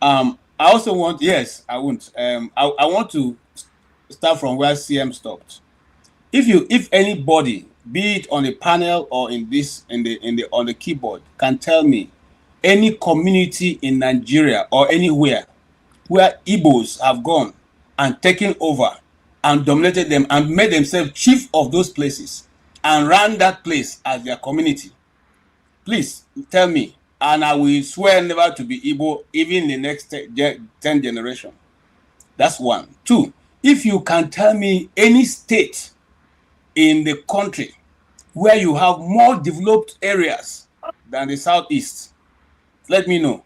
I also want. Yes, I won't. I want to start from where CM stopped. If anybody, be it on the panel or on the keyboard, can tell me any community in Nigeria or anywhere where Igbos have gone and taken over and dominated them and made themselves chief of those places and ran that place as their community, please tell me, and I will swear never to be Igbo even in the next 10 generations. That's one. 2, if you can tell me any state in the country where you have more developed areas than the southeast? Let me know.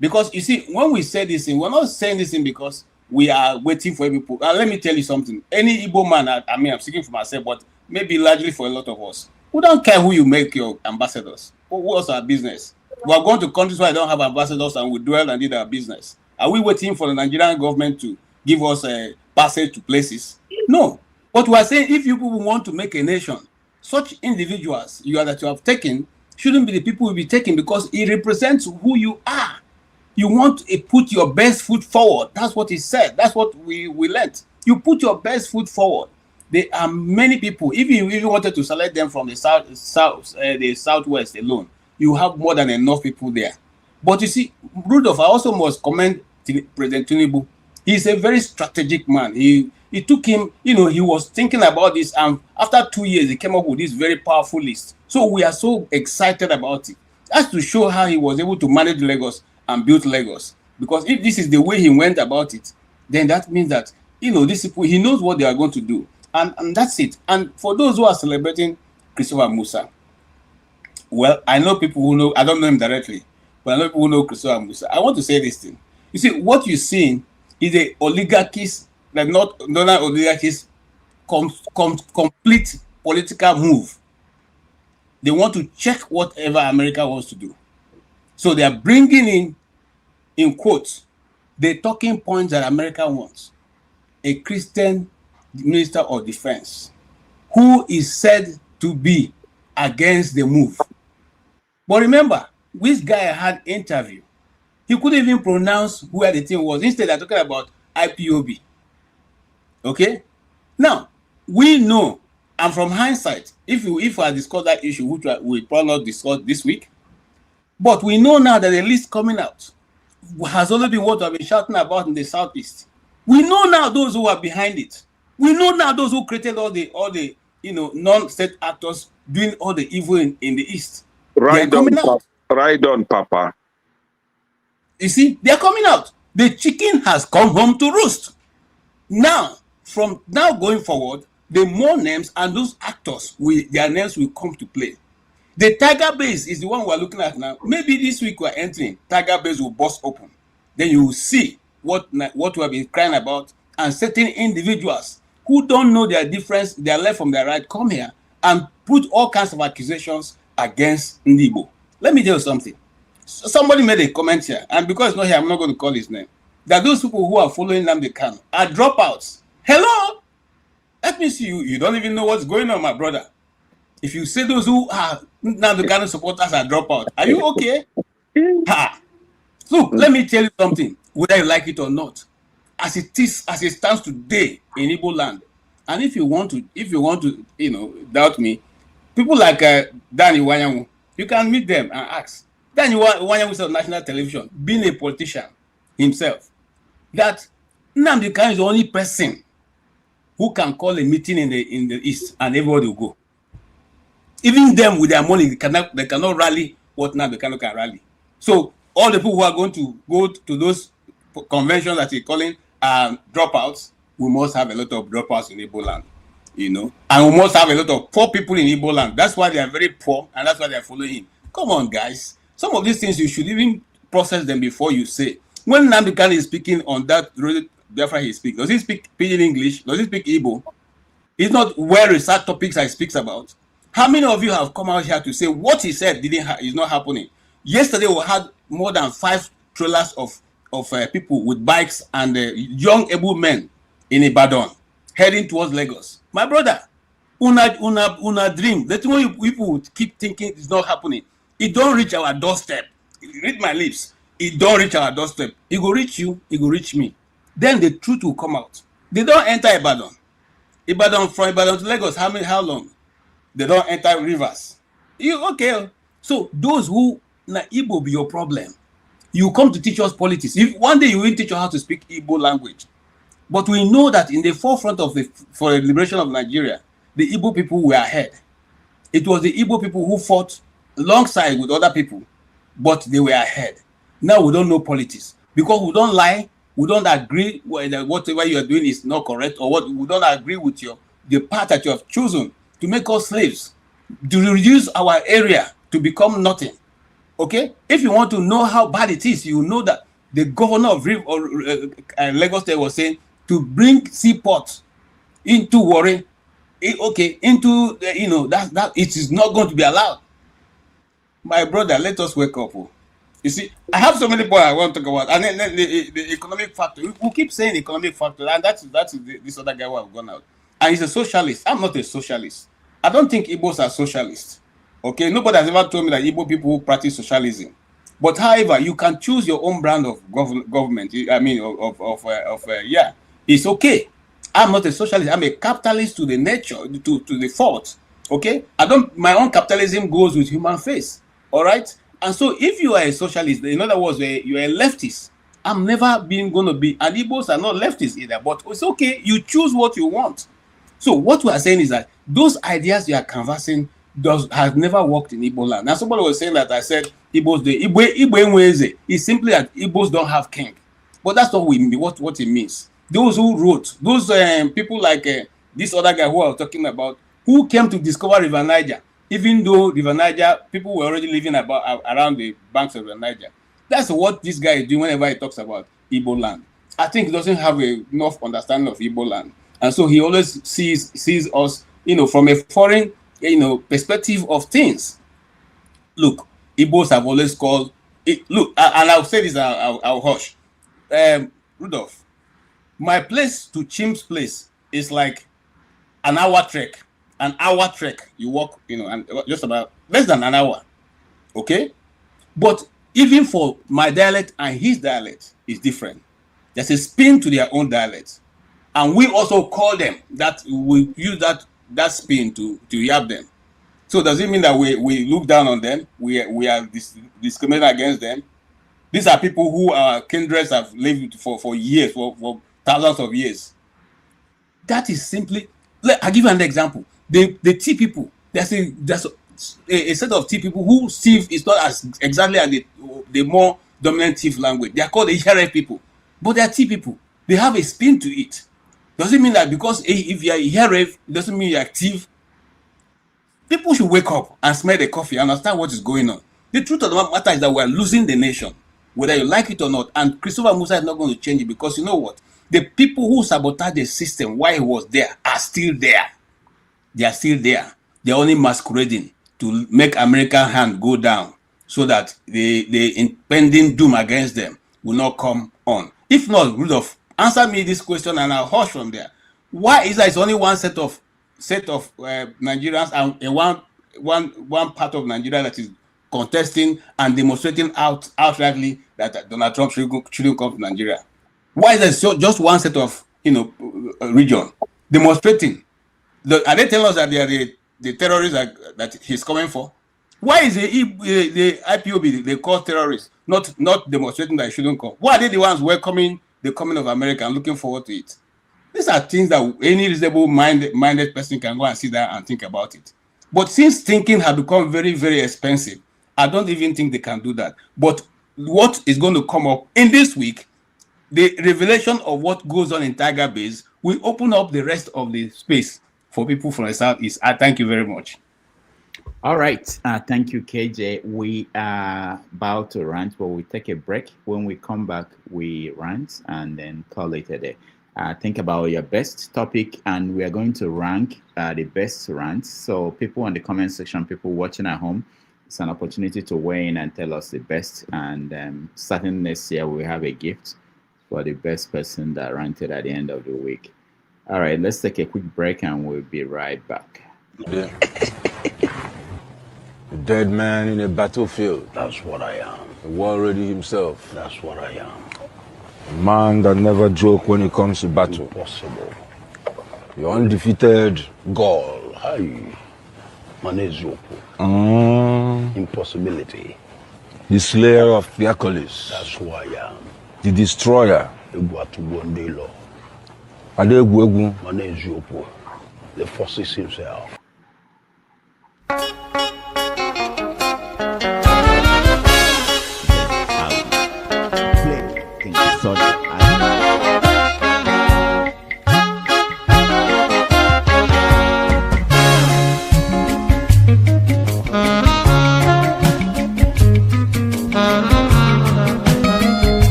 Because you see, when we say this thing, we're not saying this thing because we are waiting for people. Let me tell you something. Any Igbo man, I mean, I'm speaking for myself, but maybe largely for a lot of us, we don't care who you make your ambassadors. What's our business? We are going to countries where I don't have ambassadors and we dwell and did our business. Are we waiting for the Nigerian government to give us a passage to places? No. But we are saying if you people want to make a nation, such individuals that you have taken shouldn't be the people will be taken because it represents who you are. You want to put your best foot forward. That's what he said. That's what we learned. You put your best foot forward. There are many people. If you wanted to select them from the southwest alone, you have more than enough people there. But you see, Rudolph, I also must commend President Tinubu. He's a very strategic man. He took him, he was thinking about this, and after 2 years, he came up with this very powerful list. So we are so excited about it. That's to show how he was able to manage Lagos and build Lagos. Because if this is the way he went about it, then that means that, these people, he knows what they are going to do. And that's it. And for those who are celebrating Christopher Musa, well, I know people who know, I don't know him directly, but I know people who know Christopher Musa. I want to say this thing. You see, what you're seeing is the oligarchies, like not oligarchies, complete political move. They want to check whatever America wants to do. So they are bringing in quotes, the talking points that America wants. A Christian minister of defense who is said to be against the move. But remember, this guy had interview. He couldn't even pronounce where the thing was. Instead, they're talking about IPOB. Okay? Now, we know, and from hindsight, if I discuss that issue, which we probably not discuss this week, but we know now that the list coming out has only been what I've been shouting about in the southeast. We know now those who are behind it. We know now those who created all the non-state actors doing all the evil in the east. Right on, Papa. You see, they are coming out. The chicken has come home to roost. Now, from now going forward, the more names and those actors, their names will come to play. The Tiger Base is the one we're looking at now. Maybe this week we're entering, Tiger Base will burst open. Then you will see what we have been crying about, and certain individuals who don't know their difference, their left from their right, come here and put all kinds of accusations against Ndibo. Let me tell you something. Somebody made a comment here, and because it's not here, I'm not going to call his name, that those people who are following Nnamdi Kanu are dropouts. Hello? Let me see you. You don't even know what's going on, my brother. If you say those who are Nnamdi Kanu supporters are dropouts, are you okay? Ha! Look, let me tell you something, whether you like it or not. As it stands today in Igbo land, and if you want to, doubt me, people like Danny Wanyanwu, you can meet them and ask. Danny Wanyanwu is on national television, being a politician himself, that Nnamdi Kanu is the only person who can call a meeting in the east and everybody will go. Even them with their money, they cannot rally what Nnamdi Kanu can rally. So all the people who are going to go to those conventions that he's calling dropouts, we must have a lot of dropouts in Igbo land, and we must have a lot of poor people in Igbo land. That's why they are very poor, and that's why they are following him. Come on, guys. Some of these things you should even process them before you say. When Nnamdi Kanu is speaking on that road, therefore he speaks. Does he speak Pidgin English? Does he speak Igbo? It's not well-researched topics he speaks about. How many of you have come out here to say what he said is not happening? Yesterday we had more than 5 trailers of people with bikes and young able men in Ibadan heading towards Lagos. My brother, una dream. That's why people would keep thinking it's not happening. It don't reach our doorstep. Read my lips. It don't reach our doorstep. It will reach you. It will reach me. Then the truth will come out. They don't enter Ibadan. From Ibadan to Lagos, how long? They don't enter rivers. Okay. So those who Igbo be your problem. You come to teach us politics. If one day you will teach us how to speak Igbo language. But we know that in the forefront for the liberation of Nigeria, the Igbo people were ahead. It was the Igbo people who fought alongside with other people, but they were ahead. Now we don't know politics because we don't lie. We don't agree whether whatever you are doing is not correct, or we don't agree with your the path that you have chosen to make us slaves, to reduce our area to become nothing. Okay? If you want to know how bad it is, you know that the governor of Lagos State was saying to bring seaports into Warri, into that it is not going to be allowed. My brother, let us wake up. You see, I have so many points I want to talk about, and then the economic factor. We keep saying economic factor, and that's this other guy who have gone out, and he's a socialist. I'm not a socialist. I don't think Igbos are socialists. Okay, nobody has ever told me that Igbo people practice socialism. But however, you can choose your own brand of government. I mean, it's okay. I'm not a socialist. I'm a capitalist to the nature, to the fault. Okay, my own capitalism goes with human face. All right. And so if you are a socialist, in other words, you're a leftist, I'm never going to be, and Igbos are not leftists either, but it's okay. You choose what you want. So what we are saying is that those ideas you are canvassing has never worked in Igbo land. Now somebody was saying that I said Igbos, Igbo is simply that Igbos don't have king. But that's not what it means. Those who wrote, those people like this other guy who I was talking about, who came to discover River Niger, even though River Niger, people were already living around the banks of River Niger. That's what this guy is doing whenever he talks about Igbo land. I think he doesn't have enough understanding of Igbo land. And so he always sees us, from a foreign, perspective of things. Look, Igbos have always called it. Look, and I'll say this, I'll hush. Rudolph, my place to Chim's place is like an hour trek. An hour trek. You walk, and just about less than an hour. Okay? But even for my dialect and his dialect is different. There's a spin to their own dialect. And we also call them that, we use that spin to yab them. So does it mean that we look down on them? We are discriminating against them? These are people who our kindreds have lived for years, for thousands of years. That is simply, I'll give you an example. The T people, there's a set of T people who Steve is not as exactly as the more dominant Tiv language. They are called the Here people, but they are T people. They have a spin to it. Doesn't mean that because if you are Here, it doesn't mean you are active. People should wake up and smell the coffee and understand what is going on. The truth of the matter is that we are losing the nation, whether you like it or not. And Christopher Musa is not going to change it, because you know what? The people who sabotaged the system while he was there are still there. They are still there. They're only masquerading to make American hand go down so that the impending doom against them will not come on. If not, Rudolph, answer me this question and I'll hush from there. Why is there only one set of Nigerians and one part of Nigeria that is contesting and demonstrating outrightly that Donald Trump shouldn't come to Nigeria? Why is there just one set of region demonstrating? Are they telling us that they are the terrorists that he's coming for? Why is the IPOB they call terrorists not demonstrating that he shouldn't come? Why are they the ones welcoming the coming of America and looking forward to it? These are things that any reasonable minded person can go and sit there and think about it. But since thinking has become very, very expensive, I don't even think they can do that. But what is going to come up in this week, the revelation of what goes on in Tiger Base, will open up the rest of the space for people from the Southeast. I thank you very much. All right. Thank you, KJ. We are about to rant, but we take a break. When we come back, we rant and then call it a day. Think about your best topic, and we are going to rank the best rants. So people in the comment section, people watching at home, it's an opportunity to weigh in and tell us the best. And starting next year, we have a gift for the best person that ranted at the end of the week. All right, let's take a quick break and we'll be right back. Yeah. A dead man in a battlefield. That's what I am. A war ready himself. That's what I am. A man that never joke when it comes to battle. Impossible. The undefeated Gaul. Aye. Manezopo. Impossibility. The slayer of Piacolis. That's who I am. The destroyer. Egwatubondelo. Adegwegu. Manezopo. The forces himself.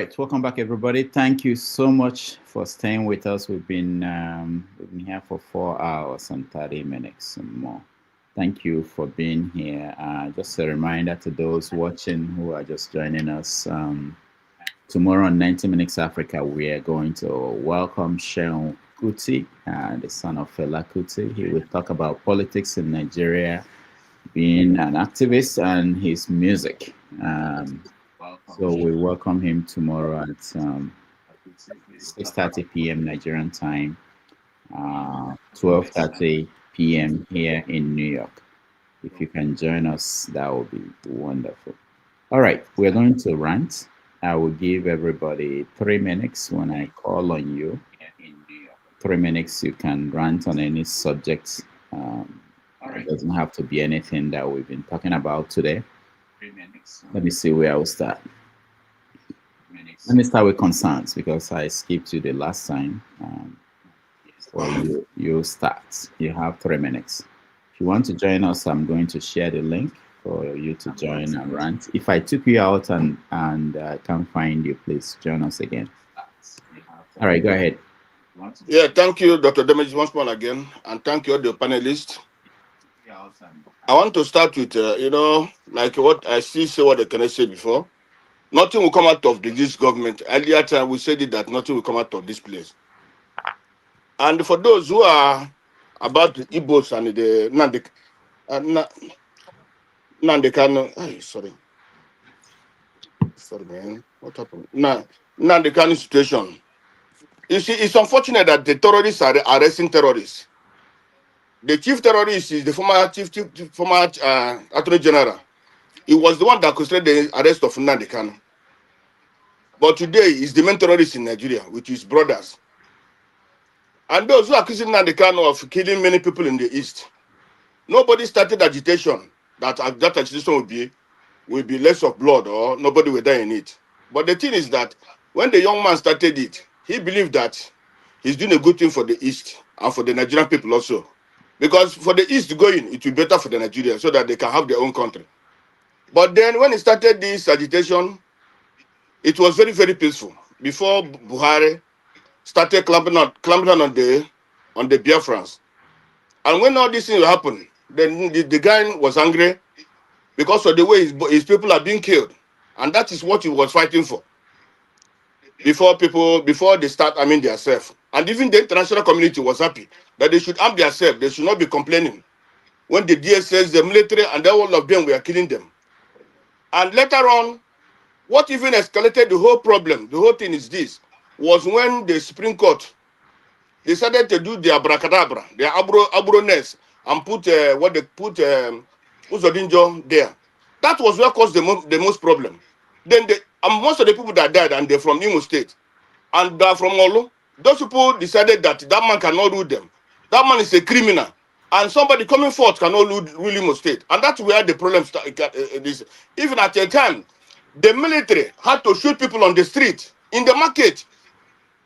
right, welcome back, everybody. Thank you so much for staying with us. We've been here for 4 hours and 30 minutes and more. Thank you for being here. Just a reminder to those watching who are just joining us. Tomorrow on 90 Minutes Africa, we are going to welcome Seun Kuti, the son of Fela Kuti. He will talk about politics in Nigeria, being an activist, and his music. So we welcome him tomorrow at 6:30 p.m. Nigerian time, 12:30 p.m. here in New York. If you can join us, that would be wonderful. All right, we're going to rant. I will give everybody 3 minutes when I call on you. 3 minutes, you can rant on any subject. It doesn't have to be anything that we've been talking about today. Let me see where I'll start. Let me start with concerns because I skipped you the last time. You start. You have 3 minutes. If you want to join us, I'm going to share the link for you to join and rant. If I took you out and I can't find you, please join us again. All right, go ahead. Yeah, thank you, Dr. Demeji, once more again, and thank you, all the panelists. I want to start with, like what I see, say what I can say before. Nothing will come out of this government. Earlier time, we said it that nothing will come out of this place. And for those who are about the Igbos and the Nandekano, sorry, man, what happened? Nandekano situation. You see, it's unfortunate that the terrorists are arresting terrorists. The chief terrorist is the former Attorney General. He was the one that considered the arrest of Nnamdi Kanu. But today, he's the main terrorist in Nigeria with his brothers. And those who are accusing Nnamdi Kanu of killing many people in the East, nobody started agitation that agitation will be less of blood or nobody will die in it. But the thing is that when the young man started it, he believed that he's doing a good thing for the East and for the Nigerian people also. Because for the East going, it will be better for the Nigerians so that they can have their own country. But then when he started this agitation, it was very, very peaceful. Before Buhari started clamping on the Biafrans. And when all these things happened, then the guy was angry because of the way his people are being killed. And that is what he was fighting for. Before they start arming themselves. And even the international community was happy that they should arm themselves. They should not be complaining. When the DSS, the military, and all of them were killing them. And later on, what even escalated the whole problem, the whole thing is this, was when the Supreme Court decided to do their abracadabra, their abroness, and put Uzodinjo there. That was what caused the most problem. Then most of the people that died, and they're from Imo State, and they're from Olu, those people decided that that man cannot rule them. That man is a criminal. And somebody coming forth cannot rule Imo State. And that's where the problem is. Even at a time, the military had to shoot people on the street, in the market.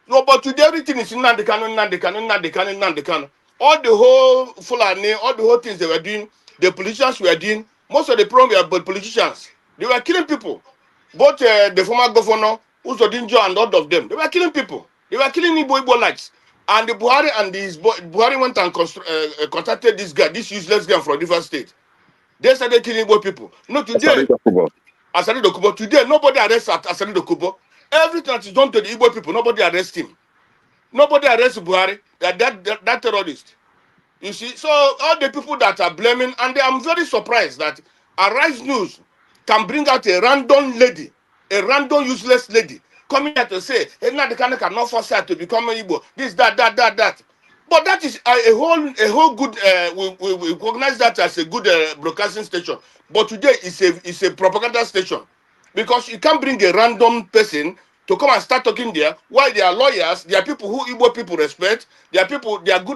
No, but today everything is Nnamdi Kanu. All the whole Fulani, all the whole things they were doing, the politicians were doing, most of the problem were about politicians. They were killing people. Both the former governor, Uzodinjo, and all of them, they were killing people. They were killing Igbo lights. And the Buhari went and contacted this guy, this useless guy from River State. They started killing Igbo people. No, today, Asari Dokubo. Today, nobody arrests Asari Dokubo. Everything that is done to the Igbo people, nobody arrests him. Nobody arrests Buhari, that terrorist. You see, so all the people that are blaming, and I'm very surprised that Arise News can bring out a random lady, a random useless lady, coming here to say, hey, Nnamdi Kanu cannot force her to become an Igbo, this, that. But that is a whole good, we recognize that as a good broadcasting station. But today it's a propaganda station. Because you can't bring a random person to come and start talking there, while they are lawyers, they are people who Igbo people respect, they are good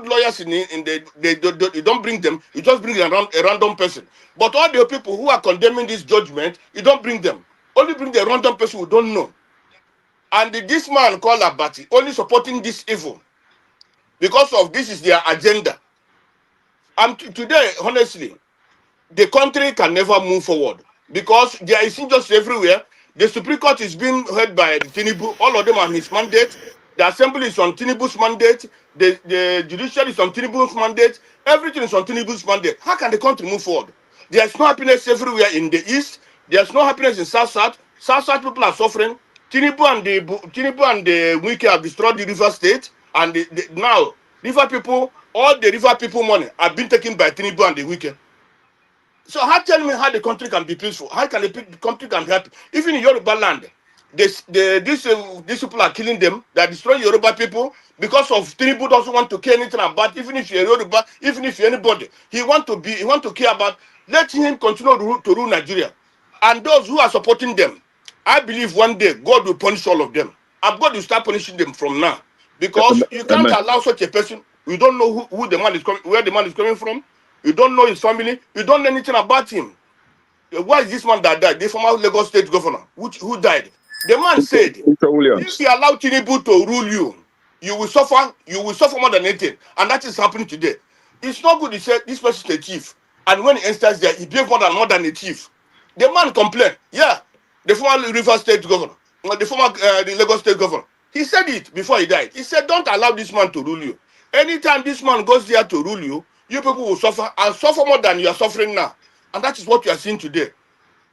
lawyers you don't bring them, you just bring a random person. But all the people who are condemning this judgment, you don't bring them. Only bring the random person who don't know. And this man called Abati, only supporting this evil. Because of this is their agenda. And today, honestly, the country can never move forward. Because there is injustice everywhere. The Supreme Court is being heard by the Tinubu. All of them are his mandate. The Assembly is on Tinubu's mandate. The judiciary is on Tinubu's mandate. Everything is on Tinubu's mandate. How can the country move forward? There's no happiness everywhere in the East. There's no happiness in South. South people are suffering. Tinubu and the Wike have destroyed the River State. And now, River people, all the River people money have been taken by Tinubu and the Wike. So tell me how the country can be peaceful? How can the country can be happy? Even in Yoruba land, these people are killing them. They are destroying Yoruba people because of Tinubu doesn't want to care anything about. Even if you're Yoruba, even if you're anybody, he want to care about. Let him continue to rule Nigeria. And those who are supporting them, I believe one day God will punish all of them. And God will start punishing them from now. Because you can't allow such a person. You don't know who the man is coming, where the man is coming from. You don't know his family. You don't know anything about him. Why is this man that died? The former Lagos State governor, who died. The man said, if you allow Tinubu to rule you, you will suffer. You will suffer more than anything, and that is happening today. It's not good. He said this person is a chief, and when he enters there, he behaves more than a chief. The man complained. Yeah, the former River State governor, the former the Lagos State governor. He said it before he died. He said, "Don't allow this man to rule you. Anytime this man goes there to rule you, you people will suffer and suffer more than you are suffering now." And that is what you are seeing today.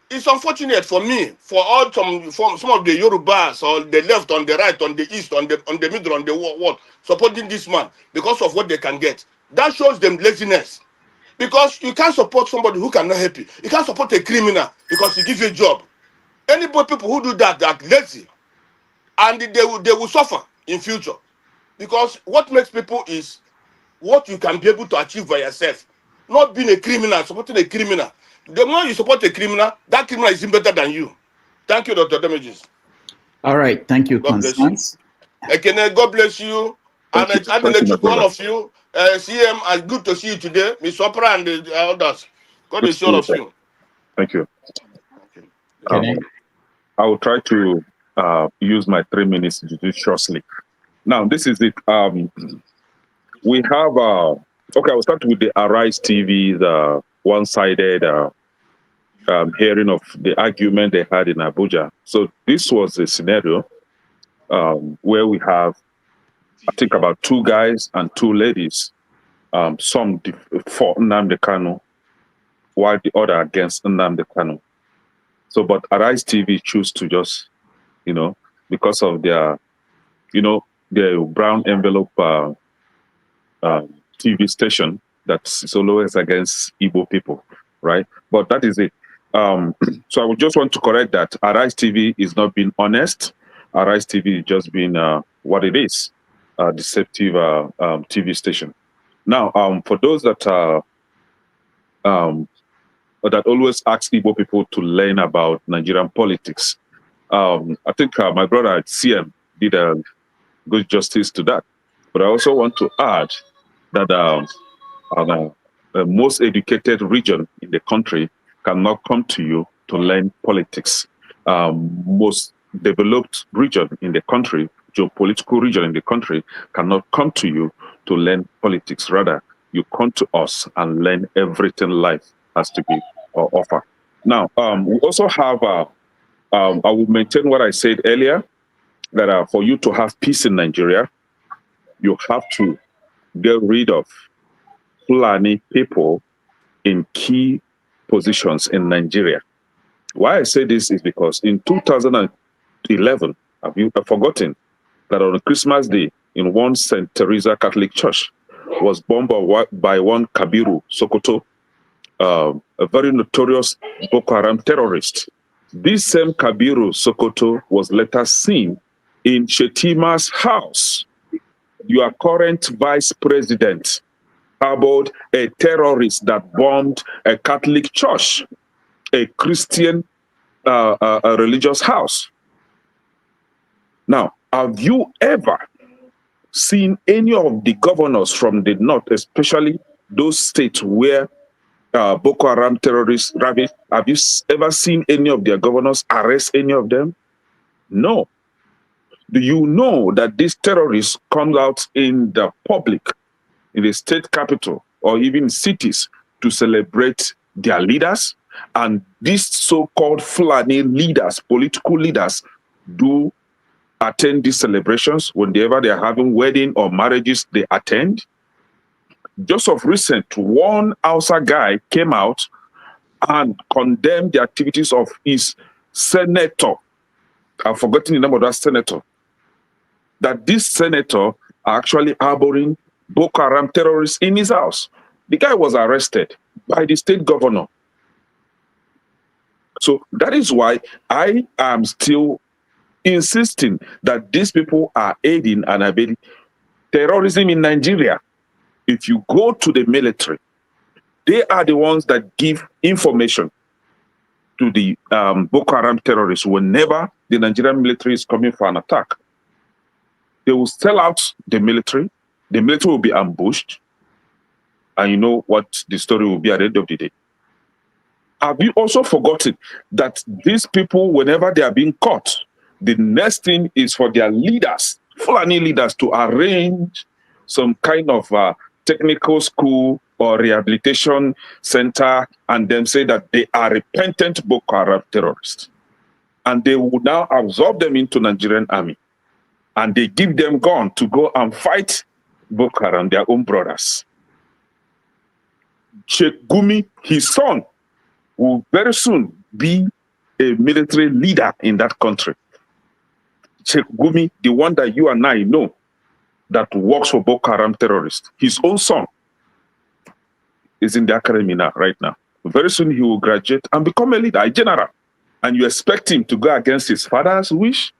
It's unfortunate for me, for some of the Yorubas or the left, on the right, on the east, on the middle, on the world, supporting this man because of what they can get. That shows them laziness. Because you can't support somebody who cannot help you. You can't support a criminal because he gives you a job. Anybody, people who do that, they are lazy. And they will suffer in future. Because what makes people is what you can be able to achieve by yourself. Not being a criminal, supporting a criminal. The more you support a criminal, that criminal is better than you. Thank you, Dr. Damages. All right. Thank you, God Constance. bless you. God bless you. And I let all of you. CM, good to see you today. Miss Opera and the others. God bless all of you. Thank you. I will try to use my 3 minutes judiciously. Now, this is it. We have, okay, I'll start with the Arise TV, the one-sided hearing of the argument they had in Abuja. So this was a scenario where we have, I think, about 2 guys and 2 ladies, some for Nnamdi Kanu, while the other against Nnamdi Kanu. So, but Arise TV choose to just, because of their, their brown envelope TV station that's always against Igbo people, right? But that is it. So I would just want to correct that. Arise TV is not being honest. Arise TV is just being what it is, a deceptive TV station. Now, for those that that always ask Igbo people to learn about Nigerian politics, I think my brother at CM did a good justice to that. But I also want to add that the most educated region in the country cannot come to you to learn politics. Most developed region in the country, geopolitical region in the country, cannot come to you to learn politics. Rather, you come to us and learn everything life has to be offer. Now, we also have, I will maintain what I said earlier, that for you to have peace in Nigeria, you have to get rid of Fulani people in key positions in Nigeria. Why I say this is because in 2011, have you forgotten that on Christmas Day in one St. Teresa Catholic Church was bombed by one Kabiru Sokoto, a very notorious Boko Haram terrorist. This same Kabiru Sokoto was later seen in Shetima's house. Your current vice president about a terrorist that bombed a Catholic church, a Christian a religious house. Now, have you ever seen any of the governors from the north, especially those states where Boko Haram terrorists ravage? Have you ever seen any of their governors arrest any of them? No. Do you know that these terrorists come out in the public, in the state capital, or even cities to celebrate their leaders? And these so-called Fulani leaders, political leaders, do attend these celebrations. Whenever they are having wedding or marriages, they attend. Just of recent, one Hausa guy came out and condemned the activities of his senator. I've forgotten the name of that senator. That this senator are actually harboring Boko Haram terrorists in his house. The guy was arrested by the state governor. So that is why I am still insisting that these people are aiding and abetting terrorism in Nigeria. If you go to the military, they are the ones that give information to the Boko Haram terrorists whenever the Nigerian military is coming for an attack. They will sell out the military will be ambushed, and you know what the story will be at the end of the day. Have you also forgotten that these people, whenever they are being caught, the next thing is for their leaders, Fulani leaders, to arrange some kind of technical school or rehabilitation center and then say that they are repentant Boko Haram terrorists. And they will now absorb them into Nigerian army. And they give them gun to go and fight Boko Haram, their own brothers. Sheikh Gumi, his son, will very soon be a military leader in that country. Sheikh Gumi, the one that you and I know, that works for Boko Haram terrorists, his own son is in the academy now, right now. Very soon he will graduate and become a leader, a general. And you expect him to go against his father's wish?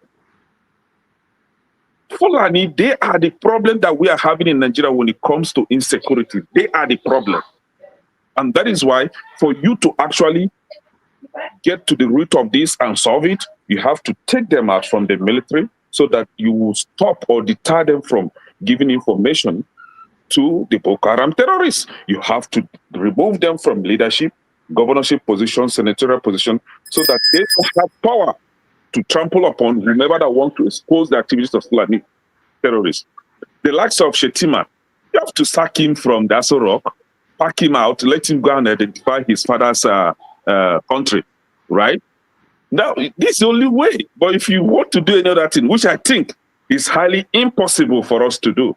Fulani, they are the problem that we are having in Nigeria when it comes to insecurity. They are the problem. And that is why, for you to actually get to the root of this and solve it, you have to take them out from the military so that you will stop or deter them from giving information to the Boko Haram terrorists. You have to remove them from leadership, governorship position, senatorial position, so that they have power to trample upon whomever that want to expose the activities of Fulani terrorists. The likes of Shetima, you have to sack him from the Aso Rock, pack him out, let him go and identify his father's country, right? Now, this is the only way. But if you want to do any other thing, which I think is highly impossible for us to do,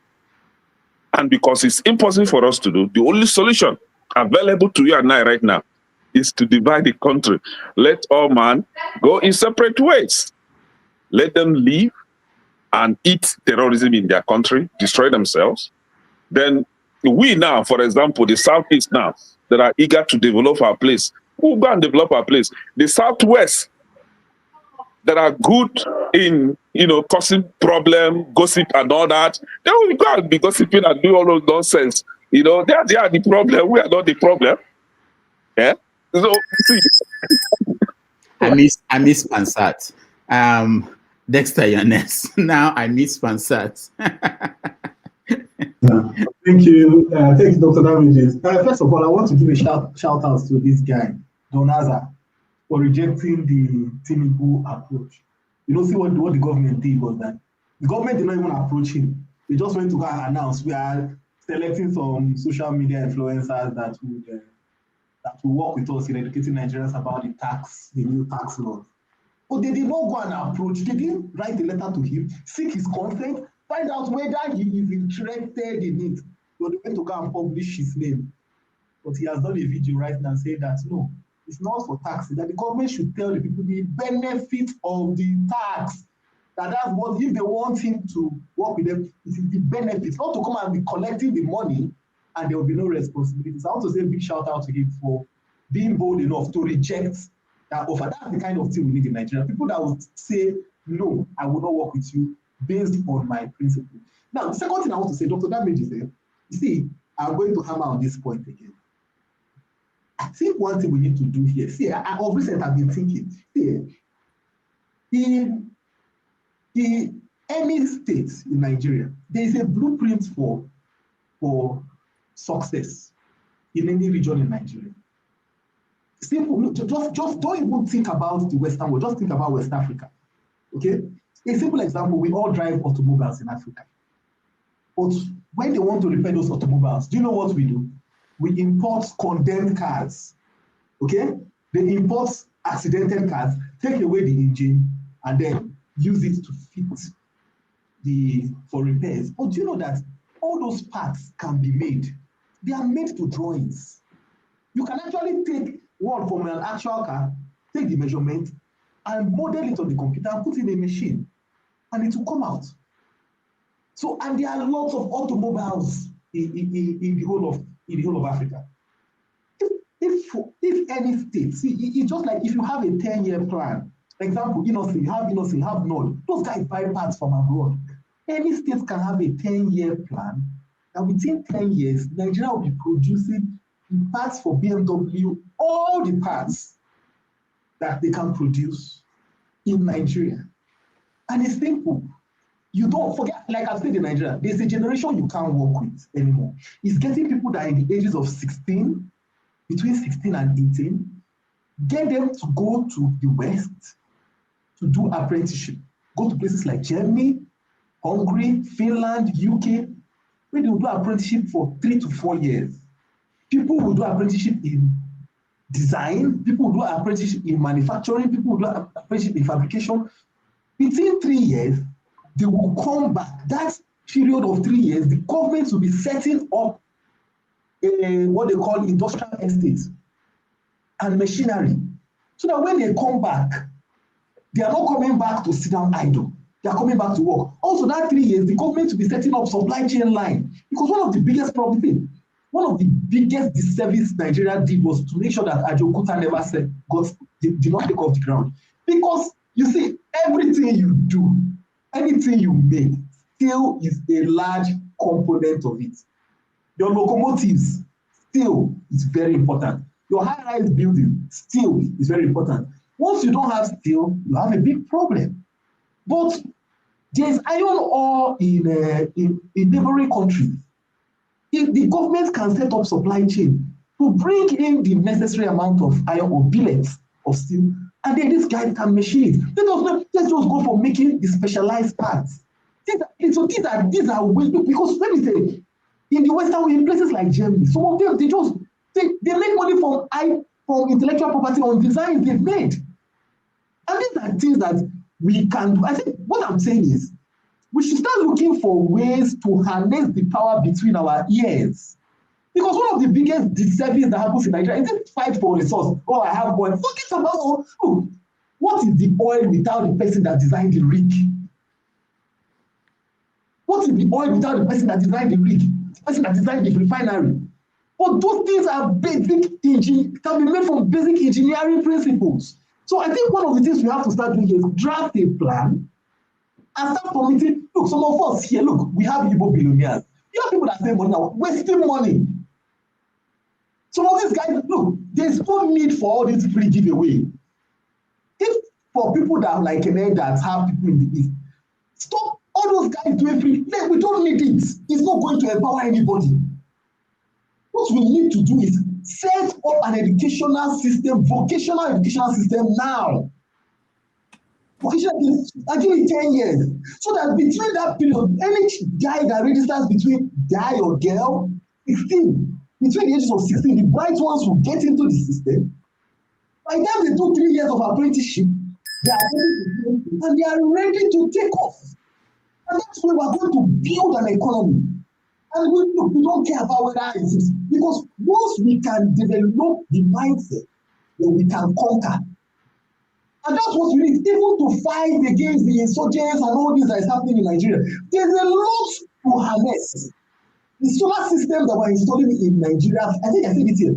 and because it's impossible for us to do, the only solution available to you and I right now is to divide the country. Let all man go in separate ways. Let them live and eat terrorism in their country, destroy themselves. Then we now, for example, the Southeast now, that are eager to develop our place, we'll go and develop our place. The Southwest, that are good in, causing problem, gossip and all that, they will go and be gossiping and do all those nonsense. They are the problem. We are not the problem. Yeah. So see. I miss Pansat. Dexter, you're next. Now I miss Pansat. Thank you, Dr. Damages. First of all, I want to give a shout out to this guy, Donaza, for rejecting the Tinubu approach. See what the government did was that the government did not even approach him. They just went to go and announce we are selecting some social media influencers that will work with us in educating Nigerians about the new tax laws. But they did not go and approach. They didn't write a letter to him, seek his consent, find out whether he is interested in it. So they went to go and publish his name. But he has done a video right now saying that no, it's not for taxes, that the government should tell the people the benefit of the tax. That's what, if they want him to work with them, it is the benefits, not to come and be collecting the money and there will be no responsibilities. I want to say a big shout out to him for being bold enough to reject that offer. That's the kind of thing we need in Nigeria. People that would say, no, I will not work with you based on my principle. Now, the second thing I want to say, Dr. Damage said, you see, I'm going to hammer on this point again. I think one thing we need to do here, see, of recent I've been thinking, see, in any state in Nigeria, there is a blueprint for success in any region in Nigeria. Simple, just don't even think about the Western world, just think about West Africa, okay? A simple example, we all drive automobiles in Africa. But when they want to repair those automobiles, do you know what we do? We import condemned cars, okay? They import accidental cars, take away the engine, and then use it to fit for repairs. But do you know that all those parts can be made? They are made to drawings. You can actually take one from an actual car, take the measurement, and model it on the computer and put it in a machine, and it will come out. So, and there are lots of automobiles in the whole of Africa. If any state, see, it's just like if you have a 10-year plan. For example, you have Nord. Those guys buy parts from abroad. Any state can have a 10-year plan, and within 10 years, Nigeria will be producing parts for BMW, all the parts that they can produce in Nigeria. And it's simple. You don't forget, like I've said in Nigeria, there's a generation you can't work with anymore. It's getting people that are in the ages of 16, between 16 and 18, get them to go to the West to do apprenticeship. Go to places like Germany, Hungary, Finland, UK, where they will do apprenticeship for 3 to 4 years. People will do apprenticeship in design, people will do apprenticeship in manufacturing, people will do apprenticeship in fabrication. Within 3 years, they will come back. That period of 3 years, the government will be setting up what they call industrial estates and machinery. So that when they come back, they are not coming back to sit down idle. They are coming back to work. Also, that 3 years, the government will be setting up supply chain line. Because one of the biggest problems, one of the biggest disservice Nigeria did was to make sure that Ajokuta never did not take off the ground. Because you see, everything you do, anything you make, still is a large component of it. Your locomotives, still is very important. Your high-rise building, still is very important. Once you don't have steel, you have a big problem. But there's iron ore in neighboring countries. If the government can set up supply chain to bring in the necessary amount of iron or billets of steel, and then these guys can machine it. Let's just go for making the specialized parts. These are ways, because let me say, in the Western world, in places like Germany, some of them they make money from intellectual property on designs they've made. And these are things that we can do. I think what I'm saying is we should start looking for ways to harness the power between our ears. Because one of the biggest disservice that happens in Nigeria is this fight for resource. Oh, I have oil. Forget about what is the oil without the person that designed the rig? What is the oil without the person that designed the rig? The person that designed the refinery? But those things are basic can be made from basic engineering principles. So I think one of the things we have to start doing is draft a plan and start committing. Look, some of us here, look, we have Igbo billionaires. You have people that spend money now, wasting money. Some of these guys, look, there's no need for all this free giveaway. If for people that like that have people in the East, stop all those guys doing free. We don't need it. It's not going to empower anybody. What we need to do is set up an educational system, vocational educational system now. Vocational, actually 10 years. So that between that period, any guy that registers between guy or girl, 16, between the ages of 16, the bright ones will get into the system. By the time they do 3 years of apprenticeship, they are ready to, and they are ready to take off. And that's where we're going to build an economy. And we don't care about whether it is, because once we can develop the mindset, then we can conquer. And that's what we need, even to fight against the insurgents and all this that is happening in Nigeria. There's a lot to harness. The solar system that we're installing in Nigeria, I think I said it here,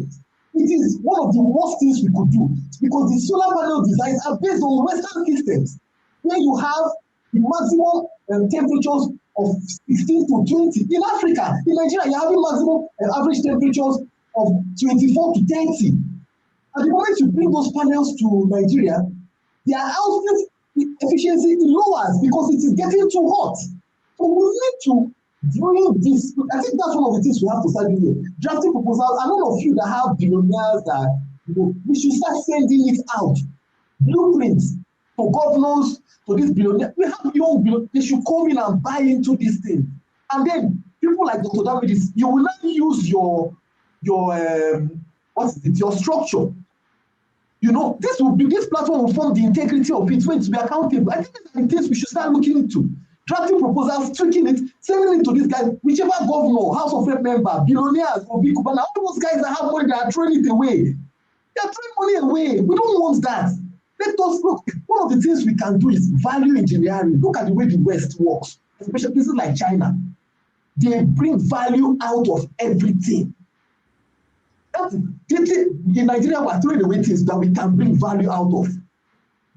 it is one of the worst things we could do, because the solar panel designs are based on Western systems, where you have the maximum temperatures of 16 to 20. In Africa, in Nigeria, you're having maximum average temperatures of 24 to 30. At the moment you bring those panels to Nigeria, their output efficiency lowers because it is getting too hot. So we need to bring this. I think that's one of the things we have to start doing. Drafting proposals, and all of you that have billionaires that, we should start sending it out. Blueprints for governors, to this billionaire. We have young billionaires. They should come in and buy into this thing. And then people like Dr. Davidis, you will not use your structure. You know, this platform will form the integrity of it, when to be accountable. I think these are the things we should start looking into. Drafting proposals, tweaking it, sending it to these guys, whichever governor, House of Rep member, billionaires, or big Kubana, all those guys that have money, they are throwing it away. They are throwing money away. We don't want that. Let us look. One of the things we can do is value engineering. Look at the way the West works, especially places like China. They bring value out of everything. In Nigeria, we are throwing away things that we can bring value out of.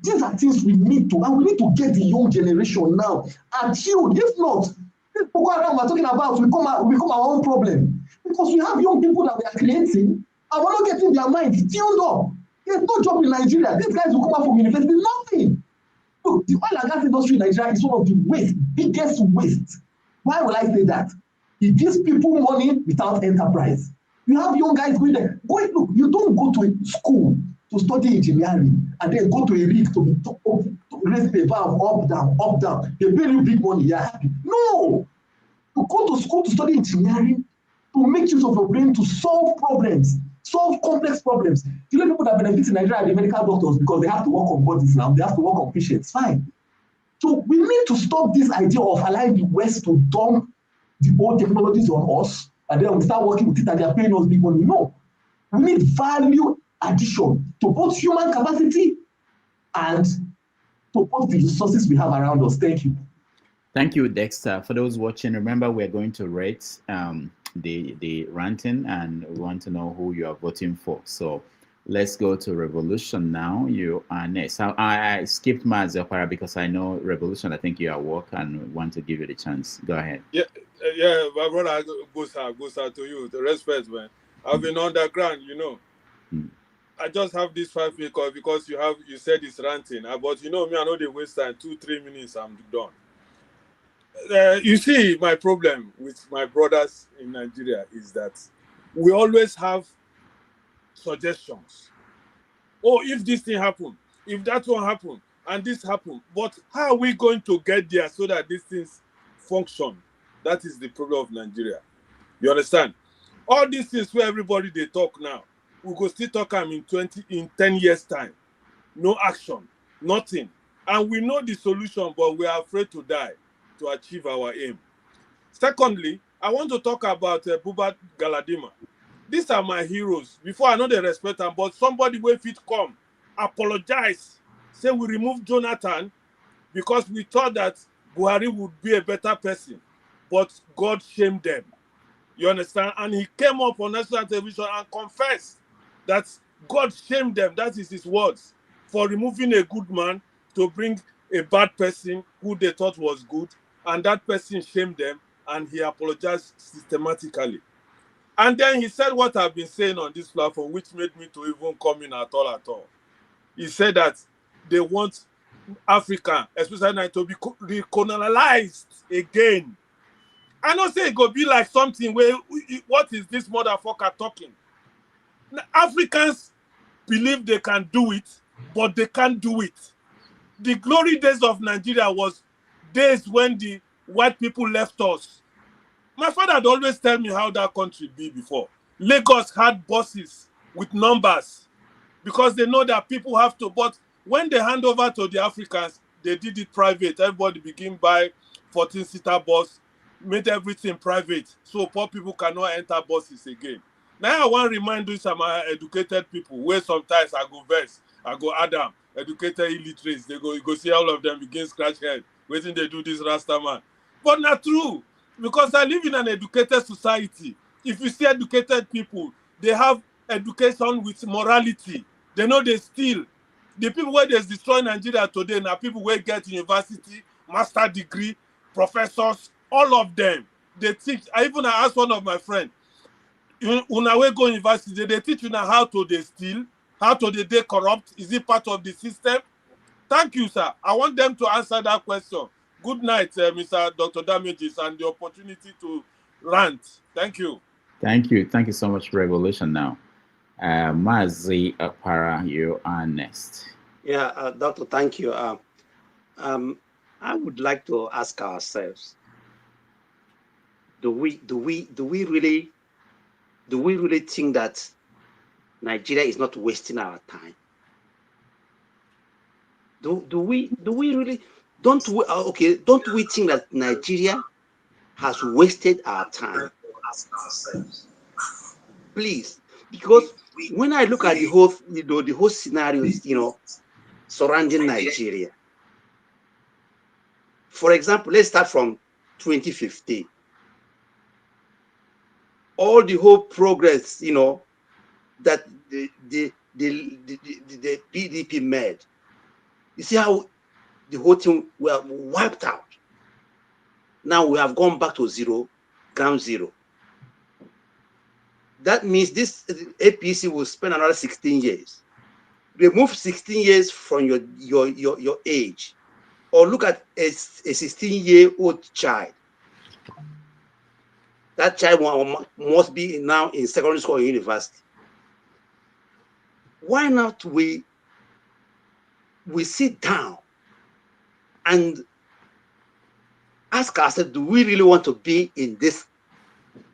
These are things we need to, and we need to get the young generation now attuned. If not, this Boko Haram we're talking about will become our own problem. Because we have young people that we are creating, and we're not getting their minds tuned up. There's no job in Nigeria. These guys will come out from university, nothing. Look, the oil and gas industry in Nigeria is one of the biggest waste. Why will I say that? It gives people money without enterprise. You have young guys going there. Look, you don't go to a school to study engineering and then go to a rig to raise the valve up, down. They pay you big money, you're happy. No! You go to school to study engineering to make use of your brain to solve problems, solve complex problems. The only people that benefit in Nigeria are the medical doctors because they have to work on bodies now, they have to work on patients. Fine. So we need to stop this idea of allowing the West to dump the old technologies on us, and then we start working with it and they are paying us big money. No. We need value addition to both human capacity and to both the resources we have around us. Thank you. Thank you, Dexter. For those watching, remember we're going to rate the ranting, and we want to know who you are voting for. So let's go to Revolution now. You are next. I skipped Mazepara because I know Revolution, I think you are at work and want to give you the chance. Go ahead. Yeah, my brother goes out to you. The respect, man. I've been underground, you know. I just have this 5 minutes because you said it's ranting. But you know me, I know they waste time. 2-3 minutes, I'm done. You see, my problem with my brothers in Nigeria is that we always have suggestions. Oh, if this thing happened, if that one happened, and this happened, but how are we going to get there so that these things function? That is the problem of Nigeria. You understand? All these things where everybody they talk now, we go still talk them in 10 years time. No action, nothing. And we know the solution, but we are afraid to die to achieve our aim. Secondly, I want to talk about Buba Galadima. These are my heroes. Before I know they respect them, but somebody will fit come, apologize, say we remove Jonathan because we thought that Buhari would be a better person, but God shamed them. You understand? And he came up on national television and confessed that God shamed them. That is his words, for removing a good man to bring a bad person who they thought was good, and that person shamed them, and he apologized systematically. And then he said what I've been saying on this platform, which made me to even come in at all. He said that they want Africa, especially now, to be recolonized again. I don't say it go be like something where, what is this motherfucker talking? Africans believe they can do it, but they can't do it. The glory days of Nigeria was days when the white people left us. My father had always tell me how that country be before. Lagos had buses with numbers because they know that people have to, but when they hand over to the Africans, they did it private. Everybody begin buy 14-seater bus, made everything private, so poor people cannot enter buses again. Now I want to remind you some educated people where sometimes I go vex, I go Adam, educated illiterates, you go see all of them begin scratch head, waiting they do this Rasta man. But not true, because I live in an educated society. If you see educated people, they have education with morality. They know they steal. The people where they destroy Nigeria today now people where get university, master degree, professors, all of them. They teach. I asked one of my friends, una we go university, they teach you now how to they steal, how to they corrupt. Is it part of the system? Thank you, sir. I want them to answer that question. Good night, Mr. Dr. Damages, and the opportunity to rant. Thank you. Thank you. Thank you so much, Revolution. Now, Mazi Apara, you are next. Yeah, Doctor, thank you. I would like to ask ourselves: Do we really think that Nigeria is not wasting our time? Do we really don't we think that Nigeria has wasted our time? Please, because when I look at the whole scenarios, surrounding Nigeria. For example, let's start from 2015. All the whole progress, that the PDP made. You see how the whole thing were wiped out. Now we have gone back to ground zero. That means this APC will spend another 16 years. Remove 16 years from your age, or look at a 16-year-old child. That child must be now in secondary school or university. Why not we sit down and ask ourselves, do we really want to be in this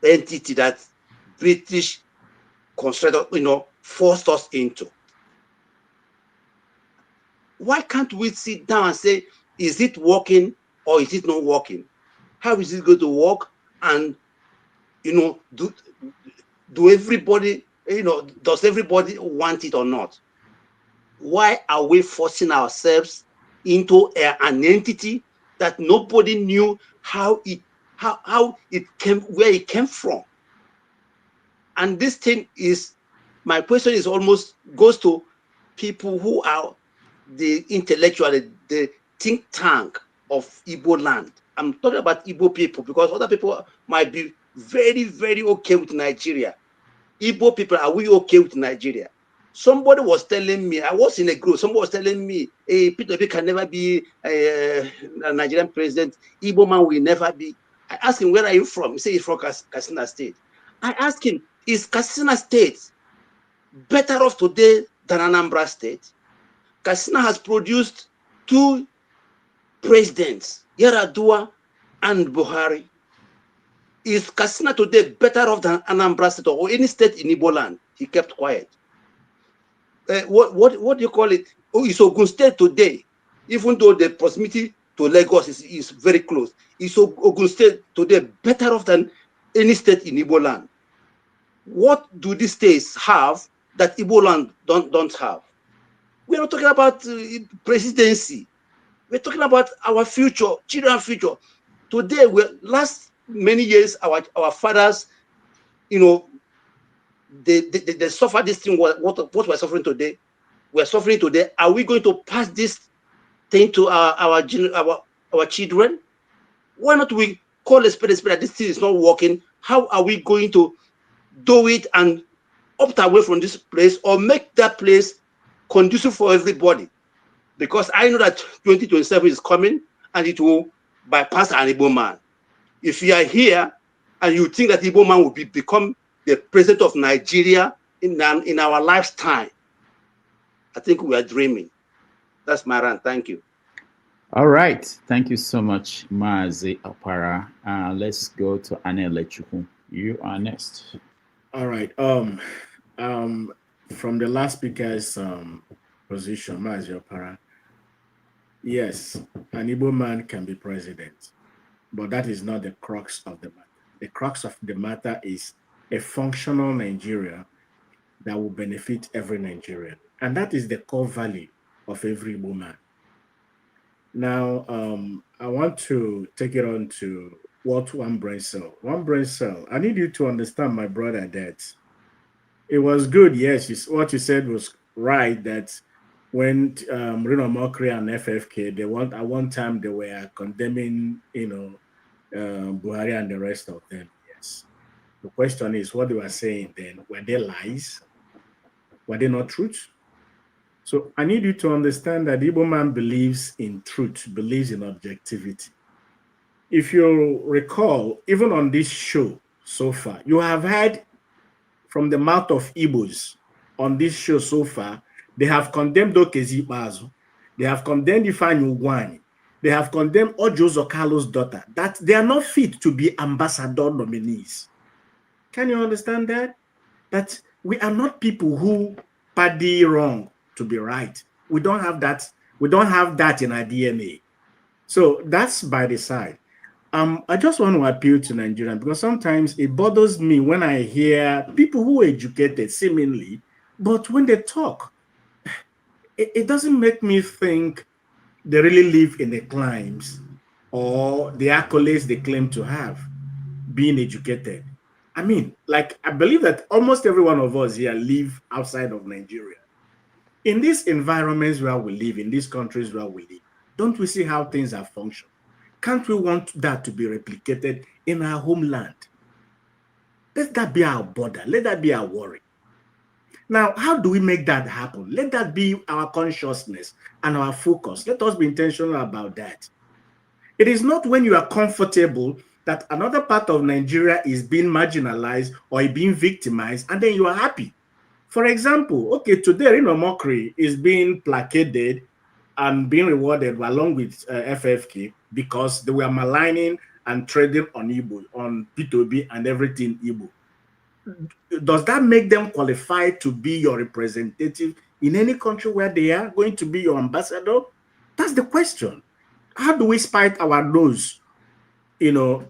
entity that British constructed, forced us into? Why can't we sit down and say, is it working or is it not working? How is it going to work? And do everybody, does everybody want it or not? Why are we forcing ourselves into an entity that nobody knew how it came, where it came from? And this thing is, my question is almost goes to people who are the intellectual, the think tank of Igbo land. I'm talking about Igbo people because other people might be very, very okay with Nigeria. Igbo people, are we okay with Nigeria? Somebody was telling me, I was in a group, somebody was telling me, hey, Peter Obi can never be a Nigerian president. Igbo man will never be. I asked him, where are you from? He said he's from Katsina State. I asked him, is Katsina State better off today than Anambra State? Katsina has produced 2 presidents, Yaradua and Buhari. Is Katsina today better off than Anambra State or any state in Igbo land? He kept quiet. What do you call it? Oh, it's Ogun State today, even though the proximity to Lagos is very close. Is Ogun State today better off than any state in Igbo land? What do these states have that Igbo land don't have? We're not talking about presidency. We're talking about our future, children's future. Today, last many years, our fathers, they suffer this thing. What we're suffering today, we're suffering today. Are we going to pass this thing to our children? Why not we call a spade that this thing is not working? How are we going to do it and opt away from this place or make that place conducive for everybody? Because I know that 2027 is coming and it will bypass an Igbo man. If you are here and you think that Igbo man will become the president of Nigeria in our lifetime, I think we are dreaming. That's my rant. Thank you. All right. Thank you so much, Mazi Opara. Let's go to Anne Lechuku. You are next. All right. From the last speaker's position, Mazi Opara, yes, an Igbo man can be president, but that is not the crux of the matter. The crux of the matter is a functional Nigeria that will benefit every Nigerian. And that is the core value of every woman. Now, I want to take it on to what one brain cell. One brain cell, I need you to understand, my brother, that it was good. Yes, what you said was right, that when Reno Mokri and FFK, at one time they were condemning, Buhari and the rest of them. Yes. The question is, what they were saying then, were they lies? Were they not truth? So I need you to understand that the Igbo man believes in truth, believes in objectivity. If you recall, even on this show so far, you have heard from the mouth of Igbos on this show so far, they have condemned Dokezi Bazu, they have condemned Ifeanyi Ugwuanyi, they have condemned Ojo Zokalo's daughter, that they are not fit to be ambassador nominees. Can you understand that? That we are not people who party wrong to be right. We don't have that We don't have that in our DNA. So that's by the side. I just want to appeal to Nigerians because sometimes it bothers me when I hear people who are educated seemingly, but when they talk, it doesn't make me think they really live in the climes or the accolades they claim to have, being educated. I mean, like, I believe that almost every one of us here live outside of Nigeria. In these environments where we live, in these countries where we live, don't we see how things are functioning? Can't we want that to be replicated in our homeland? Let that be our border. Let that be our worry. Now, how do we make that happen? Let that be our consciousness and our focus. Let us be intentional about that. It is not when you are comfortable that another part of Nigeria is being marginalized or being victimized, and then you are happy. For example, okay, today Rino Mokri is being placated and being rewarded along with FFK because they were maligning and trading on Igbo, on P2B and everything Igbo. Does that make them qualified to be your representative in any country where they are going to be your ambassador? That's the question. How do we spite our nose, to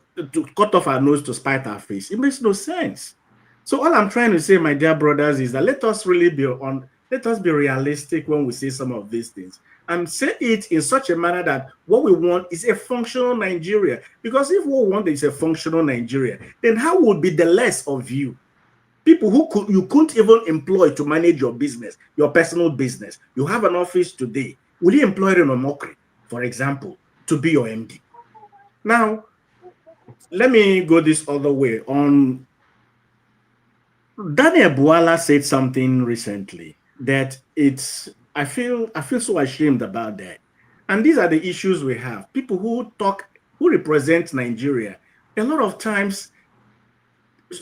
cut off our nose to spite our face? It makes no sense. So all I'm trying to say, my dear brothers, is that let us really let us be realistic when we say some of these things and say it in such a manner that what we want is a functional Nigeria. Because if what we want is a functional Nigeria, then how would be the less of you? People who you couldn't even employ to manage your business, your personal business. You have an office today. Will you employ Reno Mokri, for example, to be your MD? Now, let me go this other way. On Daniel Buala said something recently that I feel so ashamed about that. And these are the issues we have. People who represent Nigeria, a lot of times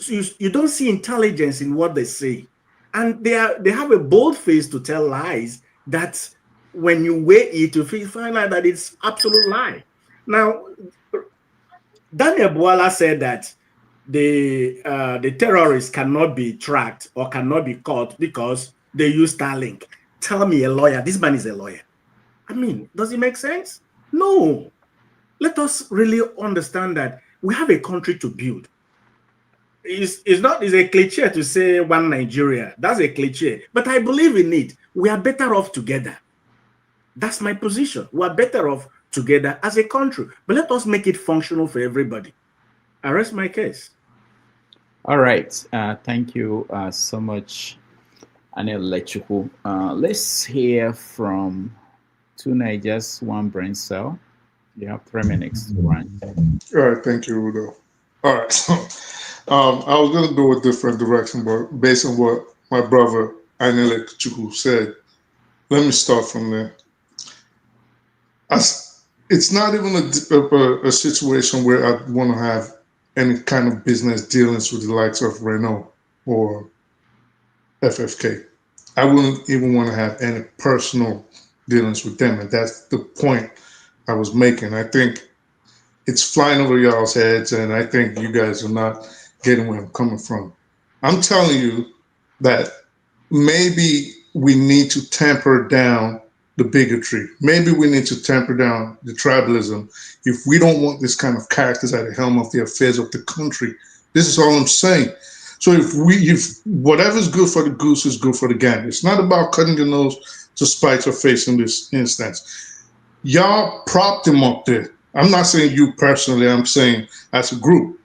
you don't see intelligence in what they say. And they have a bold face to tell lies that when you weigh it, you find out that it's absolute lie. Now, Daniel Buala said that the terrorists cannot be tracked or cannot be caught because they use Starlink. Tell me a lawyer. This man is a lawyer. I mean, does it make sense? No. Let us really understand that we have a country to build. It's a cliche to say one Nigeria. That's a cliche. But I believe in it. We are better off together. That's my position. We are better off together as a country. But let us make it functional for everybody. I rest my case. All right. Thank you so much, Anil Lechuku. Let's hear from two Nigers, one brain cell. You have 3 minutes to run. All right. Thank you, Udo. All right. So I was going to go a different direction, but based on what my brother Anil Lechuku said, let me start from there. It's not even a situation where I want to have any kind of business dealings with the likes of Renault or FFK. I wouldn't even want to have any personal dealings with them. And that's the point I was making. I think it's flying over y'all's heads, and I think you guys are not getting where I'm coming from. I'm telling you that maybe we need to tamper down the bigotry. Maybe we need to tamper down the tribalism if we don't want this kind of characters at the helm of the affairs of the country. This is all I'm saying. So if whatever's good for the goose is good for the gander. It's not about cutting your nose to spite your face in this instance. Y'all propped him up there. I'm not saying you personally, I'm saying as a group.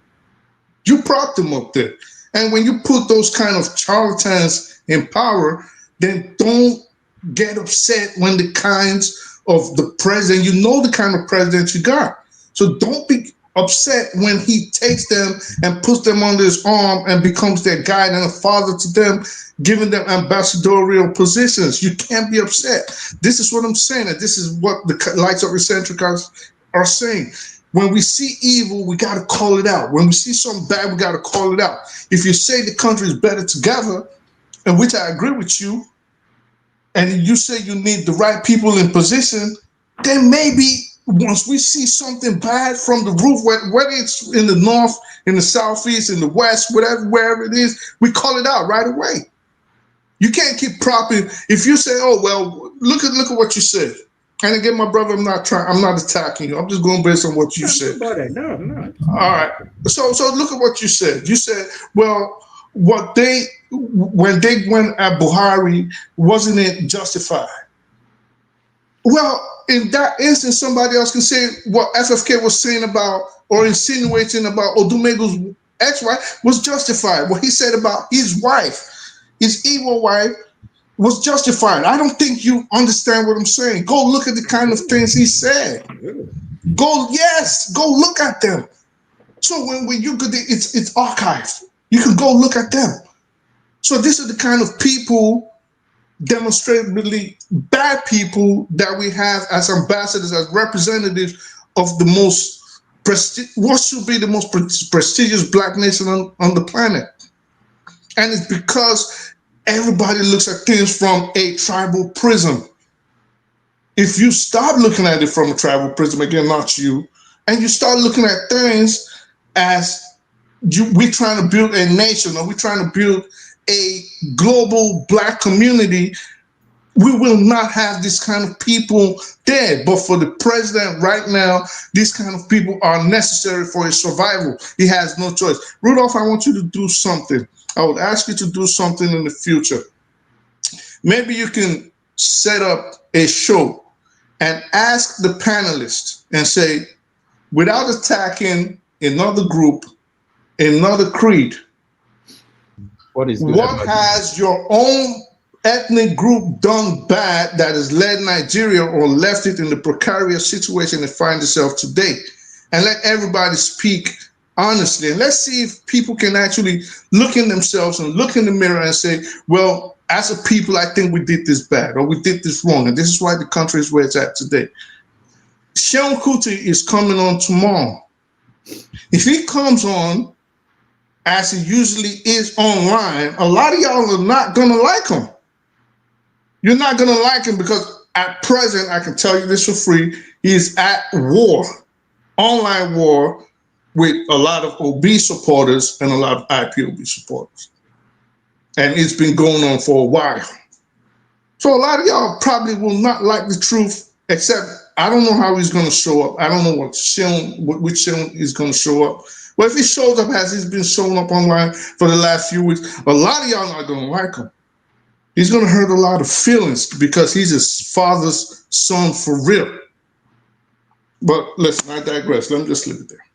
You propped him up there. And when you put those kind of charlatans in power, then don't get upset when the kinds of the president, you know the kind of president you got. So don't be upset when he takes them and puts them under his arm and becomes their guide and a father to them, giving them ambassadorial positions. You can't be upset. This is what I'm saying, and this is what the likes of eccentric are saying. When we see evil, we got to call it out. When we see something bad, we got to call it out. If you say the country is better together, and which I agree with you, and you say you need the right people in position, then maybe once we see something bad from the roof, whether it's in the north, in the southeast, in the west, wherever it is, we call it out right away. You can't keep propping. If you say, "Oh well, look at what you said," And again, my brother, I'm not attacking you. I'm just going based on what you said. No. All right. So look at what you said. You said, well, when they went at Buhari, wasn't it justified? Well, in that instance, somebody else can say what FFK was saying about or insinuating about Odumegu's ex-wife was justified. What he said about his wife, his evil wife, was justified. I don't think you understand what I'm saying. Go look at the kind of things he said. Go look at them. So when you go, it's archived. You can go look at them. So these are the kind of people, demonstrably bad people, that we have as ambassadors, as representatives of the most what should be the most prestigious black nation on the planet. And it's because everybody looks at things from a tribal prism. If you stop looking at it from a tribal prism, again, not you, and you start looking at things as we're trying to build a nation, or we're trying to build a global black community, we will not have this kind of people there. But for the president right now, these kind of people are necessary for his survival. He has no choice. Rudolph, I want you to do something. I would ask you to do something in the future. Maybe you can set up a show and ask the panelists and say, without attacking another group, another creed, what has your own ethnic group done bad that has led Nigeria or left it in the precarious situation it finds itself today? And let everybody speak honestly. And let's see if people can actually look in themselves and look in the mirror and say, well, as a people, I think we did this bad or we did this wrong. And this is why the country is where it's at today. Seun Kuti is coming on tomorrow. If he comes on, as he usually is online, a lot of y'all are not going to like him. You're not going to like him because at present, I can tell you this for free, he is at war, online war, with a lot of OB supporters and a lot of IPOB supporters. And it's been going on for a while. So a lot of y'all probably will not like the truth, except I don't know how he's going to show up. I don't know which Seun is going to show up. But if he shows up as he's been showing up online for the last few weeks, a lot of y'all not going to like him. He's going to hurt a lot of feelings because he's his father's son for real. But listen, I digress. Let me just leave it there.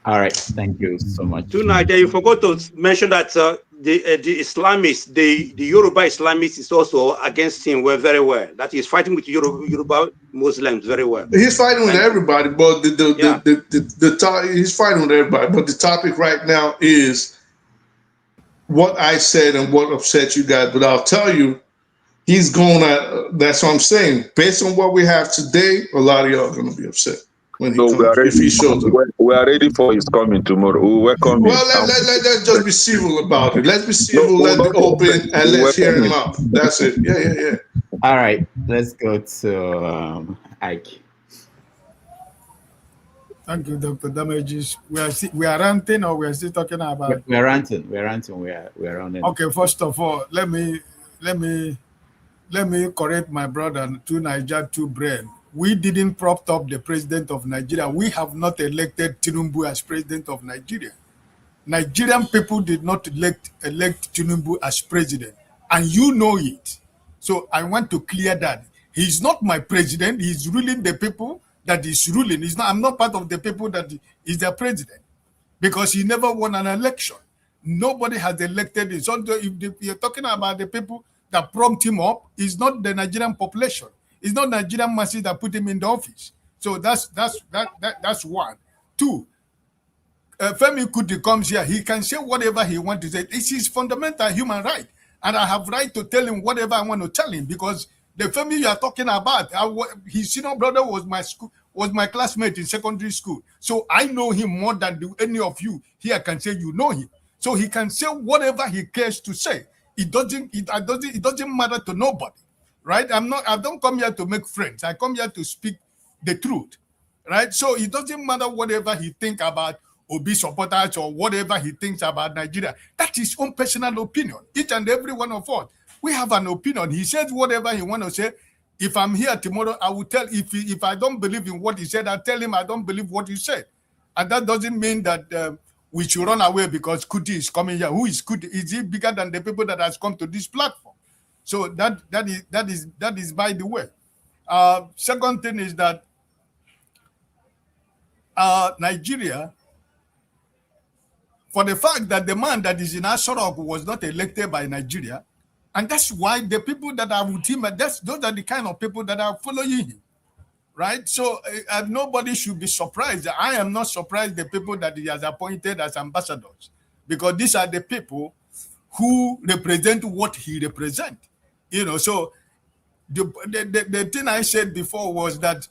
All right. Thank you so much. Tonight, you forgot to mention that the Islamists, the Yoruba Islamists is also against him very well. That he's fighting with Yoruba Muslims very well. He's fighting with everybody, but he's fighting with everybody. But the topic right now is what I said and what upset you guys. But I'll tell you, he's going at, that's what I'm saying. Based on what we have today, a lot of y'all are going to be upset when he comes, if he shows up. We are ready for his coming tomorrow. We welcome him. Well, let's just be civil about it. Let's be civil, let's be open, and let's hear him out. That's it. Yeah. All right, let's go to Ike. Thank you, Dr. Damages. We are ranting, or we are still talking about? We are ranting. We are ranting. Okay, first of all, let me correct my brother, two Niger, two brain. We didn't prop up the president of Nigeria. We have not elected Tinubu as president of Nigeria. Nigerian people did not elect Tinubu as president, and you know it. So I want to clear that. He's not my president. He's ruling the people that is ruling. I'm not part of the people that is their president, because he never won an election. Nobody has elected him. So if you're talking about the people that prompt him up, it's not the Nigerian population. It's not Nigerian masses that put him in the office. So that's one. Two, Femi Kuti comes here, he can say whatever he wants to say. It's his fundamental human right. And I have right to tell him whatever I want to tell him, because the Femi you are talking about, his senior brother was my classmate in secondary school. So I know him more than any of you here can say you know him. So he can say whatever he cares to say. It doesn't matter to nobody. Right? I don't come here to make friends. I come here to speak the truth. Right? So it doesn't matter whatever he thinks about Obi supporters or whatever he thinks about Nigeria. That's his own personal opinion. Each and every one of us, we have an opinion. He says whatever he wants to say. If I'm here tomorrow, I will tell, if I don't believe in what he said, I'll tell him I don't believe what he said. And that doesn't mean that we should run away because Kuti is coming here. Who is Kuti? Is he bigger than the people that has come to this platform? So that is by the way. Second thing is that Nigeria, for the fact that the man that is in Asorok was not elected by Nigeria, and that's why the people that are with him, those are the kind of people that are following him, right? So nobody should be surprised. I am not surprised the people that he has appointed as ambassadors, because these are the people who represent what he represents. You know, so the thing I said before was that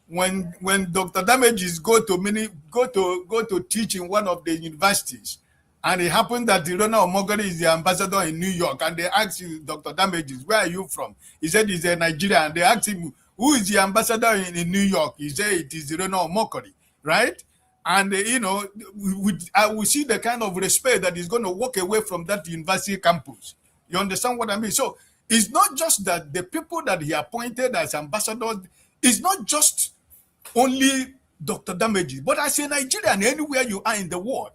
when Dr. Damages go to teach in one of the universities, and it happened that Ronald Omogori is the ambassador in New York, and they asked Dr. Damages, where are you from? He said he's a Nigerian. And they asked him, who is the ambassador in New York? He said it is Ronald Omogori, right? And you know, I will see the kind of respect that is going to walk away from that university campus. You understand what I mean? So it's not just that the people that he appointed as ambassadors, it's not just only Dr. Damages, but as a Nigerian, anywhere you are in the world,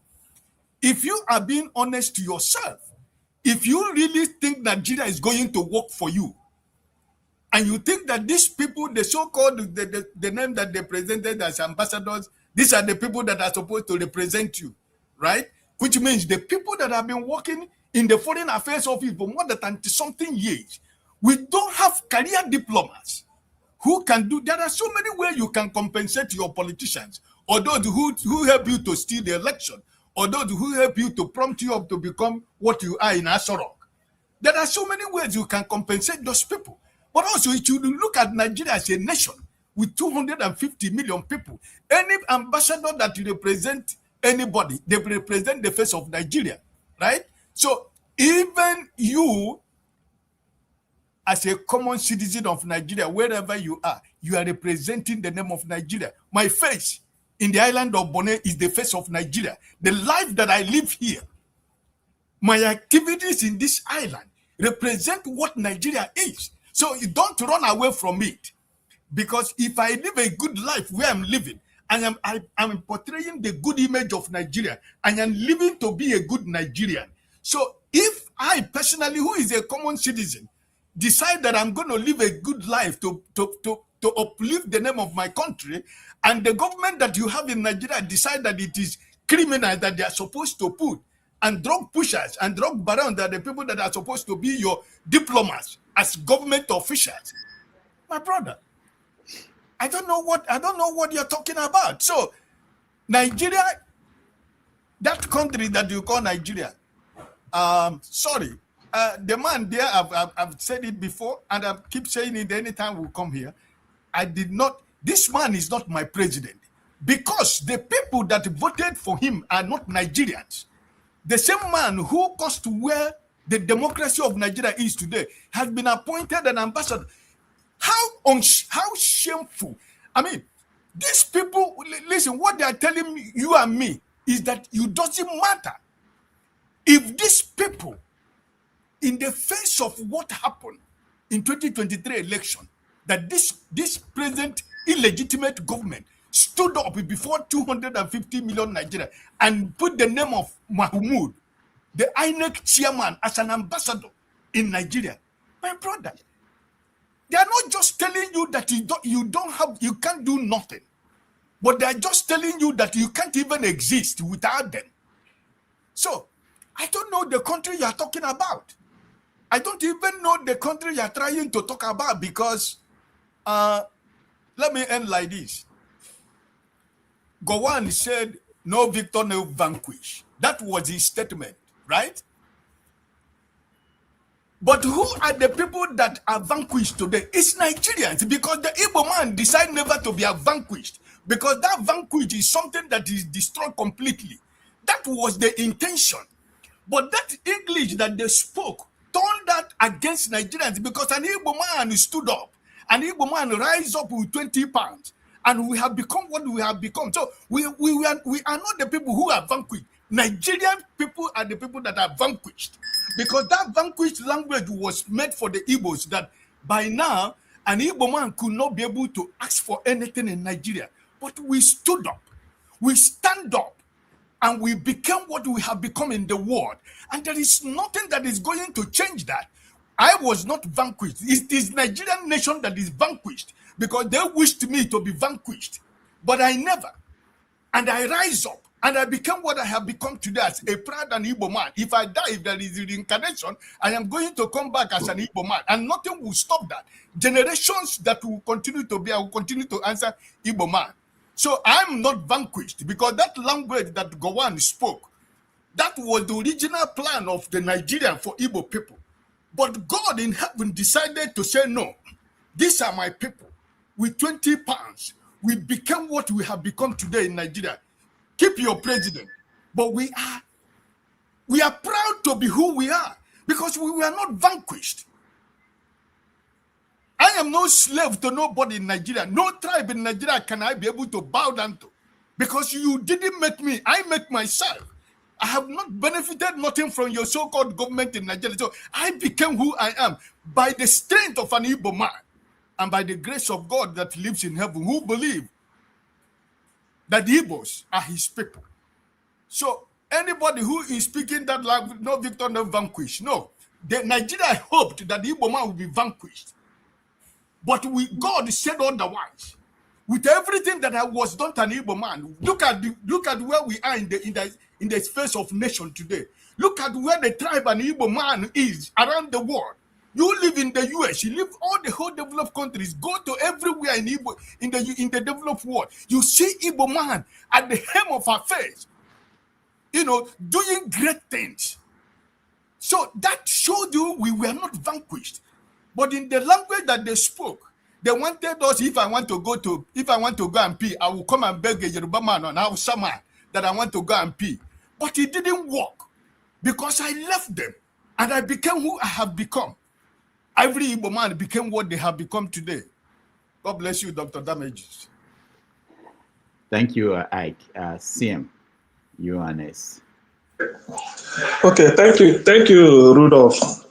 if you are being honest to yourself, if you really think Nigeria is going to work for you, and you think that these people, the so-called, the name that they presented as ambassadors, these are the people that are supposed to represent you, right? Which means the people that have been working in the Foreign Affairs Office for more than 20-something years, we don't have career diplomats who can do. There are so many ways you can compensate your politicians, or those who help you to steal the election, or those who help you to prompt you up to become what you are in Asorok. There are so many ways you can compensate those people. But also, if you look at Nigeria as a nation with 250 million people, any ambassador that represents anybody, they represent the face of Nigeria, right? So even you, as a common citizen of Nigeria, wherever you are representing the name of Nigeria. My face in the island of Bonet is the face of Nigeria. The life that I live here, my activities in this island represent what Nigeria is. So you don't run away from it. Because if I live a good life where I'm living, I'm portraying the good image of Nigeria, and I'm living to be a good Nigerian. So if I personally, who is a common citizen, decide that I'm going to live a good life to uplift the name of my country, and the government that you have in Nigeria decide that it is criminal that they are supposed to put, and drug pushers and drug barons that are the people that are supposed to be your diplomats as government officials, my brother, I don't know what you're talking about. So Nigeria, that country that you call Nigeria, sorry, the man there, I've said it before, and I keep saying it anytime we come here. This man is not my president, because the people that voted for him are not Nigerians. The same man who caused to where the democracy of Nigeria is today has been appointed an ambassador. How shameful. I mean, these people, listen, what they are telling you and me is that it doesn't matter if these people, in the face of what happened in 2023 election, that this present illegitimate government stood up before 250 million Nigeria and put the name of Mahmoud, the INEC chairman, as an ambassador in Nigeria. My brother, they are not just telling you that you can't do nothing, but they are just telling you that you can't even exist without them. So I don't know the country you are talking about. I don't even know the country you are trying to talk about, because let me end like this. Gowon said, no victor, no vanquish. That was his statement, right? But who are the people that are vanquished today? It's Nigerians, because the Igbo man decided never to be vanquished, because that vanquish is something that is destroyed completely. That was the intention. But that English that they spoke turned that against Nigerians, because an Igbo man stood up, an Igbo man rise up with 20 pounds, and we have become what we have become. So we are not the people who are vanquished. Nigerian people are the people that are vanquished, because that vanquished language was made for the Igbos, that by now An Igbo man could not be able to ask for anything in Nigeria. But we stood up. We stand up. And we became what we have become in the world. And there is nothing that is going to change that. I was not vanquished. It is Nigerian nation that is vanquished because they wished me to be vanquished. But I never. And I rise up and I become what I have become today as a proud and Igbo man. If I die, if there is reincarnation, I am going to come back as an Igbo man. And nothing will stop that. Generations that will continue to be, I will continue to answer Igbo man. So I'm not vanquished because that language that Gowon spoke, that was the original plan of the Nigerian for Igbo people. But God in heaven decided to say, no, these are my people. With 20 pounds, we became what we have become today in Nigeria. Keep your president. But we are proud to be who we are because we were not vanquished. I am no slave to nobody in Nigeria. No tribe in Nigeria can I be able to bow down to. Because you didn't make me, I make myself. I have not benefited nothing from your so-called government in Nigeria. So I became who I am by the strength of an Igbo man and by the grace of God that lives in heaven, who believe that the Igbos are his people. So anybody who is speaking that language, no victor, no vanquished. No. Nigeria hoped that the Igbo man would be vanquished. But God said otherwise. With everything that was done to an Igbo man, look at where we are in the space of nation today. Look at where the tribe and Igbo man is around the world. You live in the US, you live all the whole developed countries, go to everywhere in Igbo, in the developed world. You see Igbo man at the hem of our face, doing great things. So that showed you we were not vanquished. But in the language that they spoke, they wanted us, if I want to go and pee, I will come and beg a Yoruba man or Hausa man that I want to go and pee. But it didn't work because I left them and I became who I have become. Every Igbo man became what they have become today. God bless you, Dr. Damages. Thank you, Ike. CM, UNS. Okay, thank you, Rudolph.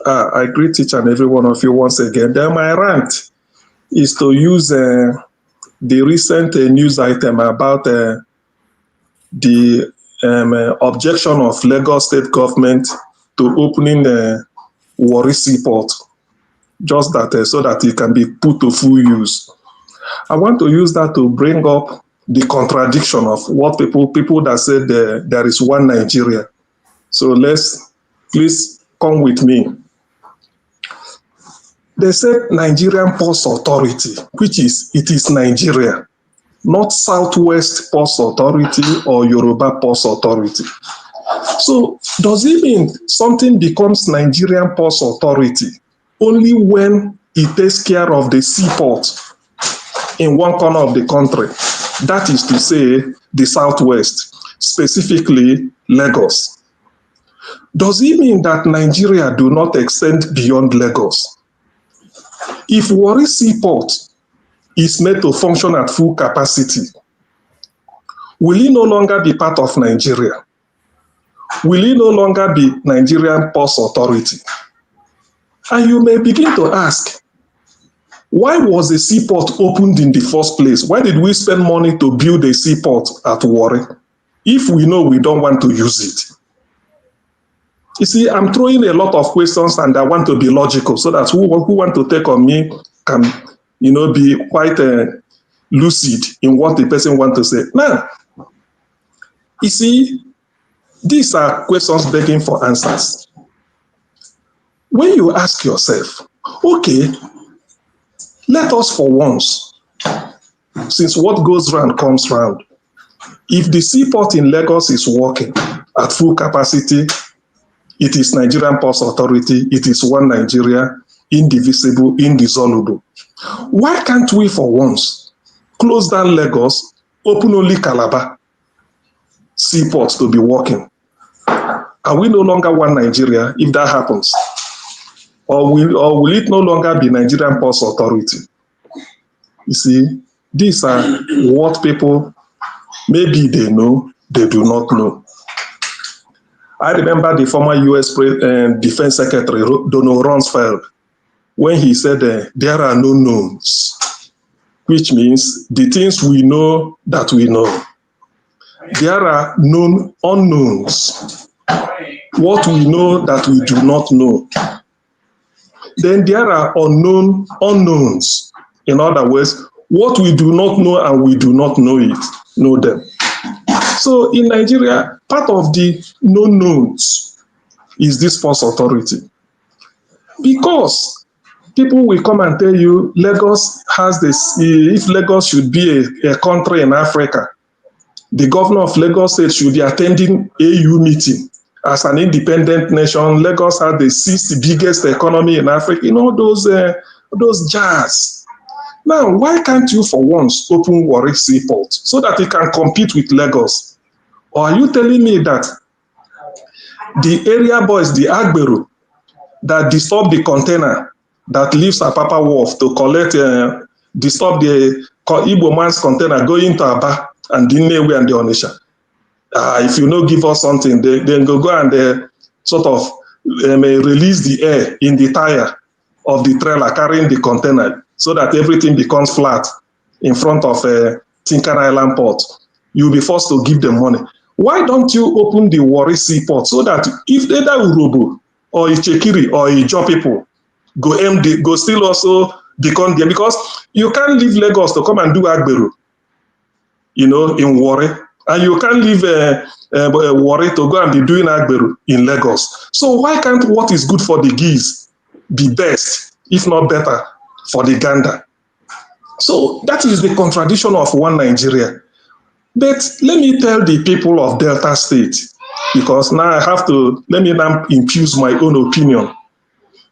I greet each and every one of you once again. Then my rant is to use the recent news item about the objection of Lagos state government to opening the Warri Seaport, just that so that it can be put to full use. I want to use that to bring up the contradiction of what people that said there is one Nigeria. So please come with me. They said Nigerian Ports Authority, which it is Nigeria, not Southwest Ports Authority or Yoruba Ports Authority. So does it mean something becomes Nigerian Ports Authority only when it takes care of the seaport in one corner of the country? That is to say, the Southwest, specifically Lagos. Does it mean that Nigeria do not extend beyond Lagos? If Warri Seaport is made to function at full capacity, will it no longer be part of Nigeria? Will it no longer be Nigerian Ports Authority? And you may begin to ask, why was the seaport opened in the first place? Why did we spend money to build a seaport at Warri if we know we don't want to use it? You see, I'm throwing a lot of questions and I want to be logical so that who want to take on me can, be quite lucid in what the person wants to say. Now, you see, these are questions begging for answers. When you ask yourself, okay, let us for once, since what goes round comes round, if the seaport in Lagos is working at full capacity, it is Nigerian Ports Authority, it is one Nigeria, indivisible, indissoluble. Why can't we for once close down Lagos, open only Calabar seaports to be working? Are we no longer one Nigeria if that happens? Or will it no longer be Nigerian Ports Authority? You see, these are what people, maybe they know, they do not know. I remember the former US Defense Secretary, Donald Rumsfeld, when he said there are no knowns, which means the things we know that we know. There are known unknowns, what we know that we do not know. Then there are unknown unknowns. In other words, what we do not know and we do not know them. So in Nigeria, part of the known knowns is this false authority. Because people will come and tell you Lagos has this, if Lagos should be a country in Africa, the governor of Lagos State should be attending AU meeting. As an independent nation, Lagos has the 6th biggest economy in Africa. You know, those jazz. Now, why can't you for once open Warri Seaport so that it can compete with Lagos? Or are you telling me that the area boys, the Agbero, that disturb the container that leaves Apapa Wharf to collect, disturb the Igbo man's container going to Aba and the Nnewi and the Onitsha? If you no give us something, they go and sort of release the air in the tire of the trailer carrying the container so that everything becomes flat in front of Tinkan Island port. You'll be forced to give them money. Why don't you open the Warri Seaport so that if either Urobo or Ichekiri or Ijo people go still also become there? Because you can't leave Lagos to come and do Agbero, you know, in Warri. And you can't leave Warri to go and be doing Agbero in Lagos. So why can't what is good for the geese be best, if not better, for the gander? So that is the contradiction of one Nigeria. But let me tell the people of Delta State, because now I have to, let me now infuse my own opinion.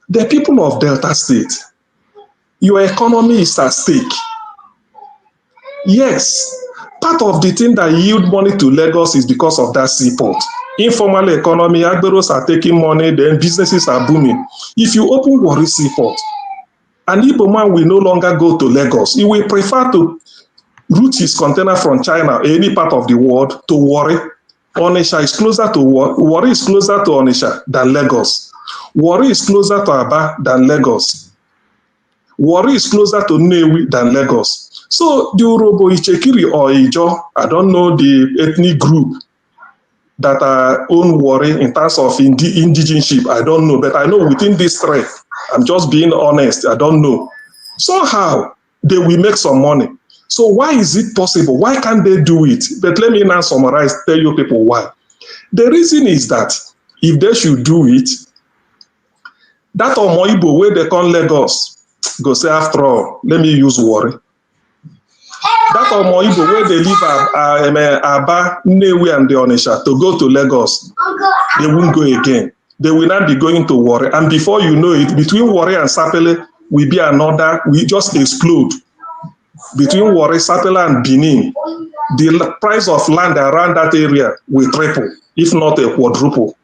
The people of Delta State, your economy is at stake. Yes, part of the thing that yield money to Lagos is because of that seaport. Informal economy, Agberos are taking money, then businesses are booming. If you open Warri Seaport, an Igbo man will no longer go to Lagos. He will prefer to route his container from China or any part of the world to Warri. Onitsha is closer to Warri is closer to Onitsha than Lagos. Warri is closer to Aba than Lagos. Warri is closer to Nnewi than Lagos. So the Urobo, Ichekiri or Ijo, I don't know the ethnic group that own Warri in terms of indigenship, I don't know. But I know within this thread, I'm just being honest, I don't know. Somehow, they will make some money. So why is it possible? Why can't they do it? But let me now summarize, tell you people why. The reason is that if they should do it, that Omoibo where they come Lagos, go say after all, let me use Warri. That Omoibo where they live Aba, Nnewi and the Onitsha to go to Lagos, they won't go again. They will not be going to Warri. And before you know it, between Warri and Sapele will be another, we just explode. Between Warri, Sapele and Benin, the price of land around that area will triple, if not a quadruple.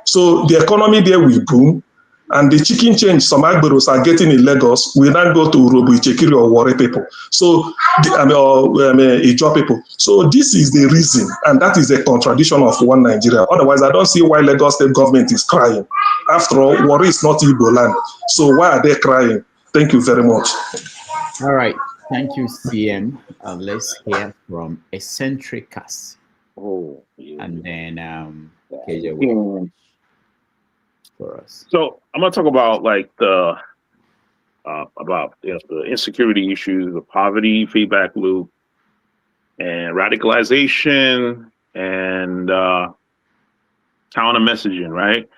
So the economy there will boom, and the chicken change some Agberos are getting in Lagos will not go to Urobo, Ichekiri or Warri people. So, Ijo people. So this is the reason, and that is a contradiction of one Nigeria. Otherwise, I don't see why Lagos state government is crying. After all, Warri is not Igbo land. So why are they crying? Thank you very much. All right. Thank you, CM. Let's hear from Eccentricus. Oh, yeah. And then KJ will for us. So I'm gonna talk about like the the insecurity issues, the poverty feedback loop, and radicalization and counter messaging. Right.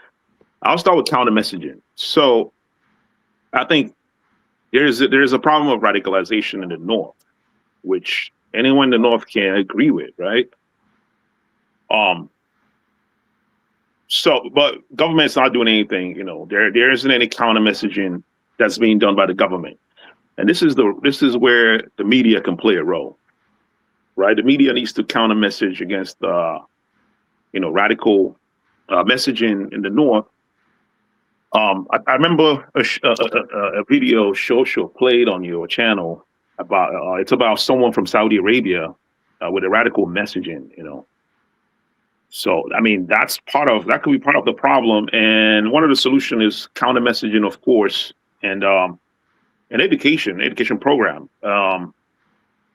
I'll start with counter messaging. So I think there's a problem of radicalization in the North, which anyone in the North can agree with, right? So, but government's not doing anything. You know, there isn't any counter messaging that's being done by the government, and this is where the media can play a role, right? The media needs to counter message against radical messaging in the North. I remember a video Shosho played on your channel about it's about someone from Saudi Arabia with a radical messaging, you know. So I mean that could be part of the problem, and one of the solutions is counter messaging, of course, and an education program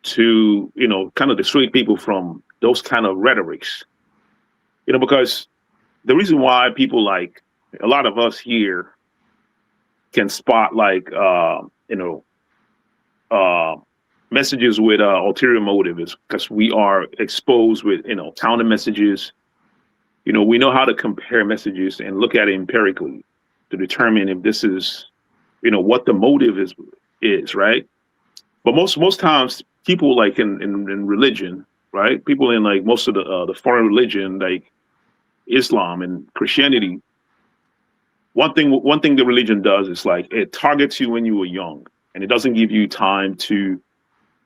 to, you know, kind of dissuade people from those kind of rhetorics. You know, because the reason why people like a lot of us here can spot like messages with ulterior motive is because we are exposed with, you know, counter messages. You know, we know how to compare messages and look at it empirically to determine if this is, you know, what the motive is, right? But most times people like in religion, right? People in like most of the foreign religion, like Islam and Christianity, one thing the religion does is like it targets you when you were young, and it doesn't give you time to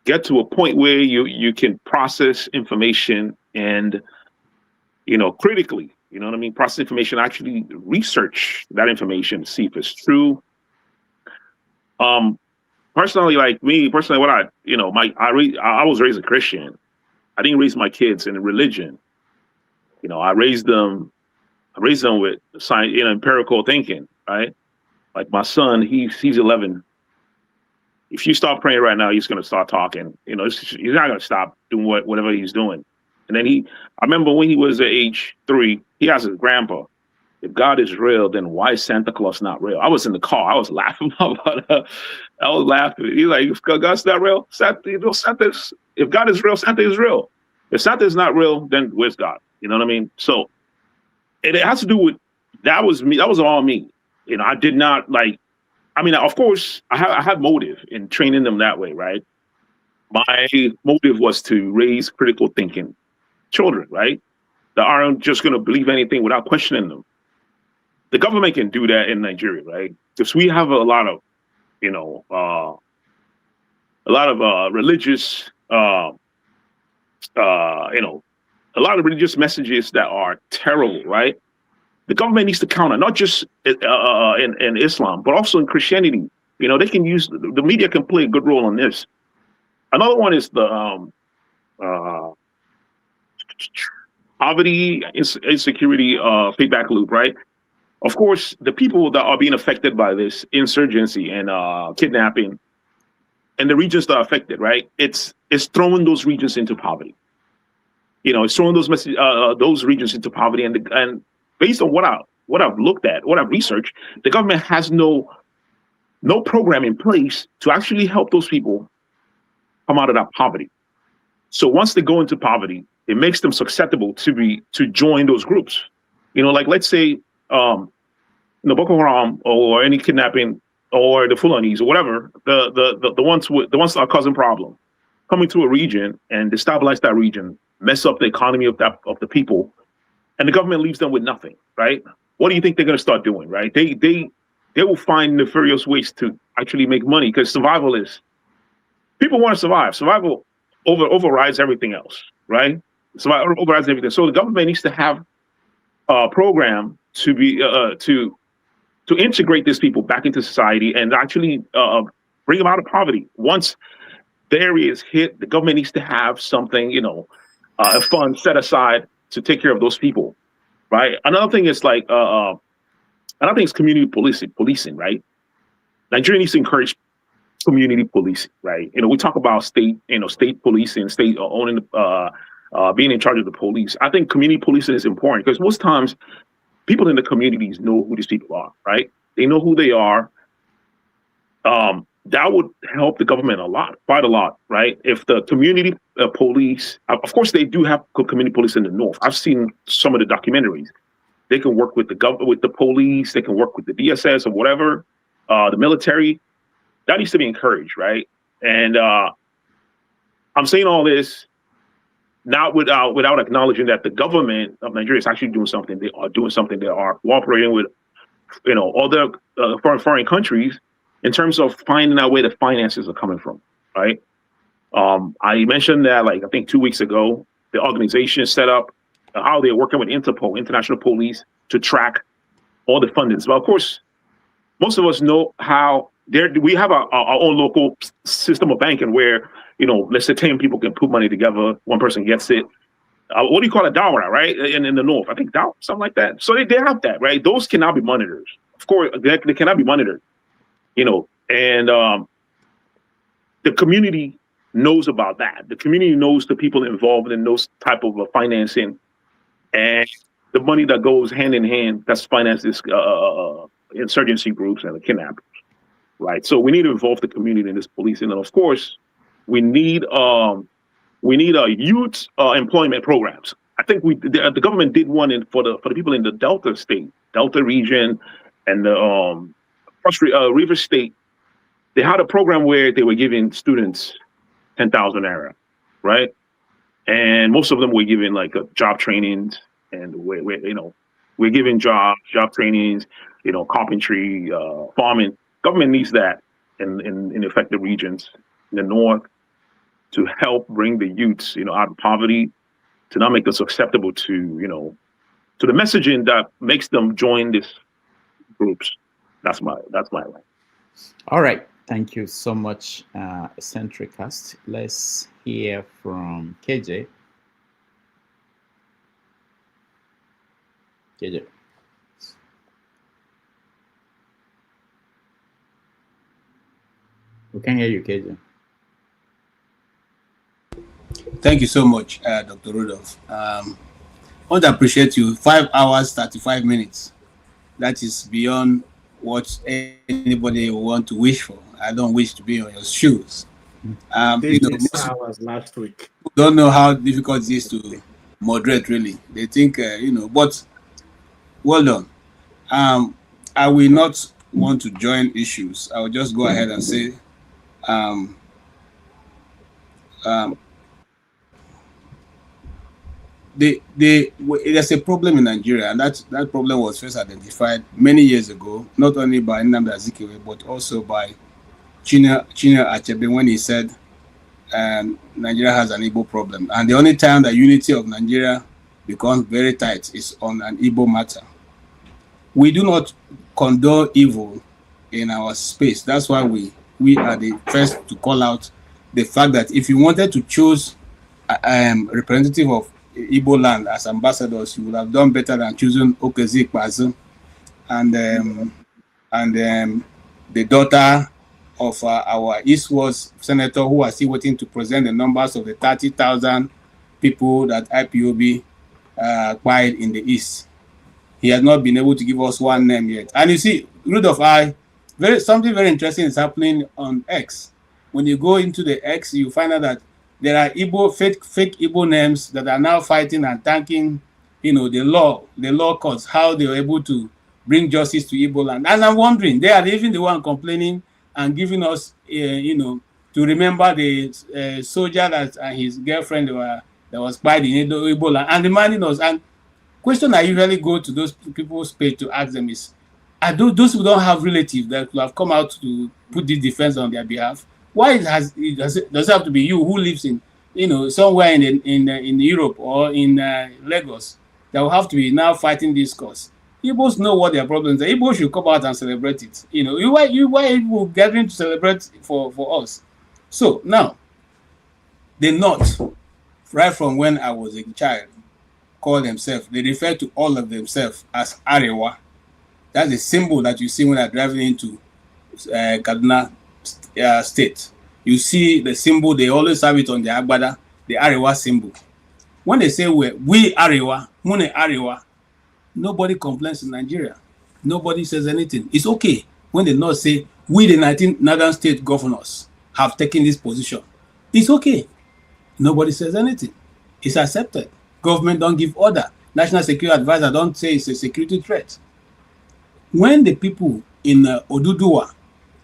get to a point where you can process information and, you know, critically, you know what I mean, process information, actually research that information, see if it's true. Personally, like me personally, what I was raised a Christian. I didn't raise my kids in a religion. You know, I raised them with science, you know, empirical thinking, right? Like my son, he's 11. If you start praying right now, he's going to start talking. You know, he's not going to stop doing whatever he's doing. And then I remember when he was at age 3, he asked his grandpa, if God is real, then why is Santa Claus not real? I was in the car. I was laughing about it. I was laughing. He's like, if God's not real, if God is real, Santa is real. If Santa is not real, then where's God? You know what I mean? So it has to do with, that was me. That was all me. You know, I did not like, I mean, of course, I have motive in training them that way, right? My motive was to raise critical thinking children, right? That aren't just going to believe anything without questioning them. The government can do that in Nigeria, right? Because we have a lot of, you know, religious, you know, a lot of religious messages that are terrible, right? The government needs to counter, not just in Islam, but also in Christianity. You know, they can use, the media can play a good role on this. Another one is the poverty, insecurity, feedback loop, right? Of course, the people that are being affected by this insurgency and kidnapping and the regions that are affected, right? It's throwing those regions into poverty. You know, it's throwing those regions into poverty. And based on what I've looked at, what I've researched, the government has no program in place to actually help those people come out of that poverty. So once they go into poverty, it makes them susceptible to join those groups. You know, like let's say, the Boko Haram or any kidnapping or the Fulanis or whatever, the ones that are causing problem, coming to a region and destabilize that region, mess up the economy of the people, and the government leaves them with nothing, right? What do you think they're going to start doing, right? They will find nefarious ways to actually make money, because people want to survive. Survival overrides everything else, right? Survival overrides everything. So the government needs to have a program to be to integrate these people back into society and actually bring them out of poverty. Once the area is hit, the government needs to have something, you know, a fund set aside to take care of those people, right? Another thing is like, another thing is community policing, right? Nigeria needs to encourage community policing, right? You know, we talk about state policing, state owning, being in charge of the police. I think community policing is important because most times people in the communities know who these people are, right? They know who they are. That would help the government quite a lot, right? If the community police, of course, they do have community police in the north. I've seen some of the documentaries. They can work with the police. They can work with the DSS or whatever, the military. That needs to be encouraged, right? And I'm saying all this not without acknowledging that the government of Nigeria is actually doing something. They are doing something. They are cooperating with, you know, other foreign countries in terms of finding out where the finances are coming from, right? I mentioned that, like, I think 2 weeks ago, the organization set up how they're working with Interpol, International Police, to track all the fundings. But of course, most of us know how we have our own local system of banking where, you know, let's say 10 people can put money together, one person gets it. What do you call it? Dawara, right? In the north, I think something like that. So they have that, right? Those cannot be monitored. Of course, they cannot be monitored. And the community knows about that. The community knows the people involved in those type of financing, and the money that goes hand in hand that's finances insurgency groups and the kidnappers, right? So we need to involve the community in this policing, and of course, we need youth employment programs. I think the government did one for the people in the Delta region, and the River State. They had a program where they were giving students 10,000 naira, right? And most of them were given like job trainings, and we're giving job trainings, carpentry, farming. Government needs that in affected regions in the north to help bring the youths, out of poverty, to not make us susceptible to, to the messaging that makes them join these groups. That's my line. All right. Thank you so much, Centricast. Let's hear from KJ. KJ. We can hear you, KJ. Thank you so much, Dr. Rudolph. I want to appreciate you. 5 hours, 35 minutes. That is beyond what anybody will want to wish for. I don't wish to be on your shoes. Most hours last week. Don't know how difficult it is to moderate, really. They think, but well done. I will not want to join issues. I will just go ahead and say, there's a problem in Nigeria, and that problem was first identified many years ago, not only by Nnamdi Azikiwe, but also by Chinua Achebe when he said Nigeria has an Igbo problem. And the only time the unity of Nigeria becomes very tight is on an Igbo matter. We do not condone evil in our space. That's why we are the first to call out the fact that if you wanted to choose representative of Igbo land as ambassadors, you would have done better than choosing Okezi Ikpeazu and the daughter of our Eastward senator, who are still waiting to present the numbers of the 30,000 people that IPOB acquired in the East. He has not been able to give us one name yet. And you see, Rudolph, something very interesting is happening on X. When you go into the X, you find out that there are fake Igbo names that are now fighting and thanking, the law courts, how they were able to bring justice to Igbo land. And I'm wondering, they are even the one complaining and giving us, to remember the soldier and his girlfriend that was spied in Igbo land, and reminding us. And question I usually go to those people's page to ask them is, those who don't have relatives that will have come out to put this defense on their behalf? Why does it have to be you who lives in, somewhere in Europe or in Lagos that will have to be now fighting this cause? Igbos know what their problems are. Igbos should come out and celebrate it. Why people gathering to celebrate for us? So now, the North, right from when I was a child, call themselves, they refer to all of themselves as Arewa. That's the symbol that you see when they're driving into Kaduna State. You see the symbol, they always have it on the Agbada, the Arewa symbol. When they say we Arewa, Mune Arewa, nobody complains in Nigeria. Nobody says anything. It's okay when the North say, we the 19 northern state governors have taken this position. It's okay. Nobody says anything. It's accepted. Government don't give order. National Security Advisor don't say it's a security threat. When the people in Oduduwa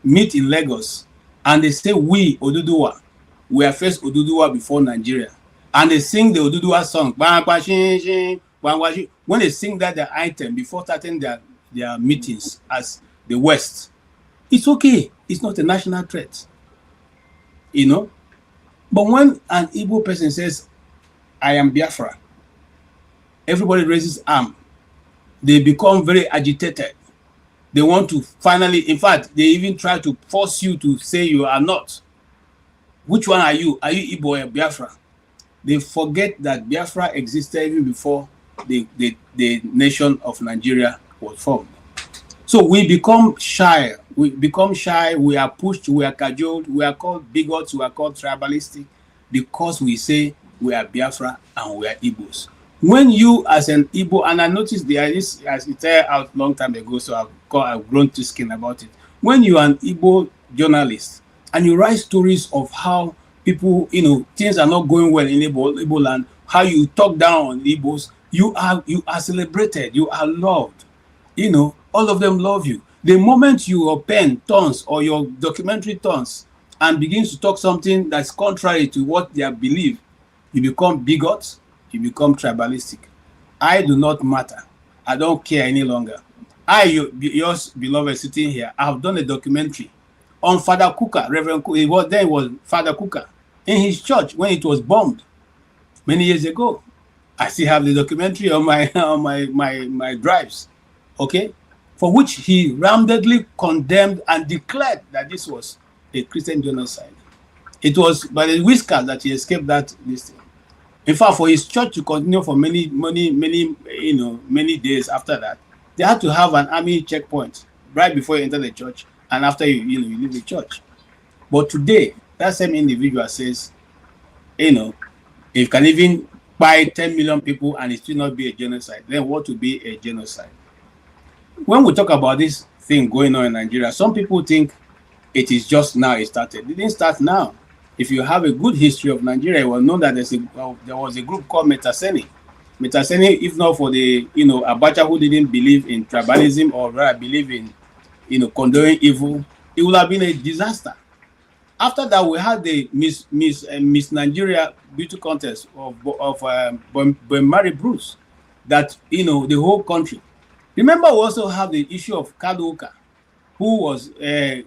meet in Lagos and they say we Oduduwa, we are first Oduduwa before Nigeria, and they sing the Oduduwa song, when they sing that item before starting their meetings as the West, it's okay. It's not a national threat, But when an Igbo person says, I am Biafra, everybody raises arm. They become very agitated. They want to finally, in fact, they even try to force you to say you are not. Which one are you? Are you Igbo or Biafra? They forget that Biafra existed even before the nation of Nigeria was formed. So we become shy. We become shy. We are pushed. We are cajoled. We are called bigots. We are called tribalistic because we say we are Biafra and we are Igbos. When you, as an Igbo, and I noticed there is, as it turned out long time ago, so I've grown to skin about it. When you are an Igbo journalist and you write stories of how people, things are not going well in Igbo land, how you talk down on Igbos, you are celebrated. You are loved. All of them love you. The moment your pen turns or your documentary turns and begins to talk something that's contrary to what they believe, you become bigots, you become tribalistic. I do not matter. I don't care any longer. Yours beloved sitting here, I have done a documentary on Father Kuka, Reverend Kuka. It was Father Kuka in his church when it was bombed many years ago. I still have the documentary on my drives, okay, for which he roundedly condemned and declared that this was a Christian genocide. It was by the whiskers that he escaped that listing. In fact, for his church to continue for many days after that, they had to have an army checkpoint right before you enter the church and after you leave the church. But today, that same individual says, if you can even buy 10 million people and it still not be a genocide, then what would be a genocide? When we talk about this thing going on in Nigeria, some people think it is just now it started. It didn't start now. If you have a good history of Nigeria, you will know that there was a group called Metaseni. Metaseni, if not for the Abacha, who didn't believe in tribalism or rather believe in condoning evil, it would have been a disaster. After that, we had the Miss Nigeria beauty contest of Mary Bruce, that the whole country. Remember, we also have the issue of Kaduka, whose head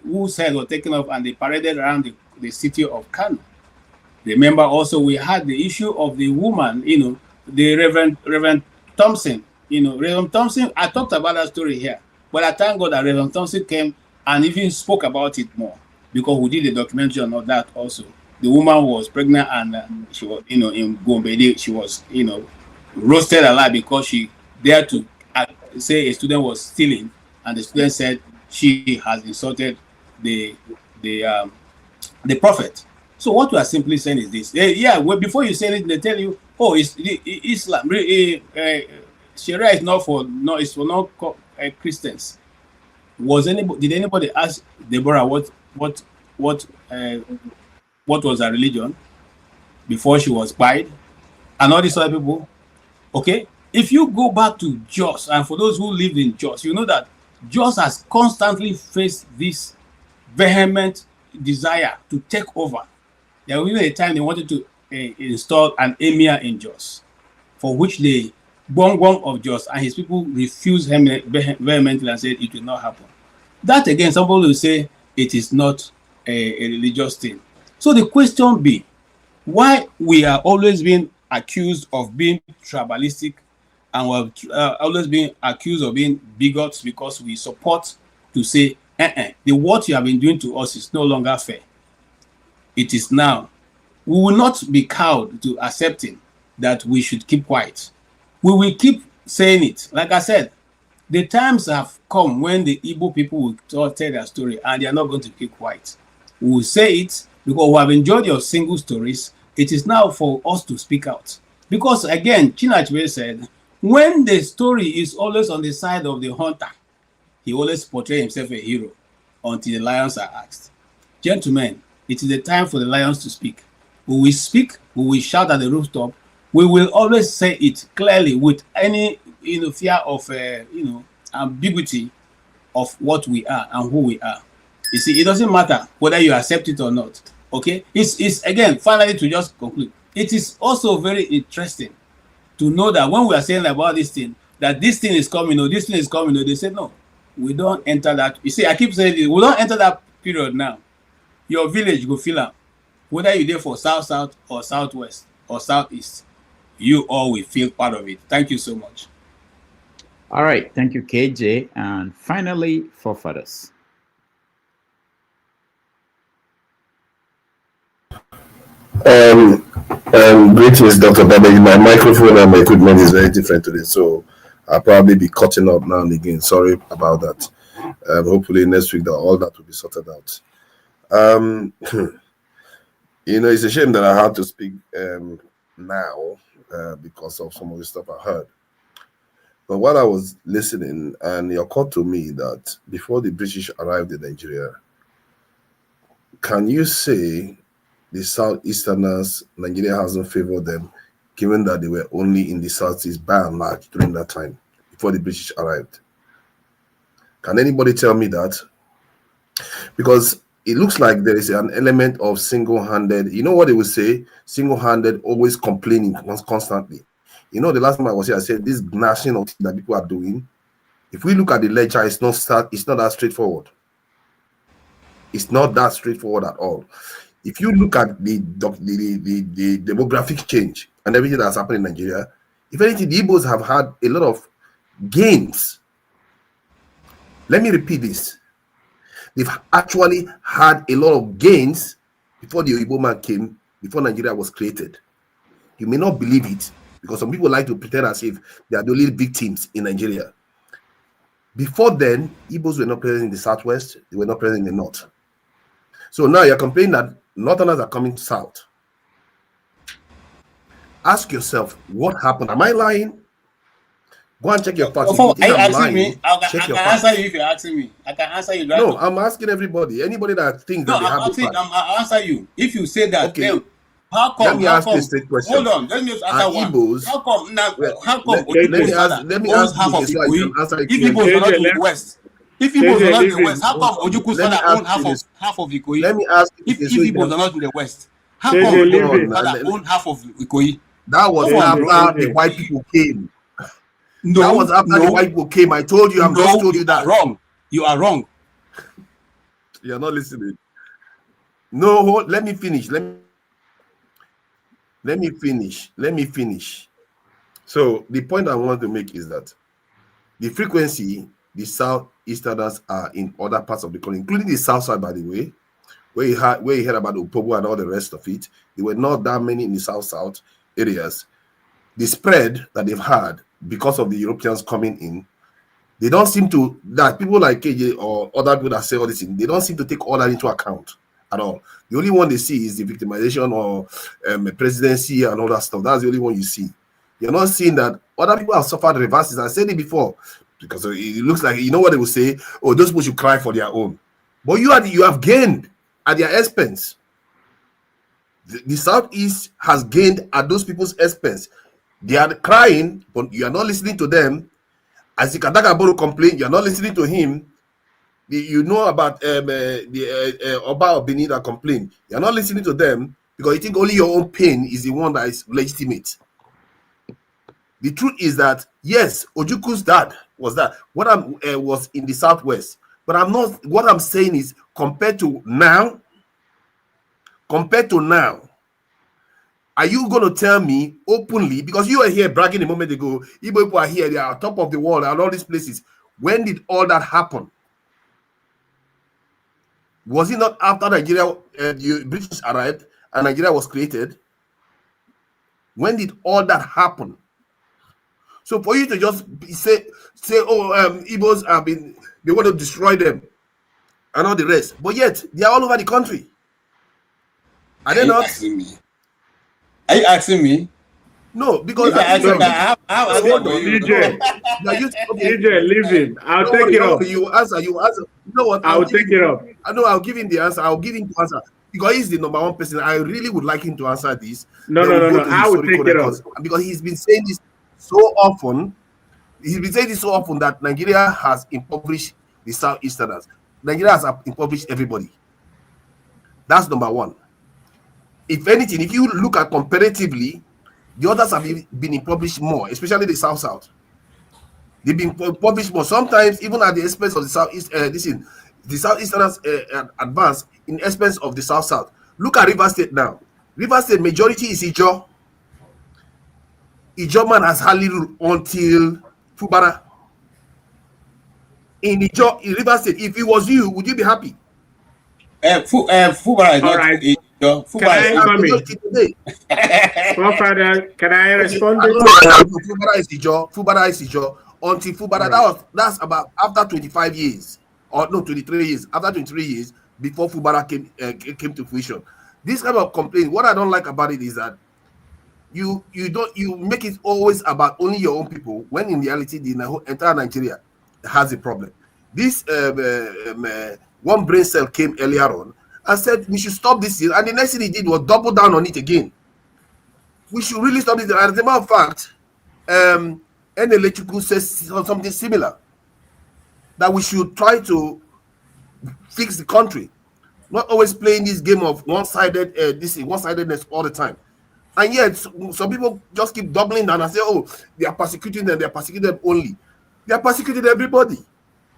was taken off and they paraded around the city of Kano. Remember, also we had the issue of the woman, the Reverend Thompson. Reverend Thompson. I talked about that story here, but I thank God that Reverend Thompson came and even spoke about it more, because we did a documentary on that also. The woman was pregnant and she was, in Gombe, she was, roasted alive because she dared to say a student was stealing, and the student said she has insulted the prophet. So what we are simply saying is this: before you say it, they tell you, oh, it's Islam. Sharia is not for Christians. Did anybody ask Deborah what was her religion before she was spied? And all these other people, okay? If you go back to Jos, and for those who lived in Jos, you know that Jos has constantly faced this vehement desire to take over. There was a time they wanted to install an emir in Jos, for which the Bongbong of Jos and his people refused vehemently and said it will not happen. That again, somebody will say it is not a religious thing. So the question be, why we are always being accused of being tribalistic, and we're always being accused of being bigots because we support to say, what you have been doing to us is no longer fair. It is now. We will not be cowed to accepting that we should keep quiet. We will keep saying it. Like I said, the times have come when the Igbo people will tell their story and they are not going to keep quiet. We will say it because we have enjoyed your single stories. It is now for us to speak out. Because again, Chinachwe said, when the story is always on the side of the hunter, he always portrays himself a hero until the lions are asked. Gentlemen, it is the time for the lions to speak. We will speak, we will shout at the rooftop, we will always say it clearly with any fear of ambiguity of what we are and who we are. You see, it doesn't matter whether you accept it or not. Okay, it's again, finally, to just conclude, it is also very interesting to know that when we are saying about this thing, that this thing is coming, or this thing is coming, or they say no, we don't enter that. You see, I keep saying this, we don't enter that period now. Your village go feel it, whether you're there for south or southwest or southeast, you all will feel part of it. Thank you so much. All right, thank you, KJ. And finally, forefathers. Greetings, Dr. Babaji. My microphone and my equipment is very different today, so I'll probably be cutting up now and again. Sorry about that. Hopefully next week that all that will be sorted out. You know, it's a shame that I have to speak now because of some of the stuff I heard. But while I was listening, and it occurred to me that before the British arrived in Nigeria, can you say the Southeasterners, Nigeria hasn't favored them, given that they were only in the Southeast by and large during that time, before the British arrived? Can anybody tell me that? Because it looks like there is an element of single-handed, you know what they would say? Single-handed, always complaining constantly. You know, the last time I was here, I said this gnashing of teeth that people are doing. If we look at the ledger, it's not that straightforward. It's not that straightforward at all. If you look at the demographic change and everything that's happened in Nigeria, if anything, the Igbos have had a lot of gains. Let me repeat this. They've actually had a lot of gains before the Igbo man came, before Nigeria was created. You may not believe it, because some people like to pretend as if they are the only victims in Nigeria. Before then, Igbos were not present in the Southwest, they were not present in the North. So now you're complaining that Northerners are coming south. Ask yourself, what happened? Am I lying? Go and check your facts. Are you asking me? I can answer you if you're asking me. I can answer you. Right? No, I'm asking everybody. Anybody that thinks that they have the facts. I'll answer you. If you say that, okay. Then, how come? Let me ask you a straight question. Hold on. Let me just answer one. Igbos, how come? Now, how come? Let me ask half you of so I can answer it. If Igbos are not in the West, if Igbos are not in the West, how come Ojuku's father own half of Ikoyi? Let me ask you if Igbos are not in the West, how come Ojuku's father own half of Ikoyi? That was after the white people came. No, that was after the white people came. I told you. Just told you that. Wrong. You are wrong. You're not listening. No, let me finish. Let me finish. So the point I want to make is that the frequency, the Southeasterners are in other parts of the country, including the South side, by the way, where you heard about Opobo and all the rest of it. There were not that many in the South areas. The spread that they've had because of the Europeans coming in, they don't seem to, that people like KJ or other people that say all this thing, they don't seem to take all that into account at all. The only one they see is the victimization or presidency and all that stuff. That's the only one you see. You're not seeing that other people have suffered reverses. I said it before, because it looks like, you know what they will say? Oh, those people should cry for their own. But you have gained at their expense. The Southeast has gained at those people's expense. They are crying, but you are not listening to them. As the Kadagaboro complained, you are not listening to him. You know about the Oba of Benin that complained. You are not listening to them because you think only your own pain is the one that is legitimate. The truth is that yes, Ojuku's dad was that. What was in the Southwest, but I'm not. What I'm saying is compared to now. Are you going to tell me openly, because you were here bragging a moment ago, Igbo people are here, they are on top of the world and all these places. When did all that happen? Was it not after Nigeria, the British arrived and Nigeria was created? When did all that happen? So for you to just say, oh, Igbos have been, they want to destroy them and all the rest, but yet they are all over the country. Are they not? Are you asking me? No, because DJ, leave it. I'll take it up. You answer. You know what? I'll take it up. I know. I'll give him the answer. I'll give him the answer because he's the number one person. I really would like him to answer this. No. I will take it up because he's been saying this so often. He's been saying this so often that Nigeria has impoverished the Southeasterners. Nigeria has impoverished everybody. That's number one. If anything, if you look at comparatively, the others have been impoverished more, especially the South. They've been impoverished more. Sometimes even at the expense of the Southeast. The Southeasterners advance in expense of the South. Look at River State now. River State majority is Ijo. Ijo man has hardly ruled until Fubara. In River State, if it was you, would you be happy? Fubara is not right. Can I respond? Fubara is Ijo. Until Fubara, that's about after 25 years. or no, 23 years, after 23 years, before Fubara came to fruition. This kind of complaint, what I don't like about it is that you make it always about only your own people, when in reality the entire Nigeria has a problem. This one brain cell came earlier on and said we should stop this thing, and the next thing he did was double down on it again. We should really stop this. As a matter of fact, Electrical says something similar, that we should try to fix the country, not always playing this game of one-sidedness all the time. And yet, some people just keep doubling down and say, oh, they are persecuting them, they are persecuting them only. They are persecuting everybody.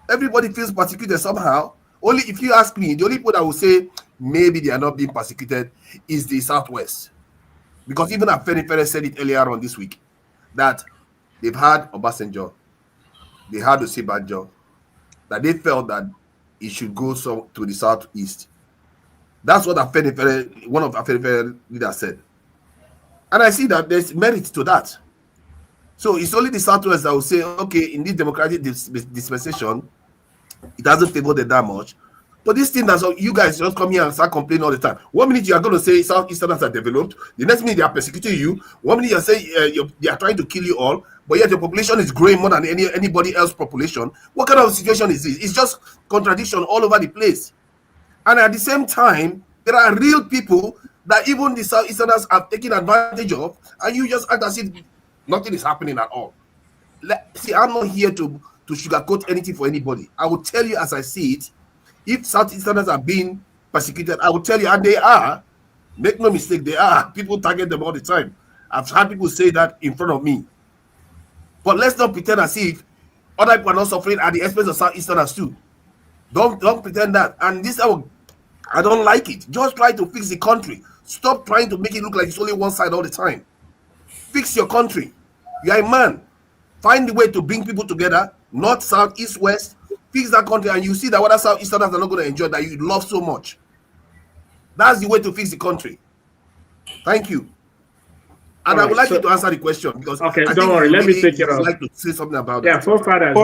Everybody feels persecuted somehow. Only if you ask me, the only people that will say maybe they are not being persecuted is the Southwest. Because even Afenifere said it earlier on this week, that they've had Obasanjo, they had Osibanjo, that they felt that it should go to the Southeast. That's what Afenifere, one of Afenifere leaders said. And I see that there's merit to that. So it's only the Southwest that will say, okay, in this democratic dispensation, it doesn't favor them that much. But this thing that's you guys just come here and start complaining all the time. 1 minute you are going to say Southeasterners are developed, the next minute they are persecuting you. 1 minute you're saying they are trying to kill you all, but yet your population is growing more than anybody else's population. What kind of situation is this? It's just contradiction all over the place. And at the same time, there are real people that even the Southeasterners are taking advantage of, and you just act as if nothing is happening at all. See, I'm not here to sugarcoat anything for anybody. I will tell you as I see it. If Southeasterners are being persecuted, I will tell you, and they are. Make no mistake, they are. People target them all the time. I've had people say that in front of me. But let's not pretend as if other people are not suffering at the expense of Southeasterners too. Don't pretend that. And this, I don't like it. Just try to fix the country. Stop trying to make it look like it's only one side all the time. Fix your country. You are a man. Find a way to bring people together, north, south, east, west. Fix that country, and you see that what Southeasterners are not going to enjoy that you love so much. That's the way to fix the country. Thank you. And I would like you to answer the question, because okay, don't worry. Let me take it off. Like to say something about it. Forefathers,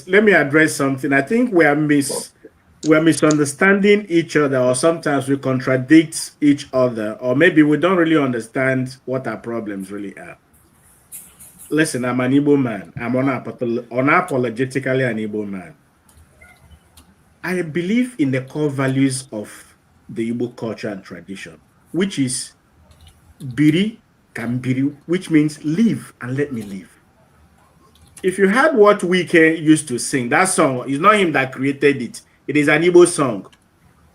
let me address something. I think we're misunderstanding each other, or sometimes we contradict each other, or maybe we don't really understand what our problems really are. Listen, I'm an Igbo man. I'm unapologetically an Igbo man. I believe in the core values of the Igbo culture and tradition, which is Biri Kambiri, which means live and let me live. If you heard what Wike used to sing, that song, it's not him that created it. It is an Igbo song.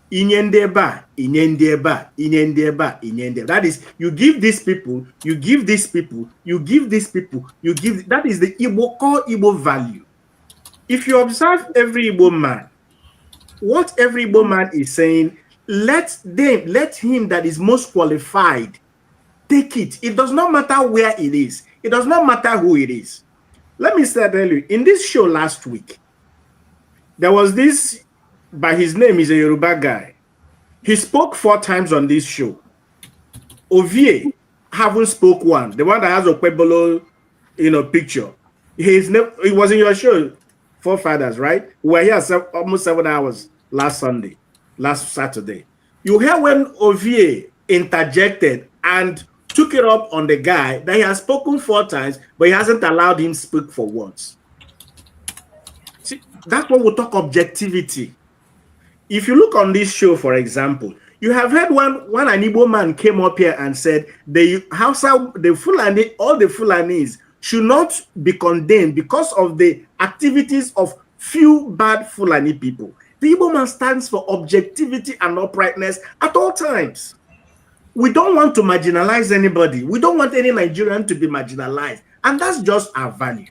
Inyendeba, inyendeba, inyendeba, inyendeba. That is, you give these people, you give these people, you give these people, you give. That is the Igbo core Igbo value. If you observe every Igbo man, what every Igbo man is saying, let him that is most qualified take it. It does not matter where it is. It does not matter who it is. Let me say tell you, in this show last week, there was this, by his name, he's a Yoruba guy. He spoke 4 times on this show. Ovie haven't spoke one. The one that has a Pueblo, picture. He was in your show, Forefathers, right? We were here almost 7 hours last Saturday. You hear when Ovie interjected and took it up on the guy that he has spoken 4 times, but he hasn't allowed him speak for once. See, that's what we talk objectivity. If you look on this show, for example, you have heard when an Igbo man came up here and said all the Fulanis should not be condemned because of the activities of few bad Fulani people. The Igbo man stands for objectivity and uprightness at all times. We don't want to marginalize anybody. We don't want any Nigerian to be marginalized. And that's just our value.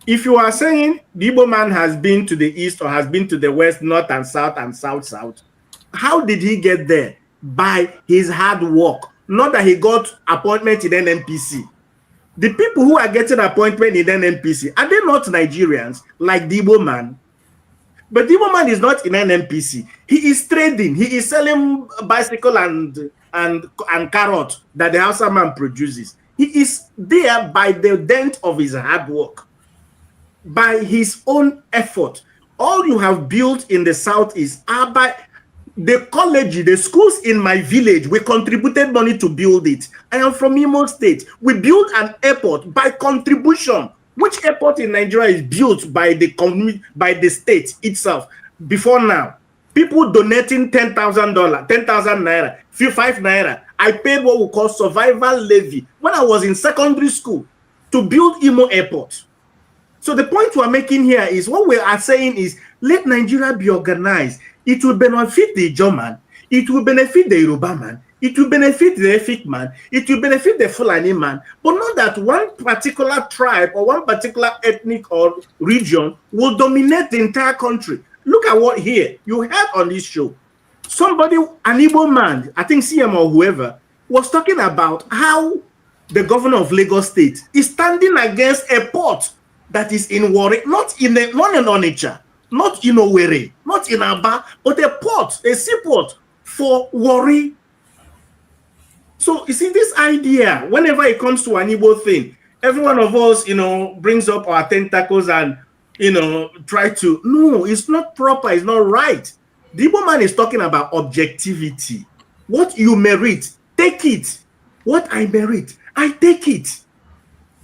If you are saying the Igbo man has been to the east or has been to the west, north and south, how did he get there? By his hard work. Not that he got appointment in NNPC. The people who are getting appointment in NNPC, are they not Nigerians like the Igbo man? But the Igbo man is not in NNPC. He is trading. He is selling bicycle and carrot that the Hausa man produces. He is there by the dent of his hard work, by his own effort. All you have built in the south is the college, the schools in my village. We contributed money to build it. I am from Imo State. We built an airport by contribution. Which airport in Nigeria is built by the state itself? Before now, people donating $10,000, 10,000 naira, 5 naira. I paid what we call survival levy when I was in secondary school to build Imo Airport. So the point we're making here is, what we are saying is, let Nigeria be organized. It will benefit the German, it will benefit the Yoruba man, it will benefit the Efik man, it will benefit the Fulani man, but not that one particular tribe or one particular ethnic or region will dominate the entire country. Look at what here you heard on this show. Somebody, an Igbo man, I think CM or whoever, was talking about how the governor of Lagos State is standing against a port that is in Warri, not in Onitsha, not in Owerri, not in Aba, but a port, a seaport for Warri. So you see this idea, whenever it comes to an Igbo thing, every one of us, brings up our tentacles and, try to, no, it's not proper, it's not right. The Igbo man is talking about objectivity. What you merit, take it. What I merit, I take it.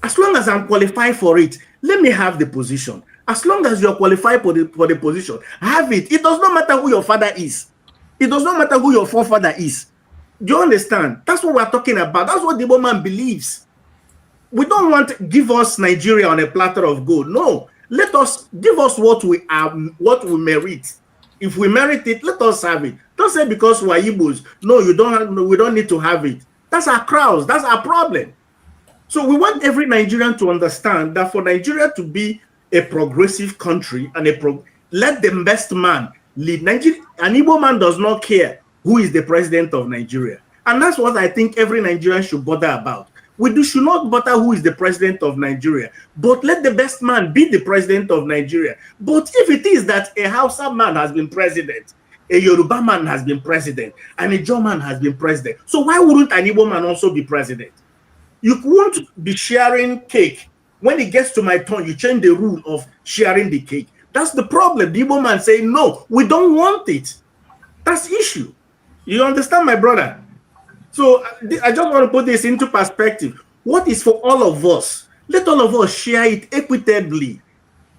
As long as I'm qualified for it, let me have the position. As long as you're qualified for the position, have it. It does not matter who your father is. It does not matter who your forefather is. Do you understand? That's what we're talking about. That's what the Igbo man believes. We don't want to give us Nigeria on a platter of gold. No. Let us give us what we merit. If we merit it, let us have it. Don't say because we are Igbos, no, we don't need to have it. That's our crowds. That's our problem. So we want every Nigerian to understand that for Nigeria to be a progressive country and let the best man lead Nigeria. An Igbo man does not care who is the president of Nigeria. And that's what I think every Nigerian should bother about. We should not bother who is the president of Nigeria, but let the best man be the president of Nigeria. But if it is that a Hausa man has been president, a Yoruba man has been president, and a German has been president, so why wouldn't an Igbo man also be president? You won't be sharing cake. When it gets to my turn, you change the rule of sharing the cake. That's the problem. The Igbo man saying, no, we don't want it. That's the issue. You understand, my brother? So I just want to put this into perspective. What is for all of us? Let all of us share it equitably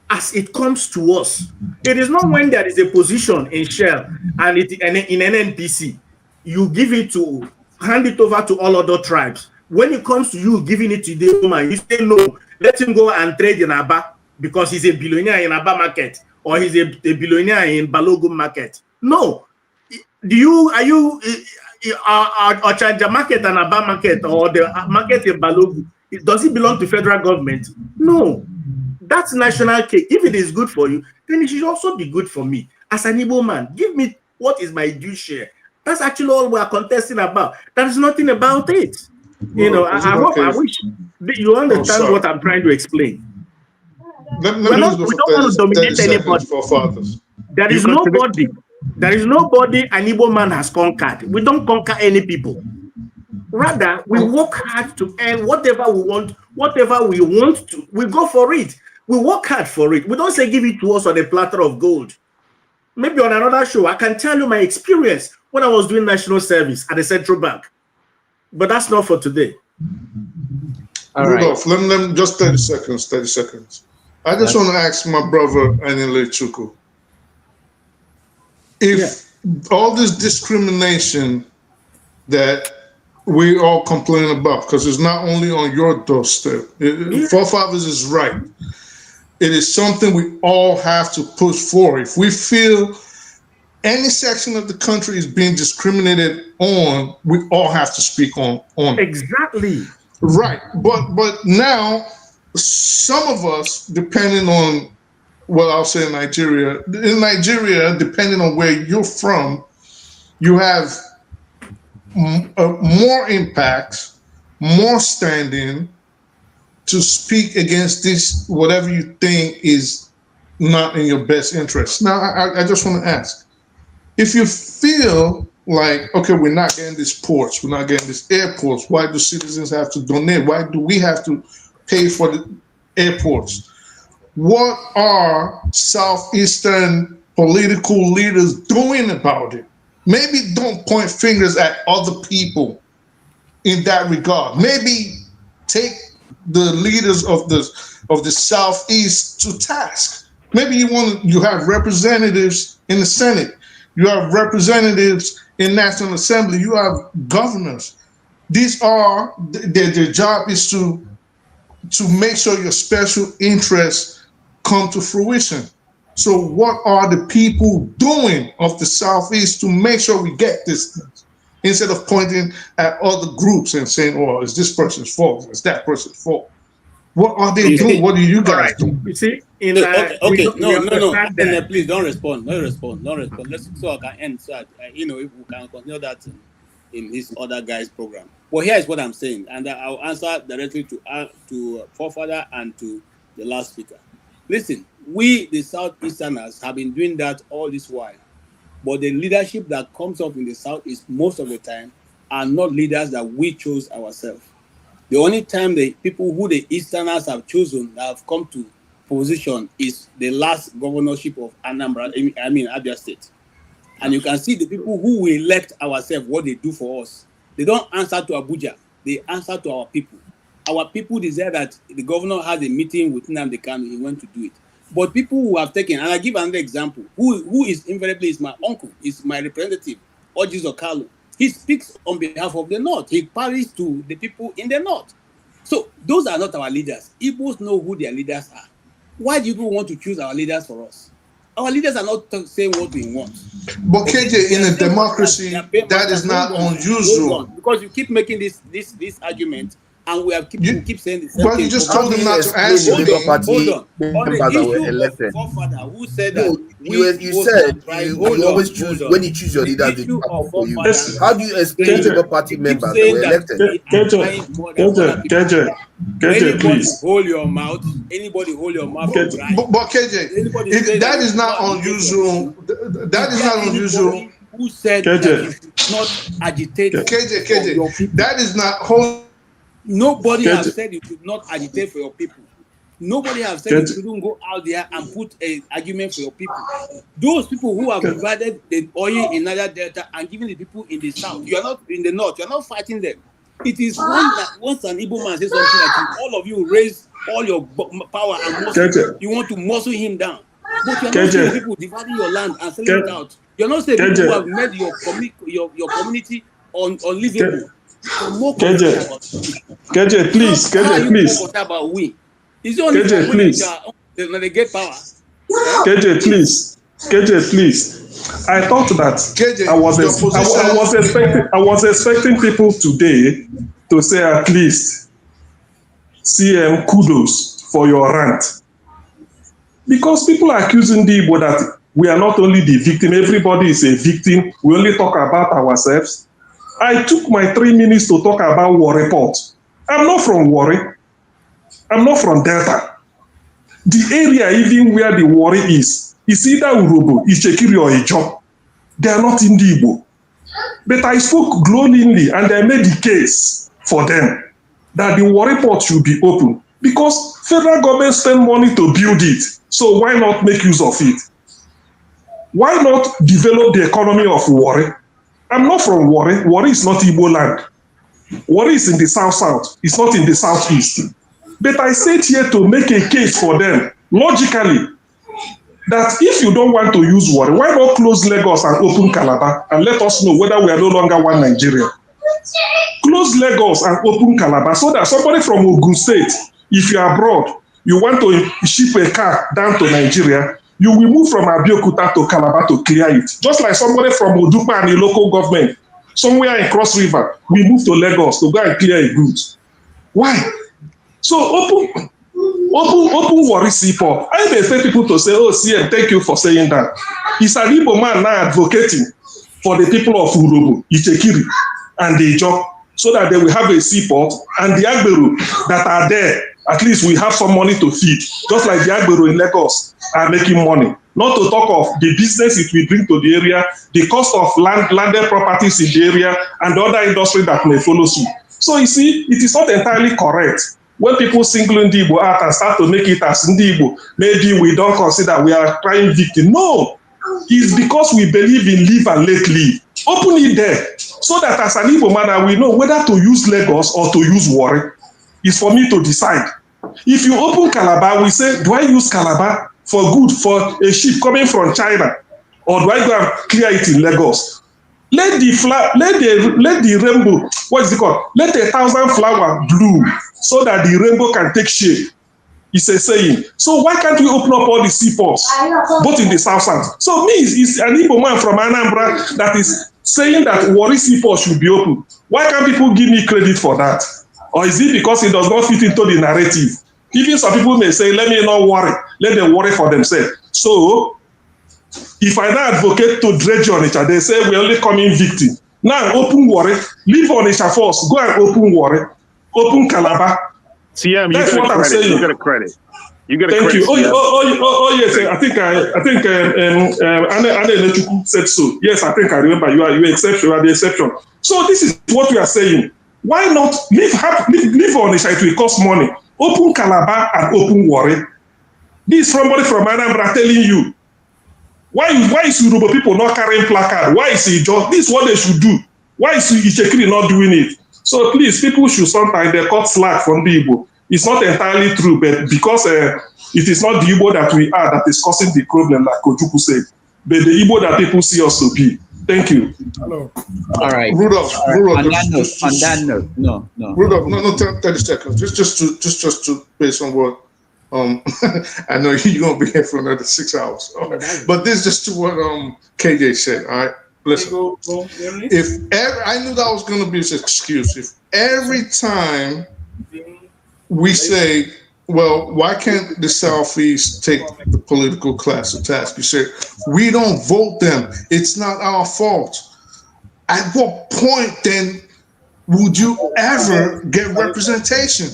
as it comes to us. It is not when there is a position in Shell and in NNPC, you hand it over to all other tribes. When it comes to you giving it to the woman, you say no, let him go and trade in Aba because he's a billionaire in Aba market or he's a billionaire in Balogun market. No. Are you Ochanja market and Aba market or the market in Balogun, does it belong to federal government? No. That's national cake. If it is good for you, then it should also be good for me. As an Igbo man, give me what is my due share. That's actually all we are contesting about. There is nothing about it. I wish you understand what I'm trying to explain. We don't want to dominate anybody. There is nobody an Igbo man has conquered. We don't conquer any people. Rather, we work hard to earn whatever we want, to. We go for it. We work hard for it. We don't say give it to us on a platter of gold. Maybe on another show, I can tell you my experience when I was doing national service at the central bank. But that's not for today. Rudolph, let me just 30 seconds. I just want to ask my brother, Anile Chuku, if all this discrimination that we all complain about, because it's not only on your doorstep, forefathers is right. It is something we all have to push for. If we feel any section of the country is being discriminated on, we all have to speak on it. Exactly. Right. But now, some of us, depending on, well, I'll say in Nigeria, depending on where you're from, you have more impact, more standing to speak against this, whatever you think is not in your best interest. Now, I just want to ask, if you feel like, okay, we're not getting these ports, we're not getting these airports, why do citizens have to donate? Why do we have to pay for the airports? what are Southeastern political leaders doing about it? Maybe don't point fingers at other people in that regard. Maybe take the leaders of the Southeast to task. Maybe you have representatives in the Senate, you have representatives in National Assembly, you have governors. These are their job is to make sure your special interests come to fruition. So what are the people doing of the Southeast to make sure we get this thing? Instead of pointing at other groups and saying, oh, it's this person's fault, it's that person's fault. What are they doing? What are you guys doing? You see, okay. No. And please don't respond. Don't respond. So I can end. So if we can continue that in this other guy's program. But here is what I'm saying, and I'll answer directly to Forefather and to the last speaker. Listen, we the Southeasterners have been doing that all this while, but the leadership that comes up in the Southeast most of the time are not leaders that we chose ourselves. The only time the people who the Easterners have chosen that have come to position is the last governorship of Anambra, Abia State. And you can see the people who we elect ourselves, what they do for us. They don't answer to Abuja, they answer to our people. Our people desire that the governor has a meeting with Nnamdi Kanu, he went to do it. But people who have taken, and I give another example, who is invariably is my uncle, is my representative, Orjis Okalu. He speaks on behalf of the North. He parries to the people in the North. So those are not our leaders. Igbos know who their leaders are. Why do people want to choose our leaders for us? Our leaders are not saying what we want. But KJ, in a democracy, that is not unusual. Because you keep making this argument, and we have keep saying the same but thing. you just told him not to answer me. Hold on. On the issue of Forefather, who said that you said you always choose when you choose your leaders, they do for you. How do you explain Labour Party members that were elected? KJ, please. Hold your mouth. Anybody hold your mouth. But KJ, that is not unusual. That is not unusual. Who said that you should not agitate? KJ, that is not. Nobody has said you should not agitate for your people. Nobody has said you shouldn't go out there and put an argument for your people. Those people who have divided the oil in Niger Delta and given the people in the south, you are not in the north, you are not fighting them. It is once an Igbo man says something like all of you raise all your power and muscle, you want to muscle him down. But you are not saying people dividing your land and selling it out. You are not saying people who have made your community unlivable. KJ, please. About we. It's only please. They get power. KJ, please. I thought that I was expecting people today to say at least CM kudos for your rant. Because people are accusing the Igbo that we are not only the victim, everybody is a victim. We only talk about ourselves. I took my 3 minutes to talk about war report. I'm not from Warri. I'm not from Delta. The area even where the Warri is either Urobo, Ichekiri or Ijo. They are not in the Igbo. But I spoke glowingly and I made the case for them that the Warri port should be open because federal government spend money to build it. So why not make use of it? Why not develop the economy of Warri? I'm not from Warri. Warri is not Igbo land. Warri is in the south-south. It's not in the southeast. But I said here to make a case for them, logically, that if you don't want to use Warri, why not close Lagos and open Calabar and let us know whether we are no longer one Nigeria? Close Lagos and open Calabar so that somebody from Ogun State, if you are abroad, you want to ship a car down to Nigeria, you will move from Abeokuta to Calabar to clear it. Just like somebody from Odupa and the local government, somewhere in Cross River, we move to Lagos to go and clear a goods. Why? So open Warri seaport. I may expect people to say, oh, CM, thank you for saying that. It's an Igbo man now advocating for the people of Urobo, Ichekiri, and the Ijo, so that they will have a seaport, and the Agberu that are there, at least we have some money to feed, just like the Agberu in Lagos are making money. Not to talk of the business it will bring to the area, the cost of landed properties in the area, and the other industry that may follow suit. So you see, it is not entirely correct when people single Ndibo out and start to make it as Ndibo, maybe we don't consider we are crying victim. No, it's because we believe in live and let live. Open it there so that as an Igbo man, I will know whether to use Lagos or to use Warri. It's for me to decide. If you open Calabar, we say, do I use Calabar for good for a ship coming from China, or do I go and clear it in Lagos? Let the rainbow, what is it called? Let 1,000 flowers bloom so that the rainbow can take shape. It's a saying. So why can't we open up all the seaports, both in the south and so me is an Igbo man from Anambra that is saying that Warri seaport should be open. Why can't people give me credit for that? Or is it because it does not fit into the narrative? Even some people may say, let me not worry, let them worry for themselves. So if I now advocate to dredge Onitsha, they say we're only coming victim. Now open Warri, leave Onitsha first, go and open Warri, open Calabar. CM, That's what I'm saying. You get a credit. You get a Thank credit. you. Oh yes, I think Anne said so. Yes, I think I remember. You are the exception. So this is what we are saying. Why not leave Onitsha? It will cost money. Open Calabar and open Warri. This is somebody from Anambra telling you. Why is Yoruba people not carrying placard? Why is it just this is what they should do? Why is Ichekiri not doing it? So please, people should sometimes they cut slack from the Igbo. It's not entirely true, but because it is not the Igbo that we are that is causing the problem, like Kojuku said, but the Igbo that people see us to be. Thank you. Hello. All right. Rudolph, on that note, no. Rudolph, no, 30 seconds. Just to based on what I know you're gonna be here for another 6 hours. Right. But this is just to what KJ said. All right. Listen. I knew that was gonna be his excuse. If every time we say, well, why can't the Southeast take the political class to task? You say, we don't vote them. It's not our fault. At what point then would you ever get representation?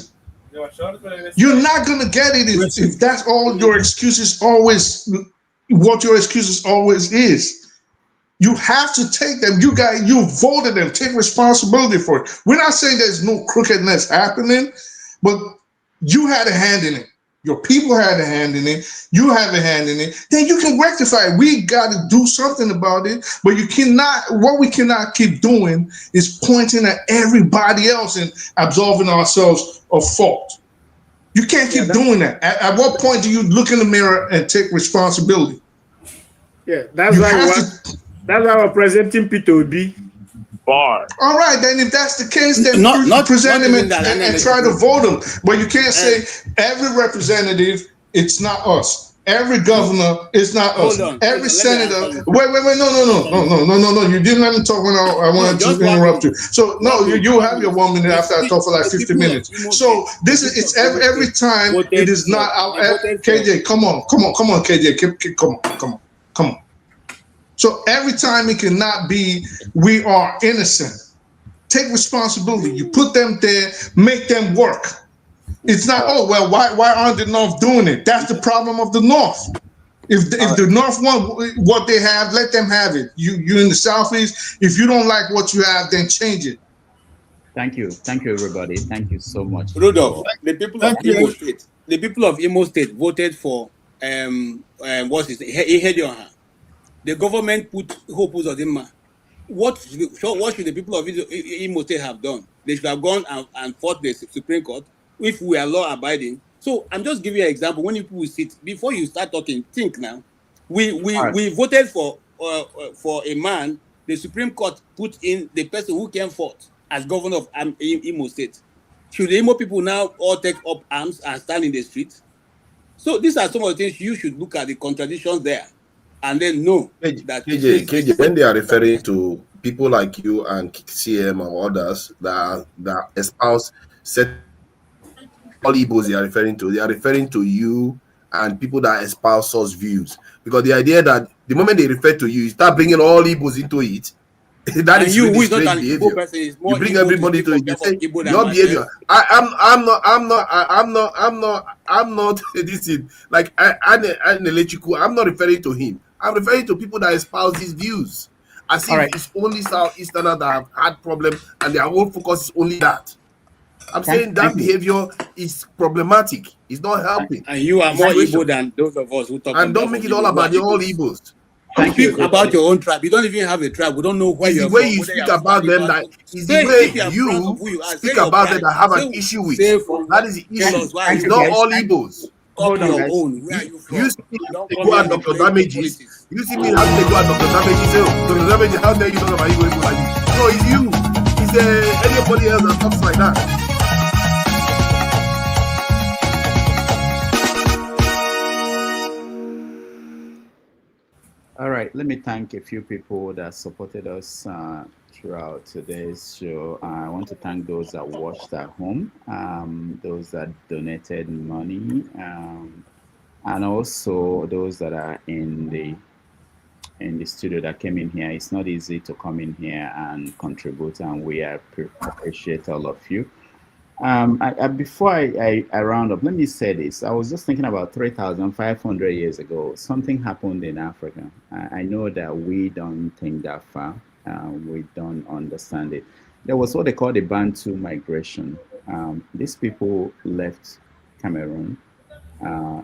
You're not going to get it if that's all your excuses always, what your excuses always is. You have to take them. You voted them. Take responsibility for it. We're not saying there's no crookedness happening, but you had a hand in it. Your people had a hand in it. You have a hand in it. Then you can rectify it. We got to do something about it. But you cannot. What we cannot keep doing is pointing at everybody else and absolving ourselves of fault. You can't keep doing that. At what point do you look in the mirror and take responsibility? Yeah, that's why we're presenting P2B. Bar. All right, then if that's the case, then not present him and try to vote him. But you can't say every representative, it's not us. Every governor, it's not us. Every senator. Wait, no. You didn't let me talk when I wanted to interrupt you. So no, you have your 1 minute after I talk for like 50 minutes. So this is it's every time it is not our KJ. Come on, KJ. Come on. So every time it cannot be, we are innocent. Take responsibility. You put them there, make them work. It's not, oh, well, why aren't the North doing it? That's the problem of the North. If the North want what they have, let them have it. You in the Southeast, if you don't like what you have, then change it. Thank you, everybody. Thank you so much. Rudolph, the people of Imo State voted for what's his name? The government put hope on him. What should the people of Imo State have done? They should have gone and fought the Supreme Court if we are law abiding. So I'm just giving you an example. When people sit before you start talking, think now. We voted for a man. The Supreme Court put in the person who came forth as governor of Imo State. Should the Imo people now all take up arms and stand in the streets? So these are some of the things you should look at the contradictions there. And then know that KJ, when they are referring to people like you and CM or others that espouse certain all Igbos they are referring to you and people that espouse such views. Because the idea that the moment they refer to you start bringing all Igbos into it, that is really strange behavior. You bring everybody to it. You say your behavior. I'm not this is like I'm electrical. I'm not referring to him. I'm referring to people that espouse these views. As if it's only Southeasterners that have had problems and their whole focus is only that. I'm saying that behavior is problematic. It's not helping. And you are more Igbo than those of us who talk. And don't make it all about the all Igbos. Speak about your own tribe. You don't even have a tribe. We don't know where you're from. It's the way you speak about them that is the way you speak about them that have an issue with. That is the issue. It's not all Igbos. Hold on, your own. Where are you from? You see they go at Dr. Damages. You see me how they go at Dr. Damages. Say, Dr. Damages, how dare you talk about Igbo like this? No, it's you. It's anybody else that talks like that. All right, let me thank a few people that supported us throughout today's show. I want to thank those that watched at home, those that donated money, and also those that are in the studio that came in here. It's not easy to come in here and contribute, and we appreciate all of you. Before I round up, let me say this. I was just thinking about 3,500 years ago, something happened in Africa. I know that we don't think that far. We don't understand it. There was what they call the Bantu migration. These people left Cameroon,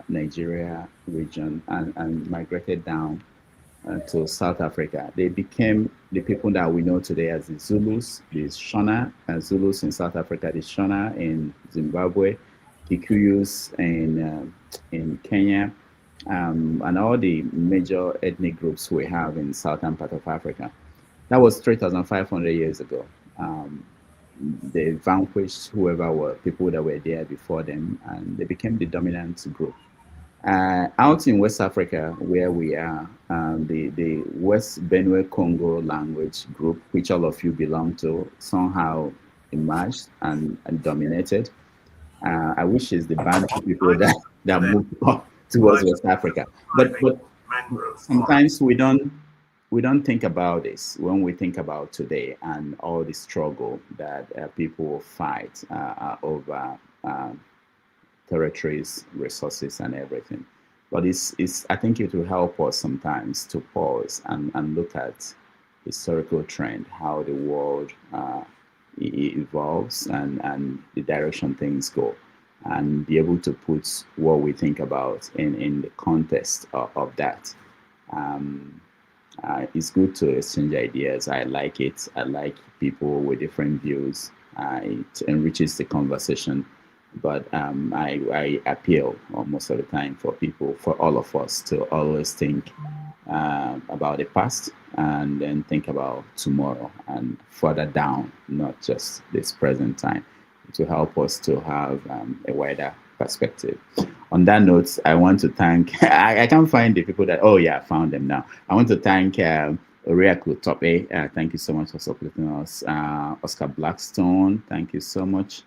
Nigeria region, and migrated down to South Africa. They became the people that we know today as the Zulus, the Shona, Zulus in South Africa, the Shona in Zimbabwe, Kikuyus in Kenya, and all the major ethnic groups we have in southern part of Africa. That was 3,500 years ago. They vanquished whoever were people that were there before them, and they became the dominant group. Out in West Africa, where we are, the West Benue Congo language group, which all of you belong to, somehow emerged and dominated. I wish it's the Bantu people that moved up towards West Africa. But sometimes we don't think about this when we think about today and all the struggle that people fight over territories, resources, and everything. But I think it will help us sometimes to pause and look at historical trend, how the world evolves and the direction things go, and be able to put what we think about in the context of that. It's good to exchange ideas. I like it. I like people with different views. It enriches the conversation. But I appeal most of the time for people, for all of us, to always think about the past and then think about tomorrow and further down, not just this present time, to help us to have a wider perspective. On that note, I want to thank, I can't find the people that, oh yeah, I found them now. I want to thank Oriaklu Tope. Thank you so much for supporting us. Oscar Blackstone, thank you so much.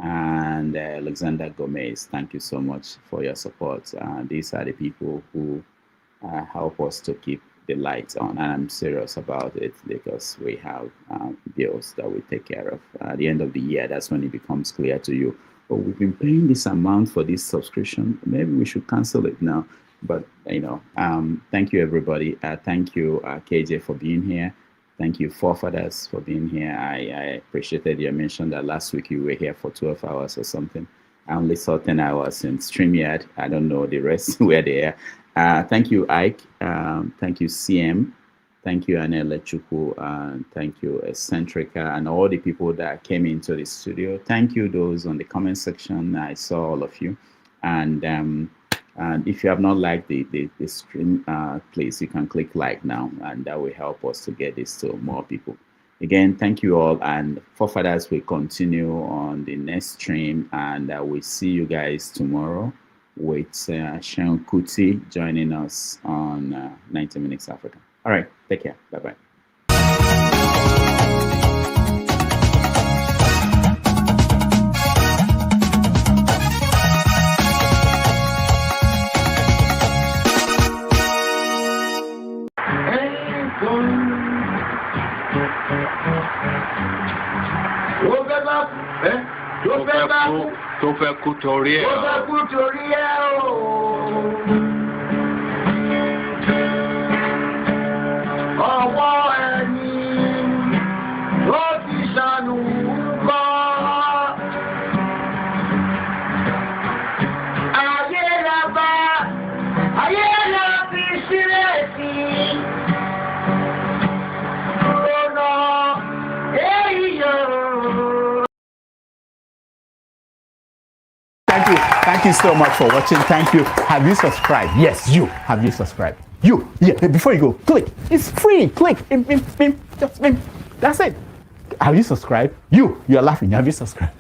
And Alexander Gomez, thank you so much for your support. These are the people who help us to keep the lights on, and I'm serious about it because we have bills that we take care of. At the end of the year, that's when it becomes clear to you, oh, we've been paying this amount for this subscription, maybe we should cancel it now. But thank you everybody. Thank you KJ for being here. Thank you, forefathers, for being here. I appreciated your mention that last week you were here for 12 hours or something. I only saw 10 hours in StreamYard. I don't know the rest were there. Thank you, Ike. Thank you, CM. Thank you, Anele Chukwu. Thank you, Eccentrica, and all the people that came into the studio. Thank you, those on the comment section. I saw all of you. And if you have not liked the stream, please, you can click like now, and that will help us to get this to more people. Again, thank you all, and forefathers will continue on the next stream, and we'll see you guys tomorrow with Sean Kuti joining us on 90 Minutes Africa. All right, take care. Bye-bye. Tó fẹ́ kú torí ẹ̀ o. Ọwọ́ ẹni ló ti ṣàánú kọ́. Thank you. Thank you so much for watching. Thank you. Have you subscribed? Yes, you. Have you subscribed? You. Yeah, before you go, click. It's free. Click. Just that's it. Have you subscribed? You're laughing. Have you subscribed?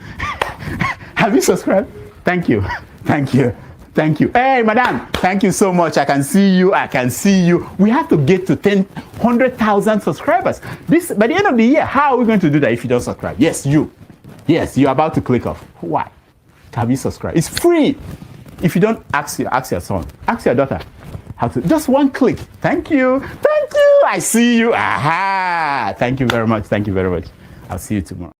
Have you subscribed? Thank you. Thank you. Thank you. Hey, madam, thank you so much. I can see you. I can see you. We have to get to 100,000 subscribers. This by the end of the year. How are we going to do that if you don't subscribe? Yes, you. Yes, you're about to click off. Why? Have you subscribed? It's free. If you don't, ask your son, ask your daughter how to. Just one click. Thank you. Thank you. I see you. Aha. Thank you very much. Thank you very much. I'll see you tomorrow.